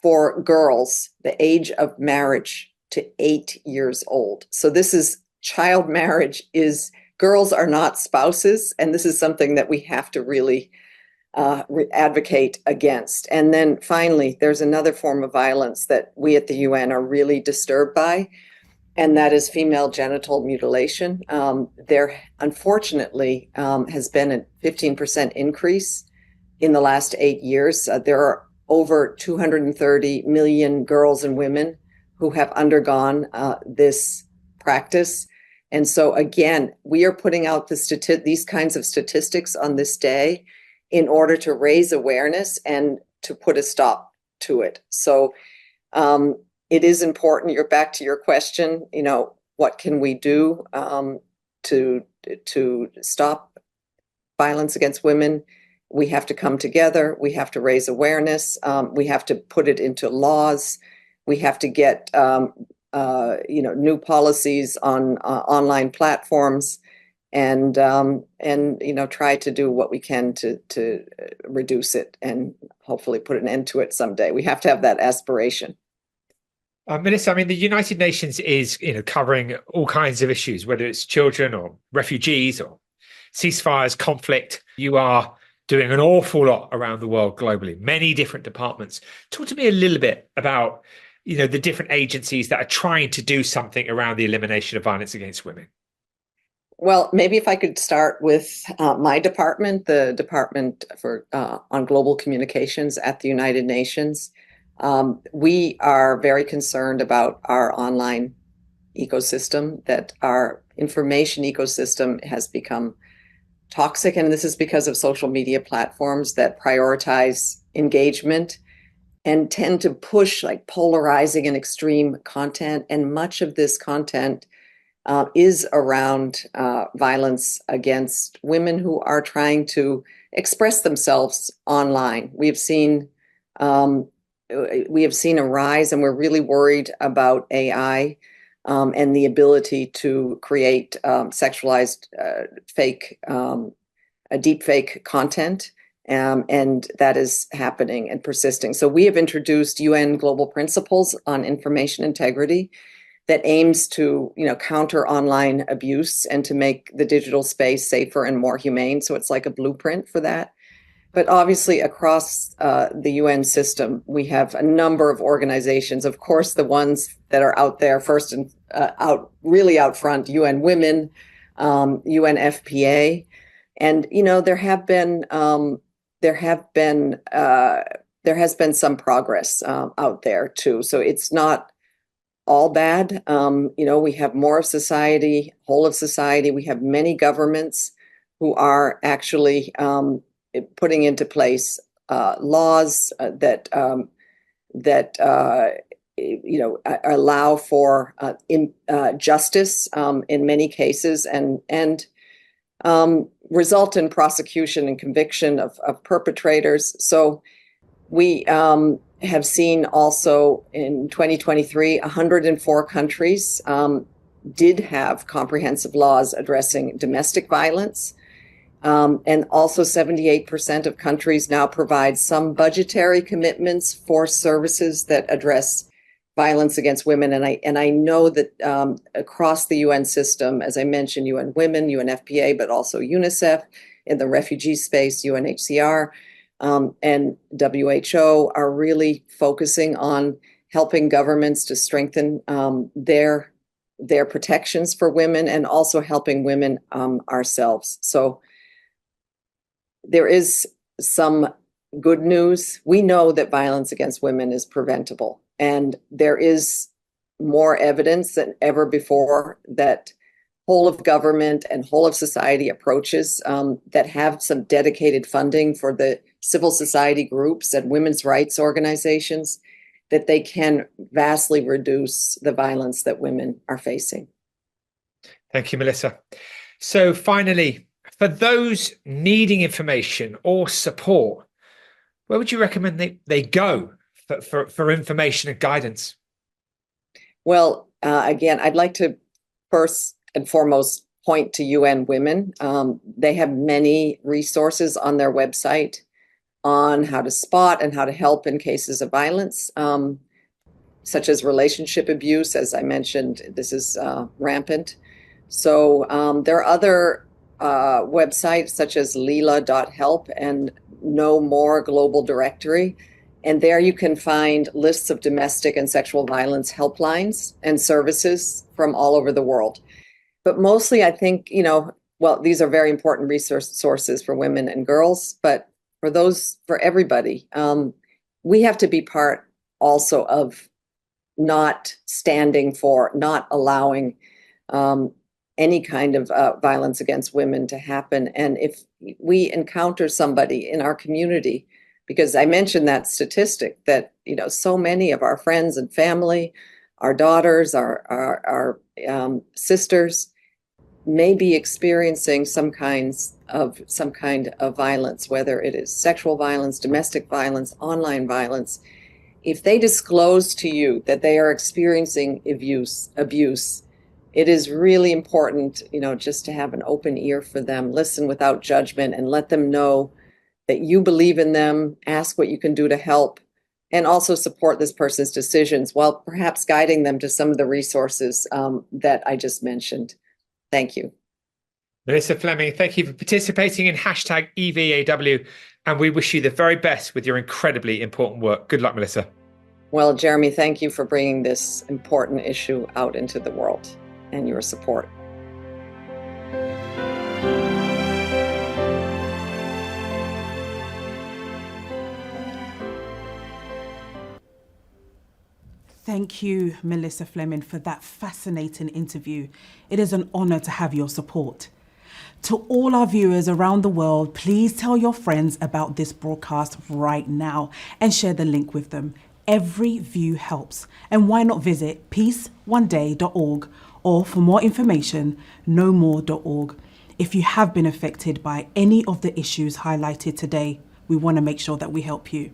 for girls, the age of marriage to 8 years old. So this is child marriage is girls are not spouses. And this is something that we have to really advocate against. And then finally, there's another form of violence that we at the UN are really disturbed by, and that is female genital mutilation. There, unfortunately, has been a 15% increase in the last 8 years. There are over 230 million girls and women who have undergone this practice. And so again, we are putting out these kinds of statistics on this day in order to raise awareness and to put a stop to it. So it is important. You're back to your question, what can we do to stop violence against women? We have to come together. We have to raise awareness. We have to put it into laws. We have to get new policies on online platforms, and try to do what we can to reduce it and hopefully put an end to it someday. We have to have that aspiration. Melissa, I mean, the United Nations is covering all kinds of issues, whether it's children or refugees or ceasefires, conflict. You are doing an awful lot around the world globally, many different departments. Talk to me a little bit about, the different agencies that are trying to do something around the elimination of violence against women. Well, maybe if I could start with my department, the Department for on Global Communications at the United Nations. We are very concerned about our online ecosystem, that our information ecosystem has become toxic. And this is because of social media platforms that prioritize engagement and tend to push like polarizing and extreme content. And much of this content is around violence against women who are trying to express themselves online. We have seen a rise, and we're really worried about AI and the ability to create sexualized deep fake content. And that is happening and persisting. So we have introduced UN Global Principles on Information Integrity that aims to, counter online abuse and to make the digital space safer and more humane. So it's like a blueprint for that. But obviously across the UN system, we have a number of organizations. Of course, the ones that are out there first and really out front, UN Women, UNFPA. And, there has been some progress out there too. So it's not all bad. We have more of society, whole of society. We have many governments who are actually putting into place laws that allow for justice in many cases and result in prosecution and conviction of perpetrators. So we have seen also in 2023, 104 countries did have comprehensive laws addressing domestic violence. And also 78% of countries now provide some budgetary commitments for services that address violence against women. And I know that across the UN system, as I mentioned, UN Women, UNFPA, but also UNICEF, in the refugee space, UNHCR, and WHO are really focusing on helping governments to strengthen their protections for women and also helping women ourselves. So there is some good news. We know that violence against women is preventable, and there is more evidence than ever before that whole of government and whole of society approaches that have some dedicated funding for the civil society groups and women's rights organizations, that they can vastly reduce the violence that women are facing. Thank you, Melissa. So finally, for those needing information or support, where would you recommend they go for information and guidance? Well, again, I'd like to first and foremost point to UN Women. They have many resources on their website on how to spot and how to help in cases of violence, such as relationship abuse. As I mentioned, this is rampant. So there are other websites such as Lila.help and No More Global Directory. And there you can find lists of domestic and sexual violence helplines and services from all over the world. But mostly, I think, these are very important sources for women and girls, but for everybody, we have to be part also of not standing for, not allowing any kind of violence against women to happen. And if we encounter somebody in our community, because I mentioned that statistic that, so many of our friends and family, our daughters, our sisters may be experiencing some kind of violence, whether it is sexual violence, domestic violence, online violence. If they disclose to you that they are experiencing abuse, it is really important, just to have an open ear for them, listen without judgment, and let them know that you believe in them, ask what you can do to help, and also support this person's decisions while perhaps guiding them to some of the resources that I just mentioned. Thank you. Melissa Fleming, thank you for participating in #EVAW, and we wish you the very best with your incredibly important work. Good luck, Melissa. Well, Jeremy, thank you for bringing this important issue out into the world and your support. Thank you, Melissa Fleming, for that fascinating interview. It is an honor to have your support. To all our viewers around the world, please tell your friends about this broadcast right now and share the link with them. Every view helps. And why not visit peaceoneday.org, or for more information, nomore.org. If you have been affected by any of the issues highlighted today, we want to make sure that we help you.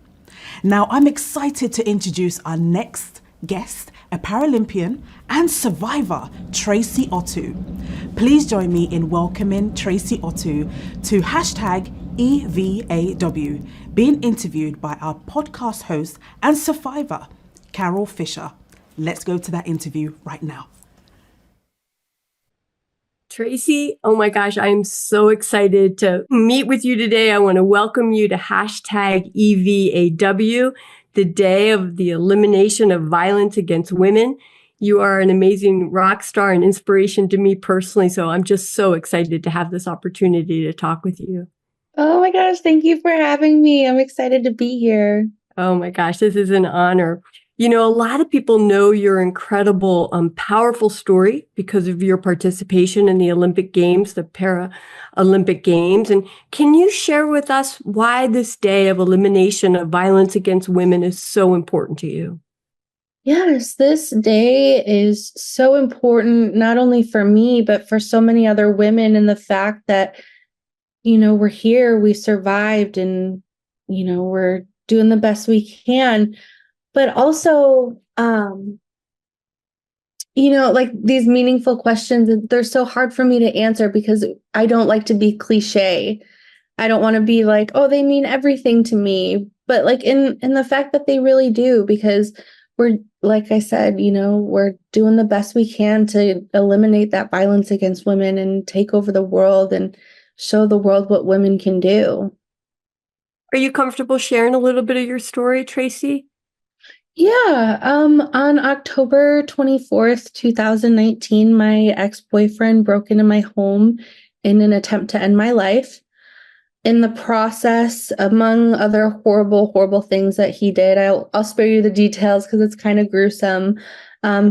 Now, I'm excited to introduce our next guest, a Paralympian and survivor, Tracy Otto. Please join me in welcoming Tracy Otto to #EVAW, being interviewed by our podcast host and survivor, Carol Fisher. Let's go to that interview right now. Tracy, oh my gosh, I'm so excited to meet with you today. I want to welcome you to #EVAW, the day of the elimination of violence against women. You are an amazing rock star and inspiration to me personally, so I'm just so excited to have this opportunity to talk with you. Oh my gosh, thank you for having me. I'm excited to be here. Oh my gosh, this is an honor. You know, a lot of people know your incredible, powerful story because of your participation in the Olympic Games, the Paralympic Games. And can you share with us why this day of elimination of violence against women is so important to you? Yes, this day is so important, not only for me, but for so many other women. And the fact that, we're here, we survived, and, we're doing the best we can. But also, like these meaningful questions, they're so hard for me to answer because I don't like to be cliche. I don't want to be like, oh, they mean everything to me. But like in the fact that they really do, because we're, like I said, we're doing the best we can to eliminate that violence against women and take over the world and show the world what women can do. Are you comfortable sharing a little bit of your story, Tracy? Yeah, on October 24th, 2019, my ex-boyfriend broke into my home in an attempt to end my life. In the process, among other horrible, horrible things that he did, I'll spare you the details because it's kind of gruesome.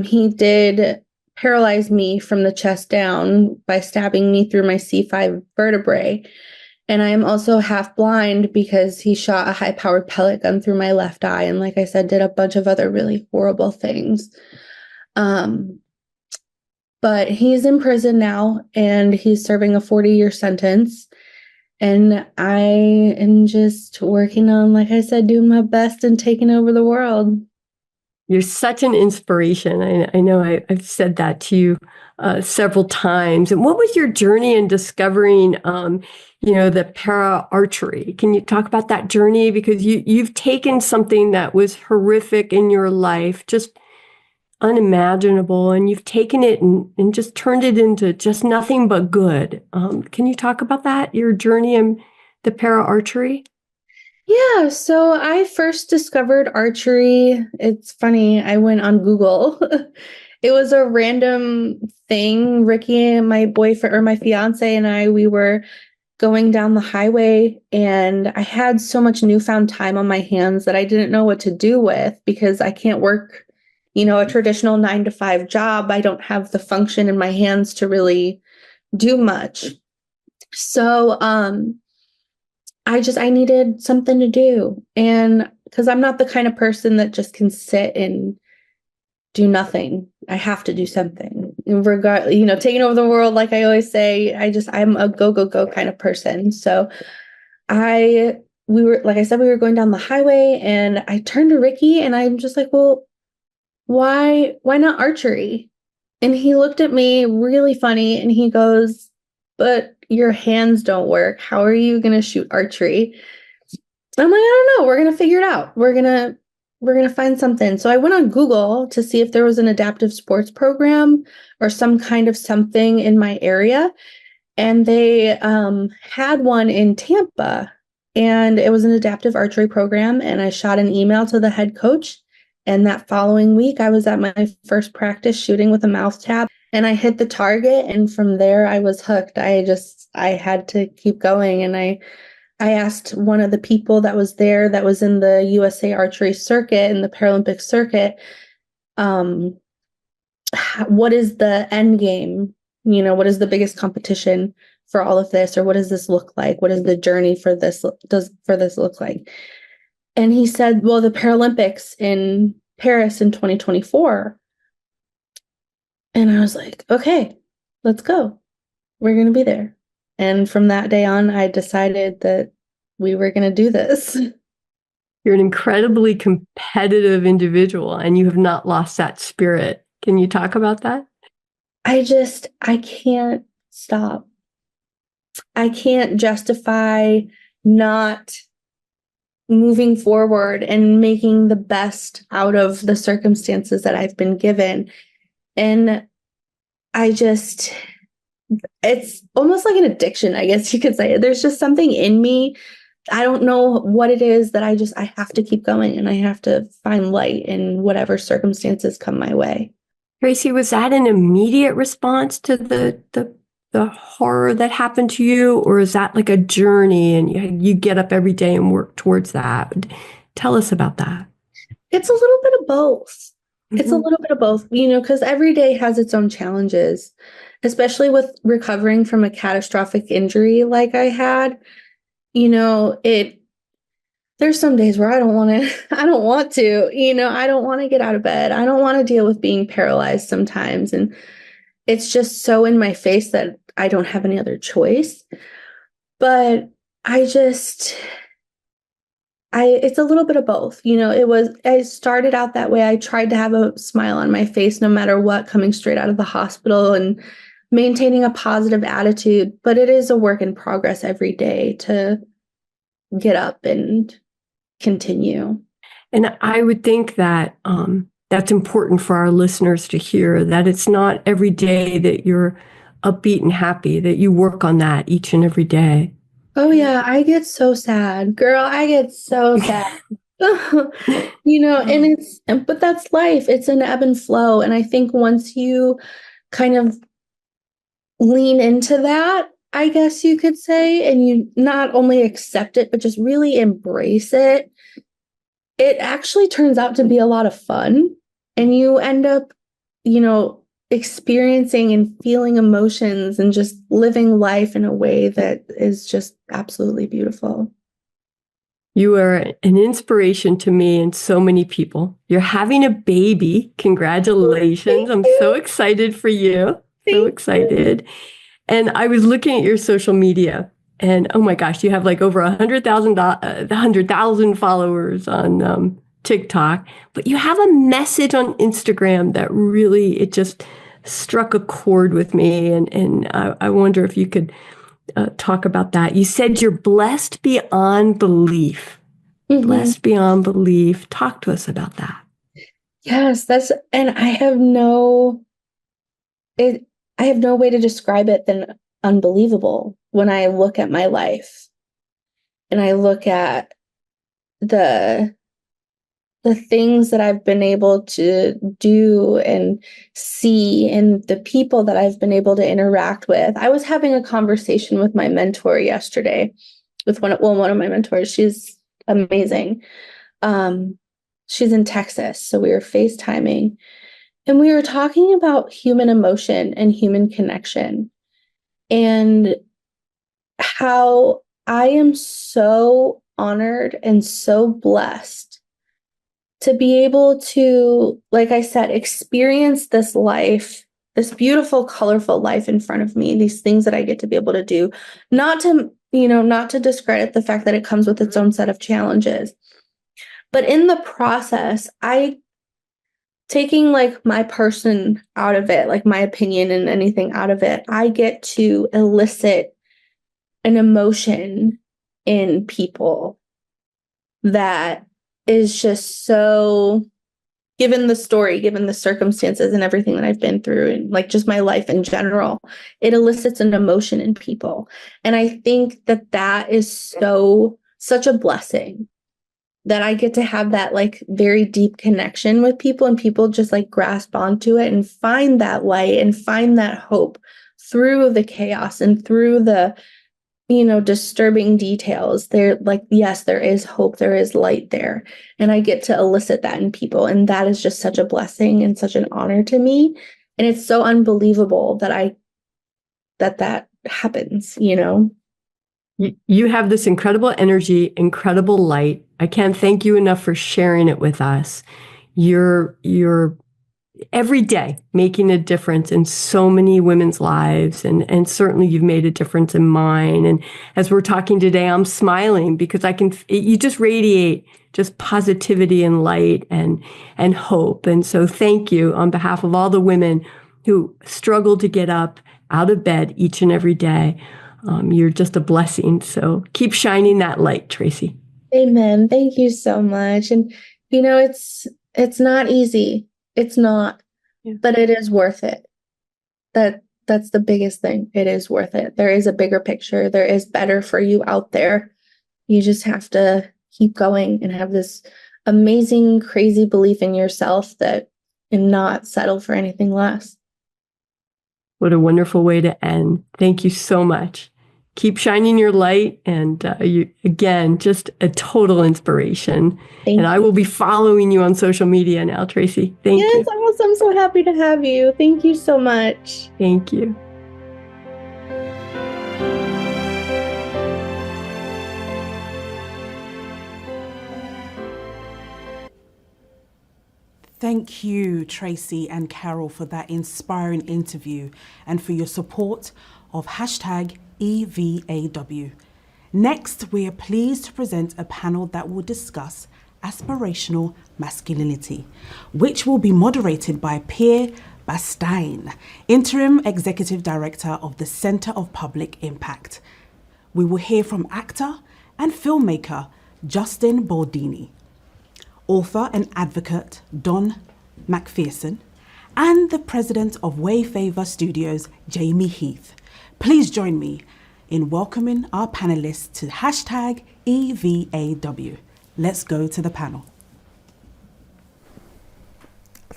He did paralyze me from the chest down by stabbing me through my C5 vertebrae. And I am also half blind because he shot a high-powered pellet gun through my left eye. And like I said, did a bunch of other really horrible things. But he's in prison now and he's serving a 40-year sentence. And I am just working on, like I said, doing my best and taking over the world. You're such an inspiration. I know I've said that to you several times. And what was your journey in discovering, the para archery? Can you talk about that journey? Because you've taken something that was horrific in your life, just unimaginable, and you've taken it and just turned it into just nothing but good. Can you talk about that, your journey in the para archery? Yeah, so I first discovered archery. It's funny, I went on Google. It was a random thing. Ricky, my boyfriend or my fiance, and I, we were going down the highway, and I had so much newfound time on my hands that I didn't know what to do with because I can't work, a traditional 9-to-5 job. I don't have the function in my hands to really do much. So, I needed something to do. And because I'm not the kind of person that just can sit and do nothing. I have to do something. Taking over the world, like I always say, I'm a go, go, go kind of person. So like I said, we were going down the highway and I turned to Ricky and I'm just like, well, why not archery? And he looked at me really funny and he goes, but your hands don't work. How are you going to shoot archery? I'm like, I don't know. We're going to figure it out. We're going to find something. So I went on Google to see if there was an adaptive sports program or some kind of something in my area. And they had one in Tampa, and it was an adaptive archery program. And I shot an email to the head coach. And that following week, I was at my first practice shooting with a mouth tab. And I hit the target, and from there I was hooked. I had to keep going. And I asked one of the people that was there that was in the USA archery circuit and the Paralympic circuit, what is the end game? What is the biggest competition for all of this? Or what does this look like? What does the journey for this look like? And he said, well, the Paralympics in Paris in 2024. And I was like, okay, let's go. We're going to be there. And from that day on, I decided that we were going to do this. You're an incredibly competitive individual and you have not lost that spirit. Can you talk about that? I can't stop. I can't justify not moving forward and making the best out of the circumstances that I've been given. And it's almost like an addiction, I guess you could say. There's just something in me. I don't know what it is that I have to keep going and I have to find light in whatever circumstances come my way. Tracy, was that an immediate response to the horror that happened to you? Or is that like a journey and you get up every day and work towards that? Tell us about that. It's a little bit of both. It's a Mhm. little bit of both, because every day has its own challenges, especially with recovering from a catastrophic injury like I had. There's some days where I don't want to, I don't want to, I don't want to get out of bed. I don't want to deal with being paralyzed sometimes. And it's just so in my face that I don't have any other choice. But it's a little bit of both. I started out that way. I tried to have a smile on my face no matter what, coming straight out of the hospital and maintaining a positive attitude. But it is a work in progress every day to get up and continue. And I would think that that's important for our listeners to hear, that it's not every day that you're upbeat and happy, that you work on that each and every day. Oh yeah, I get so sad. Girl, I get so sad. But that's life. It's an ebb and flow. And I think once you kind of lean into that, I guess you could say, and you not only accept it, but just really embrace it, it actually turns out to be a lot of fun. And you end up, experiencing and feeling emotions and just living life in a way that is just absolutely beautiful. You are an inspiration to me and so many people. You're having a baby. Congratulations. I'm so excited for you. So excited. And I was looking at your social media and oh my gosh, you have like over 100,000 followers on TikTok, but you have a message on Instagram that really, it just struck a chord with me. And I wonder if you could talk about that. You said you're blessed beyond belief. Mm-hmm. Blessed beyond belief. Talk to us about that. Yes, and I have no way to describe it than unbelievable when I look at my life and I look at the things that I've been able to do and see and the people that I've been able to interact with. I was having a conversation with my mentor yesterday with one of my mentors. She's amazing. She's in Texas. So we were FaceTiming and we were talking about human emotion and human connection and how I am so honored and so blessed to be able to, like I said, experience this life, this beautiful, colorful life in front of me, these things that I get to be able to do, not to discredit the fact that it comes with its own set of challenges. But in the process, taking like my person out of it, like my opinion and anything out of it, I get to elicit an emotion in people that is just so, given the story, given the circumstances and everything that I've been through and like just my life in general, it elicits an emotion in people. And I think that is such a blessing that I get to have that like very deep connection with people and people just like grasp onto it and find that light and find that hope through the chaos and through the disturbing details. They're like, yes, there is hope, there is light there. And I get to elicit that in people. And that is just such a blessing and such an honor to me. And it's so unbelievable that that happens, You have this incredible energy, incredible light. I can't thank you enough for sharing it with us. You're every day making a difference in so many women's lives. And certainly you've made a difference in mine. And as we're talking today, I'm smiling because you just radiate just positivity and light and hope. And so thank you on behalf of all the women who struggle to get up out of bed each and every day. You're just a blessing. So keep shining that light, Tracy. Amen. Thank you so much. And, it's not easy. It's not, but it is worth it. That's the biggest thing. It is worth it. There is a bigger picture. There is better for you out there. You just have to keep going and have this amazing, crazy belief in yourself and not settle for anything less. What a wonderful way to end. Thank you so much. keep shining your light. And you, again, just a total inspiration. And I will be following you on social media now, Tracy. Thank you. Yes, I'm so happy to have you. Thank you so much. Thank you. Thank you, Tracy and Carol, for that inspiring interview and for your support of hashtag EVAW. Next, we are pleased to present a panel that will discuss aspirational masculinity, which will be moderated by Pierre Bastein, Interim Executive Director of the Center of Public Impact. We will hear from actor and filmmaker Justin Baldini, author and advocate Don McPherson, and the president of Wayfaver Studios, Jamie Heath. Please join me in welcoming our panelists to hashtag EVAW. Let's go to the panel.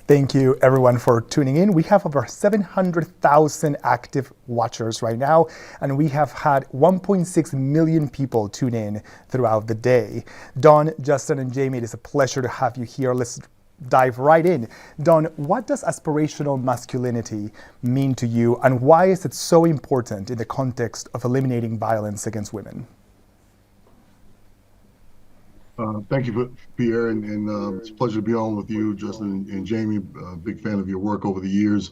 Thank you everyone for tuning in. We have over 700,000 active watchers right now, and we have had 1.6 million people tune in throughout the day. Dawn, Justin, and Jamie, it is a pleasure to have you here. Let's dive right in. Dawn, what does aspirational masculinity mean to you, and why is it so important in the context of eliminating violence against women? Thank you, Pierre, and it's a pleasure to be on with you, Justin and Jamie. Big fan of your work over the years.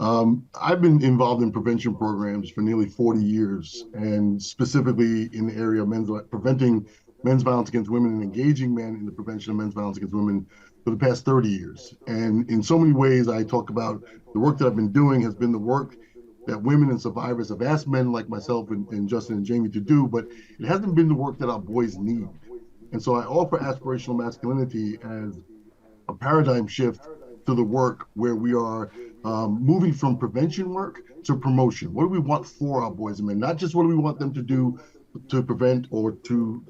I've been involved in prevention programs for nearly 40 years, and specifically in the area of preventing men's violence against women and engaging men in the prevention of men's violence against women for the past 30 years. And in so many ways, I talk about the work that I've been doing has been the work that women and survivors have asked men like myself and Justin and Jamie to do, but it hasn't been the work that our boys need. And so I offer aspirational masculinity as a paradigm shift to the work where we are moving from prevention work to promotion. What do we want for our boys and men? Not just what do we want them to do to prevent or to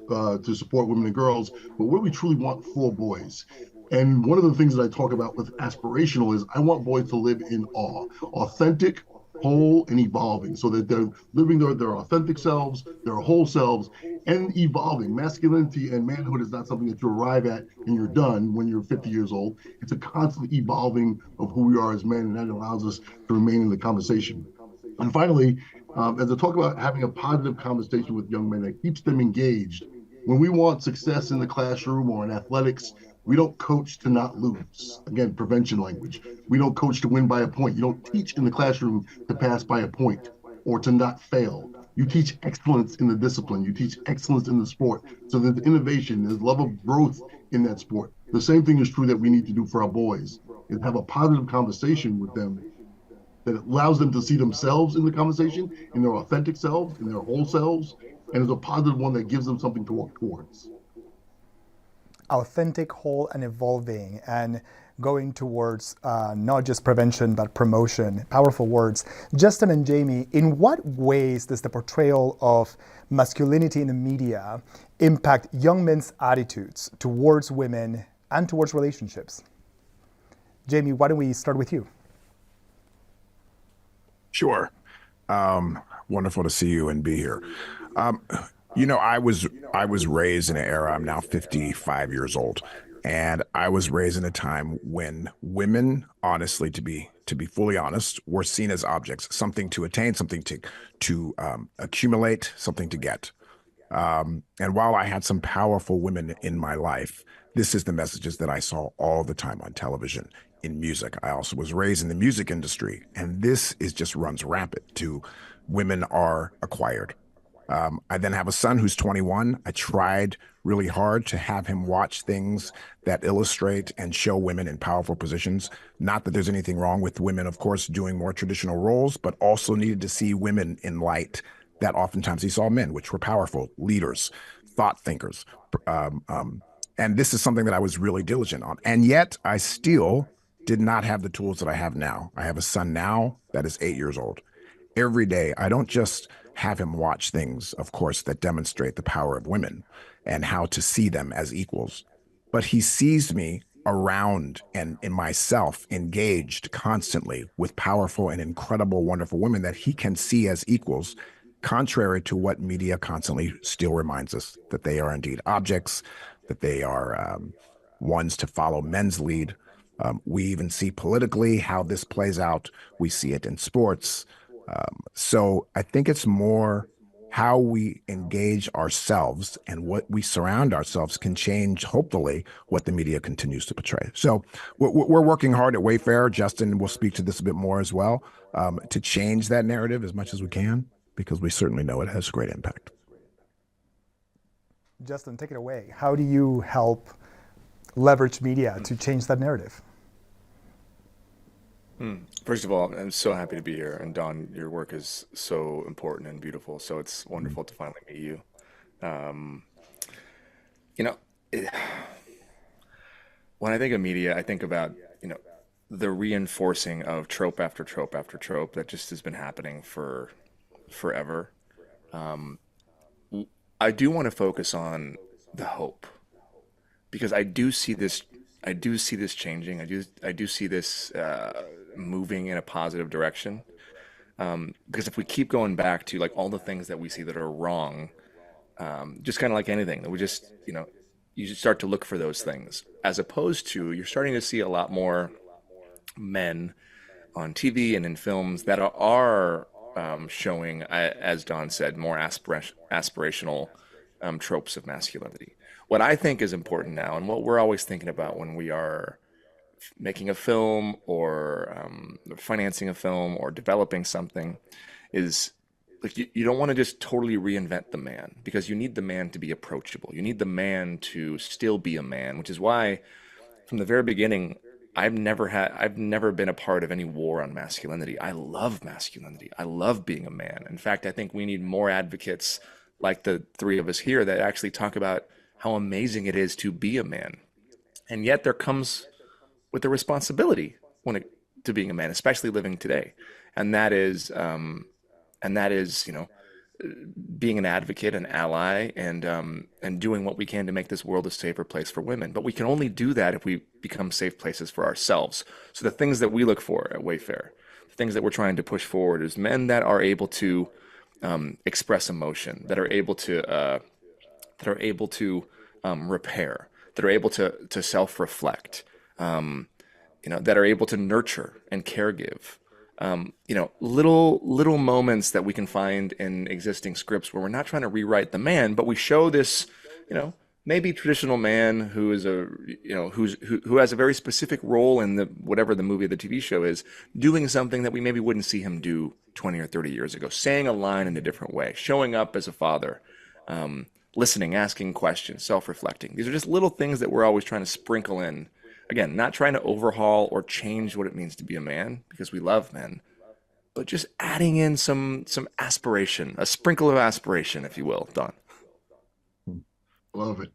support women and girls, but what do we truly want for boys? And one of the things that I talk about with aspirational is I want boys to live in awe, authentic, whole, and evolving, so that they're living their authentic selves, their whole selves, and evolving. Masculinity and manhood is not something that you arrive at and you're done when you're 50 years old. It's a constant evolving of who we are as men, and that allows us to remain in the conversation. And finally, as I talk about having a positive conversation with young men that keeps them engaged, when we want success in the classroom or in athletics, we don't coach to not lose. Again, prevention language. We don't coach to win by a point. You don't teach in the classroom to pass by a point or to not fail. You teach excellence in the discipline. You teach excellence in the sport. So there's innovation, there's love of growth in that sport. The same thing is true that we need to do for our boys, is have a positive conversation with them that allows them to see themselves in the conversation, in their authentic selves, in their whole selves, and is a positive one that gives them something to work towards. Authentic, whole, and evolving, and going towards not just prevention, but promotion. Powerful words. Justin and Jamie, in what ways does the portrayal of masculinity in the media impact young men's attitudes towards women and towards relationships? Jamie, why don't we start with you? Sure. Wonderful to see you and be here. You know, I was raised in an era, I'm now 55 years old, and I was raised in a time when women, honestly, to be fully honest, were seen as objects, something to attain, something to accumulate, something to get. And while I had some powerful women in my life, this is the messages that I saw all the time on television, in music. I also was raised in the music industry, and this is just runs rampant to women are acquired. I then have a son who's 21. I tried really hard to have him watch things that illustrate and show women in powerful positions. Not that there's anything wrong with women, of course, doing more traditional roles, but also needed to see women in light that oftentimes he saw men, which were powerful leaders, thought thinkers. And this is something that I was really diligent on. And yet I still did not have the tools that I have now. I have a son now that is 8 years old. Every day, I don't just have him watch things, of course, that demonstrate the power of women and how to see them as equals, but he sees me around and in myself engaged constantly with powerful and incredible, wonderful women that he can see as equals, contrary to what media constantly still reminds us, that they are indeed objects, that they are ones to follow men's lead. We even see politically how this plays out. We see it in sports. So I think it's more how we engage ourselves and what we surround ourselves can change, hopefully, what the media continues to portray. So we're working hard at Wayfair. Justin will speak to this a bit more as well, to change that narrative as much as we can, because we certainly know it has great impact. Justin, take it away. How do you help leverage media to change that narrative? First of all, I'm so happy to be here. And Don, your work is so important and beautiful. So it's wonderful to finally meet you. You know, when I think of media, I think about, the reinforcing of trope after trope after trope that just has been happening for forever. I do want to focus on the hope, because I do see this changing. I do see this moving in a positive direction. Because if we keep going back to like all the things that we see that are wrong, just kind of like anything that we just, you just start to look for those things, as opposed to you're starting to see a lot more men on TV and in films that are showing, as Don said, more aspirational tropes of masculinity. What I think is important now, and what we're always thinking about when we are making a film or financing a film or developing something, is like you don't want to just totally reinvent the man, because you need the man to be approachable. You need the man to still be a man, which is why from the very beginning, I've never been a part of any war on masculinity. I love masculinity. I love being a man. In fact, I think we need more advocates like the three of us here that actually talk about how amazing it is to be a man. And yet there comes with the responsibility to being a man, especially living today. And that is, being an advocate, an ally, and doing what we can to make this world a safer place for women. But we can only do that if we become safe places for ourselves. So the things that we look for at Wayfair, the things that we're trying to push forward, is men that are able to express emotion, that are able to repair, that are able to self-reflect, that are able to nurture and care give. Little moments that we can find in existing scripts where we're not trying to rewrite the man, but we show this, maybe traditional man who is who has a very specific role in whatever the movie or the TV show is, doing something that we maybe wouldn't see him do 20 or 30 years ago, saying a line in a different way, showing up as a father, listening, asking questions, self-reflecting. These are just little things that we're always trying to sprinkle in. Again, not trying to overhaul or change what it means to be a man, because we love men, but just adding in some aspiration, a sprinkle of aspiration, if you will, Don. Love it.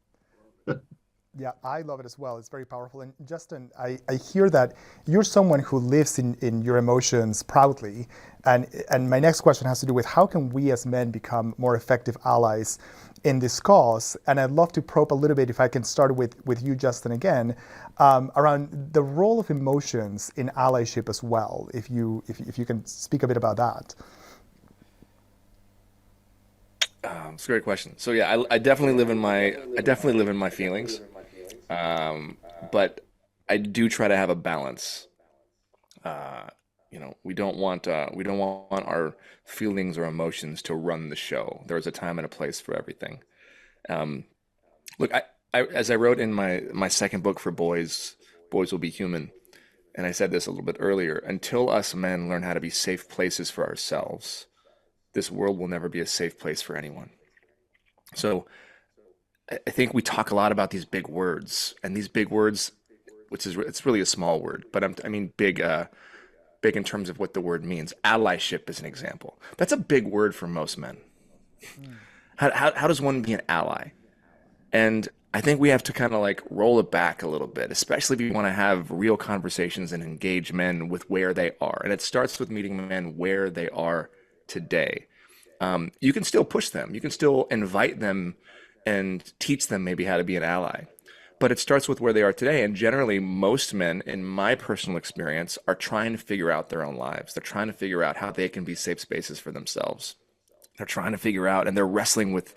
Yeah, I love it as well. It's very powerful. And Justin, I hear that you're someone who lives in your emotions proudly. And my next question has to do with how can we as men become more effective allies in this cause? And I'd love to probe a little bit, if I can start with you, Justin, again, around the role of emotions in allyship as well, if you can speak a bit about that. It's a great question. So yeah, I definitely live in my feelings, but I do try to have a balance. We don't want our feelings or emotions to run the show. There's a time and a place for everything. Look, as I wrote in my second book for boys Will Be Human, and I said this a little bit earlier, until us men learn how to be safe places for ourselves, this world will never be a safe place for anyone. So I think we talk a lot about these big words, and these big words, it's really a small word, but I mean big in terms of what the word means. Allyship is an example. That's a big word for most men. How does one be an ally? And I think we have to kind of like roll it back a little bit, especially if you want to have real conversations and engage men with where they are. And it starts with meeting men where they are today. You can still push them. You can still invite them and teach them maybe how to be an ally. But it starts with where they are today. And generally, most men, in my personal experience, are trying to figure out their own lives. They're trying to figure out how they can be safe spaces for themselves. They're trying to figure out, and they're wrestling with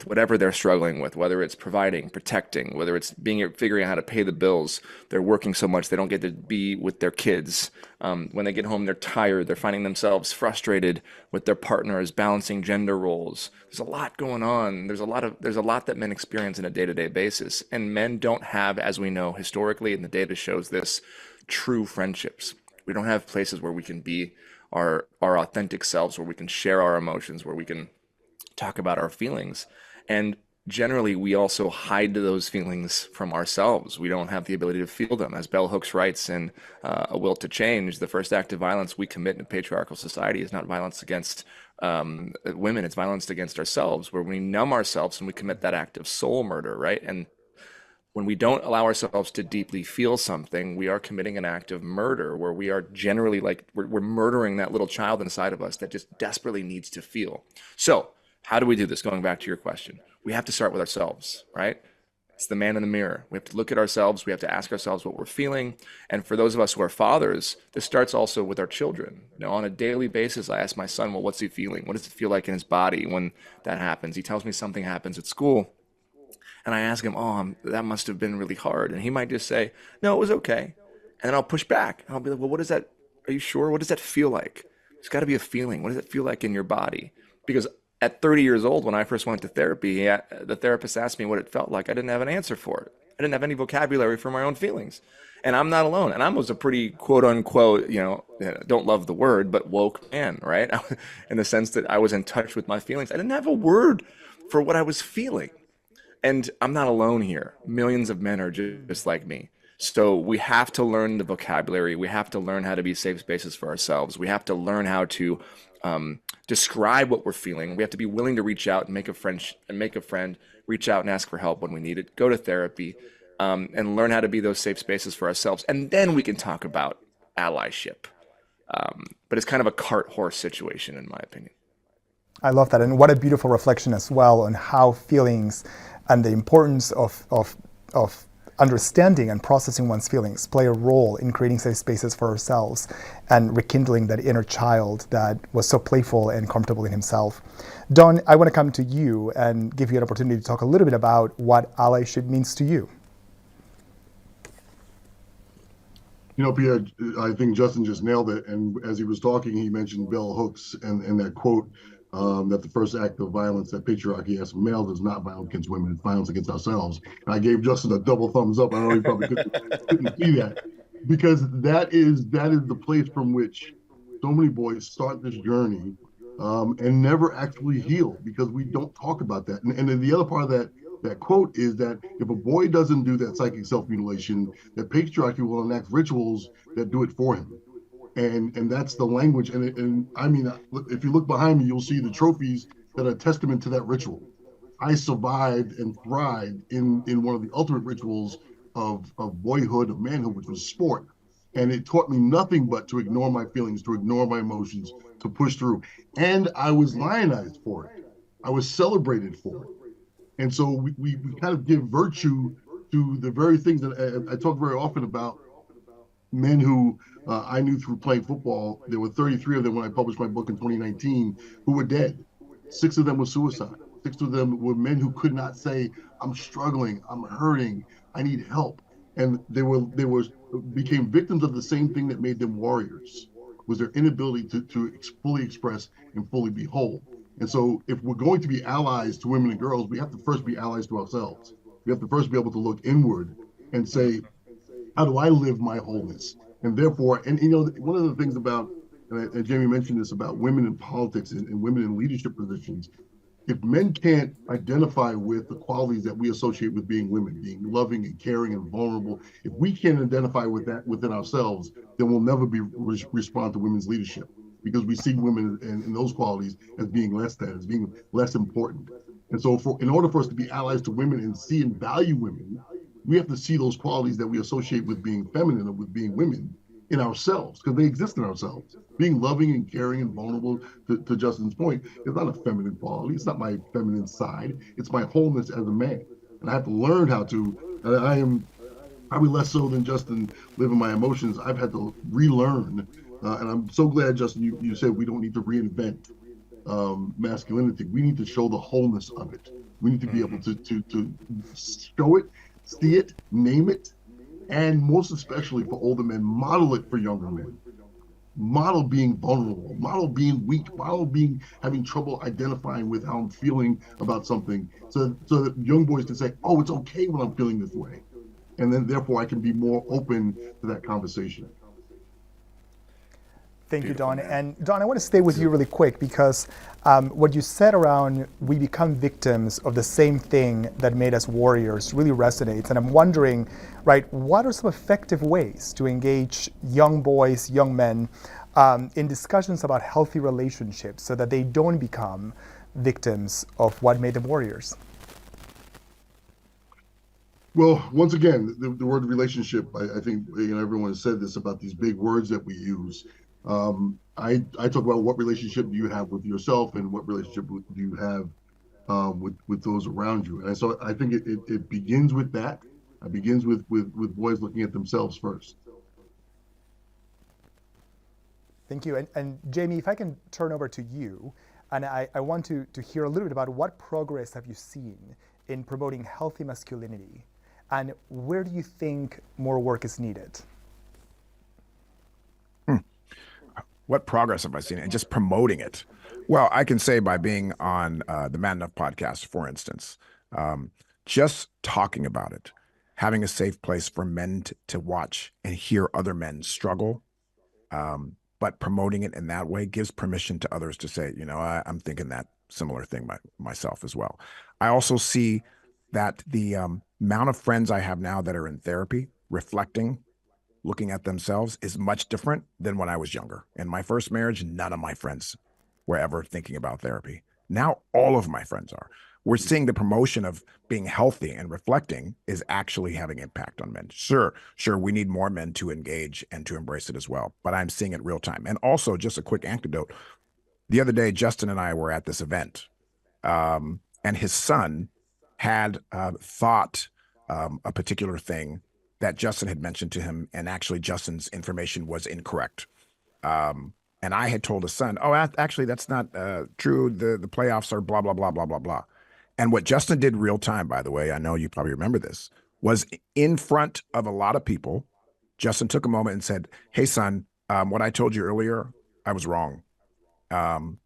whatever they're struggling with, whether it's providing, protecting, whether it's figuring out how to pay the bills. They're working so much they don't get to be with their kids. When they get home, they're tired. They're finding themselves frustrated with their partners, balancing gender roles. There's a lot going on. There's a lot that men experience on a day-to-day basis, and men don't have, as we know historically, and the data shows this, true friendships. We don't have places where we can be our authentic selves, where we can share our emotions, where we can talk about our feelings. And generally, we also hide those feelings from ourselves. We don't have the ability to feel them. As Bell Hooks writes in A Will to Change, the first act of violence we commit in a patriarchal society is not violence against women, it's violence against ourselves, where we numb ourselves and we commit that act of soul murder, right? And when we don't allow ourselves to deeply feel something, we are committing an act of murder, where we are generally like, we're murdering that little child inside of us that just desperately needs to feel. So how do we do this? Going back to your question, we have to start with ourselves, right? It's the man in the mirror. We have to look at ourselves. We have to ask ourselves what we're feeling. And for those of us who are fathers, this starts also with our children. You know, on a daily basis, I ask my son, well, what's he feeling? What does it feel like in his body when that happens? He tells me something happens at school. And I ask him, oh, that must have been really hard. And he might just say, no, it was okay. And then I'll push back. And I'll be like, well, what is that? Are you sure? What does that feel like? There's got to be a feeling. What does it feel like in your body? Because at 30 years old, when I first went to therapy, the therapist asked me what it felt like. I didn't have an answer for it. I didn't have any vocabulary for my own feelings. And I'm not alone. And I was a pretty quote unquote, don't love the word, but woke man, right? In the sense that I was in touch with my feelings. I didn't have a word for what I was feeling. And I'm not alone here. Millions of men are just like me. So we have to learn the vocabulary. We have to learn how to be safe spaces for ourselves. We have to learn how to describe what we're feeling. We have to be willing to reach out and make a friend, reach out and ask for help when we need it, go to therapy, and learn how to be those safe spaces for ourselves. And then we can talk about allyship. But it's kind of a cart horse situation, in my opinion. I love that. And what a beautiful reflection as well on how feelings and the importance of understanding and processing one's feelings play a role in creating safe spaces for ourselves and rekindling that inner child that was so playful and comfortable in himself. Don, I want to come to you and give you an opportunity to talk a little bit about what allyship means to you. You know, Pierre, I think Justin just nailed it. And as he was talking, he mentioned Bell Hooks and that quote, that the first act of violence that patriarchy has from males is not violence against women, it's violence against ourselves. And I gave Justin a double thumbs up. I know he probably couldn't see that, because that is the place from which so many boys start this journey and never actually heal, because we don't talk about that. And then the other part of that quote is that if a boy doesn't do that psychic self-mutilation, that patriarchy will enact rituals that do it for him. And that's the language. And I mean, if you look behind me, you'll see the trophies that are testament to that ritual. I survived and thrived in one of the ultimate rituals of boyhood, of manhood, which was sport. And it taught me nothing but to ignore my feelings, to ignore my emotions, to push through. And I was lionized for it. I was celebrated for it. And so we kind of give virtue to the very things that I talk very often about. Men who I knew through playing football, there were 33 of them when I published my book in 2019 who were dead. 6 of them were suicide. 6 of them were men who could not say, I'm struggling, I'm hurting, I need help. And they became victims of the same thing that made them warriors, was their inability to fully express and fully be whole. And so if we're going to be allies to women and girls, we have to first be allies to ourselves. We have to first be able to look inward and say, how do I live my wholeness? And therefore, and you know, one of the things about, and Jamie mentioned this about women in politics and women in leadership positions, if men can't identify with the qualities that we associate with being women, being loving and caring and vulnerable, if we can't identify with that within ourselves, then we'll never be respond to women's leadership, because we see women and those qualities as being less than, as being less important. And so in order for us to be allies to women and see and value women, we have to see those qualities that we associate with being feminine or with being women in ourselves, because they exist in ourselves. Being loving and caring and vulnerable, to Justin's point, is not a feminine quality. It's not my feminine side. It's my wholeness as a man. And I have to learn how to, and I am probably less so than Justin living my emotions. I've had to relearn. And I'm so glad, Justin, you said we don't need to reinvent masculinity. We need to show the wholeness of it. We need to be able to show it, see it, name it, and most especially for older men, model it for younger men. Model being vulnerable, model being weak, model having trouble identifying with how I'm feeling about something, so that young boys can say, "Oh, it's okay when I'm feeling this way," and then therefore I can be more open to that conversation. Thank you, Don. And Don, I want to stay with you really quick because what you said around we become victims of the same thing that made us warriors really resonates. And I'm wondering, right, what are some effective ways to engage young boys, young men in discussions about healthy relationships so that they don't become victims of what made them warriors? Well, once again, the word relationship, I think everyone has said this about these big words that we use. I talk about what relationship do you have with yourself and what relationship do you have with those around you. And so I think it begins with that. It begins with boys looking at themselves first. Thank you. And Jamie, if I can turn over to you, and I want to hear a little bit about what progress have you seen in promoting healthy masculinity, and where do you think more work is needed? What progress have I seen? And just promoting it. Well, I can say by being on the Man Enough podcast, for instance, just talking about it, having a safe place for men to watch and hear other men struggle, but promoting it in that way gives permission to others to say, I'm thinking that similar thing myself as well. I also see that the amount of friends I have now that are in therapy, reflecting, looking at themselves is much different than when I was younger. In my first marriage, none of my friends were ever thinking about therapy. Now all of my friends are. We're seeing the promotion of being healthy and reflecting is actually having impact on men. Sure, we need more men to engage and to embrace it as well, but I'm seeing it real time. And also, just a quick anecdote. The other day, Justin and I were at this event, and his son had thought a particular thing that Justin had mentioned to him, and actually Justin's information was incorrect. And I had told his son, "Oh, actually, that's not true. The playoffs are blah, blah, blah, blah, blah, blah." And what Justin did real time, by the way, I know you probably remember this, was in front of a lot of people, Justin took a moment and said, "Hey, son, what I told you earlier, I was wrong. The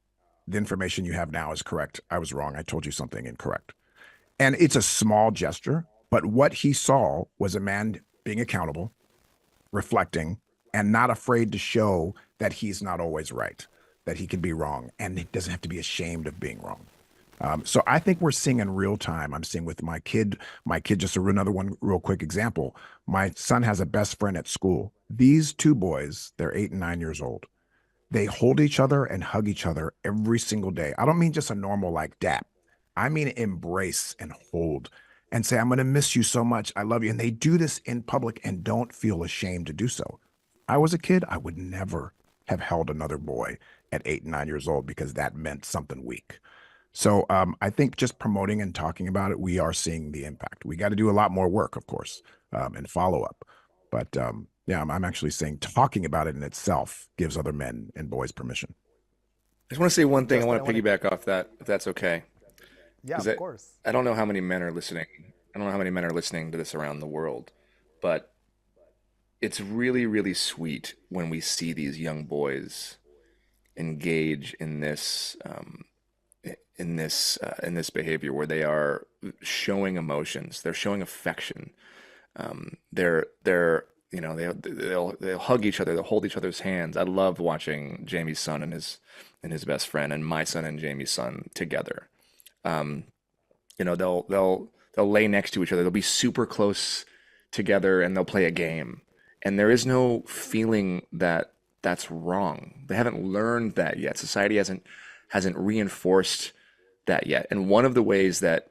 information you have now is correct. I was wrong. I told you something incorrect." And it's a small gesture, but what he saw was a man being accountable, reflecting, and not afraid to show that he's not always right, that he can be wrong, and he doesn't have to be ashamed of being wrong. So I think we're seeing in real time. I'm seeing with my kid, just another one real quick example. My son has a best friend at school. These two boys, they're 8 and 9 years old. They hold each other and hug each other every single day. I don't mean just a normal like dap. I mean embrace and hold and say, "I'm going to miss you so much. I love you." And they do this in public and don't feel ashamed to do so. I was a kid, I would never have held another boy at 8 and 9 years old because that meant something weak. So I think just promoting and talking about it, we are seeing the impact. We got to do a lot more work, of course, and follow up. But yeah, I'm actually saying talking about it in itself gives other men and boys permission. I just want to say one thing. I want to piggyback off that, if that's okay. Yeah, of course. I don't know how many men are listening. I don't know how many men are listening to this around the world, but it's really, really sweet when we see these young boys engage in this behavior where they are showing emotions, they're showing affection. They'll hug each other, they'll hold each other's hands. I love watching Jamie's son and his best friend, and my son and Jamie's son together. They'll lay next to each other. They'll be super close together, and they'll play a game. And there is no feeling that that's wrong. They haven't learned that yet. Society hasn't reinforced that yet. And one of the ways that,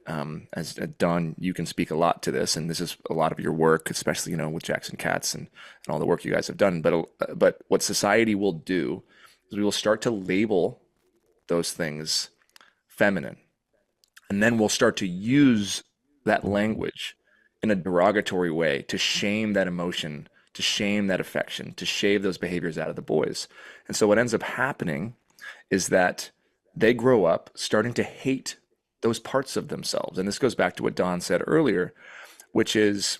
as Don, you can speak a lot to this, and this is a lot of your work, especially with Jackson Katz and all the work you guys have done. But what society will do is we will start to label those things feminine, and then we'll start to use that language in a derogatory way to shame that emotion, to shame that affection, to shave those behaviors out of the boys. And so what ends up happening is that they grow up starting to hate those parts of themselves. And this goes back to what Don said earlier, which is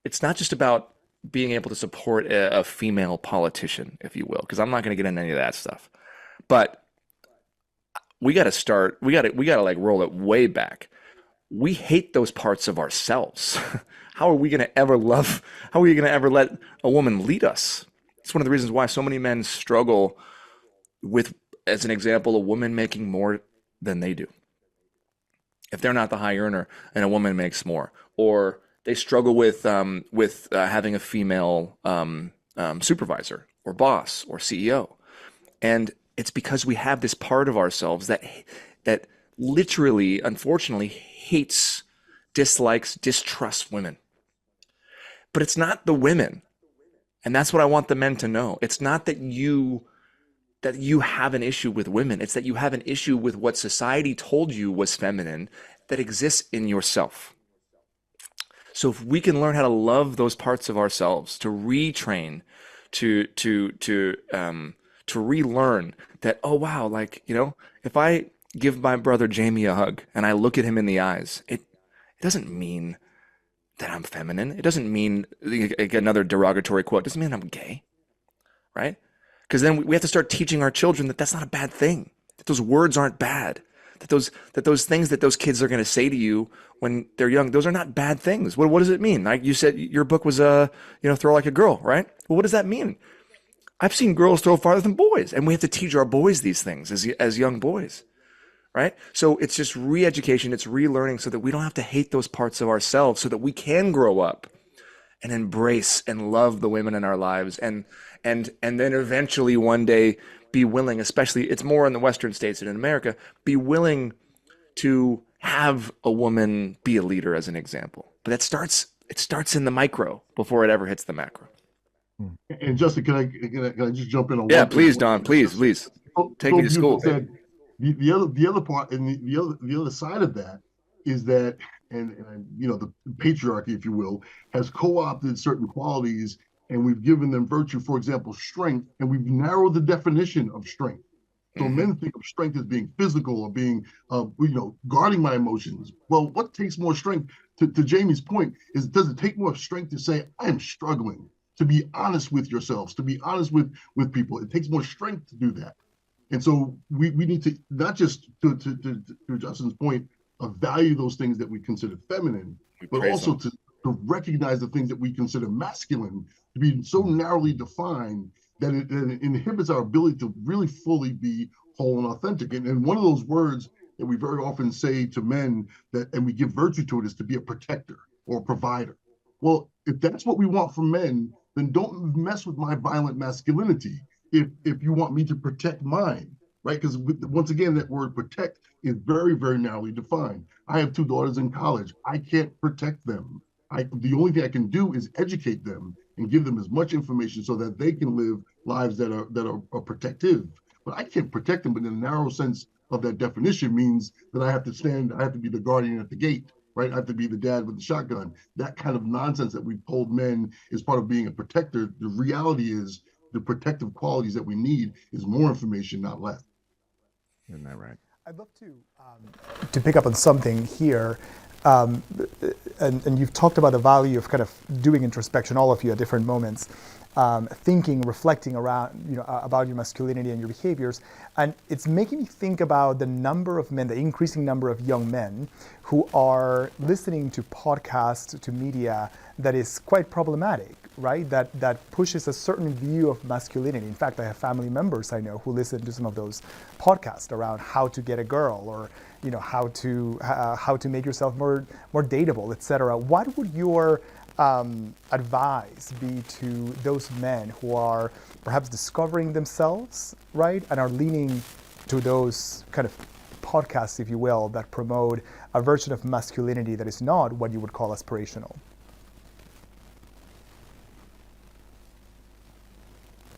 it's not just about being able to support a female politician, if you will, because I'm not going to get into any of that stuff. But we got to start, we got to like roll it way back. We hate those parts of ourselves. How are we going to ever love, how are we going to ever let a woman lead us? It's one of the reasons why so many men struggle with, as an example, a woman making more than they do. If they're not the high earner and a woman makes more, or they struggle with having a female supervisor or boss or CEO, and it's because we have this part of ourselves that literally, unfortunately, hates, dislikes, distrusts women. But it's not the women, and that's what I want the men to know. It's not that you have an issue with women. It's that you have an issue with what society told you was feminine that exists in yourself. So if we can learn how to love those parts of ourselves, to retrain, to relearn that, oh wow, like, you know, if I give my brother Jamie a hug and I look at him in the eyes, it doesn't mean that I'm feminine. It doesn't mean, another derogatory quote, it doesn't mean I'm gay, right? Because then we have to start teaching our children that that's not a bad thing, that those words aren't bad, that those things that those kids are going to say to you when they're young, those are not bad things. What does it mean? Like you said, your book was throw like a girl, right? Well, what does that mean? I've seen girls throw farther than boys, and we have to teach our boys these things as young boys, right? So it's just re-education, it's relearning, so that we don't have to hate those parts of ourselves, so that we can grow up and embrace and love the women in our lives, and then eventually one day be willing, especially it's more in the Western states than in America, be willing to have a woman be a leader as an example. But it starts in the micro before it ever hits the macro. And Justin, can I just jump in on Yeah, one please, thing? Don, please take me to school. The other part, and the other side of that is that, and the patriarchy, if you will, has co-opted certain qualities, and we've given them virtue. For example, strength, and we've narrowed the definition of strength. So men think of strength as being physical or being, guarding my emotions. Well, what takes more strength? To Jamie's point, does it take more strength to say I am struggling? To be honest with yourselves, to be honest with people, it takes more strength to do that. And so we need to not just to Justin's point of value those things that we consider feminine, but also to recognize the things that we consider masculine to be so narrowly defined that it inhibits our ability to really fully be whole and authentic. And one of those words that we very often say to men and we give virtue to it is to be a protector or a provider. Well, if that's what we want from men, then don't mess with my violent masculinity if you want me to protect mine, right? Because once again, that word protect is very, very narrowly defined. I have 2 daughters in college. I can't protect them. The only thing I can do is educate them and give them as much information so that they can live lives that are protective. But I can't protect them, but in a narrow sense of that definition means that I have to be the guardian at the gate, right? I have to be the dad with the shotgun. That kind of nonsense that we've told men is part of being a protector. The reality is the protective qualities that we need is more information, not less. Isn't that right? I'd love to pick up on something here. And you've talked about the value of kind of doing introspection, all of you at different moments, thinking, reflecting around, about your masculinity and your behaviors. And it's making me think about the number of men, the increasing number of young men who are listening to podcasts, to media that is quite problematic, right? That pushes a certain view of masculinity. In fact, I have family members I know who listen to some of those podcasts around how to get a girl, or how to make yourself more dateable, etc. What would your advice be to those men who are perhaps discovering themselves, right, and are leaning to those kind of podcasts, if you will, that promote a version of masculinity that is not what you would call aspirational?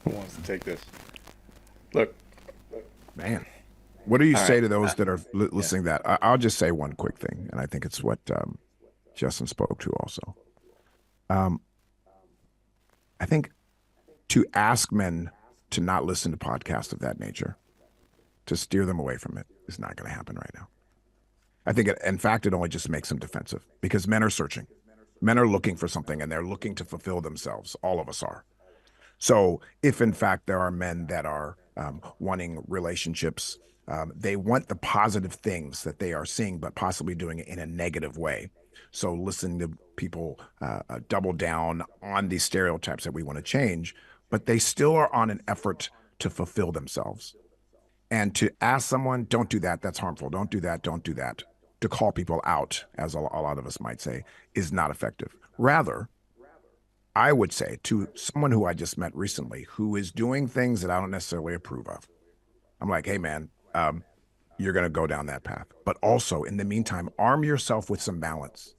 Who wants to take this? Look, man. What do you say to those that are listening to that? I'll just say one quick thing, and I think it's what Justin spoke to also. I think to ask men to not listen to podcasts of that nature to steer them away from it is not going to happen right now. I think, in fact, it only just makes them defensive because men are searching. Men are looking for something and they're looking to fulfill themselves. All of us are. So if, in fact, there are men that are wanting relationships, they want the positive things that they are seeing, but possibly doing it in a negative way. So listening to people double down on these stereotypes that we want to change, but they still are on an effort to fulfill themselves. And to ask someone, don't do that, that's harmful. Don't do that, don't do that. To call people out, as a lot of us might say, is not effective. Rather, I would say to someone who I just met recently, who is doing things that I don't necessarily approve of, I'm like, hey man, you're going to go down that path. But also, in the meantime, arm yourself with some balance.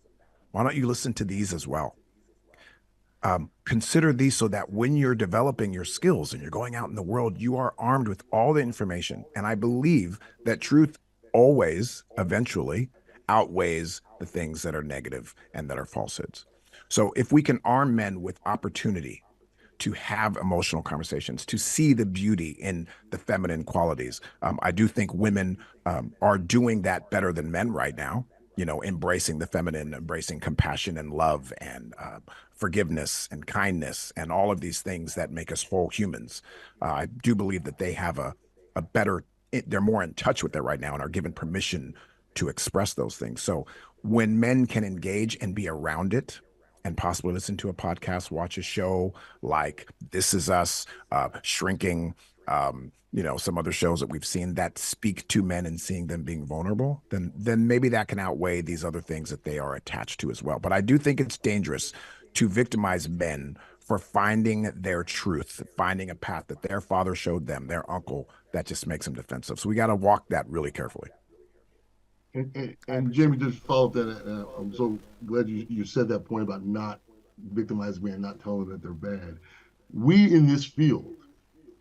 Why don't you listen to these as well? Consider these so that when you're developing your skills and you're going out in the world, you are armed with all the information. And I believe that truth always, eventually, outweighs the things that are negative and that are falsehoods. So if we can arm men with opportunity to have emotional conversations, to see the beauty in the feminine qualities, I do think women are doing that better than men right now. You know, embracing the feminine, embracing compassion and love and forgiveness and kindness and all of these things that make us whole humans. I do believe that they have a better, they're more in touch with it right now and are given permission to express those things. So when men can engage and be around it and possibly listen to a podcast, watch a show like This Is Us, Shrinking, you know, some other shows that we've seen that speak to men and seeing them being vulnerable, then maybe that can outweigh these other things that they are attached to as well. But I do think it's dangerous to victimize men for finding their truth, finding a path that their father showed them, their uncle, that just makes them defensive. So we got to walk that really carefully. And Jamie, just follow up that. I'm so glad you said that point about not victimizing men, not telling them that they're bad. We in this field,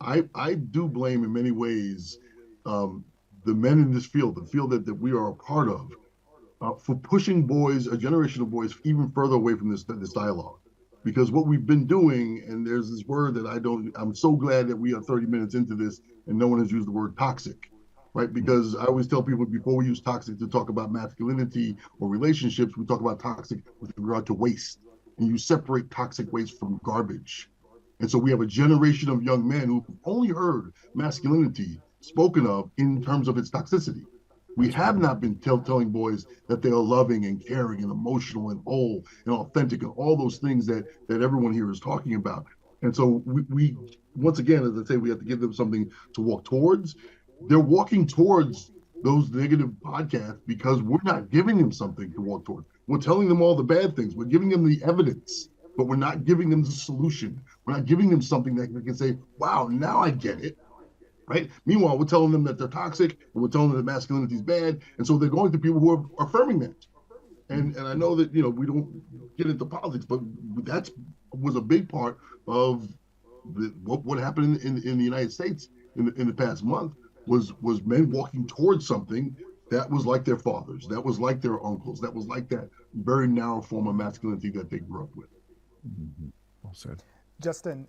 I do blame in many ways the men in this field, the field that we are a part of, for pushing boys, a generation of boys, even further away from this dialogue. Because what we've been doing, and there's this word that I'm so glad that we are 30 minutes into this and no one has used the word toxic, right? Because I always tell people before we use toxic to talk about masculinity or relationships, we talk about toxic with regard to waste. And you separate toxic waste from garbage. And so we have a generation of young men who've only heard masculinity spoken of in terms of its toxicity. We have not been telling boys that they are loving and caring and emotional and whole and authentic and all those things that everyone here is talking about. And so we once again, as I say, we have to give them something to walk towards. They're walking towards those negative podcasts because we're not giving them something to walk towards. We're telling them all the bad things. We're giving them the evidence, but we're not giving them the solution. We're not giving them something that they can say, wow, now I get it. Right? Meanwhile, we're telling them that they're toxic and we're telling them that masculinity is bad. And so they're going to people who are affirming that. And I know that, you know, we don't get into politics, but that was a big part of what happened in the United States in the past month was men walking towards something that was like their fathers, that was like their uncles, that was like that very narrow form of masculinity that they grew up with. Mm-hmm. Well said. Justin,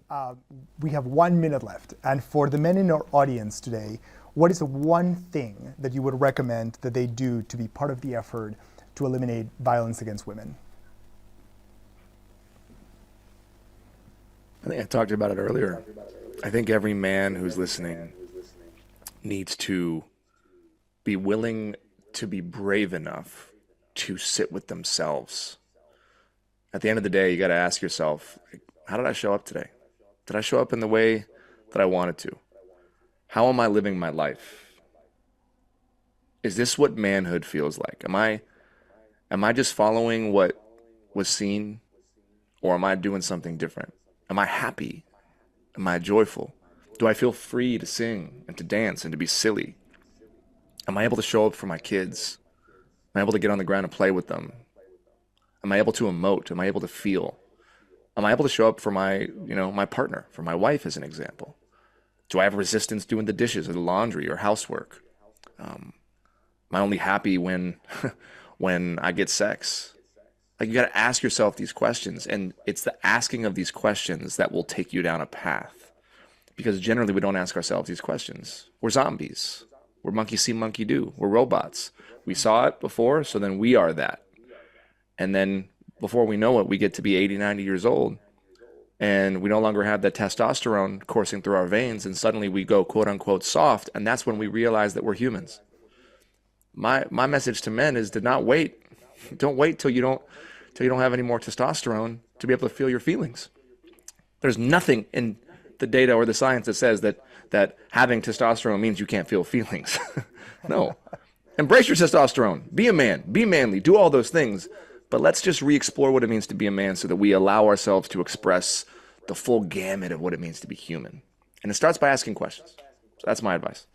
we have 1 minute left. And for the men in our audience today, what is the one thing that you would recommend that they do to be part of the effort to eliminate violence against women? I think I talked about it earlier. I think every man who's listening needs to be willing to be brave enough to sit with themselves. At the end of the day, you got to ask yourself, how did I show up today? Did I show up in the way that I wanted to? How am I living my life? Is this what manhood feels like? Am I just following what was seen, or am I doing something different? Am I happy? Am I joyful? Do I feel free to sing and to dance and to be silly? Am I able to show up for my kids? Am I able to get on the ground and play with them? Am I able to emote? Am I able to feel? Am I able to show up for my partner, for my wife as an example? Do I have resistance doing the dishes or the laundry or housework? Am I only happy when I get sex? Like, you got to ask yourself these questions, and it's the asking of these questions that will take you down a path. Because generally we don't ask ourselves these questions. We're zombies. We're monkey see, monkey do. We're robots. We saw it before, so then we are that. And then before we know it, we get to be 80, 90 years old, and we no longer have that testosterone coursing through our veins, and suddenly we go quote unquote soft, and that's when we realize that we're humans. My message to men is to not wait. Don't wait till you don't have any more testosterone to be able to feel your feelings. There's nothing in the data or the science that says that having testosterone means you can't feel feelings. No. Embrace your testosterone. Be a man. Be manly. Do all those things. But let's just re-explore what it means to be a man so that we allow ourselves to express the full gamut of what it means to be human. And it starts by asking questions. So that's my advice.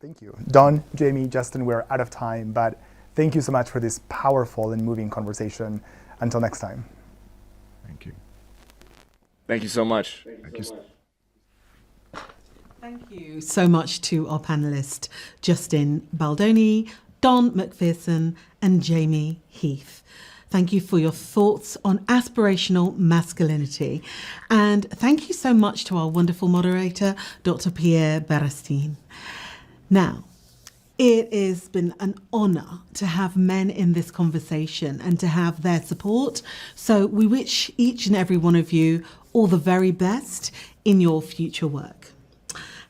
Thank you. Don, Jamie, Justin, we're out of time, but thank you so much for this powerful and moving conversation. Until next time. Thank you. Thank you so much. Thank you. Thank you so much to our panelists, Justin Baldoni, Don McPherson, and Jamie Heath. Thank you for your thoughts on aspirational masculinity. And thank you so much to our wonderful moderator, Dr. Pierre Berestine. Now, it has been an honour to have men in this conversation and to have their support. So we wish each and every one of you all the very best in your future work.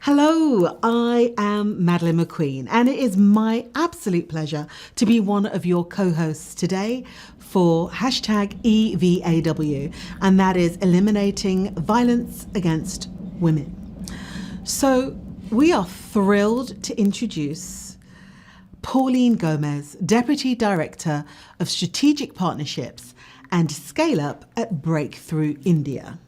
Hello, I am Madeleine McQueen, and it is my absolute pleasure to be one of your co-hosts today for #EVAW, and that is Eliminating Violence Against Women. So we are thrilled to introduce Pauline Gomez, Deputy Director of Strategic Partnerships and Scale Up at Breakthrough India.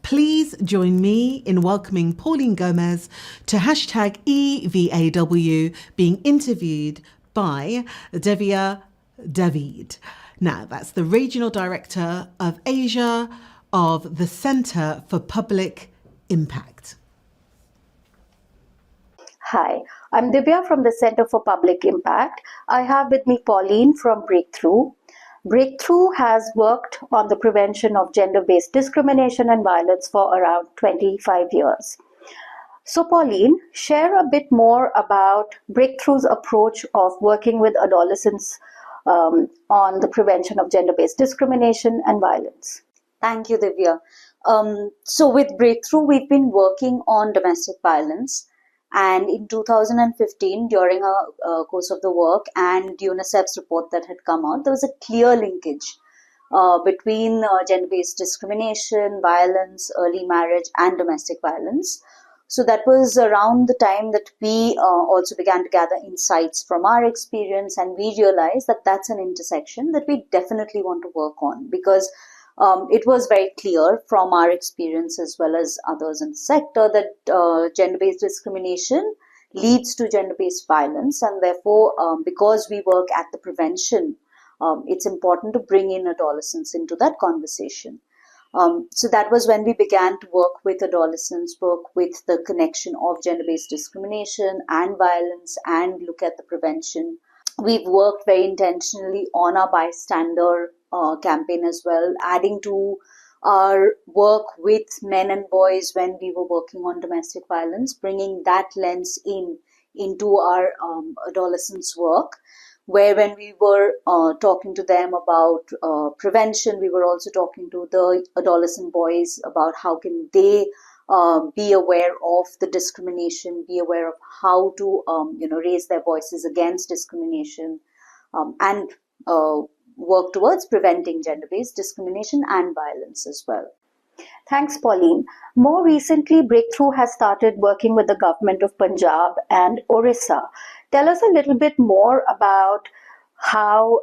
Please join me in welcoming Pauline Gomez to #EVAW, being interviewed by Devya David. Now, that's the Regional Director of Asia of the Centre for Public Impact. Hi, I'm Divya from the Center for Public Impact. I have with me Pauline from Breakthrough. Breakthrough has worked on the prevention of gender-based discrimination and violence for around 25 years. So Pauline, share a bit more about Breakthrough's approach of working with adolescents on the prevention of gender-based discrimination and violence. Thank you, Divya. So with Breakthrough, we've been working on domestic violence. And in 2015, during a course of the work and UNICEF's report that had come out, there was a clear linkage between gender-based discrimination, violence, early marriage, and domestic violence. So that was around the time that we also began to gather insights from our experience, and we realized that that's an intersection that we definitely want to work on, because it was very clear from our experience as well as others in the sector that gender-based discrimination leads to gender-based violence, and therefore because we work at the prevention, it's important to bring in adolescents into that conversation. So that was when we began to work with adolescents, work with the connection of gender-based discrimination and violence, and look at the prevention. We've worked very intentionally on our bystander campaign as well, adding to our work with men and boys when we were working on domestic violence, bringing that lens into our adolescents' work, where when we were talking to them about prevention, we were also talking to the adolescent boys about how can they be aware of the discrimination, be aware of how to raise their voices against discrimination, and work towards preventing gender-based discrimination and violence as well. Thanks, Pauline. More recently, Breakthrough has started working with the government of Punjab and Orissa. Tell us a little bit more about how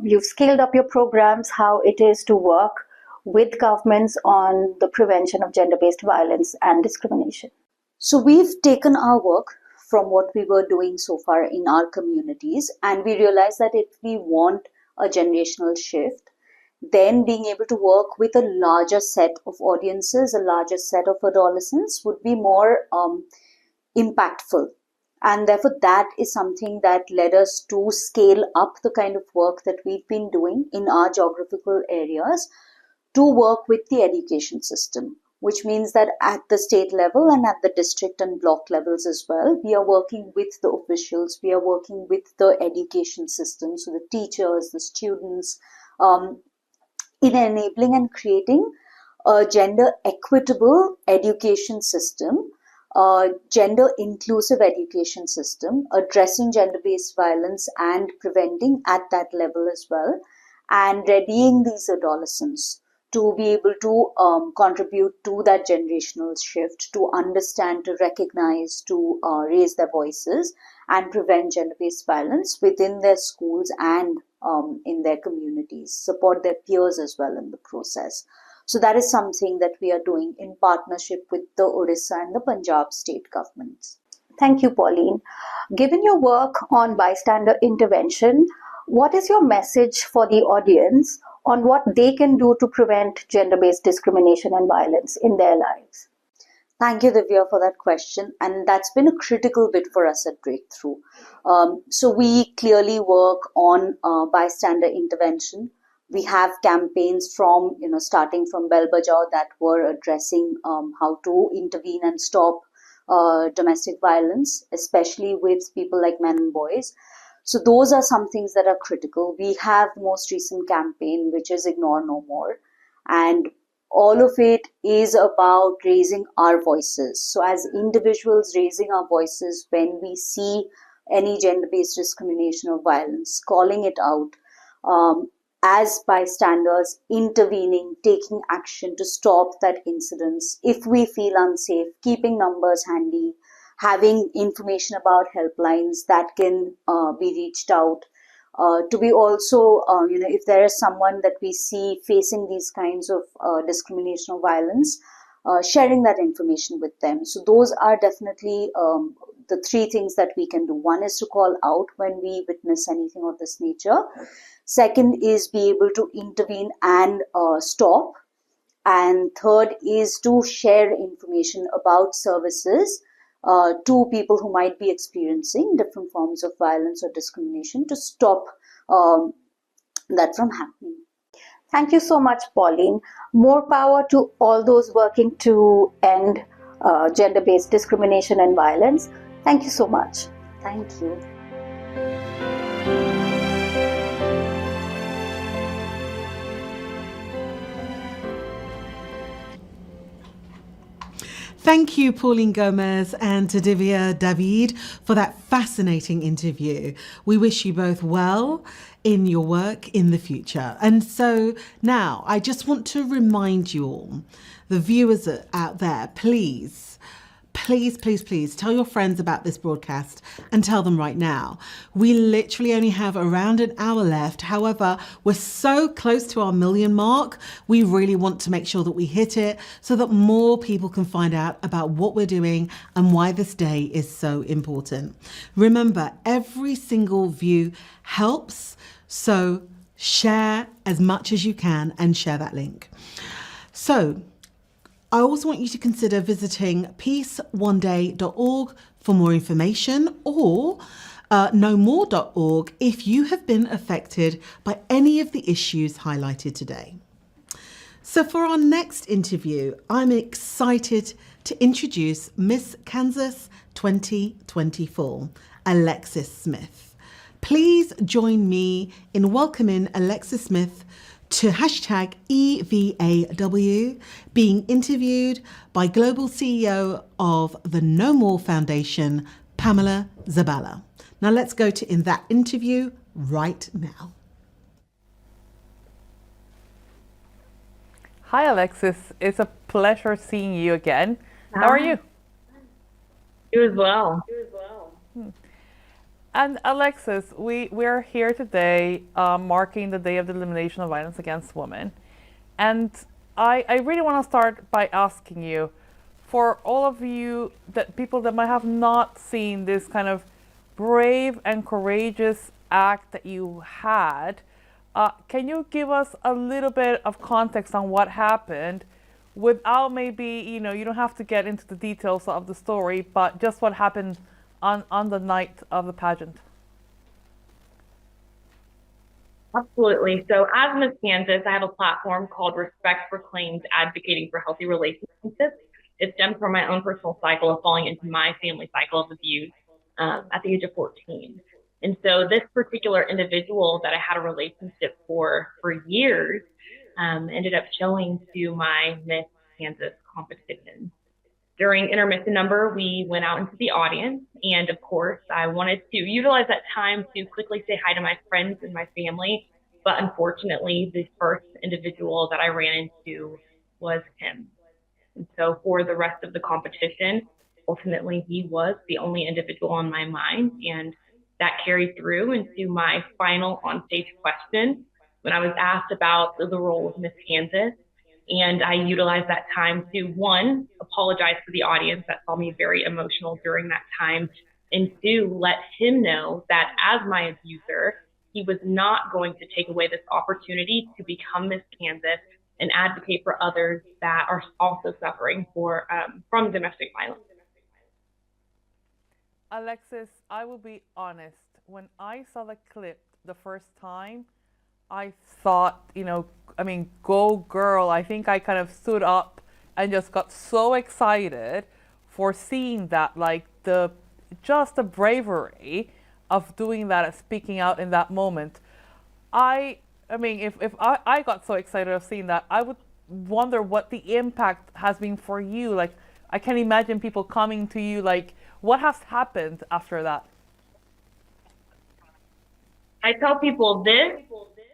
you've scaled up your programs, how it is to work with governments on the prevention of gender-based violence and discrimination. So we've taken our work from what we were doing so far in our communities, and we realized that if we want a generational shift, then being able to work with a larger set of audiences, a larger set of adolescents would be more impactful. And therefore, that is something that led us to scale up the kind of work that we've been doing in our geographical areas to work with the education system. which means that at the state level and at the district and block levels as well, we are working with the officials, we are working with the education system, so the teachers, the students, in enabling and creating a gender equitable education system, a gender inclusive education system, addressing gender-based violence and preventing at that level as well, and readying these adolescents to be able to contribute to that generational shift, to understand, to recognize, to raise their voices and prevent gender-based violence within their schools and in their communities, support their peers as well in the process. So that is something that we are doing in partnership with the Odisha and the Punjab state governments. Thank you, Pauline. Given your work on bystander intervention, what is your message for the audience on what they can do to prevent gender-based discrimination and violence in their lives? Thank you, Divya, for that question. And that's been a critical bit for us at Breakthrough. So we clearly work on bystander intervention. We have campaigns from, starting from Bell Bajao that were addressing how to intervene and stop domestic violence, especially with people like men and boys. So those are some things that are critical. We have the most recent campaign, which is Ignore No More. And all of it is about raising our voices. So as individuals, raising our voices when we see any gender-based discrimination or violence, calling it out, as bystanders, intervening, taking action to stop that incidence. If we feel unsafe, keeping numbers handy, having information about helplines that can be reached out. To be also, if there is someone that we see facing these kinds of discrimination or violence, sharing that information with them. So those are definitely the three things that we can do. One is to call out when we witness anything of this nature. Second is be able to intervene and stop. And third is to share information about services to people who might be experiencing different forms of violence or discrimination to stop that from happening. Thank you so much, Pauline. More power to all those working to end gender-based discrimination and violence. Thank you so much. Thank you. Thank you, Pauline Gomez and Divya David, for that fascinating interview. We wish you both well in your work in the future. And so now I just want to remind you all, the viewers out there, please tell your friends about this broadcast and tell them right now. We literally only have around an hour left. However, we're so close to our 1 million mark. We really want to make sure that we hit it so that more people can find out about what we're doing and why this day is so important. Remember, every single view helps. So share as much as you can and share that link. So I also want you to consider visiting peaceoneday.org for more information, or knowmore.org if you have been affected by any of the issues highlighted today. So for our next interview, I'm excited to introduce Miss Kansas 2024, Alexis Smith. Please join me in welcoming Alexis Smith to hashtag EVAW, being interviewed by Global CEO of the No More Foundation, Pamela Zabala. Now let's go to in that interview right now. Hi, Alexis. It's a pleasure seeing you again. How are you? You as well. And Alexis, we're here today marking the Day of the Elimination of Violence Against Women. And I really want to start by asking you, for all of you, people that might have not seen this kind of brave and courageous act that you had, can you give us a little bit of context on what happened without maybe, you don't have to get into the details of the story, but just what happened on the night of the pageant? Absolutely. So as Miss Kansas, I have a platform called Respect for Claims Advocating for Healthy Relationships. It stems from my own personal cycle of falling into my family cycle of abuse at the age of 14. And so this particular individual that I had a relationship for years ended up showing to my Miss Kansas competition. During intermission number, we went out into the audience, and of course, I wanted to utilize that time to quickly say hi to my friends and my family. But unfortunately, the first individual that I ran into was him. And so for the rest of the competition, ultimately, he was the only individual on my mind. And that carried through into my final onstage question when I was asked about the role of Miss Kansas. And I utilized that time to, one, apologize to the audience that saw me very emotional during that time, and two, let him know that as my abuser, he was not going to take away this opportunity to become Miss Kansas and advocate for others that are also suffering from domestic violence. Alexis, I will be honest. When I saw the clip the first time, I thought, go girl. I think I kind of stood up and just got so excited for seeing that, just the bravery of doing that and speaking out in that moment. If I got so excited of seeing that, I would wonder what the impact has been for you. Like, I can imagine people coming to you, what has happened after that? I tell people this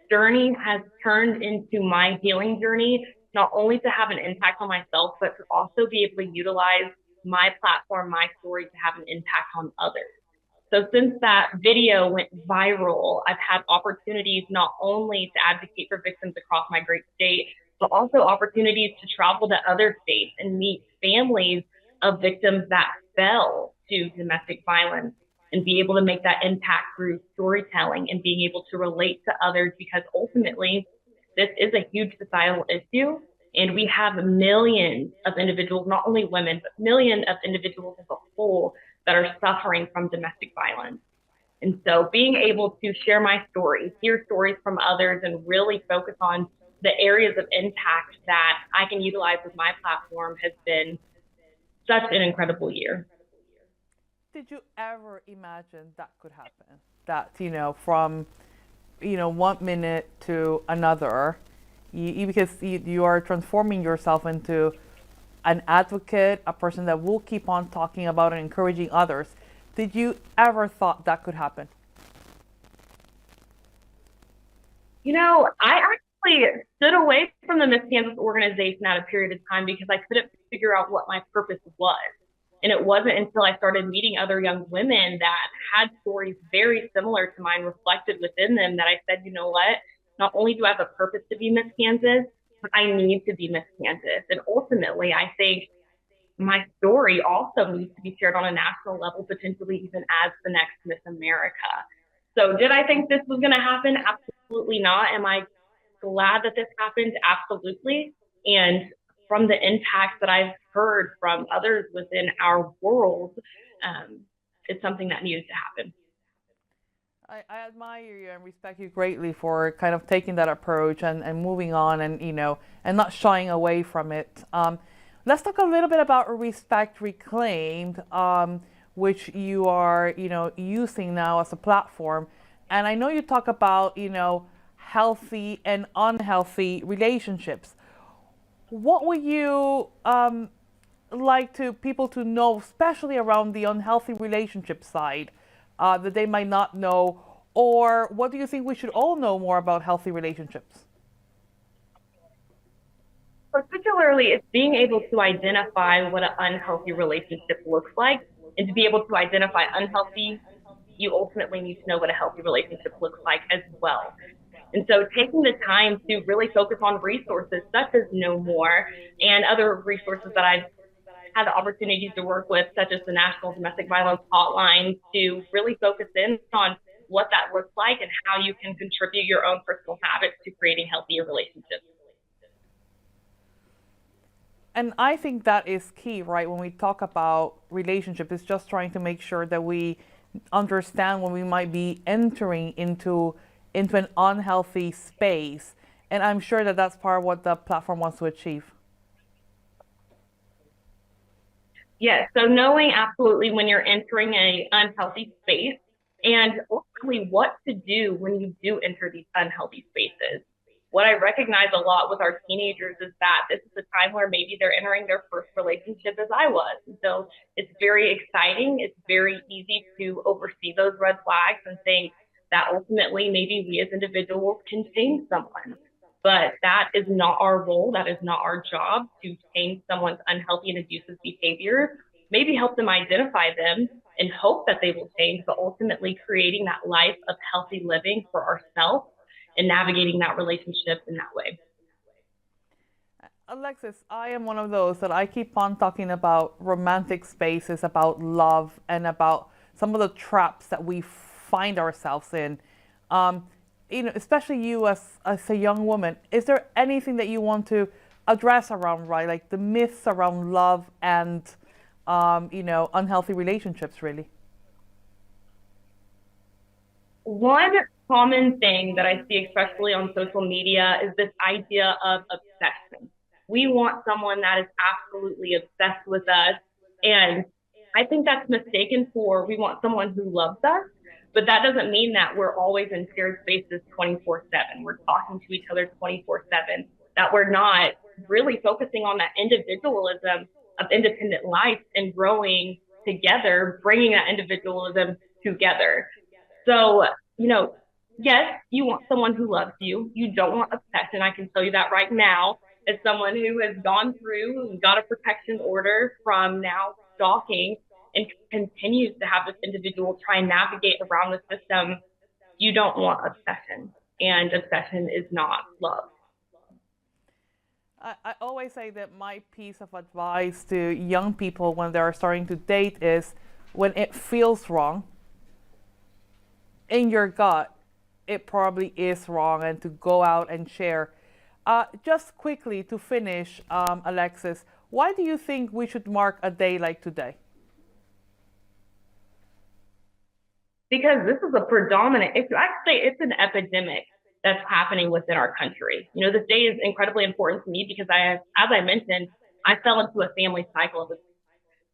journey has turned into my healing journey, not only to have an impact on myself, but to also be able to utilize my platform, my story, to have an impact on others. So since that video went viral, I've had opportunities not only to advocate for victims across my great state, but also opportunities to travel to other states and meet families of victims that fell to domestic violence and be able to make that impact through storytelling and being able to relate to others, because ultimately this is a huge societal issue. And we have millions of individuals, not only women, but millions of individuals as a whole that are suffering from domestic violence. And so being able to share my story, hear stories from others, and really focus on the areas of impact that I can utilize with my platform has been such an incredible year. Did you ever imagine that could happen? That, from, 1 minute to another, because you are transforming yourself into an advocate, a person that will keep on talking about and encouraging others. Did you ever thought that could happen? I actually stood away from the Miss Kansas organization at a period of time because I couldn't figure out what my purpose was. And it wasn't until I started meeting other young women that had stories very similar to mine reflected within them that I said, you know what? Not only do I have a purpose to be Miss Kansas, but I need to be Miss Kansas. And ultimately, I think my story also needs to be shared on a national level, potentially even as the next Miss America. So did I think this was going to happen? Absolutely not. Am I glad that this happened? Absolutely. And from the impact that I've heard from others within our world, it's something that needed to happen. I admire you and respect you greatly for kind of taking that approach and moving on and, and not shying away from it. Let's talk a little bit about Respect Reclaimed, which you are, using now as a platform. And I know you talk about, healthy and unhealthy relationships. What would you like to people to know, especially around the unhealthy relationship side, that they might not know? Or what do you think we should all know more about healthy relationships? Particularly, it's being able to identify what an unhealthy relationship looks like. And to be able to identify unhealthy, you ultimately need to know what a healthy relationship looks like as well. And so taking the time to really focus on resources such as No More and other resources that I've had the opportunity to work with, such as the National Domestic Violence Hotline, to really focus in on what that looks like and how you can contribute your own personal habits to creating healthier relationships. And I think that is key, right? When we talk about relationships, it's just trying to make sure that we understand when we might be entering into into an unhealthy space. And I'm sure that that's part of what the platform wants to achieve. Yes, so knowing absolutely when you're entering an unhealthy space and ultimately what to do when you do enter these unhealthy spaces. What I recognize a lot with our teenagers is that this is a time where maybe they're entering their first relationship as I was. And so it's very exciting. It's very easy to oversee those red flags and think that ultimately maybe we as individuals can change someone. But that is not our role. That is not our job to change someone's unhealthy and abusive behavior. Maybe help them identify them and hope that they will change, but ultimately creating that life of healthy living for ourselves and navigating that relationship in that way. Alexis, I am one of those that I keep on talking about romantic spaces, about love, and about some of the traps that we find ourselves in. Especially you as a young woman, is there anything that you want to address around, right, like the myths around love and, unhealthy relationships, really? One common thing that I see, especially on social media, is this idea of obsession. We want someone that is absolutely obsessed with us. And I think that's mistaken for we want someone who loves us. But that doesn't mean that we're always in shared spaces 24/7. We're talking to each other 24/7, that we're not really focusing on that individualism of independent life and growing together, bringing that individualism together. So, yes, you want someone who loves you. You don't want obsession. I can tell you that right now, as someone who has gone through and got a protection order from now stalking and continues to have this individual try and navigate around the system. You don't want obsession, and obsession is not love. I always say that my piece of advice to young people when they're starting to date is when it feels wrong, in your gut, it probably is wrong, and to go out and share. Just quickly to finish, Alexis, why do you think we should mark a day like today? Because this is a predominant, it's an epidemic that's happening within our country. This day is incredibly important to me because as I mentioned, I fell into a family cycle of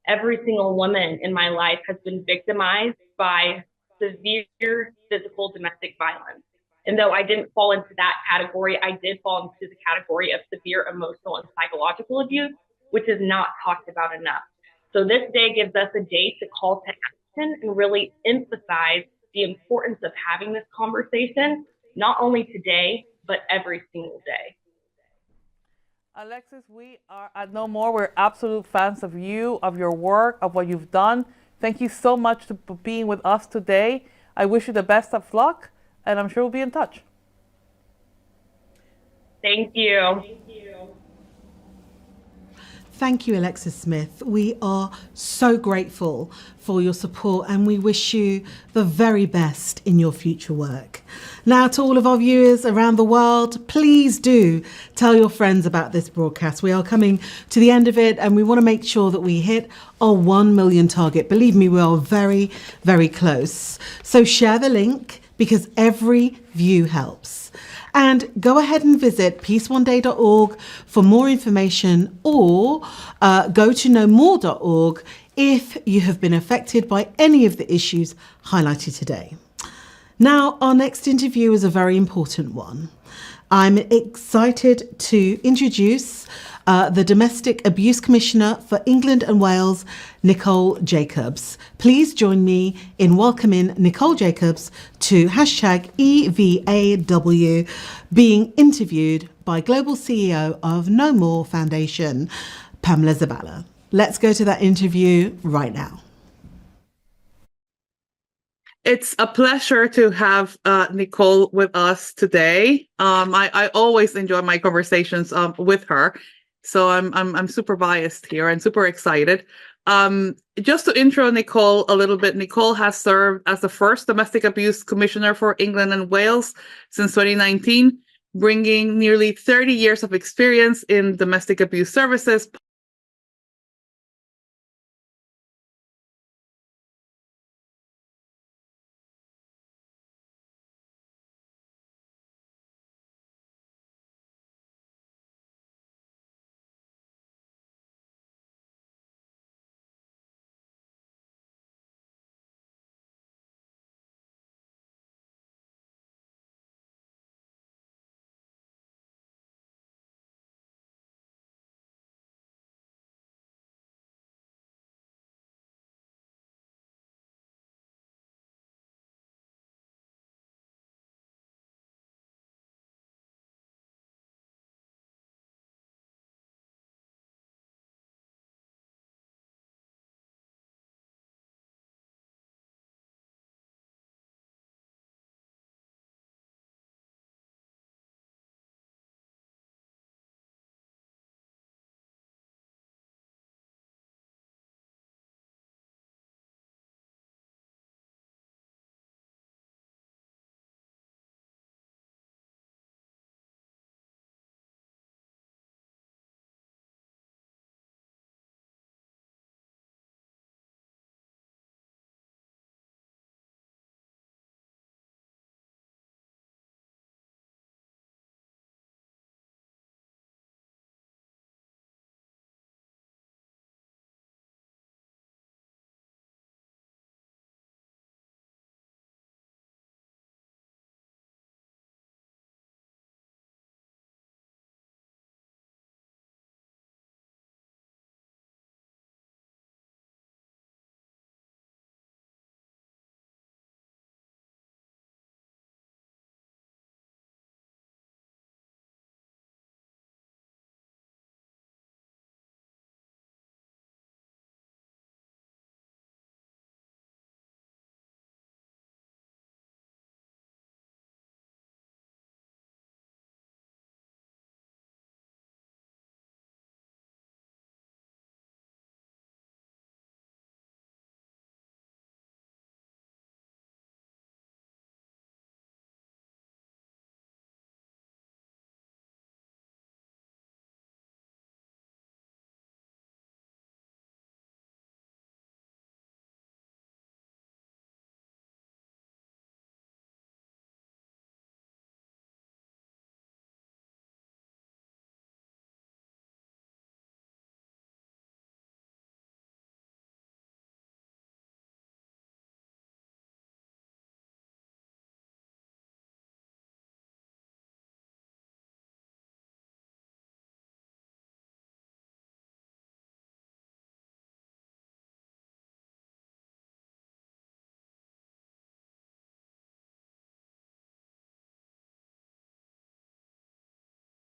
every single woman in my life has been victimized by severe physical domestic violence. And though I didn't fall into that category, I did fall into the category of severe emotional and psychological abuse, which is not talked about enough. So this day gives us a day to call to action and really emphasize the importance of having this conversation, not only today, but every single day. Alexis, we are at No More. We're absolute fans of you, of your work, of what you've done. Thank you so much for being with us today. I wish you the best of luck, and I'm sure we'll be in touch. Thank you. Thank you, Alexis Smith. We are so grateful for your support and we wish you the very best in your future work. Now, to all of our viewers around the world, please do tell your friends about this broadcast. We are coming to the end of it and we want to make sure that we hit our 1 million target. Believe me, we are very, very close. So share the link because every view helps. And go ahead and visit peaceoneday.org for more information, or go to knowmore.org if you have been affected by any of the issues highlighted today. Now, our next interview is a very important one. I'm excited to introduce the Domestic Abuse Commissioner for England and Wales, Nicole Jacobs. Please join me in welcoming Nicole Jacobs to #EVAW, being interviewed by Global CEO of No More Foundation, Pamela Zabala. Let's go to that interview right now. It's a pleasure to have Nicole with us today. I always enjoy my conversations with her, so I'm super biased here and super excited. Just to intro Nicole a little bit, Nicole has served as the first Domestic Abuse Commissioner for England and Wales since 2019, bringing nearly 30 years of experience in domestic abuse services,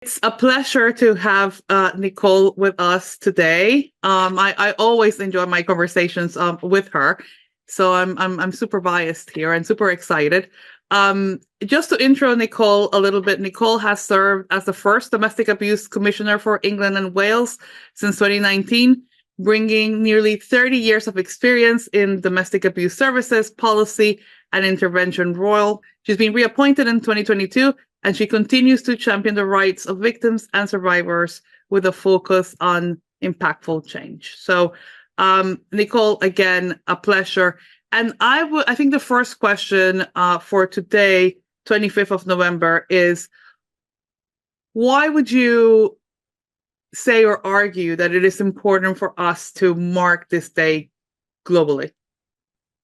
It's a pleasure to have Nicole with us today. I always enjoy my conversations with her, so I'm super biased here and super excited. Just to intro Nicole a little bit, Nicole has served as the first domestic abuse commissioner for England and Wales since 2019, bringing nearly 30 years of experience in domestic abuse services, policy, and intervention role. She's been reappointed in 2022, and she continues to champion the rights of victims and survivors with a focus on impactful change. So, Nicole, again, a pleasure. And I think the first question for today, 25th of November, is why would you say or argue that it is important for us to mark this day globally?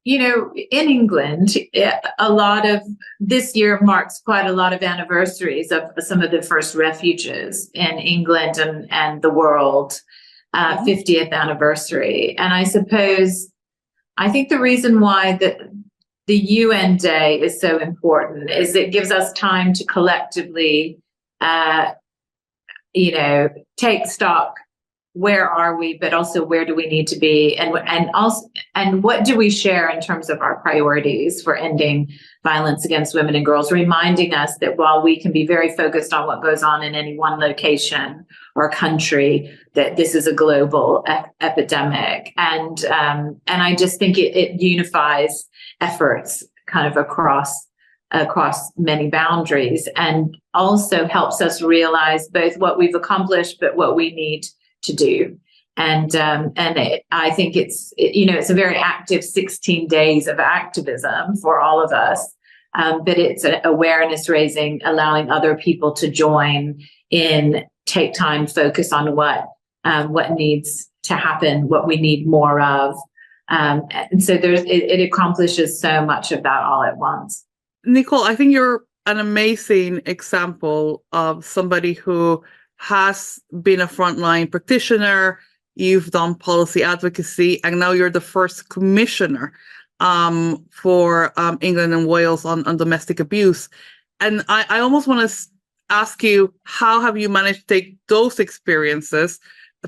You know, in England, a lot of this year marks quite a lot of anniversaries of some of the first refuges in England and the world, 50th anniversary. And I think the reason why the UN Day is so important is it gives us time to collectively, take stock. Where are we, but also where do we need to be, and what do we share in terms of our priorities for ending violence against women and girls, reminding us that while we can be very focused on what goes on in any one location or country, that this is a global epidemic, and I just think it unifies efforts kind of across many boundaries, and also helps us realize both what we've accomplished but what we need to do. I think it's a very active 16 days of activism for all of us, but it's an awareness raising, allowing other people to join in, take time, focus on what needs to happen, what we need more of, and so it accomplishes so much of that all at once. Nicole, I think you're an amazing example of somebody who has been a frontline practitioner. You've done policy advocacy, and now you're the first commissioner for England and Wales on domestic abuse. And I almost want to ask you, how have you managed to take those experiences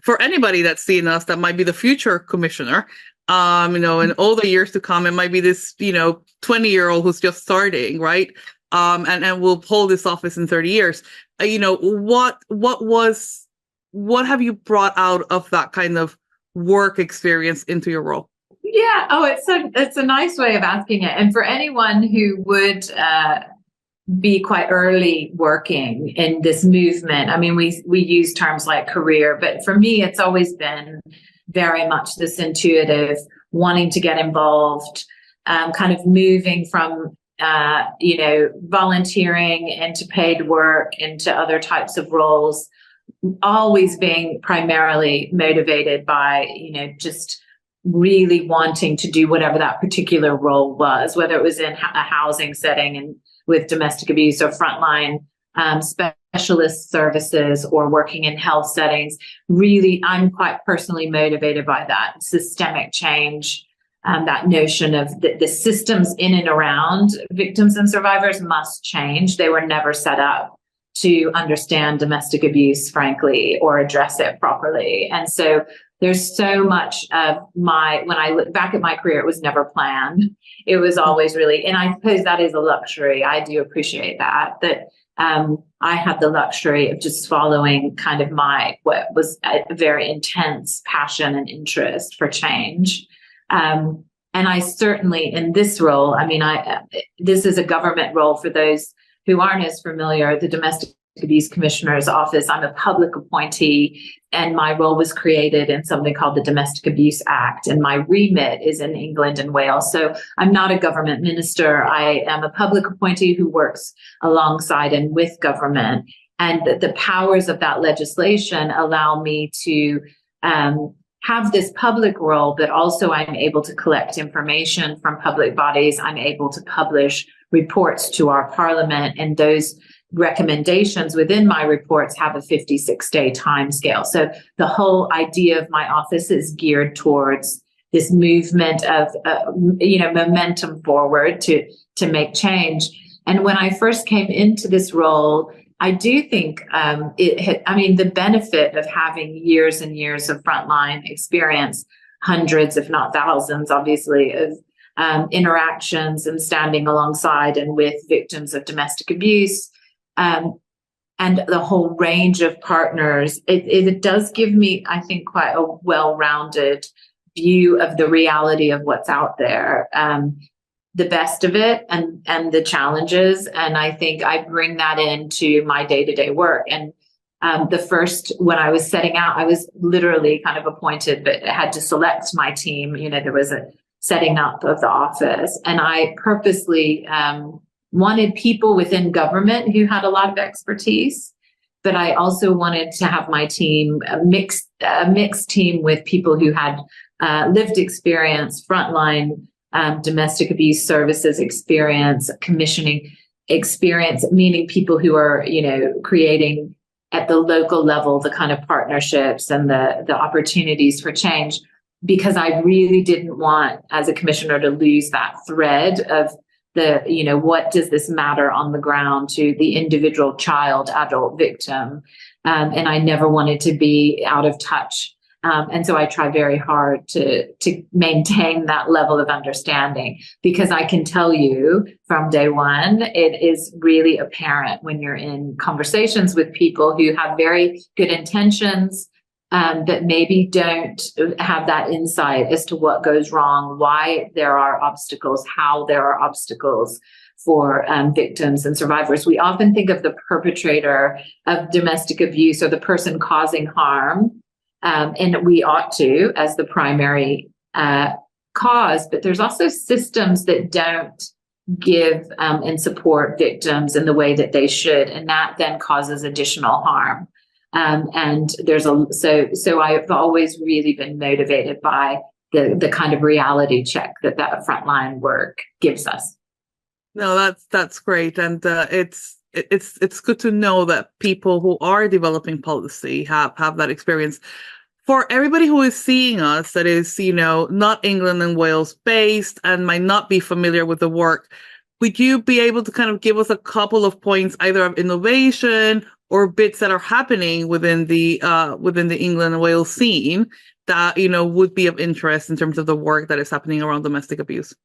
for anybody that's seeing us that might be the future commissioner, in all the years to come? It might be this, 20-year-old who's just starting, right? And will hold this office in 30 years. What have you brought out of that kind of work experience into your role? Yeah. Oh, it's a nice way of asking it. And for anyone who would be quite early working in this movement, I mean, we use terms like career, but for me, it's always been very much this intuitive wanting to get involved, kind of moving from volunteering into paid work, into other types of roles, always being primarily motivated by, just really wanting to do whatever that particular role was, whether it was in a housing setting and with domestic abuse, or frontline specialist services, or working in health settings. Really, I'm quite personally motivated by that systemic change. That notion of the systems in and around victims and survivors must change. They were never set up to understand domestic abuse, frankly, or address it properly. And so there's so much of when I look back at my career, it was never planned. It was always really, and I suppose that is a luxury. I do appreciate that I had the luxury of just following kind of what was a very intense passion and interest for change. And I certainly, in this role, this is a government role for those who aren't as familiar. The Domestic Abuse Commissioner's Office, I'm a public appointee, and my role was created in something called the Domestic Abuse Act, and my remit is in England and Wales. So I'm not a government minister. I am a public appointee who works alongside and with government, and the powers of that legislation allow me to have this public role, but also I'm able to collect information from public bodies. I'm able to publish reports to our parliament, and those recommendations within my reports have a 56-day timescale. So the whole idea of my office is geared towards this movement of, momentum forward to make change. And when I first came into this role, I do think the benefit of having years and years of frontline experience, hundreds, if not thousands, obviously, of interactions and standing alongside and with victims of domestic abuse, and the whole range of partners, it does give me, I think, quite a well-rounded view of the reality of what's out there. The best of it and the challenges. And I think I bring that into my day-to-day work. And when I was setting out, I was literally kind of appointed, but I had to select my team. There was a setting up of the office. And I purposely wanted people within government who had a lot of expertise, but I also wanted to have my team a mixed team with people who had lived experience, frontline domestic abuse services experience, commissioning experience, meaning people who are, creating at the local level the kind of partnerships and the opportunities for change, because I really didn't want, as a commissioner, to lose that thread of what does this matter on the ground to the individual child, adult victim. And I never wanted to be out of touch. And so I try very hard to maintain that level of understanding, because I can tell you from day one, it is really apparent when you're in conversations with people who have very good intentions, that maybe don't have that insight as to what goes wrong, why there are obstacles, how there are obstacles for victims and survivors. We often think of the perpetrator of domestic abuse or the person causing harm, and we ought to, as the primary cause, but there's also systems that don't give and support victims in the way that they should, and that then causes additional harm. And so I've always really been motivated by the kind of reality check that frontline work gives us. No, that's great, and it's good to know that people who are developing policy have that experience. For everybody who is seeing us, that is, not England and Wales based and might not be familiar with the work, would you be able to kind of give us a couple of points, either of innovation or bits that are happening within the England and Wales scene that would be of interest in terms of the work that is happening around domestic abuse?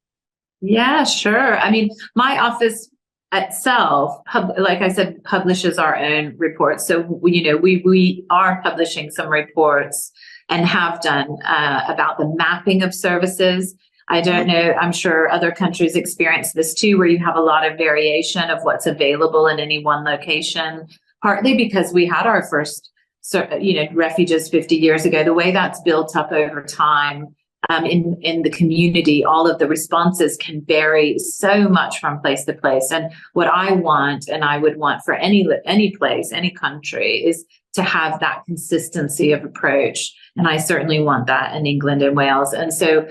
Yeah, sure. I mean, my office itself, like I said, publishes our own reports. So, we are publishing some reports and have done about the mapping of services. I don't know, I'm sure other countries experience this too, where you have a lot of variation of what's available in any one location, partly because we had our first, refuges 50 years ago. The way that's built up over time, in the community, all of the responses can vary so much from place to place. And what I want, and I would want for any place, any country, is to have that consistency of approach. And I certainly want that in England and Wales. And so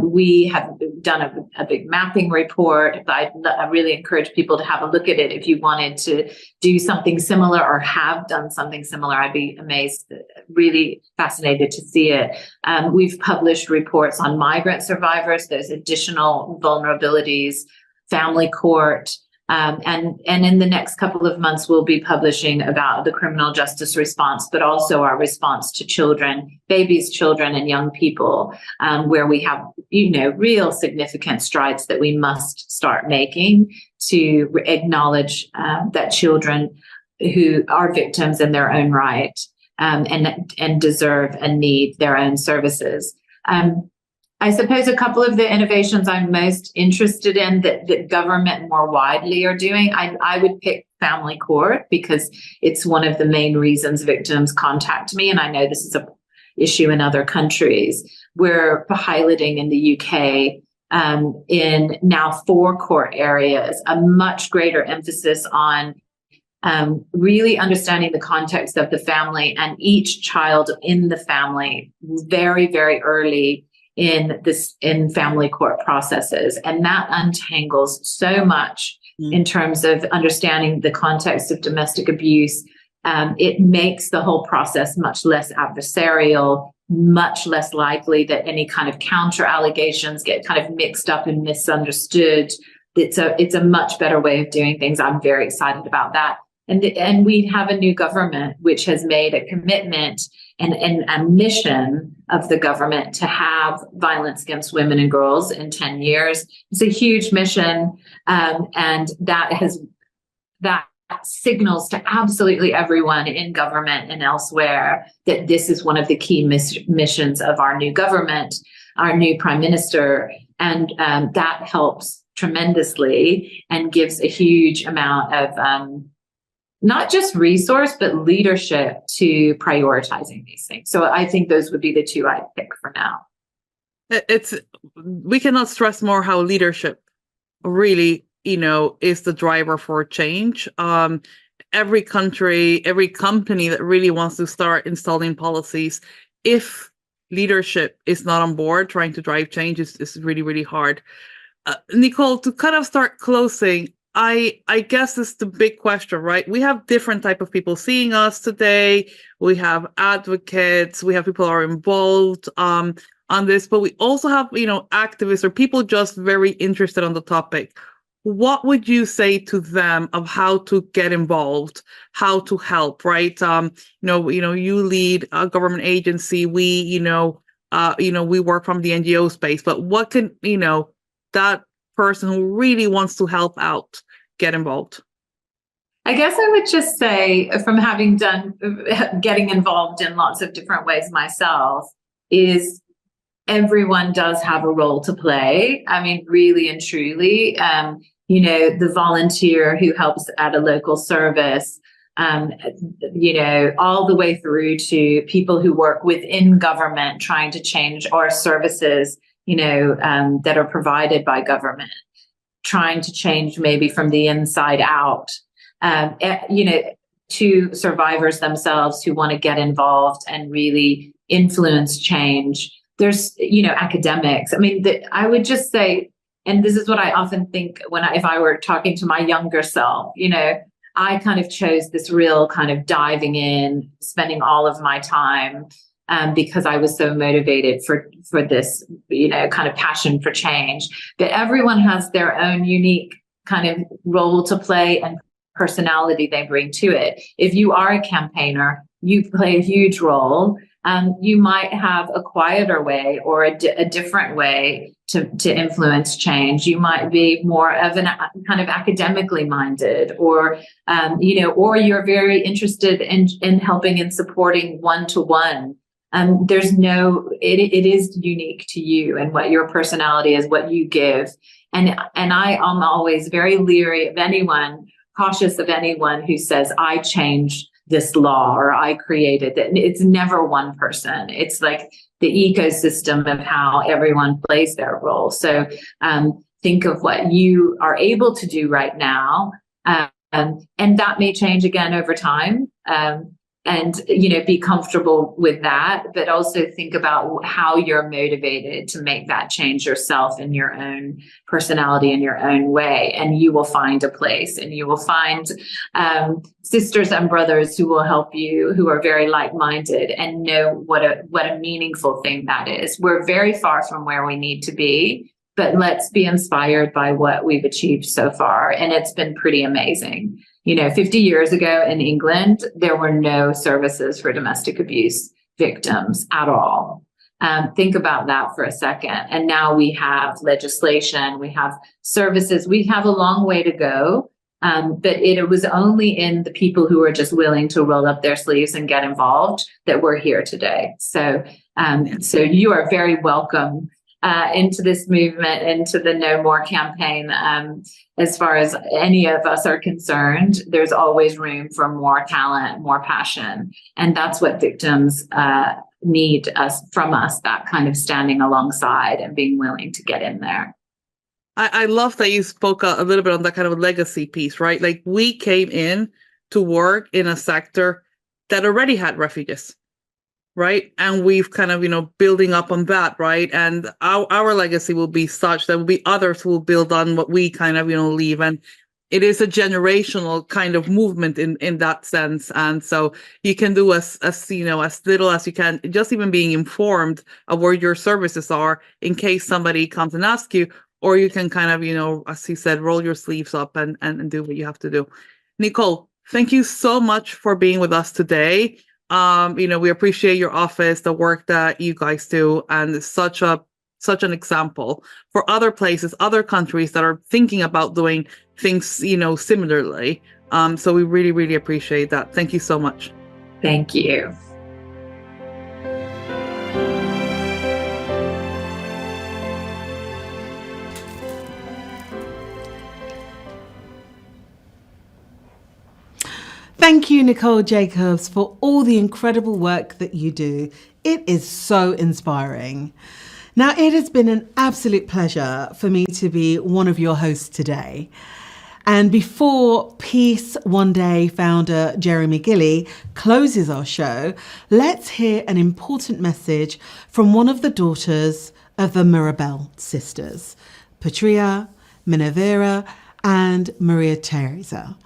we have done a big mapping report. I really encourage people to have a look at it. If you wanted to do something similar or have done something similar, I'd be amazed, really fascinated to see it. We've published reports on migrant survivors. There's additional vulnerabilities, family court, and in the next couple of months, we'll be publishing about the criminal justice response, but also our response to children, babies, children, and young people, where we have, real significant strides that we must start making to acknowledge that children who are victims in their own right, and deserve and need their own services. I suppose a couple of the innovations I'm most interested in that government more widely are doing, I would pick family court, because it's one of the main reasons victims contact me. And I know this is an issue in other countries. We're piloting in the UK in now 4 court areas, a much greater emphasis on really understanding the context of the family and each child in the family very, very early in family court processes. And that untangles so much in terms of understanding the context of domestic abuse. It makes the whole process much less adversarial, much less likely that any kind of counter allegations get kind of mixed up and misunderstood. It's a much better way of doing things. I'm very excited about that. And we have a new government which has made a commitment and a mission of the government to have violence against women and girls in 10 years. It's a huge mission, and that signals to absolutely everyone in government and elsewhere that this is one of the key missions of our new government, our new prime minister, and that helps tremendously and gives a huge amount of not just resource, but leadership to prioritizing these things. So I think those would be the two I'd pick for now. We cannot stress more how leadership really, is the driver for change. Every country, every company that really wants to start installing policies, if leadership is not on board trying to drive change, is really, really hard. Nicole, to kind of start closing, I guess it's the big question, right? We have different type of people seeing us today. We have advocates, we have people who are involved on this, but we also have, activists or people just very interested on the topic. What would you say to them of how to get involved, how to help, right? You lead a government agency. We, we work from the NGO space, but what can, that person who really wants to help out get involved? I guess I would just say, from having done getting involved in lots of different ways myself, is everyone does have a role to play. I mean, really and truly, the volunteer who helps at a local service, all the way through to people who work within government trying to change our services, that are provided by government, trying to change maybe from the inside out, to survivors themselves who want to get involved and really influence change. There's, academics. I mean, I would just say, and this is what I often think if I were talking to my younger self, I kind of chose this real kind of diving in, spending all of my time, because I was so motivated for this, kind of passion for change. But everyone has their own unique kind of role to play and personality they bring to it. If you are a campaigner, you play a huge role. You might have a quieter way or a different way to influence change. You might be more of an kind of academically minded, or you're very interested in helping and supporting one-to-one. It is unique to you and what your personality is, what you give. And I am always very leery of anyone, cautious of anyone who says, I changed this law or I created it. It's never one person. It's like the ecosystem of how everyone plays their role. So think of what you are able to do right now. And that may change again over time. And be comfortable with that, but also think about how you're motivated to make that change yourself in your own personality, in your own way, and you will find a place, and you will find sisters and brothers who will help you, who are very like-minded and know what a meaningful thing that is. We're very far from where we need to be, but let's be inspired by what we've achieved so far, and it's been pretty amazing. 50 years ago in England, there were no services for domestic abuse victims at all. Think about that for a second. And now we have legislation, we have services, we have a long way to go. But it was only in the people who were just willing to roll up their sleeves and get involved that we're here today. So you are very welcome into this movement, into the No More campaign. As far as any of us are concerned, there's always room for more talent, more passion. And that's what victims need from us, that kind of standing alongside and being willing to get in there. I love that you spoke a little bit on that kind of legacy piece, right? Like, we came in to work in a sector that already had refugees. Right. And we've kind of, building up on that. Right. And our legacy will be such that will be others who will build on what we kind of, leave. And it is a generational kind of movement in that sense. And so you can do as little as you can, just even being informed of where your services are in case somebody comes and asks you, or you can kind of, as he said, roll your sleeves up and do what you have to do. Nicole, Thank you so much for being with us today. We appreciate your office, the work that you guys do, and it's such an example for other places, other countries that are thinking about doing things, similarly. So we really, really appreciate that. Thank you so much. Thank you. Thank you, Nicole Jacobs, for all the incredible work that you do. It is so inspiring. Now, it has been an absolute pleasure for me to be one of your hosts today. And before Peace One Day founder Jeremy Gilley closes our show, let's hear an important message from one of the daughters of the Mirabal sisters, Patria, Minerva, and Maria Teresa.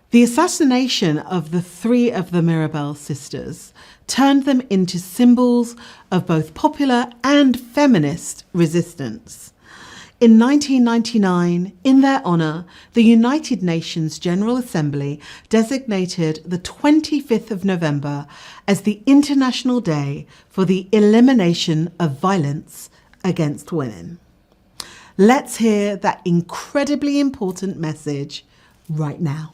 The assassination of the three of the Mirabal sisters turned them into symbols of both popular and feminist resistance. In 1999, in their honour, the United Nations General Assembly designated the 25th of November as the International Day for the Elimination of Violence Against Women. Let's hear that incredibly important message right now.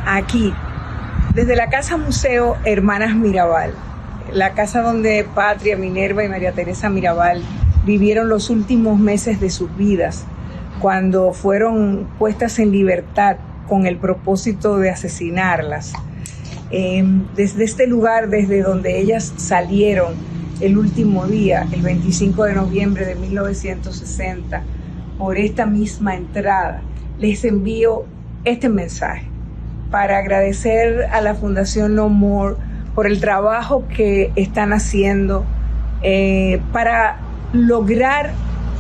Aquí, desde la Casa Museo Hermanas Mirabal, la casa donde Patria, Minerva y María Teresa Mirabal vivieron los últimos meses de sus vidas, cuando fueron puestas en libertad con el propósito de asesinarlas. Desde este lugar, desde donde ellas salieron el último día, el 25 de noviembre de 1960, por esta misma entrada, les envío este mensaje para agradecer a la Fundación No More por el trabajo que están haciendo para lograr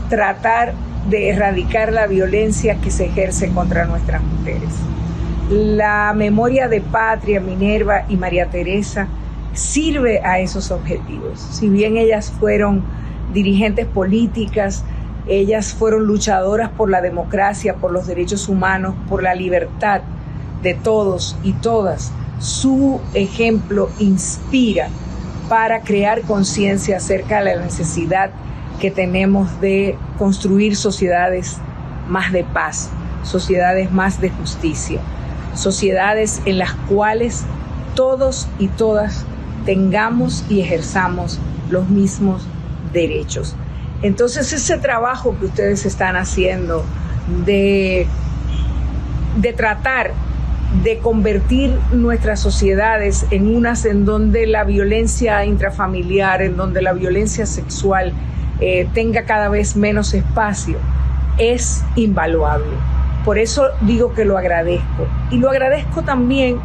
tratar de erradicar la violencia que se ejerce contra nuestras mujeres. La memoria de Patria, Minerva y María Teresa sirve a esos objetivos. Si bien ellas fueron dirigentes políticas, ellas fueron luchadoras por la democracia, por los derechos humanos, por la libertad de todos y todas. Su ejemplo inspira para crear conciencia acerca de la necesidad que tenemos de construir sociedades más de paz, sociedades más de justicia, sociedades en las cuales todos y todas tengamos y ejerzamos los mismos derechos. Entonces, ese trabajo que ustedes están haciendo de tratar de convertir nuestras sociedades en unas en donde la violencia intrafamiliar, en donde la violencia sexual tenga cada vez menos espacio, es invaluable. Por eso digo que lo agradezco. Y lo agradezco también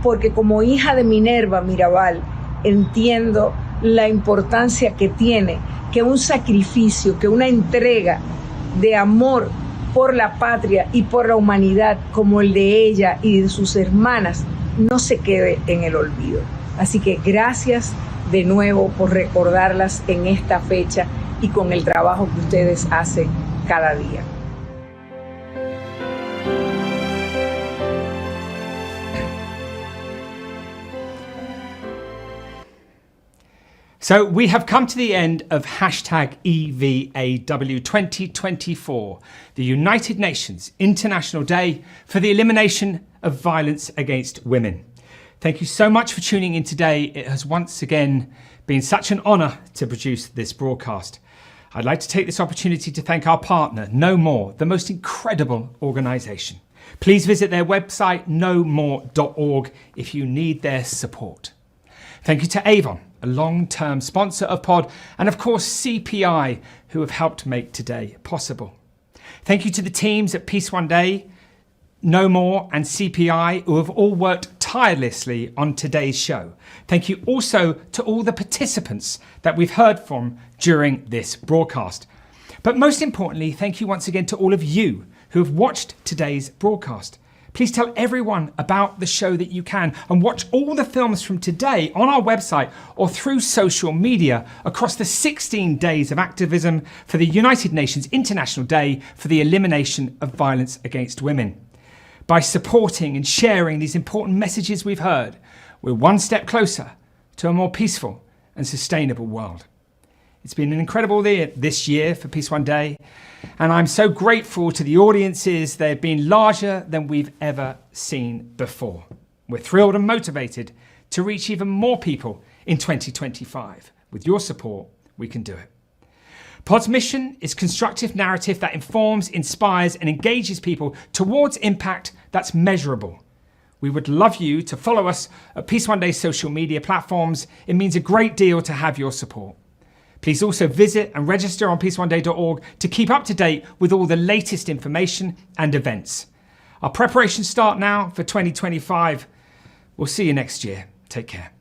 porque como hija de Minerva Mirabal entiendo la importancia que tiene que un sacrificio, que una entrega de amor por la patria y por la humanidad como el de ella y de sus hermanas no se quede en el olvido. Así que gracias de nuevo por recordarlas en esta fecha y con el trabajo que ustedes hacen cada día. So we have come to the end of hashtag EVAW 2024, the United Nations International Day for the Elimination of Violence Against Women. Thank you so much for tuning in today. It has once again been such an honour to produce this broadcast. I'd like to take this opportunity to thank our partner, No More, the most incredible organisation. Please visit their website, nomore.org, if you need their support. Thank you to Avon, a long-term sponsor of Pod, and of course CPI, who have helped make today possible. Thank you to the teams at Peace One Day, No More and CPI, who have all worked tirelessly on today's show. Thank you also to all the participants that we've heard from during this broadcast. But most importantly, thank you once again to all of you who have watched today's broadcast. Please tell everyone about the show that you can and watch all the films from today on our website or through social media across the 16 days of activism for the United Nations International Day for the Elimination of Violence Against Women. By supporting and sharing these important messages we've heard, we're one step closer to a more peaceful and sustainable world. It's been an incredible year this year for Peace One Day, and I'm so grateful to the audiences. They've been larger than we've ever seen before. We're thrilled and motivated to reach even more people in 2025. With your support, we can do it. Pod's mission is constructive narrative that informs, inspires, and engages people towards impact that's measurable. We would love you to follow us at Peace One Day social media platforms. It means a great deal to have your support. Please also visit and register on peaceoneday.org to keep up to date with all the latest information and events. Our preparations start now for 2025. We'll see you next year. Take care.